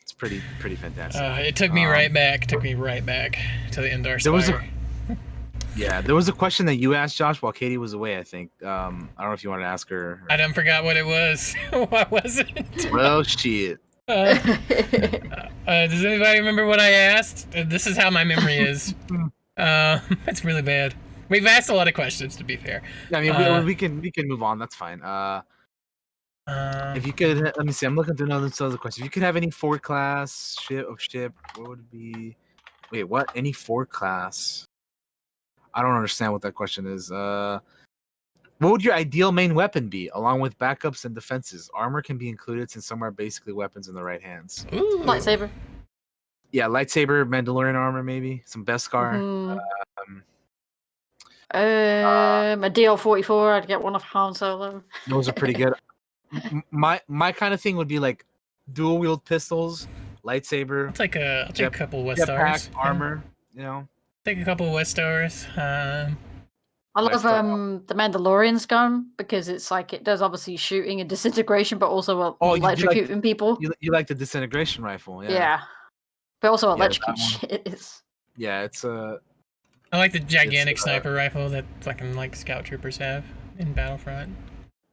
It's pretty fantastic. It took me right back. Took me right back to the Endar There was Spire. there was a question that you asked Josh while Katie was away. I think. I don't know if you want to ask her. I done forgot what it was. What was it? Well, shit. Does anybody remember what I asked? This is how my memory is. It's really bad. We've asked a lot of questions, to be fair. Yeah, I mean, we can move on. That's fine. If you could, let me see. I'm looking through another question. If you could have any Ford class ship, what would it be? Wait, what? Any Ford class? I don't understand what that question is. What would your ideal main weapon be, along with backups and defenses? Armor can be included since some are basically weapons in the right hands. Ooh. Lightsaber. Yeah, lightsaber, Mandalorian armor, maybe some Beskar. A DL-44. I'd get one of Han Solo. Those are pretty good. My kind of thing would be like dual wield pistols, lightsaber. I'll take a couple West Stars. Armor. You know. Take a couple West Stars. I love the Mandalorian's gun because it's like it does obviously shooting and disintegration, but also electrocuting people. You like the disintegration rifle, yeah. Yeah, but also electrocute shit is. Yeah, it's a. I like the gigantic sniper rifle that fucking like scout troopers have in Battlefront.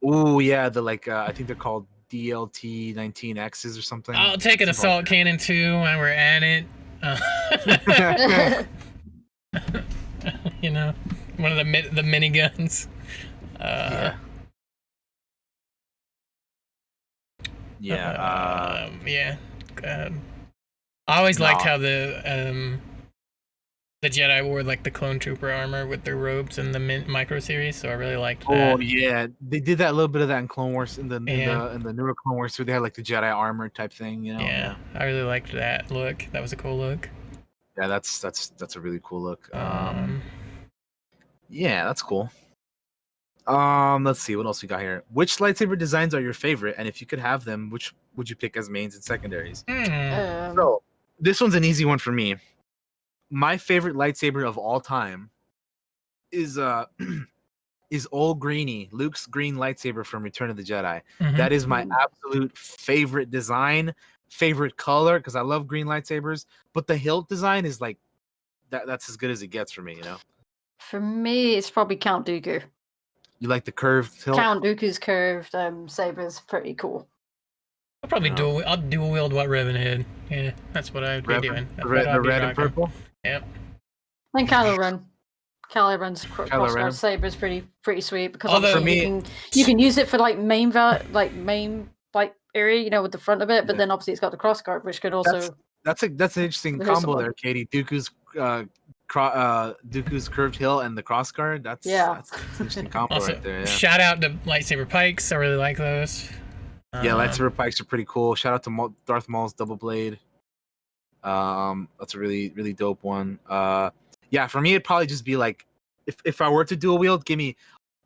Ooh, yeah, the I think they're called DLT-19Xs or something. I'll take an assault cannon too while we're at it. You know, one of the miniguns. Yeah. I always liked how the Jedi wore like the clone trooper armor with their robes in the micro series, so I really liked that. Oh yeah, they did that a little bit of that in Clone Wars in the newer Clone Wars too. They had like the Jedi armor type thing, you know. Yeah, I really liked that look. That was a cool look. Yeah, that's a really cool look. Yeah, that's cool. Let's see what else we got here. Which lightsaber designs are your favorite, and if you could have them, which would you pick as mains and secondaries? So this one's an easy one for me. My favorite lightsaber of all time is Old Greenie, Luke's green lightsaber from Return of the Jedi. Mm-hmm. That is my absolute favorite design, favorite color, because I love green lightsabers. But the hilt design is like that's as good as it gets for me, you know. For me, it's probably Count Dooku. You like the curved hilt? Count Dooku's curved saber is pretty cool. I'll probably I'll dual wield what Revan had. Yeah, that's what I'd be doing. The red and purple. Yep. I think Kylo Ren's crossguard saber is pretty sweet because for me, you can use it for like main area, you know, with the front of it, but then obviously it's got the crossguard, which could also. That's an interesting combo there, Katie. Dooku's curved hilt and the crossguard. That's an interesting combo right there. Yeah. Shout out to lightsaber pikes. I really like those. Yeah, lightsaber pikes are pretty cool. Shout out to Darth Maul's double blade. That's a really, really dope one. Yeah, for me it'd probably just be like if I were to dual wield, give me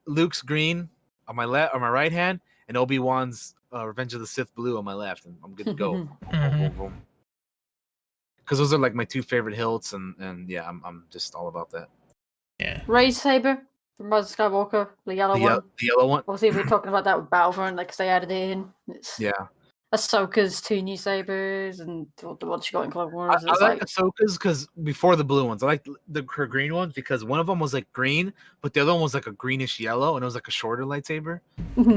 Luke's green on my left, on my right hand, and Obi-Wan's Revenge of the Sith blue on my left, and I'm good to go. Because those are like my two favorite hilts, and yeah, I'm just all about that. Yeah. Ray's saber from Rise of Skywalker, the yellow one. The yellow one. Obviously, we're talking about that with Battlefront, like they added it in. Yeah. Ahsoka's two new sabers and the one she got in Clone Wars. I like Ahsoka's because before the blue ones, I like her green ones because one of them was like green, but the other one was like a greenish yellow, and it was like a shorter lightsaber.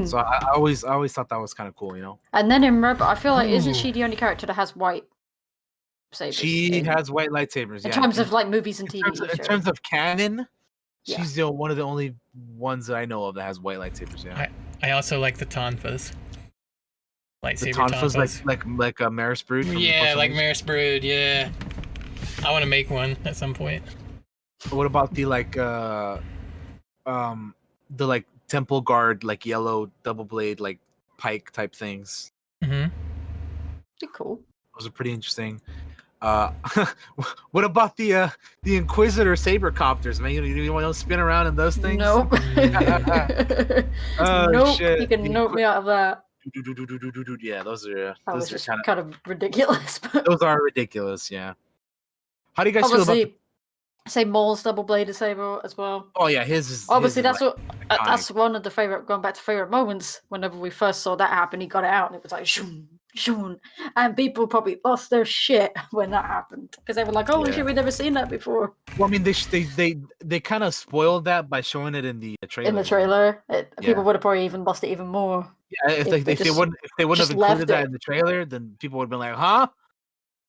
So I always thought that was kind of cool, you know. And then in Rebel, I feel like isn't she the only character that has white sabers? She has white lightsabers. In terms of like movies and TV. In terms of canon, she's one of the only ones that I know of that has white lightsabers. Yeah. I also like the Tonfas. Lightsaber Tonfas, like a Maris Brood. Yeah, like Maris Brood. Yeah, I want to make one at some point. What about the temple guard, like yellow double blade, like pike type things? Pretty cool. Those are pretty interesting. What about the Inquisitor saber copters, man? You want to spin around in those things? Nope. Nope. Shit. You can note me out of that. Yeah, those are kind of ridiculous. But those are ridiculous. Yeah. How do you guys feel about? Say Maul's double-bladed saber as well. Oh yeah, his is obviously that's that's one of the favorite. Going back to favorite moments. Whenever we first saw that happen, he got it out and it was like, shoom. and people probably lost their shit when that happened because they were like, "Holy shit, we've never seen that before." Well, I mean, they kind of spoiled that by showing it in the trailer. In the trailer, people would have probably even lost it even more. Yeah, if they wouldn't have included that in the trailer, then people would have been like, "Huh?"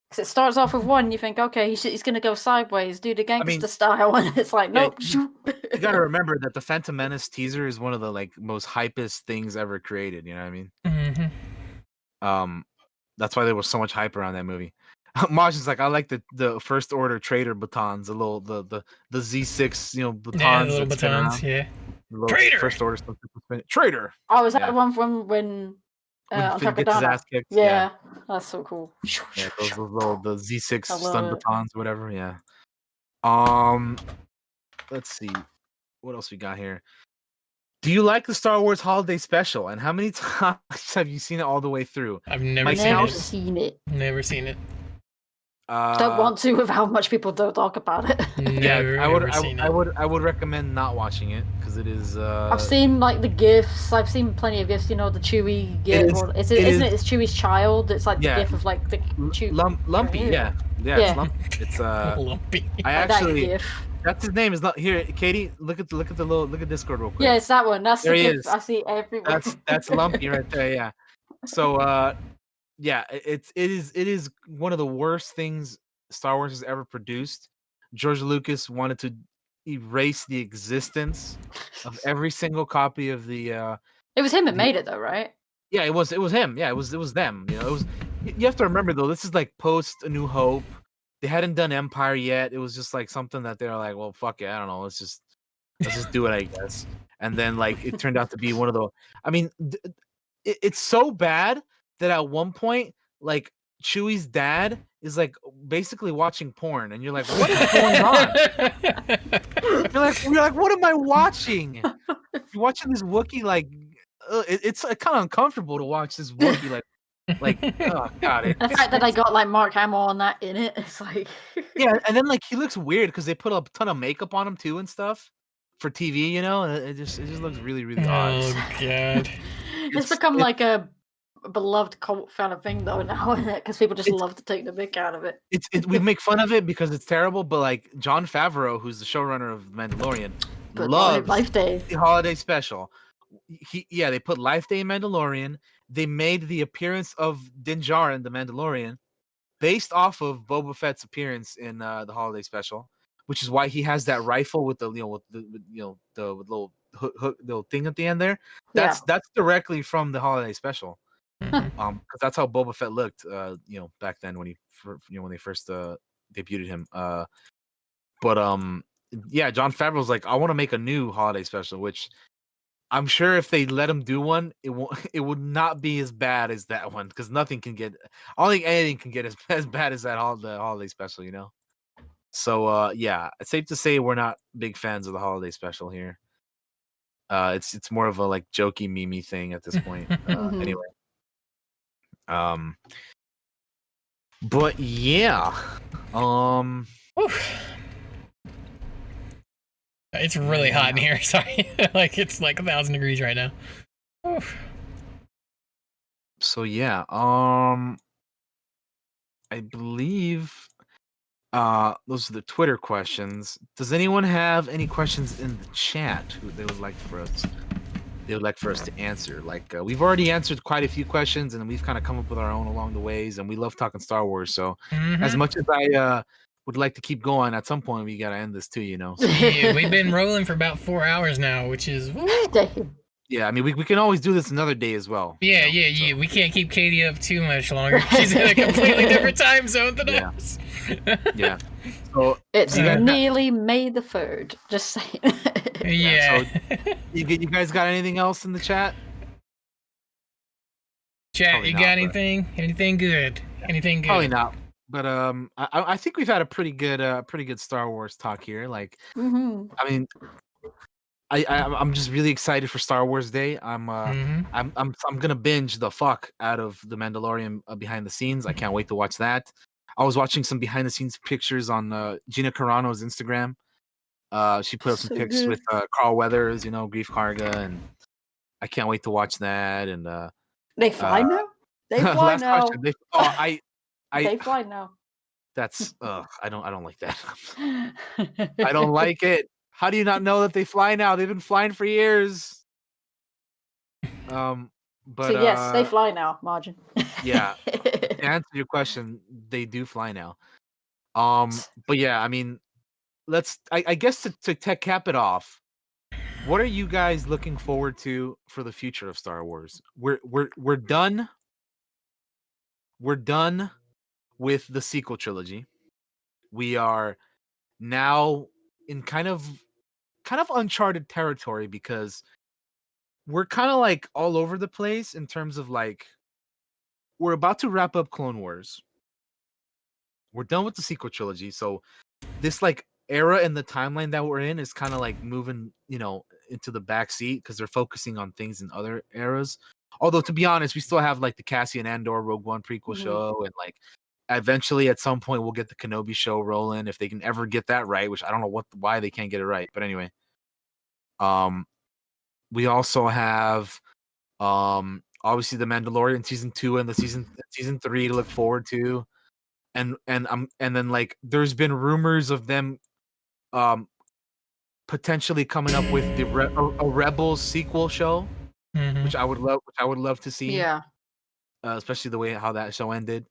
Because it starts off with one, you think, okay, he's going to go sideways, do the gangster style, and it's like, nope. You gotta remember that the Phantom Menace teaser is one of the most hypest things ever created. You know what I mean? Mm-hmm. That's why there was so much hype around that movie. Maj is like, I like the First Order Trader batons, the Z6, batons. Yeah, the little batons. Yeah. Traitor. First Order stuff. Traitor. Oh, is that the one from when Finn gets his ass kicked? Yeah, that's so cool. Yeah, those little the Z6 stun batons, whatever. Yeah. Let's see, what else we got here. Do you like the Star Wars Holiday Special? And how many times have you seen it all the way through? I've never seen it. Never seen it. Don't want to with how much people don't talk about it. Never, I would recommend not watching it because it is. I've seen the gifs. I've seen plenty of gifs. The Chewie gif. Isn't it? It's Chewie's child. It's like the gif of the Chewie. Lumpy. Yeah. It's Lumpy. It's Lumpy. I actually. That's his name. Is not here, Katie. Look at Discord real quick. Yeah, it's that one. That's there the he gif is. I see everywhere. That's Lumpy right there. Yeah. So it is one of the worst things Star Wars has ever produced. George Lucas wanted to erase the existence of every single copy of the. It was him that made it, though, right? Yeah, it was him. Yeah, it was them. You know, you have to remember though. This is like post A New Hope. They hadn't done Empire yet. It was just like something that they're like, well, fuck it, I don't know. Let's just do it, I guess. And then it turned out to be one of the. I mean, it's so bad that at one point, Chewie's dad is basically watching porn, and you're like, what is going on? you're like, what am I watching? You're watching this Wookiee it's kind of uncomfortable to watch this Wookiee oh god. The fact that I got Mark Hamill on that in it, it's like yeah, and then he looks weird because they put a ton of makeup on him too and stuff for TV, and it just looks really odd. Oh god. It's become a beloved cult kind of thing though now, isn't it? Because people just love to take the mick out of it. We make fun of it because it's terrible, but Jon Favreau, who's the showrunner of Mandalorian, loves Life Day, the holiday special. They put Life Day in Mandalorian. They made the appearance of Din Djarin, the Mandalorian, based off of Boba Fett's appearance in the holiday special, which is why he has that rifle with the little hook, little thing at the end there. That's directly from the holiday special. Because that's how Boba Fett looked, back then when they first debuted him. But Jon Favreau's like, I want to make a new holiday special, which I'm sure if they let him do one, it would not be as bad as that one because nothing can get. I don't think anything can get as bad as the holiday special, So it's safe to say we're not big fans of the holiday special here. It's more of a jokey meme thing at this point. Anyway. But yeah. It's really hot in here. Sorry, it's 1,000 degrees right now. Oof. So yeah, I believe those are the Twitter questions. Does anyone have any questions in the chat who they would like for us? They would like for us to answer. We've already answered quite a few questions, and we've kind of come up with our own along the ways. And we love talking Star Wars. So as much as I would like to keep going, at some point we gotta end this too, So. Yeah, we've been rolling for about 4 hours now, which is. Yeah, I mean we can always do this another day as well. Yeah, so. We can't keep Katie up too much longer. She's in a completely different time zone than us. Yeah. So it's nearly May the 3rd. Just saying. Yeah. So you guys got anything else in the chat? Chat, probably you got anything? Anything good? Anything good? Probably not. But I think we've had a pretty good Star Wars talk here. I mean, I'm just really excited for Star Wars Day. I'm gonna binge the fuck out of the Mandalorian behind the scenes. I can't wait to watch that. I was watching some behind the scenes pictures on Gina Carano's Instagram. She put up some pics with Carl Weathers, Grief Karga, and I can't wait to watch that. And they fly now? They fly Last now. question. They fly now. That's I don't like that. I don't like it. How do you not know that they fly now? They've been flying for years. But So yes, they fly now, Margin. yeah. To answer your question, they do fly now. But yeah, I mean, I guess to cap it off, what are you guys looking forward to for the future of Star Wars? We're done. We're done with the sequel trilogy. We are now in kind of uncharted territory because we're kind of like all over the place in terms of like we're about to wrap up Clone Wars. We're done with the sequel trilogy, so this like era in the timeline that we're in is kind of like moving, into the back seat because they're focusing on things in other eras. Although to be honest, we still have like the Cassian Andor Rogue One prequel show, and like eventually at some point we'll get the Kenobi show rolling if they can ever get that right, which I don't know why they can't get it right. But anyway, we also have obviously the Mandalorian season 2 and the season 3 to look forward to. And then like there's been rumors of them potentially coming up with a Rebels sequel show, which I would love to see. Yeah. Especially the way how that show ended.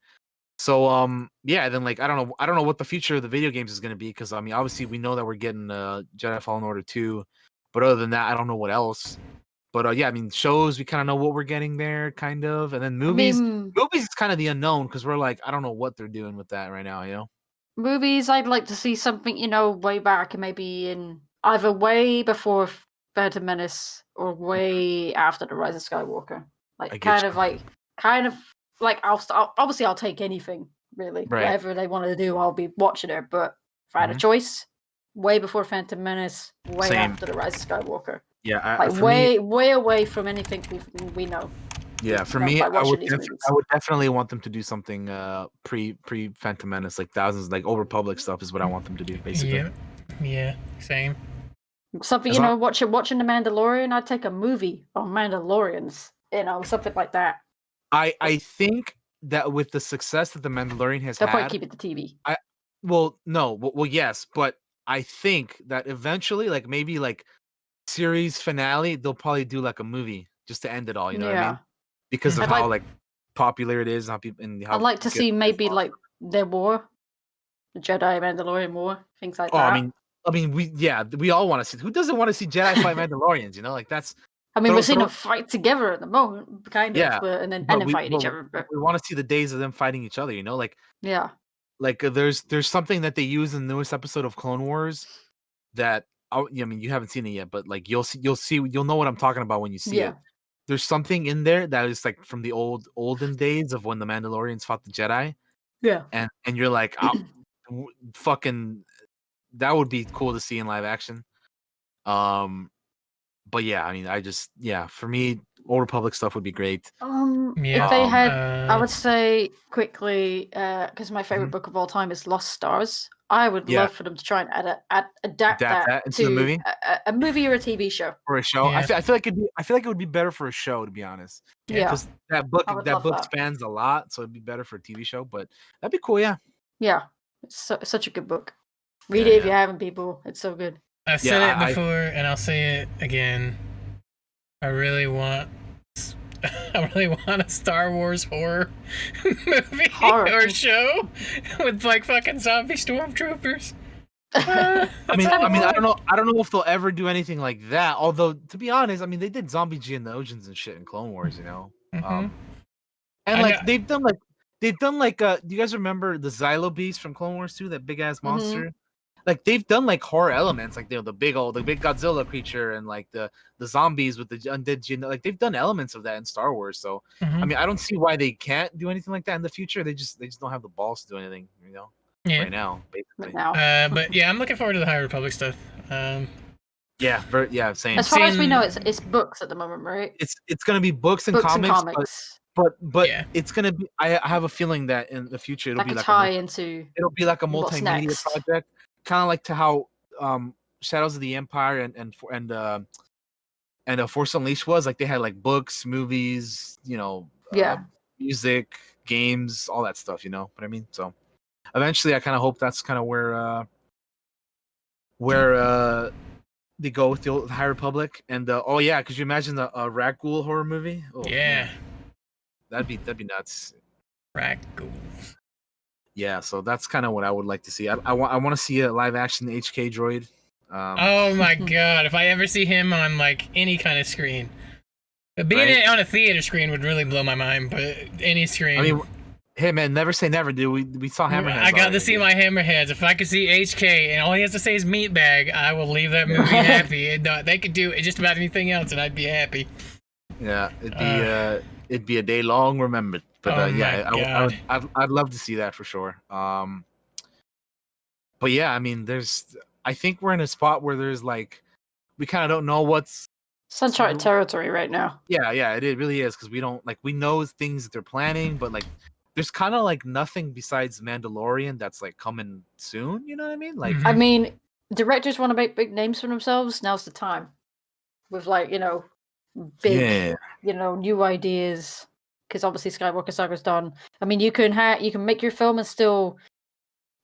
So yeah, then like I don't know what the future of the video games is going to be, because I mean obviously we know that we're getting Jedi Fallen Order 2, but other than that I don't know what else. But yeah, I mean shows, we kind of know what we're getting there kind of, and then movies is kind of the unknown because we're like I don't know what they're doing with that right now. Movies, I'd like to see something, way back, maybe in either way before Phantom Menace or way after the Rise of Skywalker. Like kind of like obviously I'll take anything really, Right. whatever they want to do, I'll be watching it. But if I had a choice, way before Phantom Menace, way after the Rise of Skywalker. Yeah, way away from anything we know. Yeah, for me, I would definitely want them to do something pre Phantom Menace, like thousands, like Old Republic stuff is what I want them to do, basically. Yeah, same. Something, watching The Mandalorian, I'd take a movie on Mandalorians, something like that. I think that with the success that The Mandalorian has they'll had, probably keep it to TV. Well, yes, but I think that eventually, like maybe like series finale, they'll probably do like a movie just to end it all. You know what I mean? Because of how like popular it is, and how I'd like to see maybe like their war, the Jedi Mandalorian war, things like that. I mean, we all want to see. Who doesn't want to see Jedi fight Mandalorians? Like that's. I mean, we're seeing them fight together at the moment, kind of, and then fight each other. But we want to see the days of them fighting each other. Like like there's something that they use in the newest episode of Clone Wars that I mean you haven't seen it yet, but like you'll know what I'm talking about when you see it. There's something in there that is like from the olden days of when the Mandalorians fought the Jedi. Yeah. And you're like, fucking, that would be cool to see in live action. But yeah, I mean, for me, Old Republic stuff would be great. If they had, I would say quickly, because my favorite book of all time is Lost Stars. I would love for them to try and adapt that into to the movie? a movie or a TV show. Or a show. Yeah. I feel like it would be better for a show, to be honest. Yeah. Because that book spans a lot, so it'd be better for a TV show. But that'd be cool. Yeah. Yeah, it's such a good book. Read it if you haven't, people. It's so good. I've said it before, and I'll say it again. I really want a Star Wars horror movie or show with like fucking zombie stormtroopers. I mean, I don't know if they'll ever do anything like that. Although, to be honest, I mean, they did zombie Geonosians and shit in Clone Wars, and like they've done like do you guys remember the Xylo Beast from Clone Wars 2, that big ass monster? Like they've done like horror elements, like the big Godzilla creature and like the zombies with the undead like they've done elements of that in Star Wars. So I mean, I don't see why they can't do anything like that in the future. They just don't have the balls to do anything, right now, basically. But yeah, I'm looking forward to the High Republic stuff. Yeah, same. As far as we know, it's books at the moment, right? It's gonna be books and comics. But it's gonna be. I have a feeling that in the future it'll be like it'll be like a multimedia project. Kind of like to how Shadows of the Empire and Force Unleashed was. Like they had like books, movies, music, games, all that stuff. You know what I mean? So eventually, I kind of hope that's kind of where they go with the old High Republic. And oh yeah, could you imagine the Ragul horror movie? Oh, Yeah, man. That'd be nuts. Ragul. Yeah, so that's kind of what I would like to see. I want to see a live action HK droid. Oh my god! If I ever see him on like any kind of screen, being Right? on a theater screen would really blow my mind. But any screen. I mean, hey man, never say never, dude. We saw Hammerheads. I got already, to see dude. my Hammerheads. If I could see HK and all he has to say is meatbag, I will leave that movie happy. And, they could do just about anything else, and I'd be happy. Yeah, it'd be a day long remembered. But Oh yeah, my God. I'd love to see that for sure. But yeah, I mean, I think we're in a spot where there's like, we kind of don't know what's uncharted territory right now. Yeah, it really is, because we don't like, we know things that they're planning, but like, there's kind of like nothing besides Mandalorian that's like coming soon. You know what I mean? Like, Mhm. I mean, directors want to make big names for themselves. Now's the time, with like big, yeah, new ideas. Because obviously Skywalker Saga's done. I mean, you can make your film and still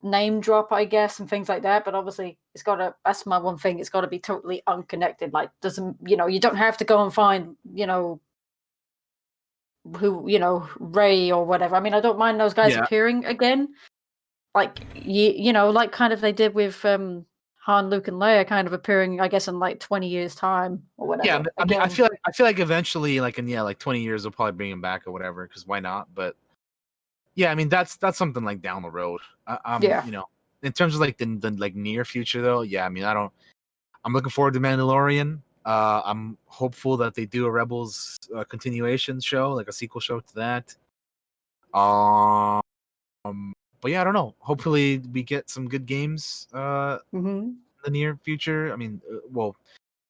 name drop, I guess, and things like that. But obviously, it's got to. That's my one thing. It's got to be totally unconnected. Like, doesn't you don't have to go and find who Ray or whatever. I mean, I don't mind those guys Yeah. appearing again. Like like kind of they did with Han, Luke, and Leia, kind of appearing, I guess, in like 20 years time or whatever. Yeah, I mean, Again. I feel like eventually, like in like 20 years, they'll probably bring him back or whatever. Because why not? But yeah, I mean, that's something like down the road. Yeah. In terms of like the like near future though, yeah, I mean, I'm looking forward to Mandalorian. I'm hopeful that they do a Rebels continuation show, like a sequel show to that. But yeah, I don't know. Hopefully, we get some good games in the near future. I mean, well,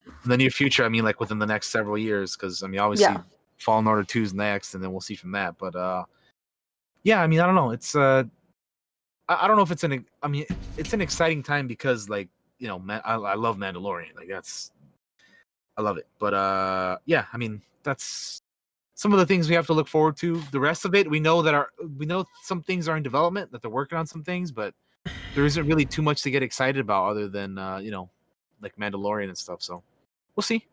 in the near future, I mean, like within the next several years, because I mean, obviously, Fallen Order 2 is next, and then we'll see from that. But yeah, I mean, I don't know. It's I don't know if it's it's an exciting time because like I love Mandalorian. Like I love it. But yeah, I mean, that's some of the things we have to look forward to. The rest of it, we know some things are in development, that they're working on some things, but there isn't really too much to get excited about other than like Mandalorian and stuff. So we'll see.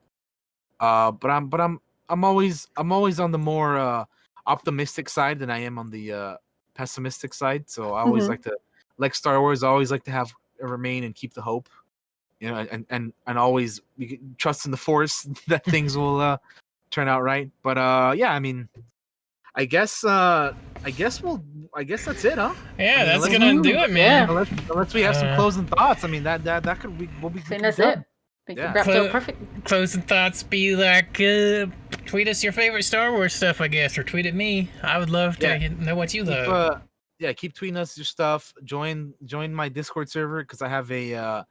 But I'm always on the more optimistic side than I am on the pessimistic side. So I always like Star Wars. I always like to have remain and keep the hope. And always trust in the Force that things will turn out right. But yeah, I mean, I guess that's it, huh? Yeah, I mean, that's gonna do it, man. Unless we have some closing thoughts. I mean, that could we'll be. I think that's it. Yeah. Wrapped up perfect. Closing thoughts be like, tweet us your favorite Star Wars stuff, I guess, or tweet at me. I would love to know what you love. Keep tweeting us your stuff. Join my Discord server, because I have a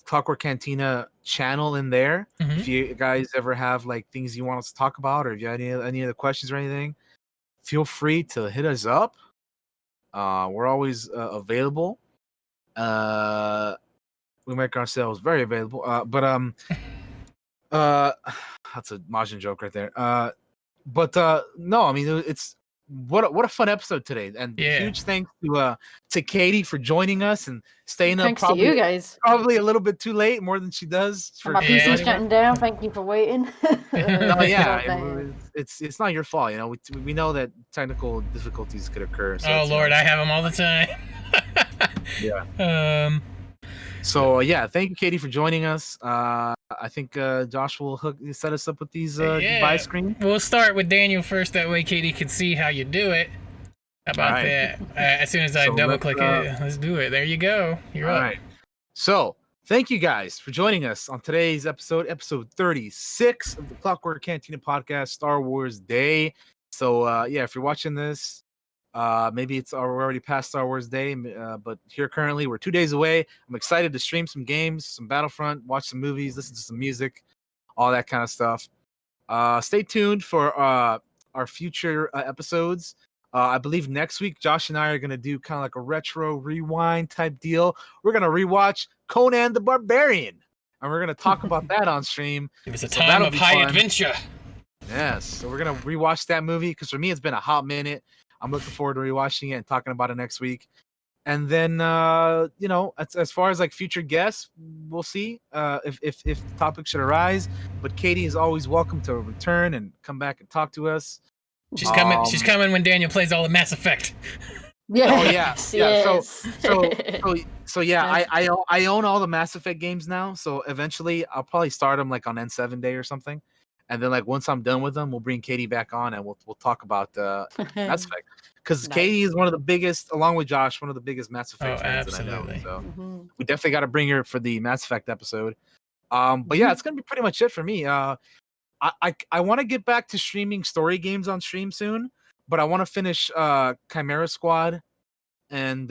Clockwork Cantina channel in there. If you guys ever have like things you want us to talk about, or if you have any other questions or anything, feel free to hit us up. We're always available. We make ourselves very available. But that's a Majin joke right there. But no, I mean, it's what a fun episode today, and huge thanks to Katie for joining us and staying thanks up. To you guys. Probably a little bit too late, more than she does. My PC's shutting down. Thank you for waiting. No, yeah, it's not your fault. We know that technical difficulties could occur. So oh Lord, I have them all the time. Yeah. So yeah, thank you, Katie, for joining us. I think Josh will set us up with these goodbye screens. We'll start with Daniel first. That way, Katie can see how you do it. How about that? As soon as I double click it, let's do it. There you go. You're up. All right. So thank you guys for joining us on today's episode 36 of the Clockwork Cantina podcast, Star Wars Day. So yeah, if you're watching this, maybe we're already past Star Wars Day, but here currently we're 2 days away. I'm excited to stream some games, some Battlefront, watch some movies, listen to some music, all that kind of stuff. Stay tuned for our future episodes. I believe next week Josh and I are going to do kind of like a retro rewind type deal. We're going to rewatch Conan the Barbarian, and we're going to talk about that on stream. It was a time of high adventure. Yes, so we're gonna rewatch that movie because for me it's been a hot minute. I'm looking forward to rewatching it and talking about it next week. And then as far as like future guests, we'll see if the topic should arise. But Katie is always welcome to return and come back and talk to us. She's coming. She's coming when Daniel plays all the Mass Effect. Oh yeah, Yes, yeah. yes. So yeah, I own all the Mass Effect games now. So eventually, I'll probably start them like on N7 day or something, and then like once I'm done with them, we'll bring Katie back on and we'll talk about Mass Effect because Nice. Katie is one of the biggest, along with Josh, one of the biggest Mass Effect Oh, fans absolutely. that I know. So Mhm. we definitely got to bring her for the Mass Effect episode. But yeah, it's gonna be pretty much it for me. I want to get back to streaming story games on stream soon, but I want to finish Chimera Squad and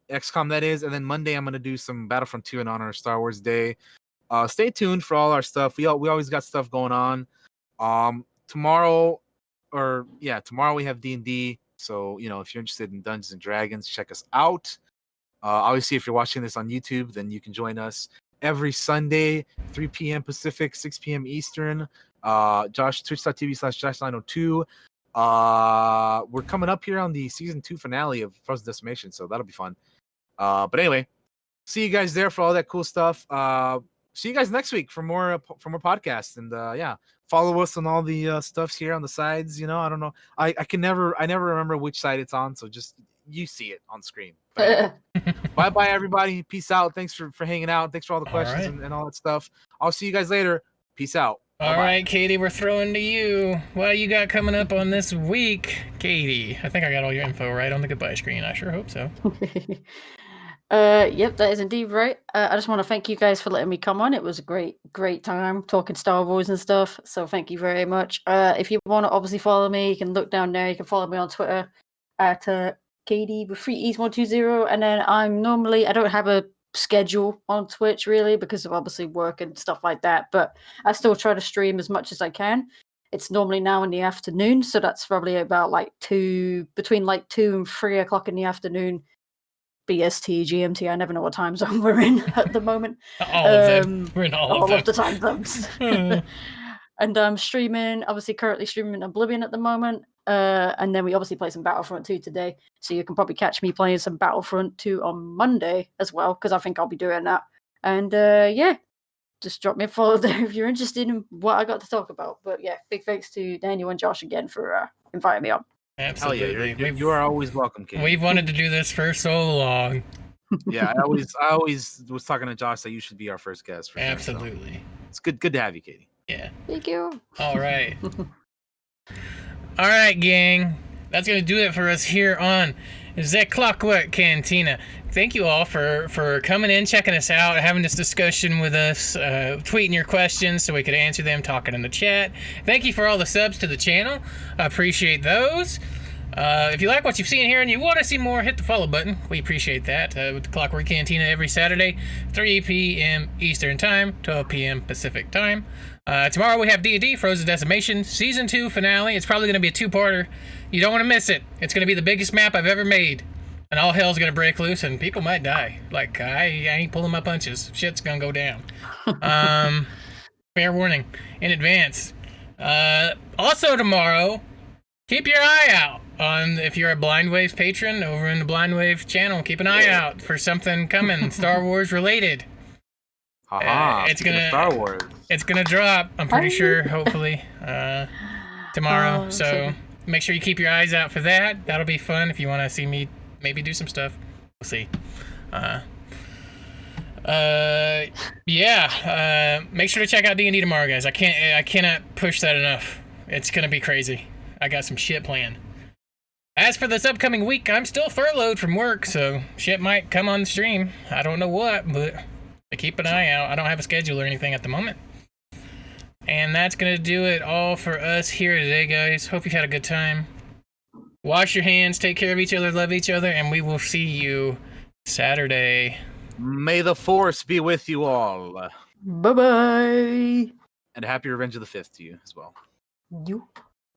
XCOM that is, and then Monday I'm gonna do some Battlefront 2 in honor of Star Wars Day. Stay tuned for all our stuff. We always got stuff going on. Tomorrow we have D&D. So if you're interested in Dungeons and Dragons, check us out. Obviously, if you're watching this on YouTube, then you can join us every Sunday, 3 p.m. Pacific, 6 p.m. Eastern. Twitch.tv/Josh902. We're coming up here on the season 2 finale of Frozen Decimation, so that'll be fun. But anyway, see you guys there for all that cool stuff. See you guys next week for more podcasts, and follow us on all the stuffs here on the sides. I don't know, I never remember which side it's on, so just you see it on screen. Anyway, bye everybody, peace out. Thanks for hanging out. Thanks for all the questions and all that stuff. I'll see you guys later. Peace out. All right, Katie, we're throwing to you. What you got coming up on this week, Katie? I think I got all your info right on the goodbye screen. I sure hope so. Yep, that is indeed right. I just want to thank you guys for letting me come on. It was a great time talking Star Wars and stuff. So thank you very much. If you want to obviously follow me, you can look down there. You can follow me on Twitter at Katie with 3Es120. And then I don't have a schedule on Twitch really because of obviously work and stuff like that. But I still try to stream as much as I can. It's normally now in the afternoon, so that's probably about between 2 and 3 o'clock in the afternoon. BST, GMT, I never know what time zone we're in at the moment. All of them. We're in all of the time zones. And I'm currently streaming Oblivion at the moment. And then we obviously play some Battlefront 2 today. So you can probably catch me playing some Battlefront 2 on Monday as well, because I think I'll be doing that. And just drop me a follow there if you're interested in what I got to talk about. But yeah, big thanks to Daniel and Josh again for inviting me on. Absolutely. Yeah, you are always welcome, Katie. We've wanted to do this for so long. Yeah, I always was talking to Josh that you should be our first guest. For Absolutely. Sure, so. It's good to have you, Katie. Yeah. Thank you. All right. All right, gang. That's going to do it for us here on the Clockwork Cantina. Thank you all for coming in, checking us out, having this discussion with us, tweeting your questions so we could answer them, talking in the chat. Thank you for all the subs to the channel. I appreciate those. If you like what you've seen here and you want to see more, hit the follow button. We appreciate that. With the Clockwork Cantina every Saturday, 3 p.m. Eastern Time, 12 p.m. Pacific Time. Tomorrow we have D&D Frozen Decimation Season 2 finale. It's probably going to be a two-parter. You don't want to miss it. It's going to be the biggest map I've ever made. And all hell's going to break loose and people might die. Like, I ain't pulling my punches. Shit's going to go down. Fair warning in advance. Also tomorrow, keep your eye out on, if you're a Blind Waves patron over in the Blind Wave channel, keep an eye out for something coming Star Wars related. It's gonna Star Wars. It's gonna drop. I'm pretty sure, hopefully, tomorrow. So make sure you keep your eyes out for that. That'll be fun if you want to see me maybe do some stuff. We'll see. Make sure to check out D&D tomorrow, guys. I cannot push that enough. It's gonna be crazy. I got some shit planned. As for this upcoming week, I'm still furloughed from work, so shit might come on the stream. I don't know what, but keep an eye out. I don't have a schedule or anything at the moment. And that's going to do it all for us here today, guys. Hope you had a good time. Wash your hands, take care of each other, love each other, and we will see you Saturday. May the Force be with you all. Bye-bye. And happy Revenge of the 5th to you as well. You.